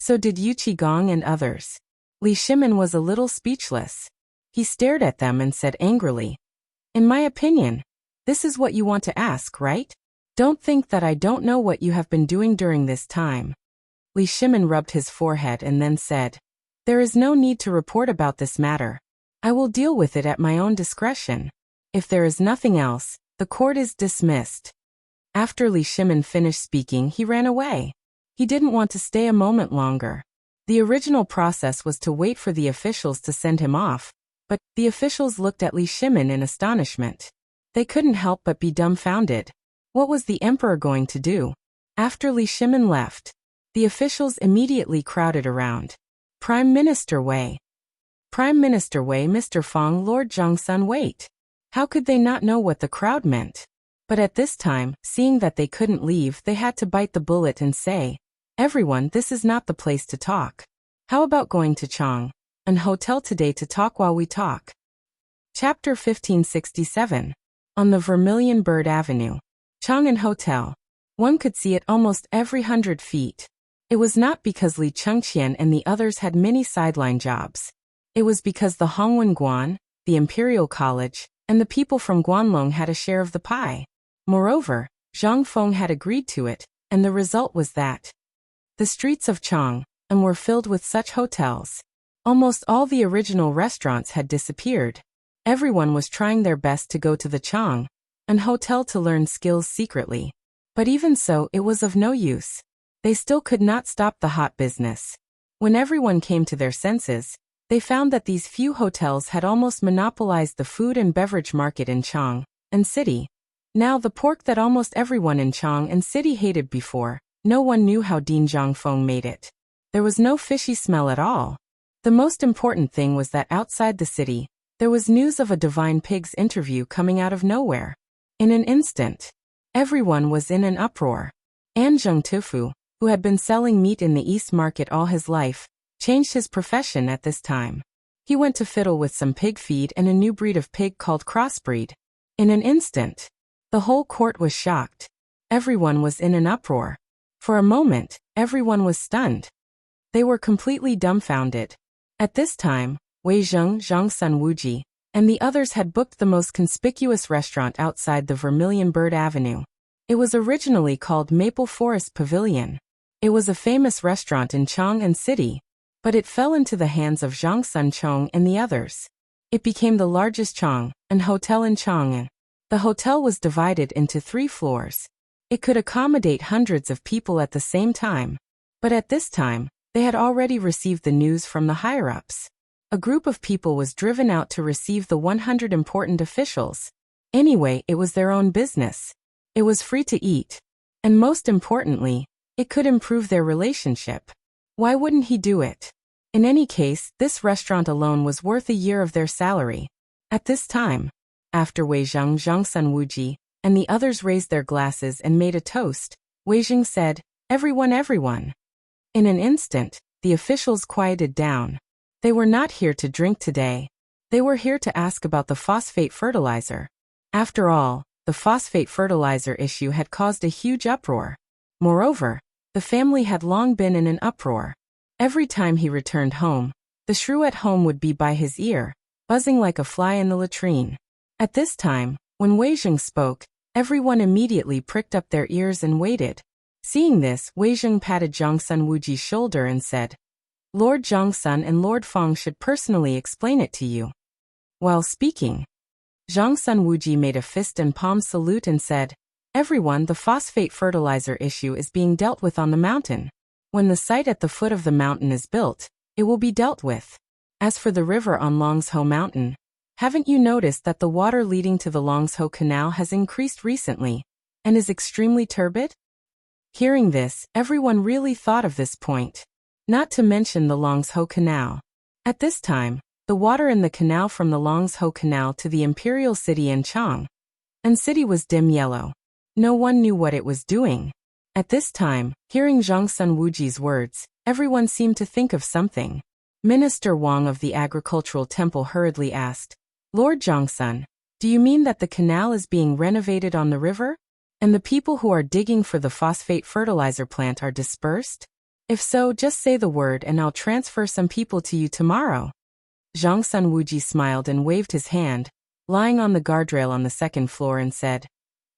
Speaker 1: So did Yu Qigong and others. Li Shimin was a little speechless. He stared at them and said angrily, "In my opinion, this is what you want to ask, right? Don't think that I don't know what you have been doing during this time." Li Shimin rubbed his forehead and then said, "There is no need to report about this matter. I will deal with it at my own discretion. If there is nothing else, the court is dismissed." After Li Shimin finished speaking, he ran away. He didn't want to stay a moment longer. The original process was to wait for the officials to send him off, but the officials looked at Li Shimin in astonishment. They couldn't help but be dumbfounded. What was the emperor going to do? After Li Shimin left, the officials immediately crowded around. "Prime Minister Wei. Prime Minister Wei, Mr. Fang, Lord Zhangsun, wait." How could they not know what the crowd meant? But at this time, seeing that they couldn't leave, they had to bite the bullet and say, "Everyone, this is not the place to talk. How about going to Chang, an hotel today to talk while we talk?" Chapter 1567. On the Vermilion Bird Avenue. Chang'an Hotel. One could see it almost every 100 feet. It was not because Li Chengqian and the others had many sideline jobs. It was because the Hongwen Guan, the Imperial College, and the people from Guanlong had a share of the pie. Moreover, Zhang Feng had agreed to it, and the result was that the streets of Chang'an were filled with such hotels. Almost all the original restaurants had disappeared. Everyone was trying their best to go to the Chang'an hotel to learn skills secretly. But even so, it was of no use. They still could not stop the hot business. When everyone came to their senses, they found that these few hotels had almost monopolized the food and beverage market in Chang'an City. Now the pork that almost everyone in Chang'an City hated before, no one knew how Dean Zhangfeng made it. There was no fishy smell at all. The most important thing was that outside the city, there was news of a divine pig's interview coming out of nowhere. In an instant, everyone was in an uproar. Anzheng Tufu, who had been selling meat in the East Market all his life, changed his profession at this time. He went to fiddle with some pig feed and a new breed of pig called crossbreed. In an instant, the whole court was shocked. Everyone was in an uproar. For a moment, everyone was stunned. They were completely dumbfounded. At this time, Wei Zheng, Zhang Sun Wuji, and the others had booked the most conspicuous restaurant outside the Vermilion Bird Avenue. It was originally called Maple Forest Pavilion. It was a famous restaurant in Chang'an City, but it fell into the hands of Zhang Sun Chong and the others. It became the largest Chang'an hotel in Chang'an. The hotel was divided into 3 floors. It could accommodate hundreds of people at the same time. But at this time, they had already received the news from the higher-ups. A group of people was driven out to receive the 100 important officials. Anyway, it was their own business. It was free to eat. And most importantly, it could improve their relationship. Why wouldn't he do it? In any case, this restaurant alone was worth a year of their salary. At this time, after Wei Zheng, Zhang Sun Wuji, and the others raised their glasses and made a toast, Wei Zheng said, "Everyone, everyone." In an instant, the officials quieted down. They were not here to drink today. They were here to ask about the phosphate fertilizer. After all, the phosphate fertilizer issue had caused a huge uproar. Moreover, the family had long been in an uproar. Every time he returned home, the shrew at home would be by his ear, buzzing like a fly in the latrine. At this time, when Wei Zheng spoke, everyone immediately pricked up their ears and waited. Seeing this, Wei Zheng patted Zhang Sun Wuji's shoulder and said, "Lord Zhang Sun and Lord Feng should personally explain it to you." While speaking, Zhang Sun Wuji made a fist and palm salute and said, "Everyone, the phosphate fertilizer issue is being dealt with on the mountain. When the site at the foot of the mountain is built, it will be dealt with. As for the river on Longsho Mountain, haven't you noticed that the water leading to the Longsho Canal has increased recently, and is extremely turbid?" Hearing this, everyone really thought of this point. Not to mention the Longsho Canal. At this time, the water in the canal from the Longsho Canal to the imperial city in Chang'an City was dim yellow. No one knew what it was doing. At this time, hearing Zhang Sun Wuji's words, everyone seemed to think of something. Minister Wang of the Agricultural Temple hurriedly asked, "Lord Zhang Sun, do you mean that the canal is being renovated on the river? And the people who are digging for the phosphate fertilizer plant are dispersed? If so, just say the word and I'll transfer some people to you tomorrow." Zhang Sun Wuji smiled and waved his hand, lying on the guardrail on the 2nd floor, and said,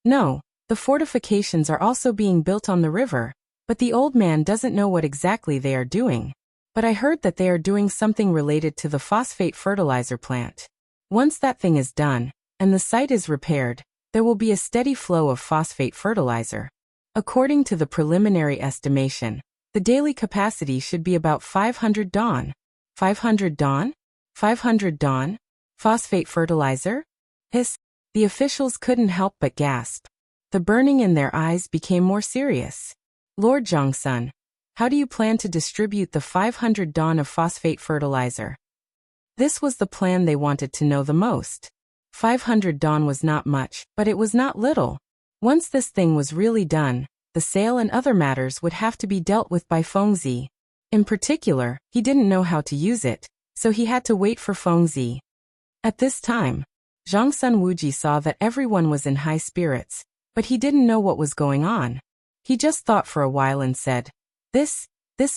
Speaker 1: "No, the fortifications are also being built on the river, but the old man doesn't know what exactly they are doing. But I heard that they are doing something related to the phosphate fertilizer plant. Once that thing is done, and the site is repaired, there will be a steady flow of phosphate fertilizer. According to the preliminary estimation, the daily capacity should be about 500 dawn. 500 dawn? 500 dawn? Phosphate fertilizer? Hiss. The officials couldn't help but gasp. The burning in their eyes became more serious. "Lord Zhang Sun, how do you plan to distribute the 500 dawn of phosphate fertilizer?" This was the plan they wanted to know the most. 500 dawn was not much, but it was not little. Once this thing was really done, the sale and other matters would have to be dealt with by Fengzi. In particular, he didn't know how to use it, so he had to wait for Fengzi. At this time, Zhang Sun Wuji saw that everyone was in high spirits, but he didn't know what was going on. He just thought for a while and said, This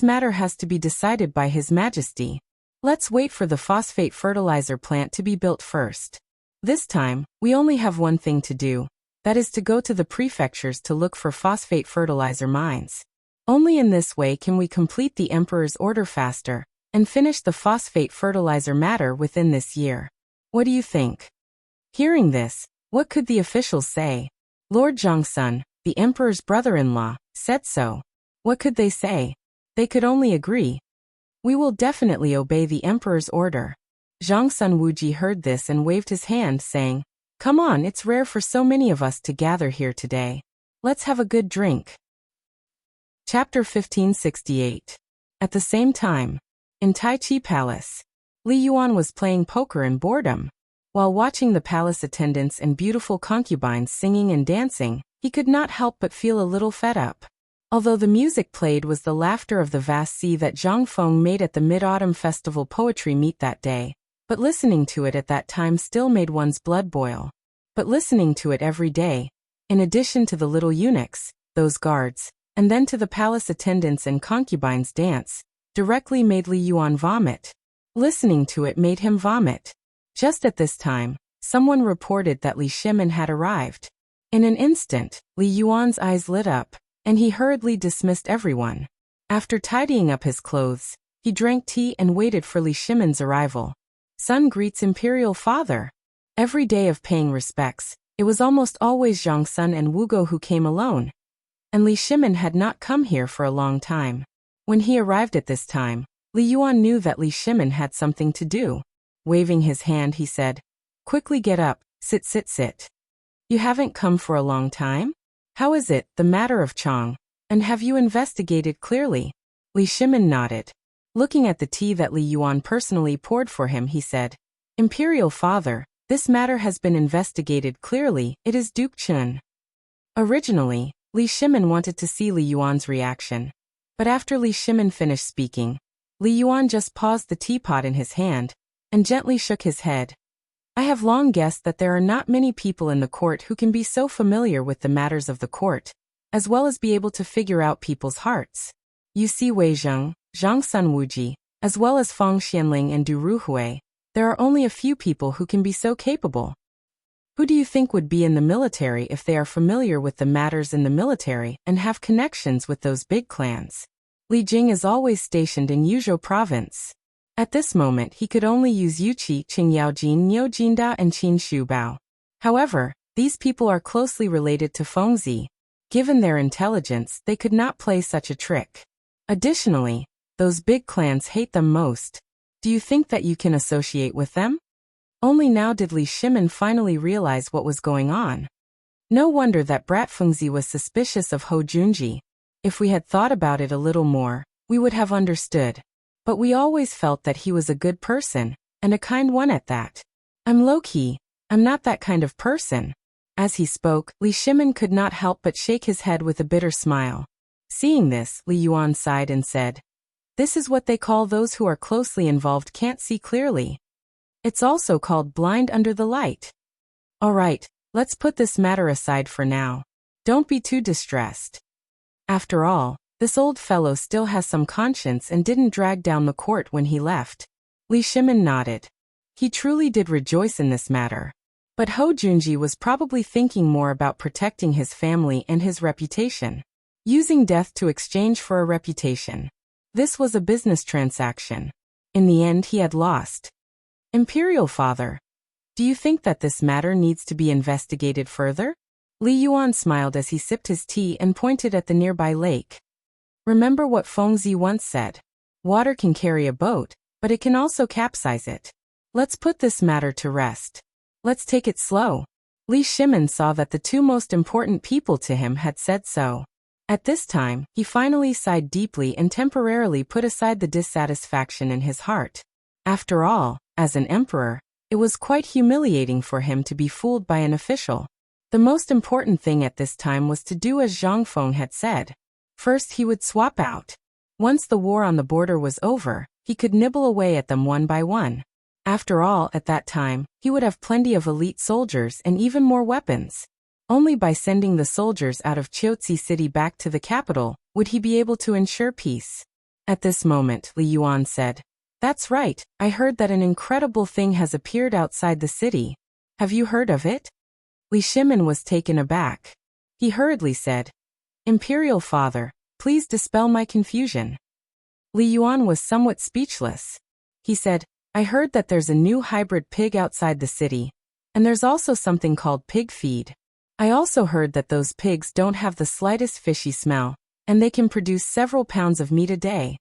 Speaker 1: matter has to be decided by His Majesty. Let's wait for the phosphate fertilizer plant to be built first. This time, we only have one thing to do. That is to go to the prefectures to look for phosphate fertilizer mines. Only in this way can we complete the Emperor's order faster and finish the phosphate fertilizer matter within this year. What do you think? Hearing this, what could the officials say? Lord Zhongsun, the Emperor's brother-in-law, said so. What could they say? They could only agree. We will definitely obey the Emperor's order. Zhongsun Wuji heard this and waved his hand, saying, Come on, it's rare for so many of us to gather here today. Let's have a good drink. Chapter 1568. At the same time, in Tai Chi Palace, Li Yuan was playing poker in boredom. While watching the palace attendants and beautiful concubines singing and dancing, he could not help but feel a little fed up. Although the music played was the laughter of the vast sea that Zhang Feng made at the Mid-Autumn Festival poetry meet that day, but listening to it at that time still made one's blood boil. But listening to it every day, in addition to the little eunuchs, those guards, and then to the palace attendants and concubines dance, directly made Li Yuan vomit. Listening to it made him vomit. Just at this time, someone reported that Li Shimin had arrived. In an instant, Li Yuan's eyes lit up, and he hurriedly dismissed everyone. After tidying up his clothes, he drank tea and waited for Li Shimin's arrival. Son greets imperial father. Every day of paying respects, it was almost always Zhongsun and Wugo who came alone. And Li Shimin had not come here for a long time. When he arrived at this time, Li Yuan knew that Li Shimin had something to do. Waving his hand, he said, Quickly get up, sit. You haven't come for a long time? How is it, the matter of Chang? And have you investigated clearly? Li Shimin nodded. Looking at the tea that Li Yuan personally poured for him, he said, Imperial father, this matter has been investigated clearly, it is Duke Chen. Originally, Li Shimin wanted to see Li Yuan's reaction. But after Li Shimin finished speaking, Li Yuan just paused the teapot in his hand and gently shook his head. I have long guessed that there are not many people in the court who can be so familiar with the matters of the court, as well as be able to figure out people's hearts. You see Wei Zheng, Zhongsun Wuji, as well as Feng Xianling and Du Ruhui, there are only a few people who can be so capable. Who do you think would be in the military if they are familiar with the matters in the military and have connections with those big clans? Li Jing is always stationed in Yuzhou province. At this moment he could only use Yuqi, Qing Yaojin, Niu Jinda and Qin Shubao. However, these people are closely related to Fengzi. Given their intelligence, they could not play such a trick. Additionally, those big clans hate them most. Do you think that you can associate with them? Only now did Li Shimin finally realize what was going on. No wonder that Brat Fengzi was suspicious of Ho Junji. If we had thought about it a little more, we would have understood. But we always felt that he was a good person, and a kind one at that. I'm low-key, I'm not that kind of person. As he spoke, Li Shimin could not help but shake his head with a bitter smile. Seeing this, Li Yuan sighed and said, This is what they call those who are closely involved can't see clearly. It's also called blind under the light. All right, let's put this matter aside for now. Don't be too distressed. After all, this old fellow still has some conscience and didn't drag down the court when he left. Li Shimin nodded. He truly did rejoice in this matter. But Ho Junji was probably thinking more about protecting his family and his reputation. Using death to exchange for a reputation. This was a business transaction. In the end he had lost. Imperial father, do you think that this matter needs to be investigated further? Li Yuan smiled as he sipped his tea and pointed at the nearby lake. Remember what Fengzi once said. Water can carry a boat, but it can also capsize it. Let's put this matter to rest. Let's take it slow. Li Shimin saw that the two most important people to him had said so. At this time, he finally sighed deeply and temporarily put aside the dissatisfaction in his heart. After all, as an emperor, it was quite humiliating for him to be fooled by an official. The most important thing at this time was to do as Zhang Feng had said. First he would swap out. Once the war on the border was over, he could nibble away at them one by one. After all, at that time, he would have plenty of elite soldiers and even more weapons. Only by sending the soldiers out of Chiaotzi city back to the capital would he be able to ensure peace. At this moment, Li Yuan said, "That's right, I heard that an incredible thing has appeared outside the city. Have you heard of it?" Li Shimin was taken aback. He hurriedly said, "Imperial Father, please dispel my confusion." Li Yuan was somewhat speechless. He said, "I heard that there's a new hybrid pig outside the city, and there's also something called pig feed. I also heard that those pigs don't have the slightest fishy smell, and they can produce several pounds of meat a day."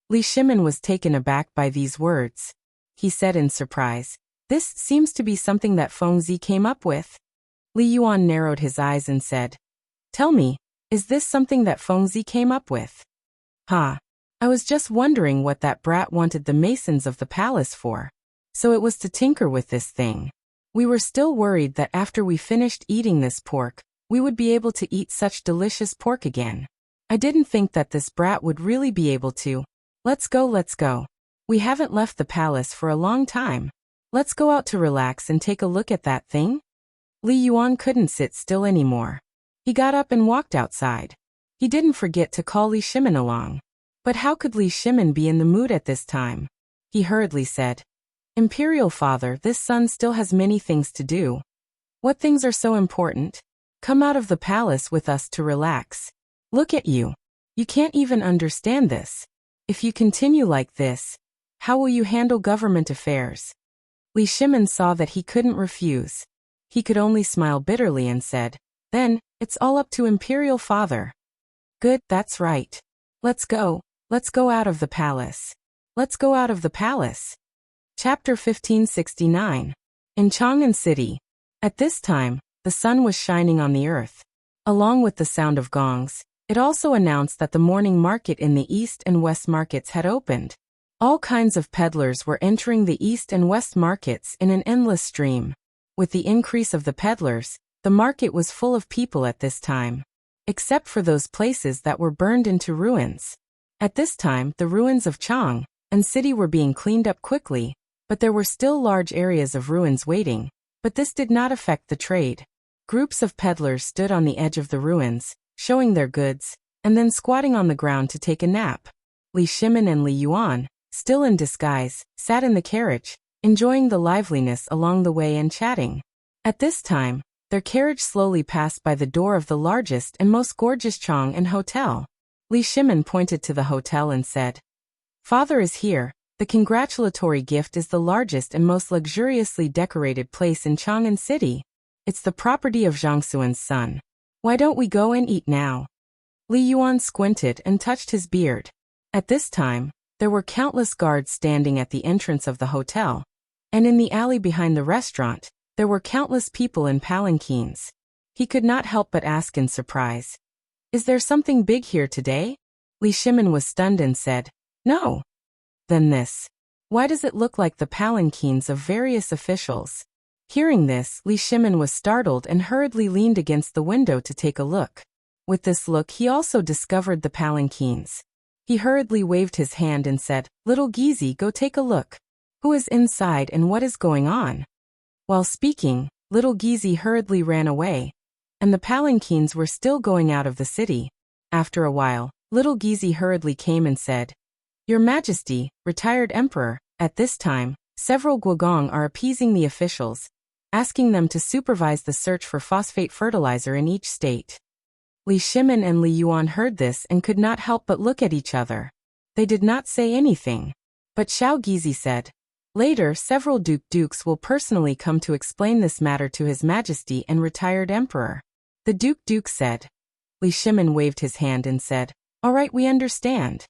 Speaker 1: Li Shimin was taken aback by these words. He said in surprise, "This seems to be something that Feng Zi came up with." Li Yuan narrowed his eyes and said, "Tell me, is this something that Feng Zi came up with?" "Ha! I was just wondering what that brat wanted the masons of the palace for. So it was to tinker with this thing. We were still worried that after we finished eating this pork, we would be able to eat such delicious pork again. I didn't think that this brat would really be able to. Let's go, let's go. We haven't left the palace for a long time. Let's go out to relax and take a look at that thing." Li Yuan couldn't sit still anymore. He got up and walked outside. He didn't forget to call Li Shimin along. But how could Li Shimin be in the mood at this time? He hurriedly said, "Imperial Father, this son still has many things to do." "What things are so important? Come out of the palace with us to relax. Look at you. You can't even understand this. If you continue like this, how will you handle government affairs?" Li Shimin saw that he couldn't refuse. He could only smile bitterly and said, "Then, it's all up to Imperial Father." "Good, that's right. Let's go. Let's go out of the palace. Let's go out of the palace." Chapter 1569. In Chang'an City. At this time, the sun was shining on the earth. Along with the sound of gongs, it also announced that the morning market in the east and west markets had opened. All kinds of peddlers were entering the east and west markets in an endless stream. With the increase of the peddlers, the market was full of people at this time, except for those places that were burned into ruins. At this time, the ruins of Chang'an city were being cleaned up quickly, but there were still large areas of ruins waiting. But this did not affect the trade. Groups of peddlers stood on the edge of the ruins, showing their goods, and then squatting on the ground to take a nap. Li Shimin and Li Yuan, still in disguise, sat in the carriage, enjoying the liveliness along the way and chatting. At this time, their carriage slowly passed by the door of the largest and most gorgeous Chang'an hotel. Li Shimin pointed to the hotel and said, "Father is here. The congratulatory gift is the largest and most luxuriously decorated place in Chang'an City. It's the property of Zhang Xuan's son. Why don't we go and eat now?" Li Yuan squinted and touched his beard. At this time, there were countless guards standing at the entrance of the hotel, and in the alley behind the restaurant, there were countless people in palanquins. He could not help but ask in surprise, "Is there something big here today?" Li Shimin was stunned and said, "No." "Then this. Why does it look like the palanquins of various officials?" Hearing this, Li Shimin was startled and hurriedly leaned against the window to take a look. With this look, he also discovered the palanquins. He hurriedly waved his hand and said, "Little Gizi, go take a look. Who is inside and what is going on?" While speaking, little Gizi hurriedly ran away, and the palanquins were still going out of the city. After a while, little Gizi hurriedly came and said, "Your Majesty, retired emperor, at this time, several Guogong are appeasing the officials, asking them to supervise the search for phosphate fertilizer in each state." Li Shimin and Li Yuan heard this and could not help but look at each other. They did not say anything. But Xiao Gizi said, "Later, several dukes will personally come to explain this matter to His Majesty and retired emperor." The duke said. Li Shimin waved his hand and said, "All right, we understand."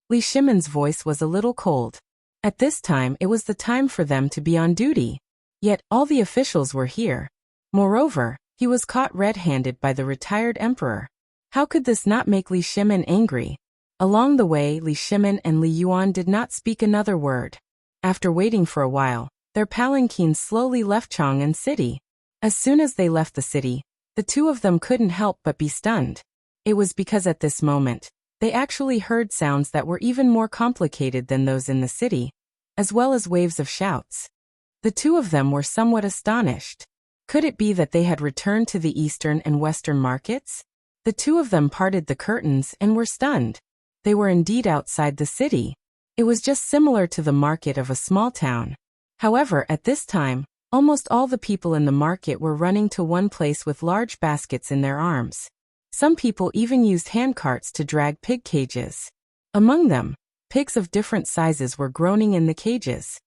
Speaker 1: Li Shimin's voice was a little cold. At this time, it was the time for them to be on duty. Yet, all the officials were here. Moreover, he was caught red-handed by the retired emperor. How could this not make Li Shimin angry? Along the way, Li Shimin and Li Yuan did not speak another word. After waiting for a while, their palanquins slowly left Chang'an City. As soon as they left the city, the two of them couldn't help but be stunned. It was because at this moment, they actually heard sounds that were even more complicated than those in the city, as well as waves of shouts. The two of them were somewhat astonished. Could it be that they had returned to the eastern and western markets? The two of them parted the curtains and were stunned. They were indeed outside the city. It was just similar to the market of a small town. However, at this time, almost all the people in the market were running to one place with large baskets in their arms. Some people even used handcarts to drag pig cages. Among them, pigs of different sizes were groaning in the cages.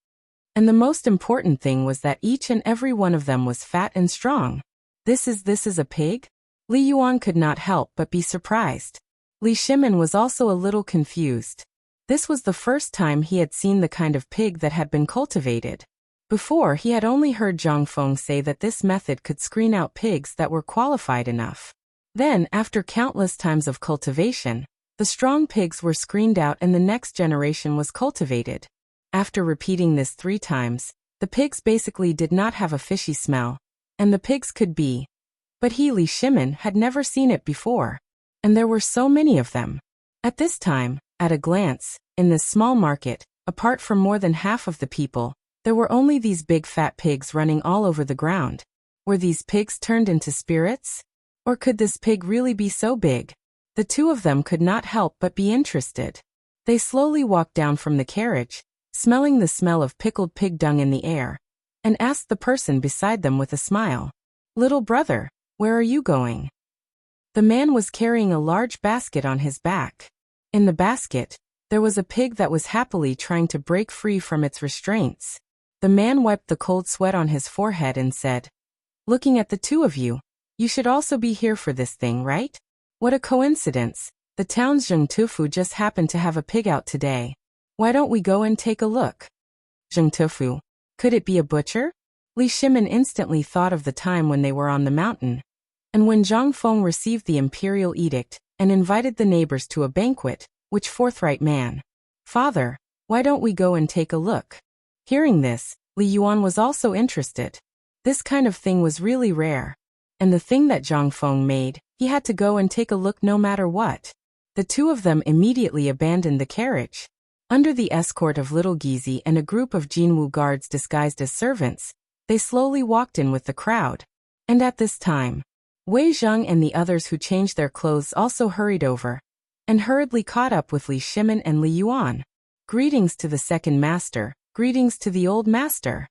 Speaker 1: And the most important thing was that each and every one of them was fat and strong. This is a pig? Li Yuan could not help but be surprised. Li Shimin was also a little confused. This was the first time he had seen the kind of pig that had been cultivated. Before, he had only heard Zhang Feng say that this method could screen out pigs that were qualified enough. Then, after countless times of cultivation, the strong pigs were screened out and the next generation was cultivated. After repeating this 3 times, the pigs basically did not have a fishy smell, and the pigs could be. But he, Li Shimin, had never seen it before. And there were so many of them. At this time, at a glance, in this small market, apart from more than half of the people, there were only these big fat pigs running all over the ground. Were these pigs turned into spirits? Or could this pig really be so big? The two of them could not help but be interested. They slowly walked down from the carriage, smelling the smell of pickled pig dung in the air, and asked the person beside them with a smile, "Little brother, where are you going?" The man was carrying a large basket on his back. In the basket, there was a pig that was happily trying to break free from its restraints. The man wiped the cold sweat on his forehead and said, "Looking at the two of you, you should also be here for this thing, right? What a coincidence. The town's Zhengtufu just happened to have a pig out today. Why don't we go and take a look?" Zhengtufu. Could it be a butcher? Li Shimin instantly thought of the time when they were on the mountain, and when Zhang Feng received the imperial edict and invited the neighbors to a banquet, which forthright man? "Father, why don't we go and take a look?" Hearing this, Li Yuan was also interested. This kind of thing was really rare. And the thing that Zhang Feng made, he had to go and take a look no matter what. The two of them immediately abandoned the carriage. Under the escort of Little Gizi and a group of Jinwu guards disguised as servants, they slowly walked in with the crowd. And at this time, Wei Zheng and the others who changed their clothes also hurried over, and hurriedly caught up with Li Shimin and Li Yuan. "Greetings to the second master, greetings to the old master."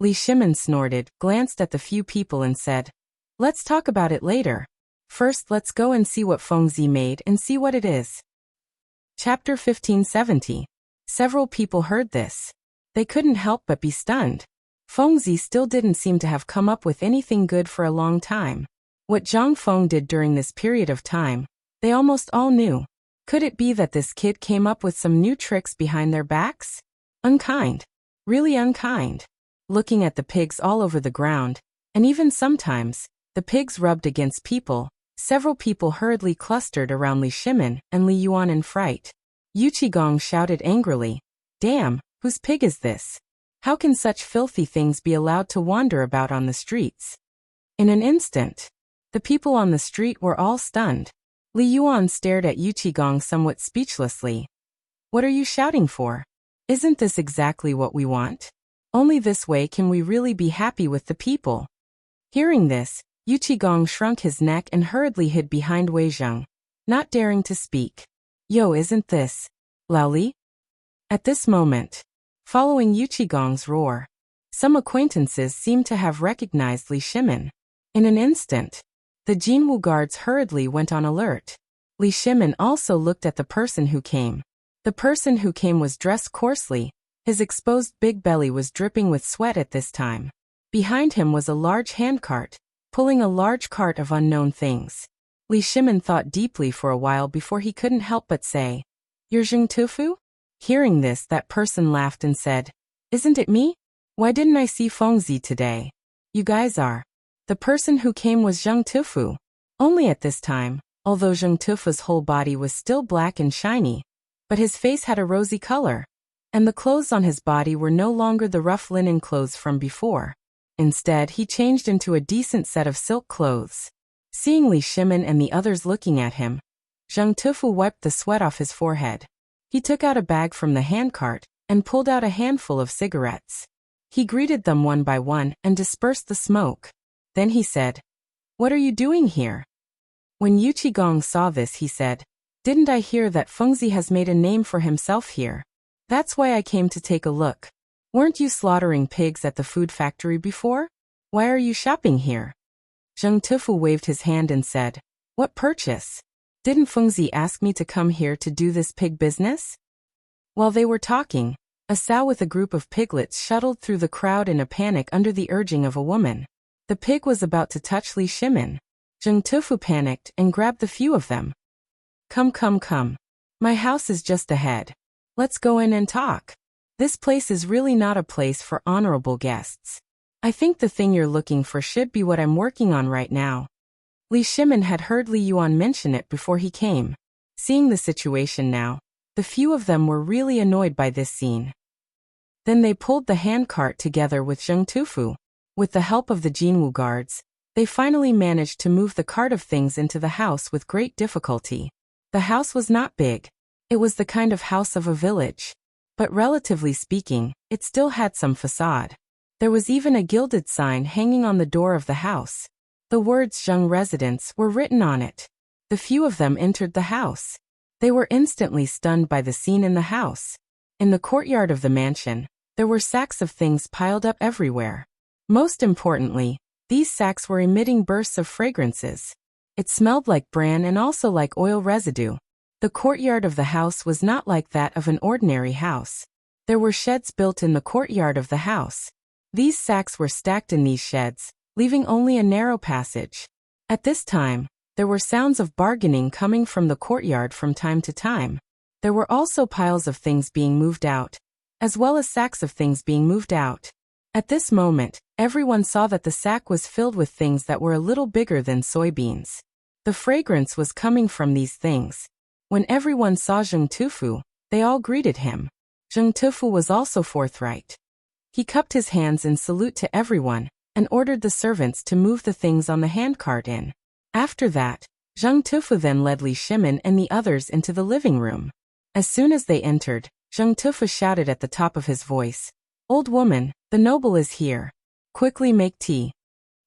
Speaker 1: Li Shimin snorted, glanced at the few people and said, "Let's talk about it later. First, let's go and see what Fengzi made and see what it is." Chapter 1570. Several people heard this. They couldn't help but be stunned. Fengzi still didn't seem to have come up with anything good for a long time. What Zhang Feng did during this period of time, they almost all knew. Could it be that this kid came up with some new tricks behind their backs? Unkind. Really unkind. Looking at the pigs all over the ground, and even sometimes, the pigs rubbed against people, several people hurriedly clustered around Li Shimin and Li Yuan in fright. Yu Qigong shouted angrily, "Damn, whose pig is this? How can such filthy things be allowed to wander about on the streets?" In an instant, the people on the street were all stunned. Li Yuan stared at Yu Qigong somewhat speechlessly. "What are you shouting for? Isn't this exactly what we want? Only this way can we really be happy with the people." Hearing this, Yu Qigong shrunk his neck and hurriedly hid behind Wei Zheng, not daring to speak. "Yo, isn't this Lao Li?" At this moment, following Yu Qigong's roar, some acquaintances seemed to have recognized Li Shimin. In an instant, the Jinwu guards hurriedly went on alert. Li Shimin also looked at the person who came. The person who came was dressed coarsely. His exposed big belly was dripping with sweat at this time. Behind him was a large handcart, pulling a large cart of unknown things. Li Shimin thought deeply for a while before he couldn't help but say, "You're Zhengtufu?" Hearing this, that person laughed and said, "Isn't it me? Why didn't I see Fengzi today? You guys are." The person who came was Zhengtufu. Only at this time, although Zhengtufu's whole body was still black and shiny, but his face had a rosy color, and the clothes on his body were no longer the rough linen clothes from before. Instead, he changed into a decent set of silk clothes. Seeing Li Shimin and the others looking at him, Zhengtufu wiped the sweat off his forehead. He took out a bag from the handcart and pulled out a handful of cigarettes. He greeted them one by one and dispersed the smoke. Then he said, "What are you doing here?" When Yu Qigong saw this, he said, "Didn't I hear that Fengzi has made a name for himself here? That's why I came to take a look. Weren't you slaughtering pigs at the food factory before? Why are you shopping here?" Zheng Tufu waved his hand and said, "What purchase? Didn't Fengzi ask me to come here to do this pig business?" While they were talking, a sow with a group of piglets shuttled through the crowd in a panic under the urging of a woman. The pig was about to touch Li Shimin. Zheng Tufu panicked and grabbed the few of them. Come, come, come. My house is just ahead. Let's go in and talk. This place is really not a place for honorable guests. I think the thing you're looking for should be what I'm working on right now." Li Shimin had heard Li Yuan mention it before he came. Seeing the situation now, the few of them were really annoyed by this scene. Then they pulled the handcart together with Zheng Tufu. With the help of the Jinwu guards, they finally managed to move the cart of things into the house with great difficulty. The house was not big. It was the kind of house of a village. But relatively speaking, it still had some facade. There was even a gilded sign hanging on the door of the house. The words Zheng Residence were written on it. The few of them entered the house. They were instantly stunned by the scene in the house. In the courtyard of the mansion, there were sacks of things piled up everywhere. Most importantly, these sacks were emitting bursts of fragrances. It smelled like bran and also like oil residue. The courtyard of the house was not like that of an ordinary house. There were sheds built in the courtyard of the house. These sacks were stacked in these sheds, leaving only a narrow passage. At this time, there were sounds of bargaining coming from the courtyard from time to time. There were also piles of things being moved out, as well as sacks of things being moved out. At this moment, everyone saw that the sack was filled with things that were a little bigger than soybeans. The fragrance was coming from these things. When everyone saw Zheng Tufu, they all greeted him. Zheng Tufu was also forthright. He cupped his hands in salute to everyone, and ordered the servants to move the things on the handcart in. After that, Zheng Tufu then led Li Shimin and the others into the living room. As soon as they entered, Zheng Tufu shouted at the top of his voice, "Old woman, the noble is here. Quickly make tea."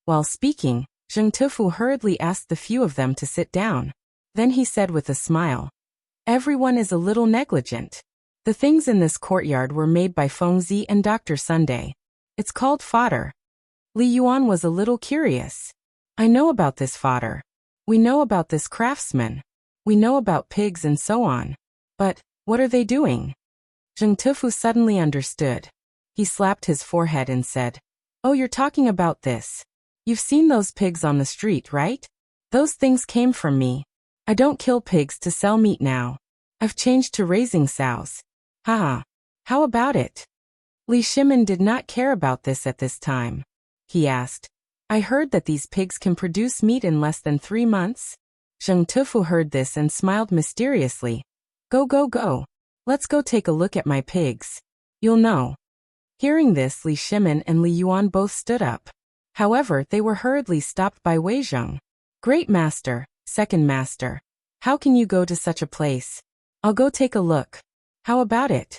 Speaker 1: While speaking, Zheng Tufu hurriedly asked the few of them to sit down. Then he said with a smile, "Everyone is a little negligent. The things in this courtyard were made by Fengzi and Dr. Sunday. It's called fodder." Li Yuan was a little curious. "I know about this fodder. We know about this craftsman. We know about pigs and so on. But, what are they doing?" Zheng Tufu suddenly understood. He slapped his forehead and said, "Oh, you're talking about this. You've seen those pigs on the street, right? Those things came from me. I don't kill pigs to sell meat now. I've changed to raising sows. Haha. How about it?" Li Shimin did not care about this at this time. He asked, "I heard that these pigs can produce meat in less than 3 months?" Zheng Tufu heard this and smiled mysteriously. Go, go, go. Let's go take a look at my pigs. You'll know." Hearing this, Li Shimin and Li Yuan both stood up. However, they were hurriedly stopped by Wei Zheng. "Great master, second master. How can you go to such a place? I'll go take a look. How about it?"